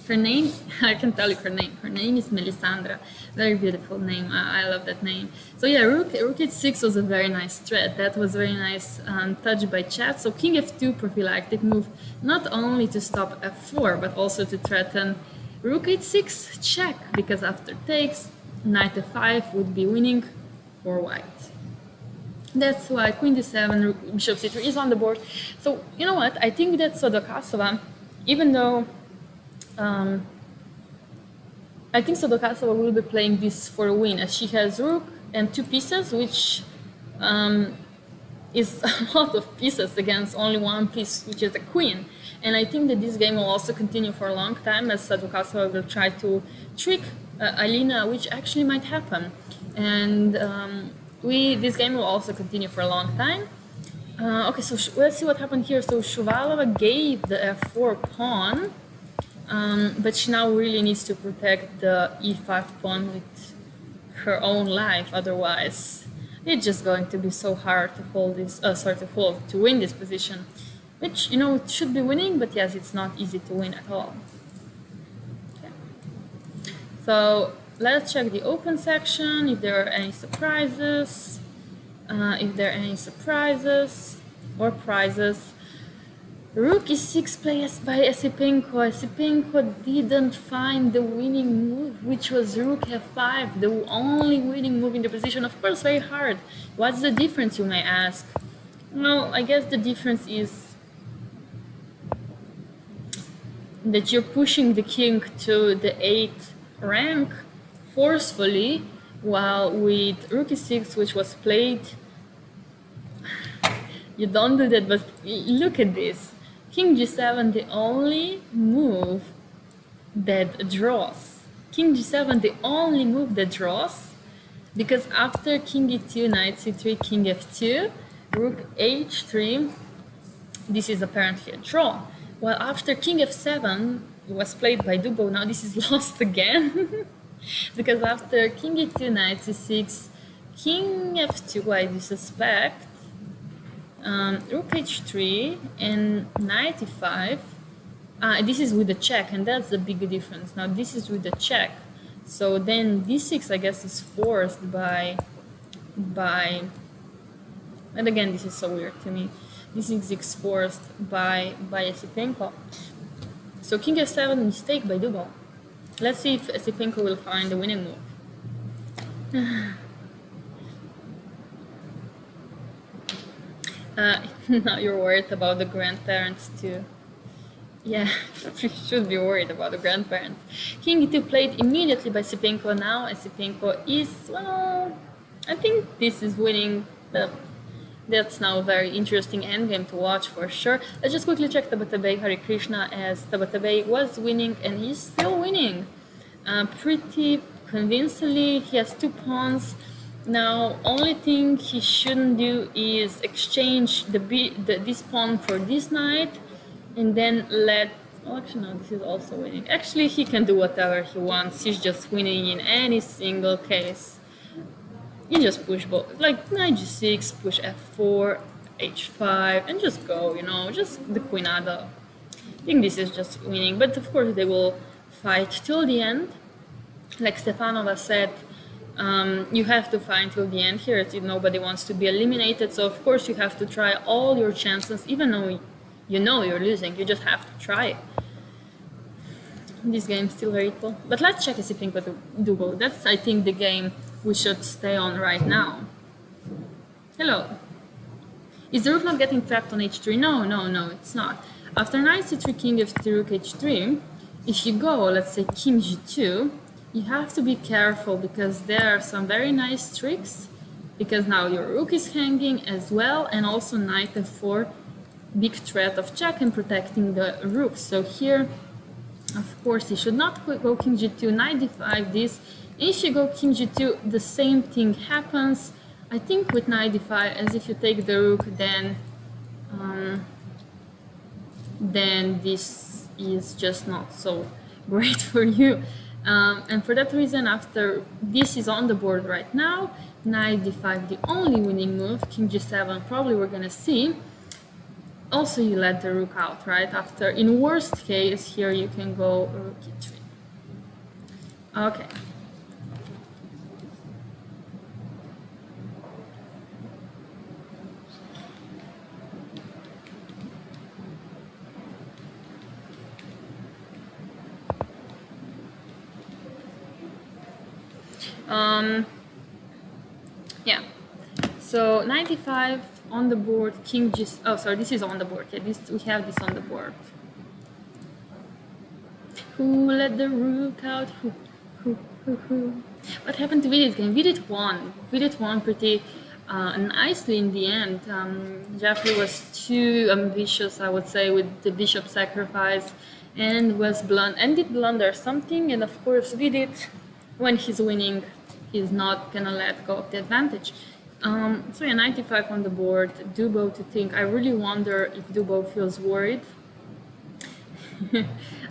Her name, I can tell you her name. Her name is Melisandra. Very beautiful name. I love that name. So yeah, rook h6 was a very nice threat. That was very nice touch by chat. So king f2 prophylactic move, not only to stop f4, but also to threaten rook h6 check, because after takes, knight f5 would be winning for white. That's why queen d7, bishop c3 is on the board. So you know what? I think that Sadokasova, even though I think Sadokasova will be playing this for a win, as she has rook and 2 pieces, which is a lot of pieces against only 1 piece, which is the queen. And I think that this game will also continue for a long time, as Sadokasova will try to trick Alina, which actually might happen. And this game will also continue for a long time. Okay, so let's see what happened here. So Shuvalova gave the f4 pawn, but she now really needs to protect the e5 pawn with her own life. Otherwise, it's just going to be so hard to hold this. To win this position, which it should be winning, but yes, it's not easy to win at all. Okay. So let's check the open section if there are any surprises. Or prizes. Rook e6 plays by Esipenko. Esipenko didn't find the winning move, which was Rook f5, the only winning move in the position. Of course, very hard. What's the difference, you may ask? Well, I guess the difference is that you're pushing the king to the 8th rank forcefully, while with Rook e6, which was played, you don't do that. But look at this. King g7, the only move that draws. King g7, the only move that draws, because after king e2, knight c3, king f2, rook h3, this is apparently a draw. While after king f7 was played by Dubov, now this is lost again. Because after king e2, knight c6, king f2, I do suspect, rook h3 and knight e5. This is with the check, and that's the big difference. Now this is with the check, so then d6, I guess, is forced by. And again, this is so weird to me. D6 is forced by Esipenko. So king f7, mistake by Dubov. Let's see if Esipenko will find the winning move. Now you're worried about the grandparents too. Yeah, you should be worried about the grandparents. King e2 played immediately by Esipenko. Now Esipenko is, well, I think this is winning. That's now a very interesting endgame to watch for sure. Let's just quickly check Tabatabai Hare Krishna, as Tabatabai was winning and he's still winning. Pretty convincingly. He has 2 pawns. Now, only thing he shouldn't do is exchange this pawn for this knight, and then let. Oh, actually, no, this is also winning. Actually, he can do whatever he wants. He's just winning in any single case. You just push both, like knight g6, push f4, h5, and just go. Just the queenada. I think this is just winning, but of course they will fight till the end. Like Stefanova said. You have to fight till the end here. Nobody wants to be eliminated, so of course you have to try all your chances, even though you know you're losing. You just have to try. This game is still very equal. But let's check Esipenko Dubov. That's, I think, the game we should stay on right now. Hello. Is the rook not getting trapped on h3? No, it's not. After knight c3, king f3, rook h3, if you go, let's say, king g2, you have to be careful, because there are some very nice tricks, because now your rook is hanging as well, and also knight f4, big threat of check and protecting the rook. So here, of course, you should not go king g2, knight d5, this. If you go king g2, the same thing happens. I think with knight d5, as if you take the rook, then this is just not so great for you. And for that reason, after this is on the board right now, knight d5, the only winning move, king g7, probably we're gonna see. Also, you let the rook out, right? After, in worst case, here you can go rook e3. Okay. Yeah, so 95 on the board, king g. Oh, sorry, this is on the board. Yeah, we have this on the board. Who let the rook out? Who? What happened to Vidit game? Vidit won. Vidit won pretty nicely in the end. Jeffrey was too ambitious, I would say, with the bishop sacrifice, and did blunder something. And of course, Vidit, when he's winning, he's not gonna let go of the advantage. So yeah, 95 on the board. Dubov to think. I really wonder if Dubov feels worried.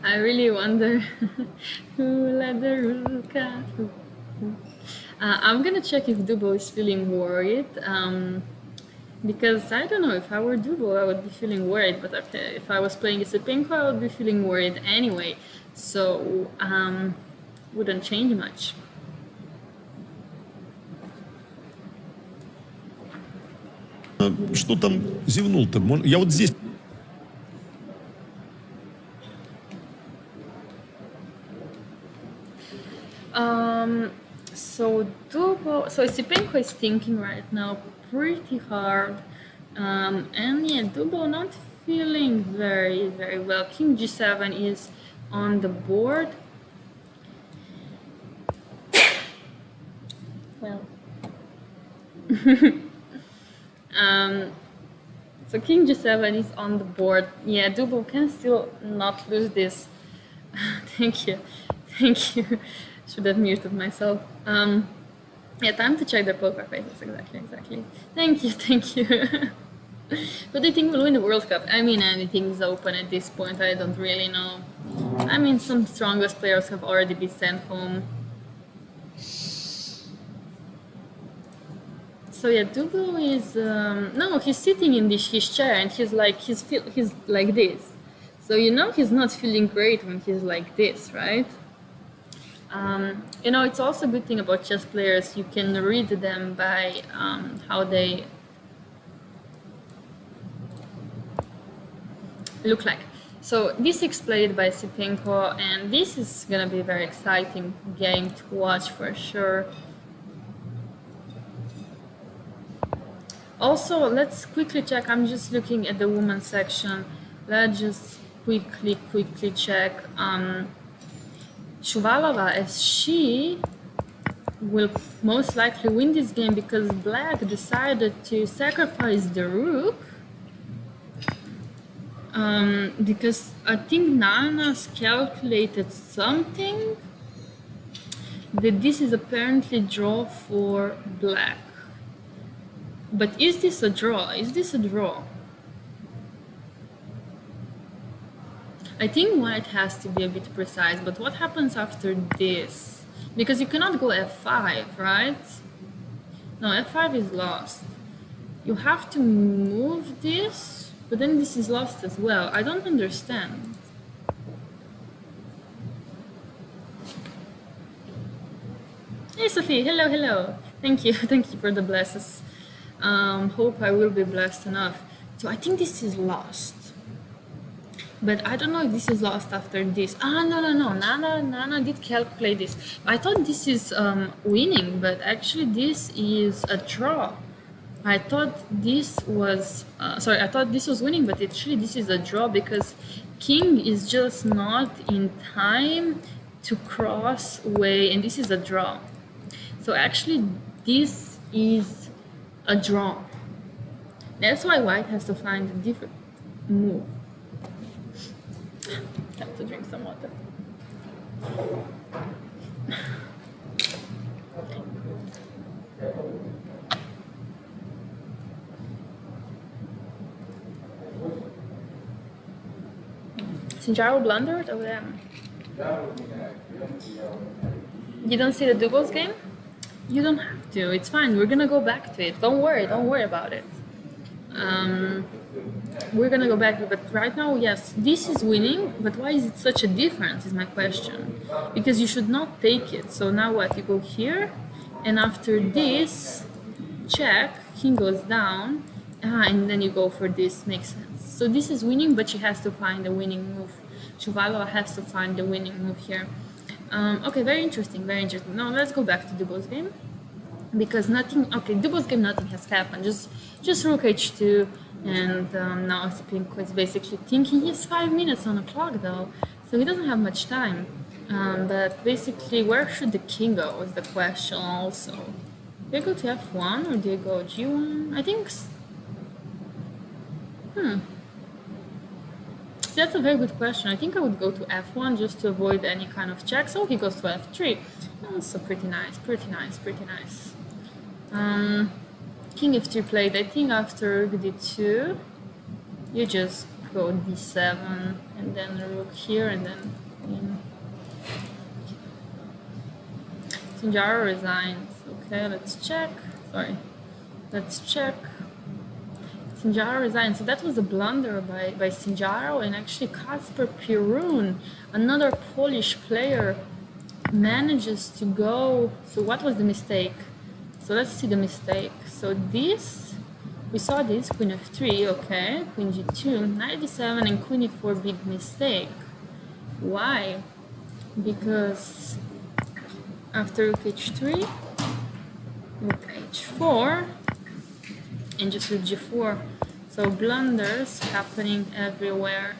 I really wonder who let the rook out. I'm gonna check if Dubov is feeling worried. Because I don't know, if I were Dubov, I would be feeling worried. But okay, if I was playing Esipenko, I would be feeling worried anyway. So wouldn't change much. Что там зевнул-то? Я вот здесь So Sipenko is thinking right now pretty hard. And yeah, Dubo not feeling very, very well. King G7 is on the board. Well. So King G7 is on the board. Yeah, Dubo can still not lose this. Thank you. Thank you. Should have muted myself. Yeah, time to check the poker faces. Exactly. Thank you. But do you think we'll win the World Cup? I mean, anything's open at this point. I don't really know. I mean, some strongest players have already been sent home. So yeah, Dubo is no, he's sitting in his chair and he's like this. So you know he's not feeling great when he's like this, right? You know, it's also a good thing about chess players. You can read them by how they look like. So this is played by Sipenko, and this is gonna be a very exciting game to watch for sure. Also, let's quickly check. I'm just looking at the women's section. Let's just quickly check. Shuvalova, as she will most likely win this game because Black decided to sacrifice the rook. Because I think Nana's calculated something that this is apparently draw for Black. But is this a draw? I think White has to be a bit precise, but what happens after this? Because you cannot go f5, right? No, f5 is lost. You have to move this, but then this is lost as well. I don't understand. Hey Sophie, hello. Thank you for the blesses. Hope I will be blessed enough. So I think this is lost. But I don't know if this is lost after this. No. Nana did calculate this. I thought this is winning, but actually this is a draw. I thought this was winning, but actually this is a draw because King is just not in time to cross away, and this is a draw. So actually this is a draw. That's why White has to find a different move. Have to drink some water. Sinjaro blundered? Oh damn. You don't see the doubles game? You don't have to. It's fine. We're gonna go back to it. Don't worry about it. We're gonna go back, but right now, yes, this is winning, but why is it such a difference is my question. Because you should not take it. So now what? You go here, and after this, check, King goes down, and then you go for this, makes sense. So this is winning, but she has to find the winning move. Shuvalova has to find the winning move here. Okay, very interesting. Now let's go back to Dubo's game. Because Dubo's game, nothing has happened. Just rook h2, and now Sipenko is basically thinking he has 5 minutes on the clock though, so he doesn't have much time. But basically, where should the king go is the question also. Do I go to f1 or do I go g1? I think. That's a very good question. I think I would go to f1 just to avoid any kind of check. So he goes to f3. Also pretty nice. King f3 played. I think after rook d2, you just go d7 and then rook here and then queen. Sinjaro resigns. Okay, let's check. Sinjaro resigned. So that was a blunder by Sinjaro, and actually Kacper Pirun, another Polish player, manages to go. So what was the mistake? So let's see the mistake. So this, we saw this, queen f3, okay, queen g2, knight d7, and queen e4, big mistake. Why? Because After rook h3, rook h4, and just rook g4. So blunders happening everywhere.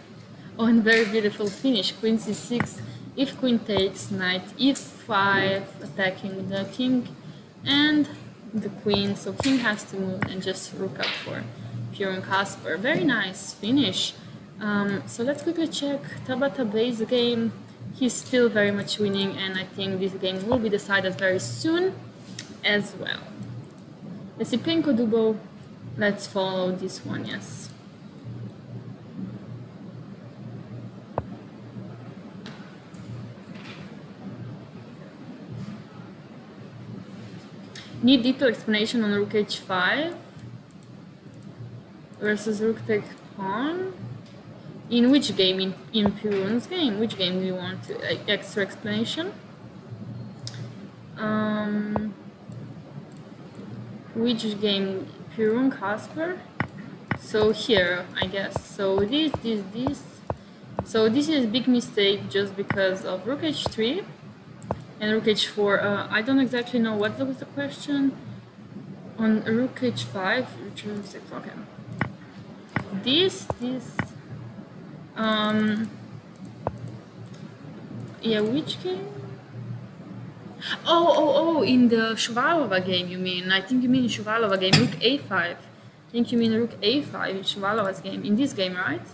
Oh, and very beautiful finish. Queen c6. If queen takes, knight e5, attacking the king and the queen. So king has to move and just rook up for Pure and Kasper. Very nice finish. So let's quickly check Tabata base game. He's still very much winning, and I think this game will be decided very soon as well. Esipenko Dubo. Let's follow this one, yes. Need deeper explanation on rook h5 versus rook take pawn. In which game? In Pirun's game? Which game do you want extra explanation? Which game? Pirun Kasper? So here, I guess. So this. So this is a big mistake just because of rook h3 and rook h4. I don't exactly know what was the question on rook h5. Okay. Yeah, which game? Oh, in the Shuvalova game you mean. I think you mean Shuvalova game, rook a5. I think you mean rook a5 in Shuvalova's game. In this game, right?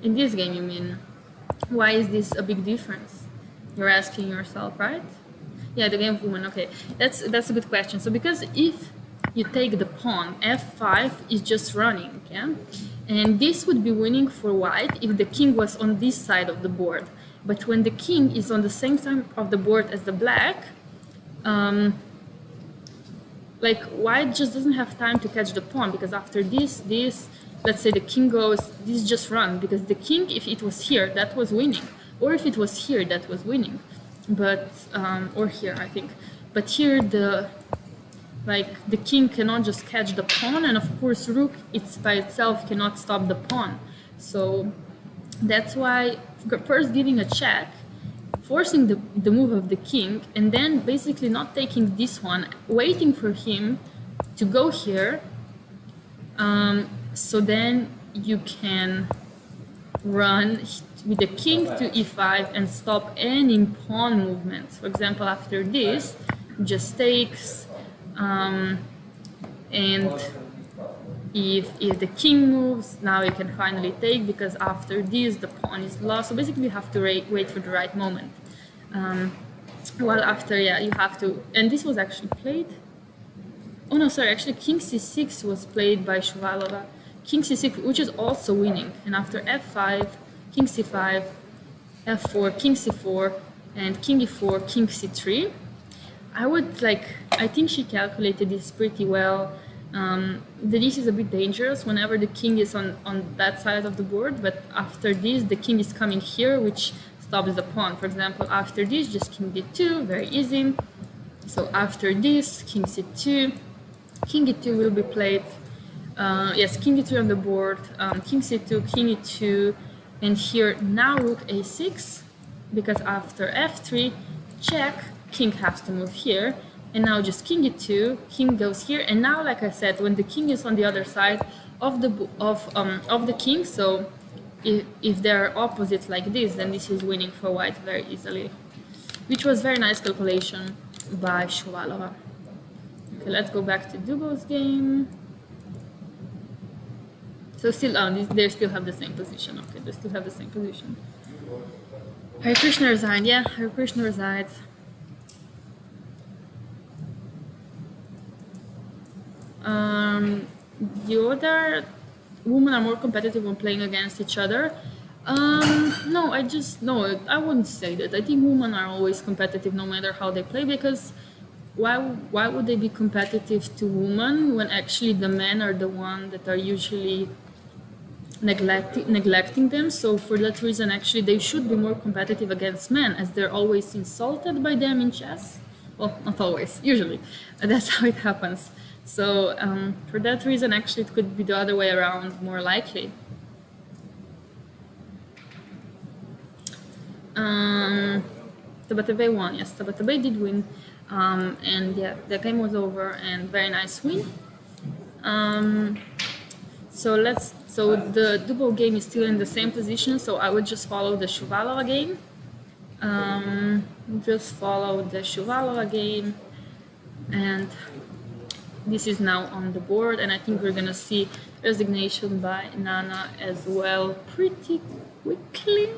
In this game you mean. Why is this a big difference? You're asking yourself, right? Yeah, the game of woman, okay. That's a good question. So because if you take the pawn, f5 is just running, yeah? And this would be winning for white if the king was on this side of the board. But when the king is on the same side of the board as the black, like white just doesn't have time to catch the pawn, because after this, let's say the king goes, this just runs, because the king, if it was here, that was winning. Or if it was here, that was winning. But, or here, I think. But here, the king cannot just catch the pawn, and of course rook, it's by itself cannot stop the pawn. So that's why first giving a check, forcing the move of the king, and then basically not taking this one, waiting for him to go here, so then you can run with the king to e5 and stop any pawn movements. For example, after this, just takes, and if the king moves, now you can finally take, because after this the pawn is lost. So basically you have to wait for the right moment. Well, after, yeah, you have to, and this was actually played, oh no, sorry, actually king c6 was played by Shuvalova. King c6, which is also winning, and after f5, king c5, f4, king c4, and king e4, king c3. I think she calculated this pretty well. This is a bit dangerous whenever the king is on that side of the board, but after this, the king is coming here, which stops the pawn. For example, after this, just king d2, very easy. So after this, king c2, king e2 will be played. Yes, king e2 on the board, king c2, king e2, and here now rook a6, because after f3, check, king has to move here, and now just king e2, king goes here, and now, like I said, when the king is on the other side of the king, so if they're opposite like this, then this is winning for white very easily, which was very nice calculation by Shuvalova. Okay, let's go back to Dubo's game. So still, they still have the same position. Okay, they still have the same position. Hare Krishna resigned. Yeah, Hare Krishna resides. The other women are more competitive when playing against each other. No, I wouldn't say that. I think women are always competitive no matter how they play, because why would they be competitive to women when actually the men are the ones that are usually neglecting them? So for that reason, actually, they should be more competitive against men, as they're always insulted by them in chess. Well, not always, usually. That's how it happens. So for that reason, actually, it could be the other way around, more likely. Tabatabai won. Yes, Tabatabai did win, and yeah, the game was over and very nice win. So the Dubo game is still in the same position. So I would just follow the Shuvalova game. Just follow the Shuvalova game, and this is now on the board. And I think we're gonna see resignation by Nana as well pretty quickly.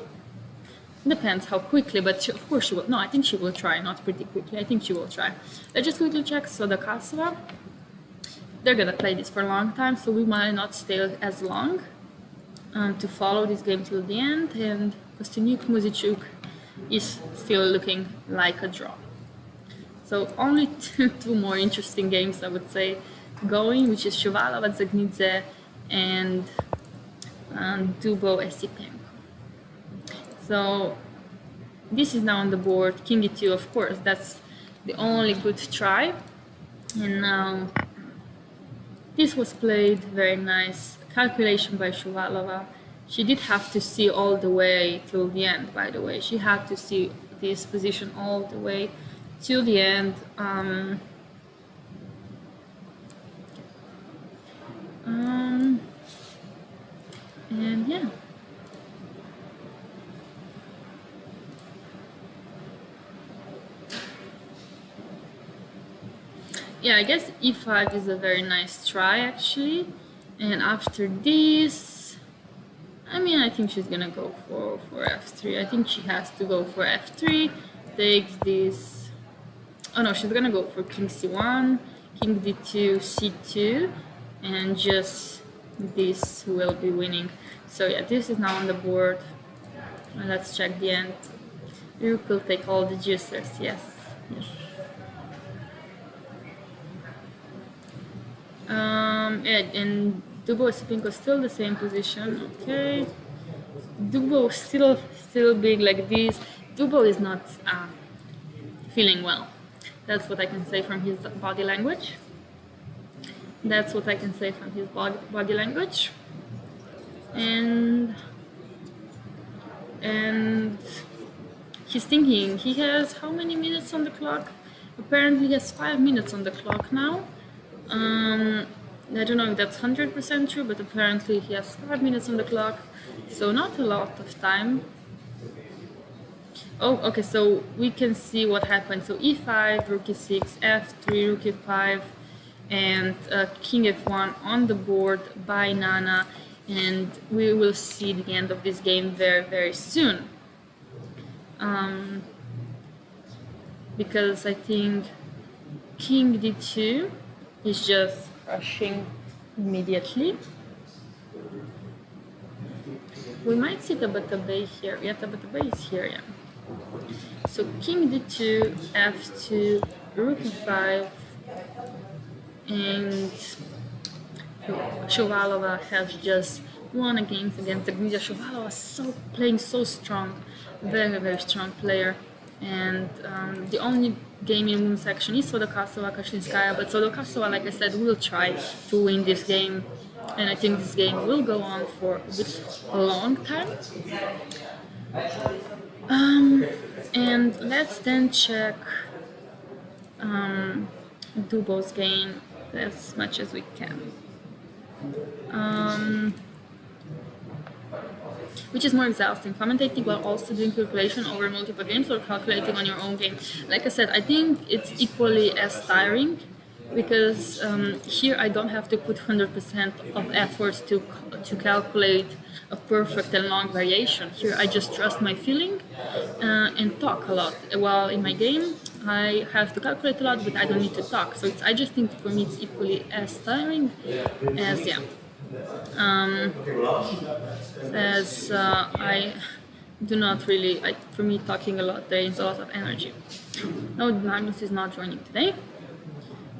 Depends how quickly, but of course she will. No, I think she will try, not pretty quickly. I think she will try. Let's just quickly check. So the Kasova, they're gonna play this for a long time, so we might not stay as long to follow this game till the end. And Kostyuk Muzichuk is still looking like a draw. So only two more interesting games, I would say, going, which is Shuvalova Zagnidze and Dubo Esipenko. So this is now on the board. King E2, of course, that's the only good try. And now this was played, very nice calculation by Shuvalova. She did have to see all the way till the end, by the way. She had to see this position all the way till the end. And yeah. Yeah, I guess e5 is a very nice try, actually. And after this, I mean, I think she's gonna go for f3. I think she has to go for f3. Takes this. Oh no, she's gonna go for king c1, king d2, c2, and just this will be winning. So yeah, this is now on the board. And let's check the end. Rook will take all the juicers. Yes. Yes. Yeah, and Dubo Esipenko still the same position. Okay. Dubo still big like this. Dubo is not feeling well. That's what I can say from his body language. That's what I can say from his body language. And he's thinking. He has how many minutes on the clock? Apparently he has 5 minutes on the clock now. I don't know if that's 100% true, but apparently he has 5 minutes on the clock, so not a lot of time. Oh, okay, so we can see what happened. So e5, rook e6, f3, rook e5, and king f1 on the board by Nana, and we will see the end of this game very, very soon. Because I think king d2 is just crushing immediately. We might see Tabatabai here. Yeah, Tabatabai is here, yeah. So king d2, f2, rook e5, and Shuvalova has just won a game against Zagnidze. Shuvalova is playing so strong, very, very strong player. And the only game in women's section is Sodokasova Kashinskaya, but Sodokasova, like I said, will try to win this game, and I think this game will go on for a long time. And let's then check Dubo's game as much as we can. Which is more exhausting, commentating while also doing calculation over multiple games or calculating on your own game? Like I said, I think it's equally as tiring, because here I don't have to put 100% of efforts to calculate a perfect and long variation. Here I just trust my feeling and talk a lot. While in my game I have to calculate a lot, but I don't need to talk. So I just think for me it's equally as tiring as I do not really, for me talking a lot drains a lot of energy. No, Magnus is not joining today.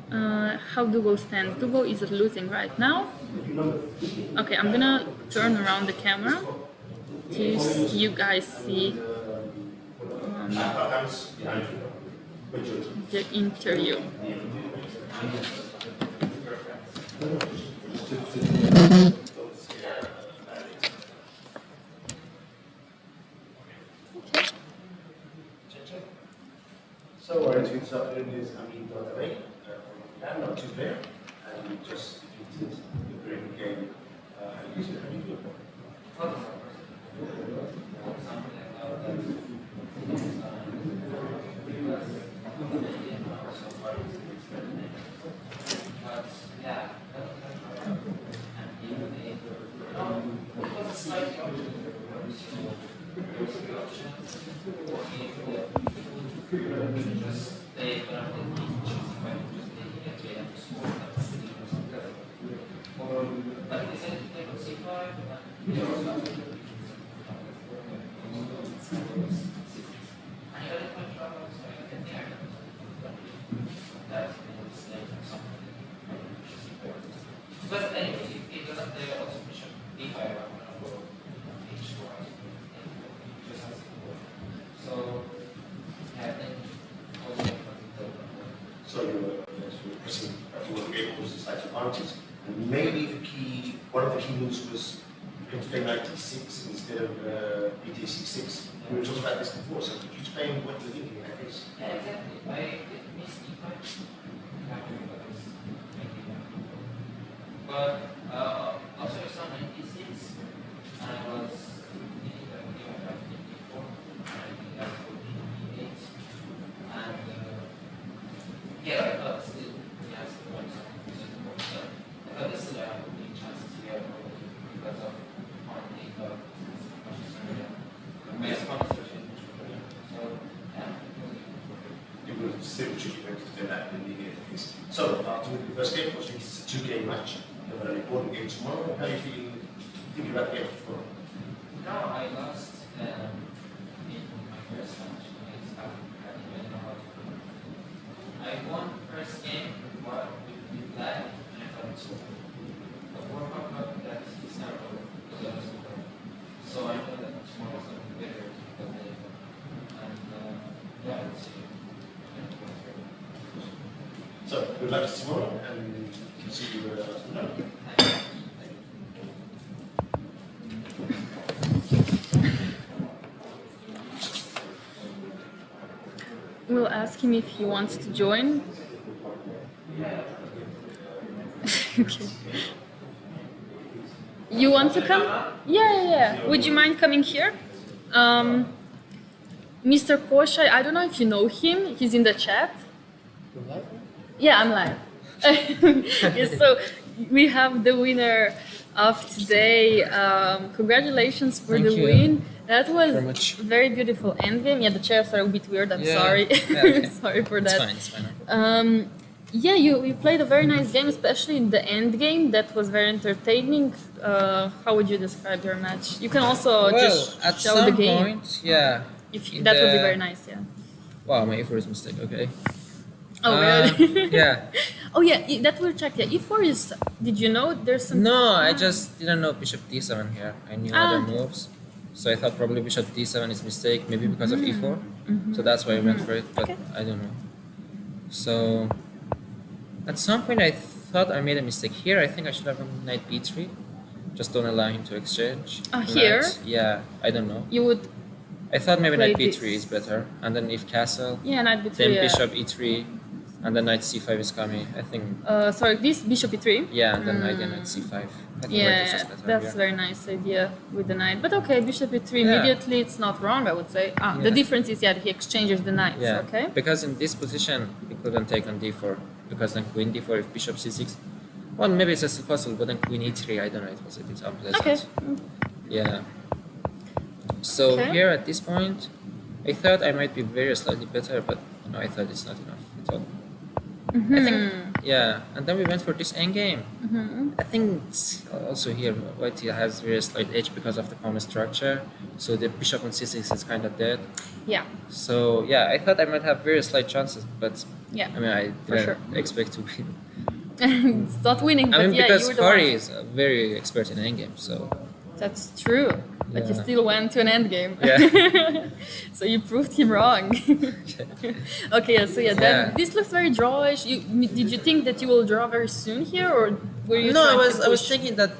How Dubo stands? Dubo is losing right now. Okay, I'm gonna turn around the camera to you guys see the interview. we're interviewing this afternoon is IM Laura Unuk from Iran, number 2 player, and we just defeated a very good game. How do you feel? So you were pressing you were able to decide advantage. And maybe one of the key moves was you to play knight d6 instead of bd c6. We were talking about this before, so could you explain what you're thinking in that case? Yeah, exactly. I missed e5. But also I saw knight d6, and I was thinking that we might have d4, and I think that's for d8. And yeah, I thought still he has the point of so I thought this is I have a big chances here because of on e5. My response was so yeah. You would have still tricky to do that in the case. So after the first game, which is a 2-game match, you have an important game tomorrow. How do you feel thinking about the game tomorrow? No, I lost in my first match against Africa. I won first game with black, and I thought so. The World Cup that is not over because I was over. So I know that tomorrow is going to be better than the and yeah, let's see. So good luck tomorrow, and see you tomorrow. We'll ask him if he wants to join. Okay. You want to come? Yeah. Would you mind coming here? Mr. Koshai, I don't know if you know him. He's in the chat. Yeah, I'm live. Yes, so we have the winner of today. Congratulations for the win. That was very beautiful endgame. Yeah, the chairs are a bit weird. I'm sorry. Yeah, okay. Sorry for that. It's fine. Yeah, you played a very nice game, especially in the end game. That was very entertaining. How would you describe your match? You can also just at show some the game. point, yeah. If that would be very nice, yeah. Wow, my e4 is mistake. Okay. Oh, really? Yeah. Oh, yeah, that will check. Yeah, e4 is. Did you know there's some? No, I just didn't know bishop d7 here. I knew other moves, so I thought probably bishop d7 is mistake, maybe because of e4. So that's why I went for it, but I don't know. So at some point I thought I made a mistake here. I think I should have gone knight b3. Just don't allow him to exchange. Here? Yeah, I don't know. You would. I thought maybe knight Play b3 this. is better, and then if castle, Yeah, knight b3. then yeah. bishop e3, and then knight c5 is coming. I think, Sorry, this bishop e3. yeah, and then knight c5. I think white is Yeah, just better that's here. very nice idea with the knight. But okay, bishop e3 Yeah. immediately. It's not wrong, I would say. The Yeah. difference is that he exchanges the knights. Yeah, Okay. because in this position he couldn't take on d4, because then queen d4 if bishop c6. Well, maybe it's still possible, but then queen e3, I don't know, it was a bit unpleasant. Okay. Yeah. So Okay. here at this point, I thought I might be very slightly better, but no, I thought it's not enough at all. I think, yeah, and then we went for this endgame. I think it's also here white has very slight edge because of the common structure, so the bishop on c6 is kind of dead. Yeah. So yeah, I thought I might have very slight chances, but Yeah. I mean I For didn't sure. expect to win. It's not winning, I but mean yeah, because you were the Kari one. is very expert in endgame, so That's true. But you Yeah. still went to an endgame. Yeah. So you proved him wrong. Okay, so yeah, then Yeah. this looks very drawish. Did you think that you will draw very soon here, or were you? no, trying to I was push? thinking that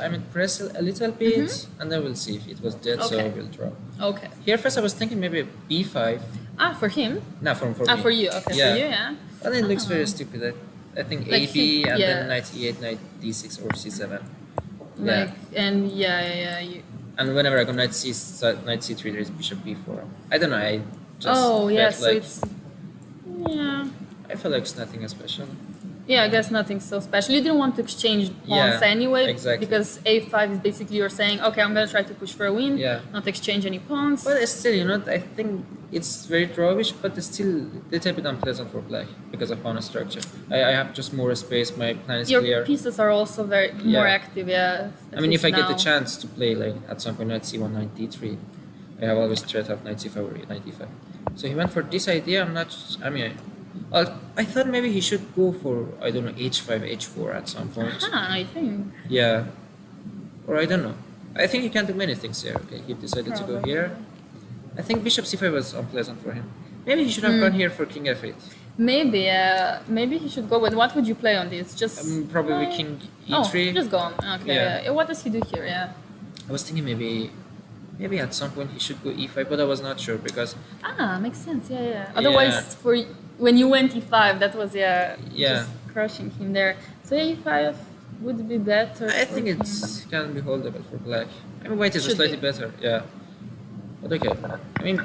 I mean press a little bit, and then we'll see if it was dead. So Okay. we'll draw. Okay. Here first I was thinking maybe b5, Ah, for him? No, for Ah, me. for you. Okay, Yeah. for you, yeah. And it looks very stupid. I think Like AB he- and yeah. then knight E8, knight D6 or C7. Like, and you, And whenever I go knight C3, there is bishop B4. I don't know. I just oh, yeah, felt so like it's, yeah. I feel like it's nothing special. Yeah, I guess nothing so special. You didn't want to exchange pawns Yeah, anyway, exactly. because A5 is basically you're saying, okay, I'm gonna try to push for a win, Yeah. not exchange any pawns. But still, I think it's very drawish, but it's still a little bit unpleasant for black because of pawn structure. I have just more space. My plan is Your clear. pieces are also very more Yeah. active, yeah. I mean, if I get the now. chance to play like at some point knight C1, knight D3, I have always threat of knight C5 or knight D5. So he went for this idea. I'm not. I mean, I thought maybe he should go for I don't know H5, H4 at some point. I think. Yeah, or I don't know. I think he can do many things here. Okay, he decided to go Probably. here. I think bishop C5 was unpleasant for him. Maybe he should have gone here for king F8. Maybe he should go. But what would you play on this? Just Probably king E3. Oh, just go on. Okay. Yeah. Yeah. What does he do here? Yeah. I was thinking maybe at some point he should go E5, but I was not sure because Makes sense. Yeah. Otherwise, for when you went E5, that was Yeah. just crushing him there. So E5 would be better. I for think him. it can be holdable for black. I mean, white is Should slightly be. better, yeah. But okay. I mean,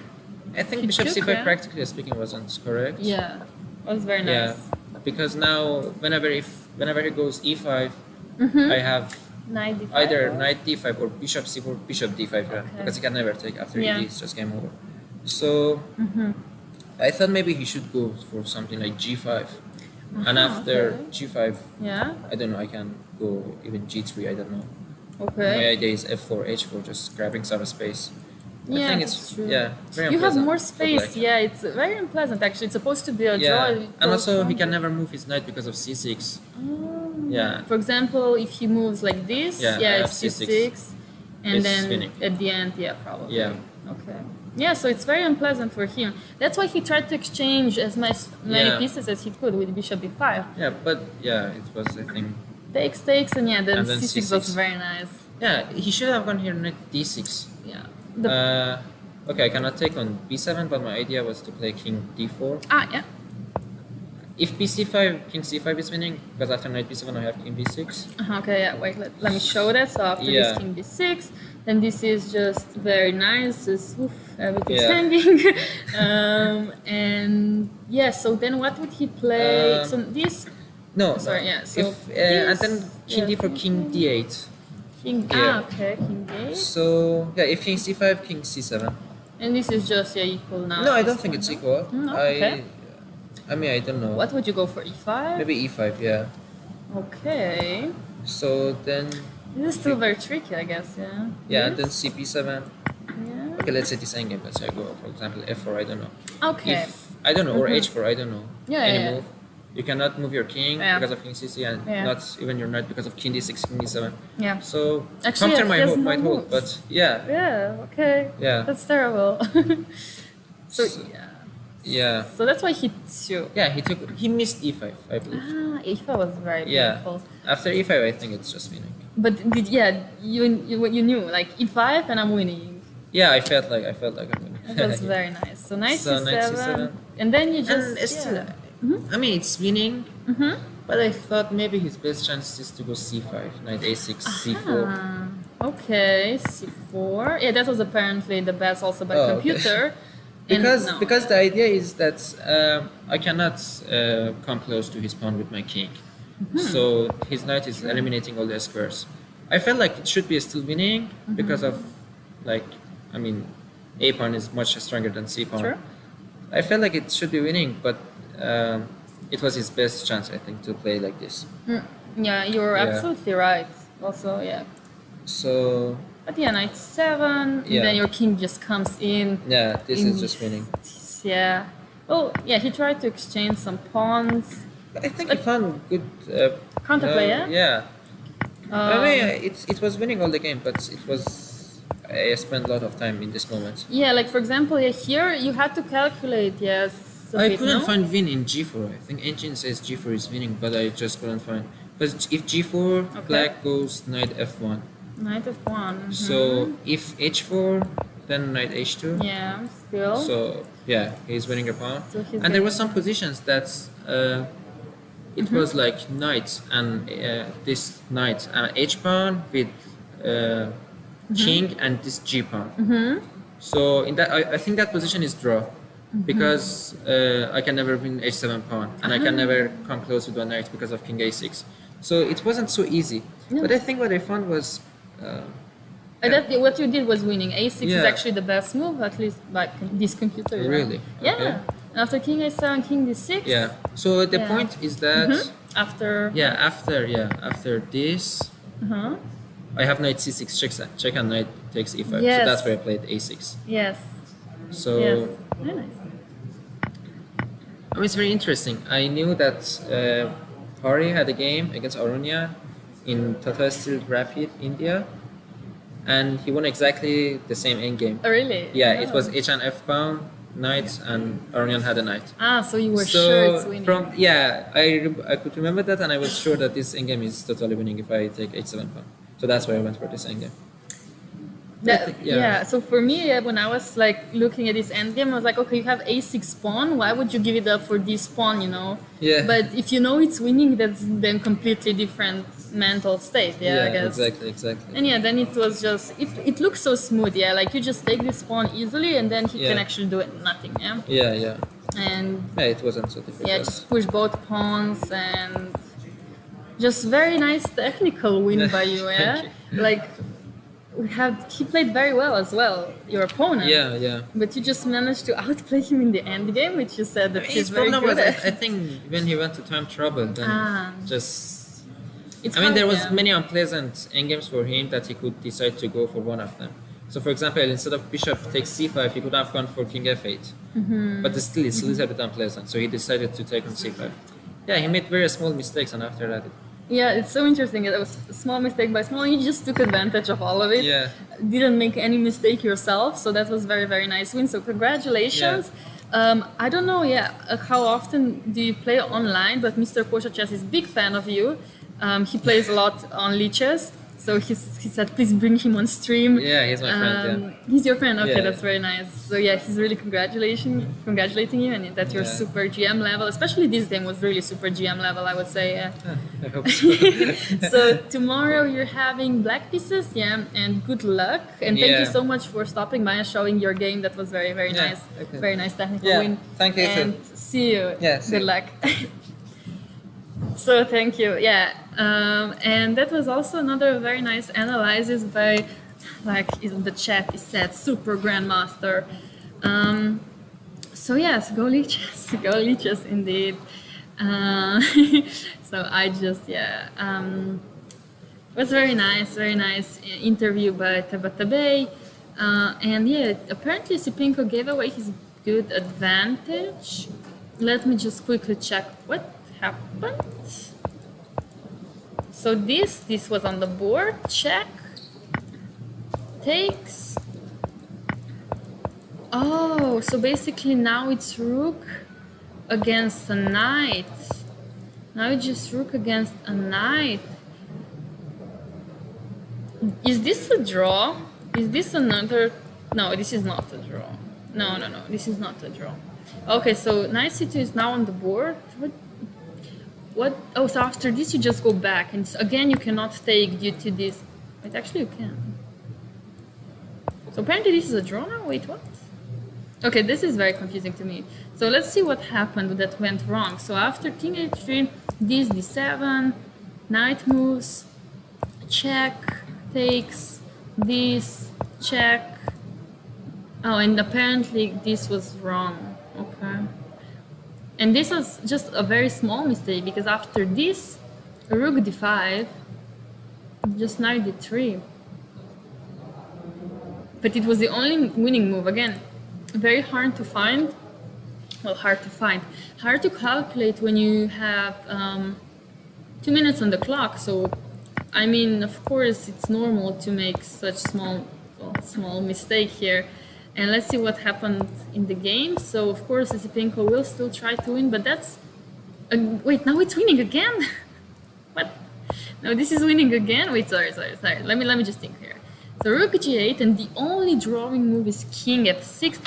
I think He bishop took, C5 yeah. practically speaking wasn't correct. Yeah, was very nice. Yeah, because now whenever he goes E5, Mm-hmm. I have Knight D5. either knight D5 or bishop C4, bishop D5, yeah, because he can never take after Yeah. ED. It's just game over. So I thought maybe he should go for something like G5, and after okay. G5, Yeah. I don't know. I can go even G3. I don't know. My Okay. idea is F4, H4, just grabbing some space. I Yeah, think that's it's true. very You have unpleasant more for space. black. Yeah, it's very unpleasant actually. It's supposed to be a draw. Yeah, It and goes also he wrong. can never move his knight because of C6. Yeah. For example, if he moves like this, Yeah, it's C6. C6, and It's then winning. at the end, probably. Yeah. Okay. Yeah, so it's very unpleasant for him. That's why he tried to exchange as many Yeah. pieces as he could with bishop b5. Yeah, but it was I think Takes, and then And then c6 was C6. very nice. he should have gone here knight D6. Yeah. Okay, I cannot take on B7, but my idea was to play king D4. Yeah. If BC5, king C5 is winning, because after knight B7 I have king B6. Okay, yeah, wait, let me show that. So after Yeah. this king b6, then this is just very nice. It's, everything's Yeah. hanging. And yeah, so then what would he play? So this, No, Sorry, no. yeah, so If, and then this- king yeah, D4, king D8. king, Yeah. okay, king d8. So, if king C5, king C7. And this is just, equal now. No, I this don't think one, it's no? equal. Okay. I mean, I don't know. What would you go for, e5? Maybe E5, yeah. Okay. So then, This is still very tricky, I guess, yeah. yeah, and then This? CP7. Yeah. Okay, let's say this endgame. Let's say I go, for example, F4, I don't know. Okay. If, I don't know, or H4, I don't know. Yeah, Any yeah. move. You cannot move your king Yeah. because of king C6 and Yeah. not even your knight because of king D6, king D7. Yeah. So, Actually, counter yeah, he has no might hold, moves. but yeah. Yeah, okay. Yeah. That's terrible. so, So- yeah. Yeah. So that's why he two. Yeah, he missed E5, I believe. E5 was very Yeah. painful. After E5, I think it's just winning. But you knew like E5 and I'm winning. Yeah, I felt like I'm winning. That was very nice. So knight So, knight C7, C7. and then you And just it's still, yeah. I mean, it's winning, Mhm. but I thought maybe his best chance is to go C5, knight A6, C4. Okay, C4. Yeah, that was apparently the best also by Oh, okay. computer. And no. Because the idea is that I cannot come close to his pawn with my king, Mm-hmm. so his knight is eliminating all the squares. I felt like it should be still winning Mm-hmm. because of, like, I mean, A pawn is much stronger than C pawn. Sure. I felt like it should be winning, but it was his best chance, I think, to play like this. Yeah, you're Yeah. absolutely right. Also, yeah. So But yeah, knight 7, Yeah. and then your king just comes in. yeah, this in is just winning. Yeah. Oh, yeah, he tried to exchange some pawns. I think he found good Counterplay, yeah? Yeah. I Um, mean, it was winning all the game, but it was. I spent a lot of time in this moment. Yeah, like for example, here you had to calculate, yes. a I bit, couldn't no? find win in G4. I think engine says G4 is winning, but I just couldn't find. But if G4, Okay. black goes knight F1. Knight F1. So if H4, then knight H2. Yeah, still. So Yeah, he's winning a pawn. So he's And there was getting- some positions that it was like knight and this knight and h pawn with king and this g pawn. So in that, I think that position is draw because I can never win h7 pawn and I can never come close with one knight because of king a6. So it wasn't so easy. But I think what I found was. What you did was winning. A6 is Yeah. actually the best move, at least by this computer. you know? Really? Yeah. Okay. And after king a7, king d6. Yeah. So the Yeah. point is that After. after this, Uh-huh. I have knight c6 check and knight takes e5. So Yes. that's why I played a6. Yes. So Yes. Very nice. I mean, it's very interesting. I knew that Hari had a game against Arunya in Tata Steel Rapid, India, and he won exactly the same endgame. Oh, really? Yeah, it Oh. was h and f pawn, knight, and Arunyan had a knight. Ah, so you were So sure it's winning. I could remember that, and I was sure that this endgame is totally winning if I take h7 pawn. So that's why I went for this endgame. Yeah. So for me, when I was like looking at this endgame, I was like, okay, you have a6 pawn. Why would you give it up for this pawn? You know. Yeah. But if you know it's winning, that's then completely different mental state. Yeah, I guess. Exactly. And yeah, then it was just it looks so smooth. Yeah, like you just take this pawn easily, and then he can Yeah. actually do it nothing. Yeah. Yeah. And Yeah, it wasn't so difficult. yeah, just push both pawns and just very nice technical win by you. Yeah. Thank you. Like he played very well as well, your opponent. Yeah. But you just managed to outplay him in the end game, which you said that His he's very problem good was, at. I think, when he went to time trouble, then just. It's I mean, hard, there was yeah. many unpleasant endgames for him that he could decide to go for one of them. So, for example, instead of bishop takes c5, he could have gone for king f8. But still, it's a little bit unpleasant. So he decided to take on c5. Yeah, he made very small mistakes, and after that, Yeah, it's so interesting. It was a small mistake by small. You just took advantage of all of it. Yeah. Didn't make any mistake yourself. So that was very, very nice win. So congratulations. I don't know, how often do you play online? But Mr. Kosha Chess is a big fan of you. He plays a lot on Lichess. So he said, please bring him on stream. Yeah, he's my friend, yeah. He's your friend. Okay, Yeah. that's very nice. So yeah, he's really congratulating you, and that you're Yeah. super GM level. Especially this game was really super GM level, I would say. Yeah. I hope so. So tomorrow you're having black pieces, and good luck. And thank you Yeah. so much for stopping by and showing your game. That was very, very Yeah, nice. okay. Very nice technical Yeah, win. thank you, And see you. Yeah, see good you. luck. So thank you. Yeah. And that was also another very nice analysis by, like in the chat it said, super grandmaster. So yes, go Lichess indeed. So I just it was very nice interview by Tabatabai. And yeah, apparently Sipinko gave away his good advantage. Let me just quickly check what happened. So this was on the board. Check. Takes. Oh, so basically now it's rook against a knight. Now it's just rook against a knight. Is this a draw? Is this another? No, this is not a draw. No, this is not a draw. Okay, so knight c2 is now on the board. What? Oh, so after this you just go back, and again you cannot take due to this. Wait, actually you can. So apparently this is a draw now? Wait, what? Okay, this is very confusing to me. So let's see what happened that went wrong. So after king h3, this d7, knight moves, check, takes, this, check. Oh, and apparently this was wrong. Okay. And this was just a very small mistake because after this, rook d5, just knight d3. But it was the only winning move. Again, very hard to find. Well, hard to calculate when you have 2 minutes on the clock. So, I mean, of course, it's normal to make such small mistake here. And let's see what happened in the game. So, of course, Sipinko will still try to win, but that's... wait, now it's winning again? What? No, this is winning again? Wait, sorry. Let me just think here. So, rook g8, and the only drawing move is king f6.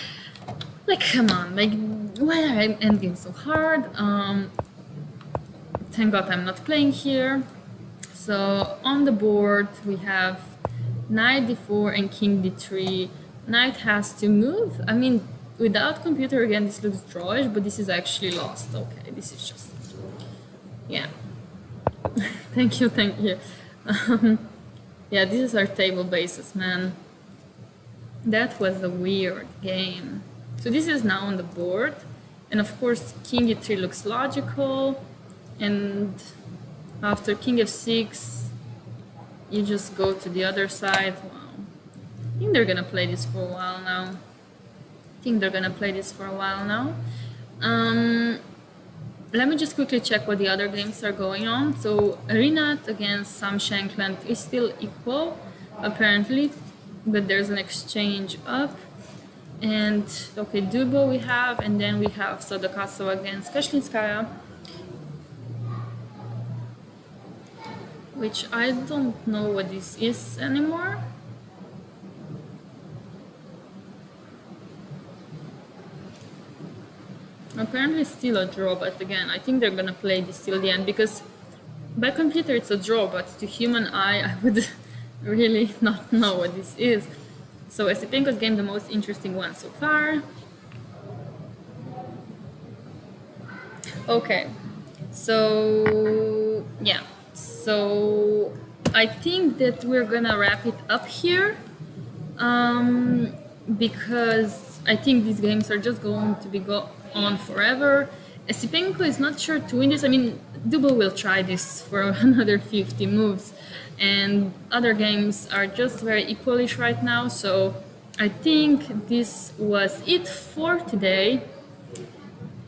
Like, come on, like, why are endgames so hard? Thank God I'm not playing here. So on the board we have knight d4 and king d3. Knight has to move. I mean, without computer again, this looks drawish, but this is actually lost. Okay, this is just, yeah. Thank you, thank you. Yeah, this is our table basis, man. That was a weird game. So this is now on the board, and of course king e3 looks logical, and after king f6 you just go to the other side. Wow. I think they're gonna play this for a while now. Let me just quickly check what the other games are going on. So Rinat against Sam Shankland is still equal, apparently, but there's an exchange up. And okay, Dubo we have, and then we have Sodokasova against Kashlinskaya, which I don't know what this is anymore. Apparently still a draw, but again, I think they're gonna play this till the end, because by computer it's a draw, but to human eye I would really not know what this is. So Esipenko's game, the most interesting one so far. Okay, so yeah, so I think that we're gonna wrap it up here, because I think these games are just going to be on forever. Esipenko is not sure to win this. I mean, Dubo will try this for another 50 moves, and other games are just very equalish right now. So I think this was it for today.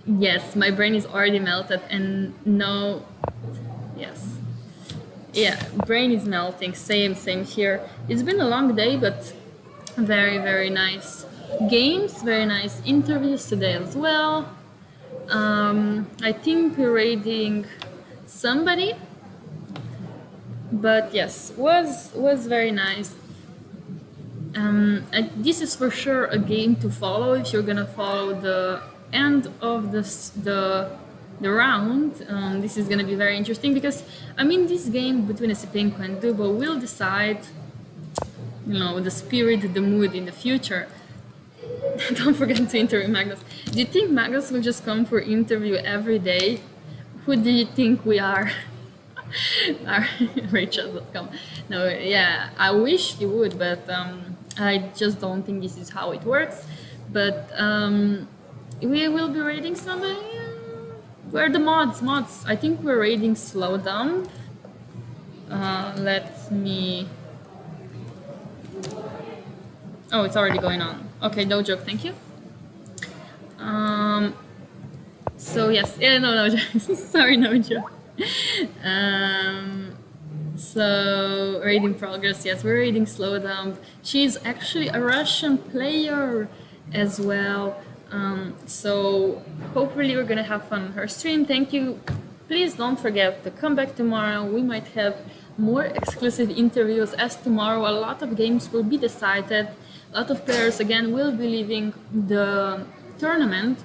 Yes, my brain is already melted, and no, yes, yeah, brain is melting. Same here. It's been a long day, but very, very nice games, very nice interviews today as well. I think we're raiding somebody, but yes, was very nice. This is for sure a game to follow if you're gonna follow the end of the round. This is gonna be very interesting, because I mean, this game between Esipenko and Dubo will decide, you know, the spirit, the mood in the future. Don't forget to interview Magnus. Do you think Magnus will just come for interview every day? Who do you think we are? Rachel.com. No, yeah, I wish he would, but I just don't think this is how it works. But we will be raiding somebody. Where are the mods? I think we're raiding Slowdown. Let me... Oh, it's already going on. Okay, no joke, thank you. So yes, yeah, no joke. Sorry, no joke. So raiding progress, yes, we're raiding Slowdown. She's actually a Russian player as well. So hopefully we're gonna have fun on her stream. Thank you. Please don't forget to come back tomorrow. We might have more exclusive interviews, as tomorrow a lot of games will be decided. A lot of players again will be leaving the tournament,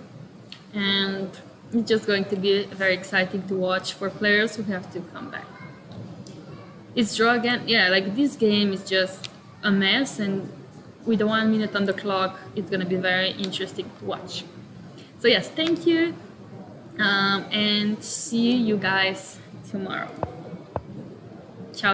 and it's just going to be very exciting to watch for players who have to come back. It's draw again. Yeah, like this game is just a mess, and with the 1 minute on the clock, it's going to be very interesting to watch. So yes, thank you, and see you guys tomorrow.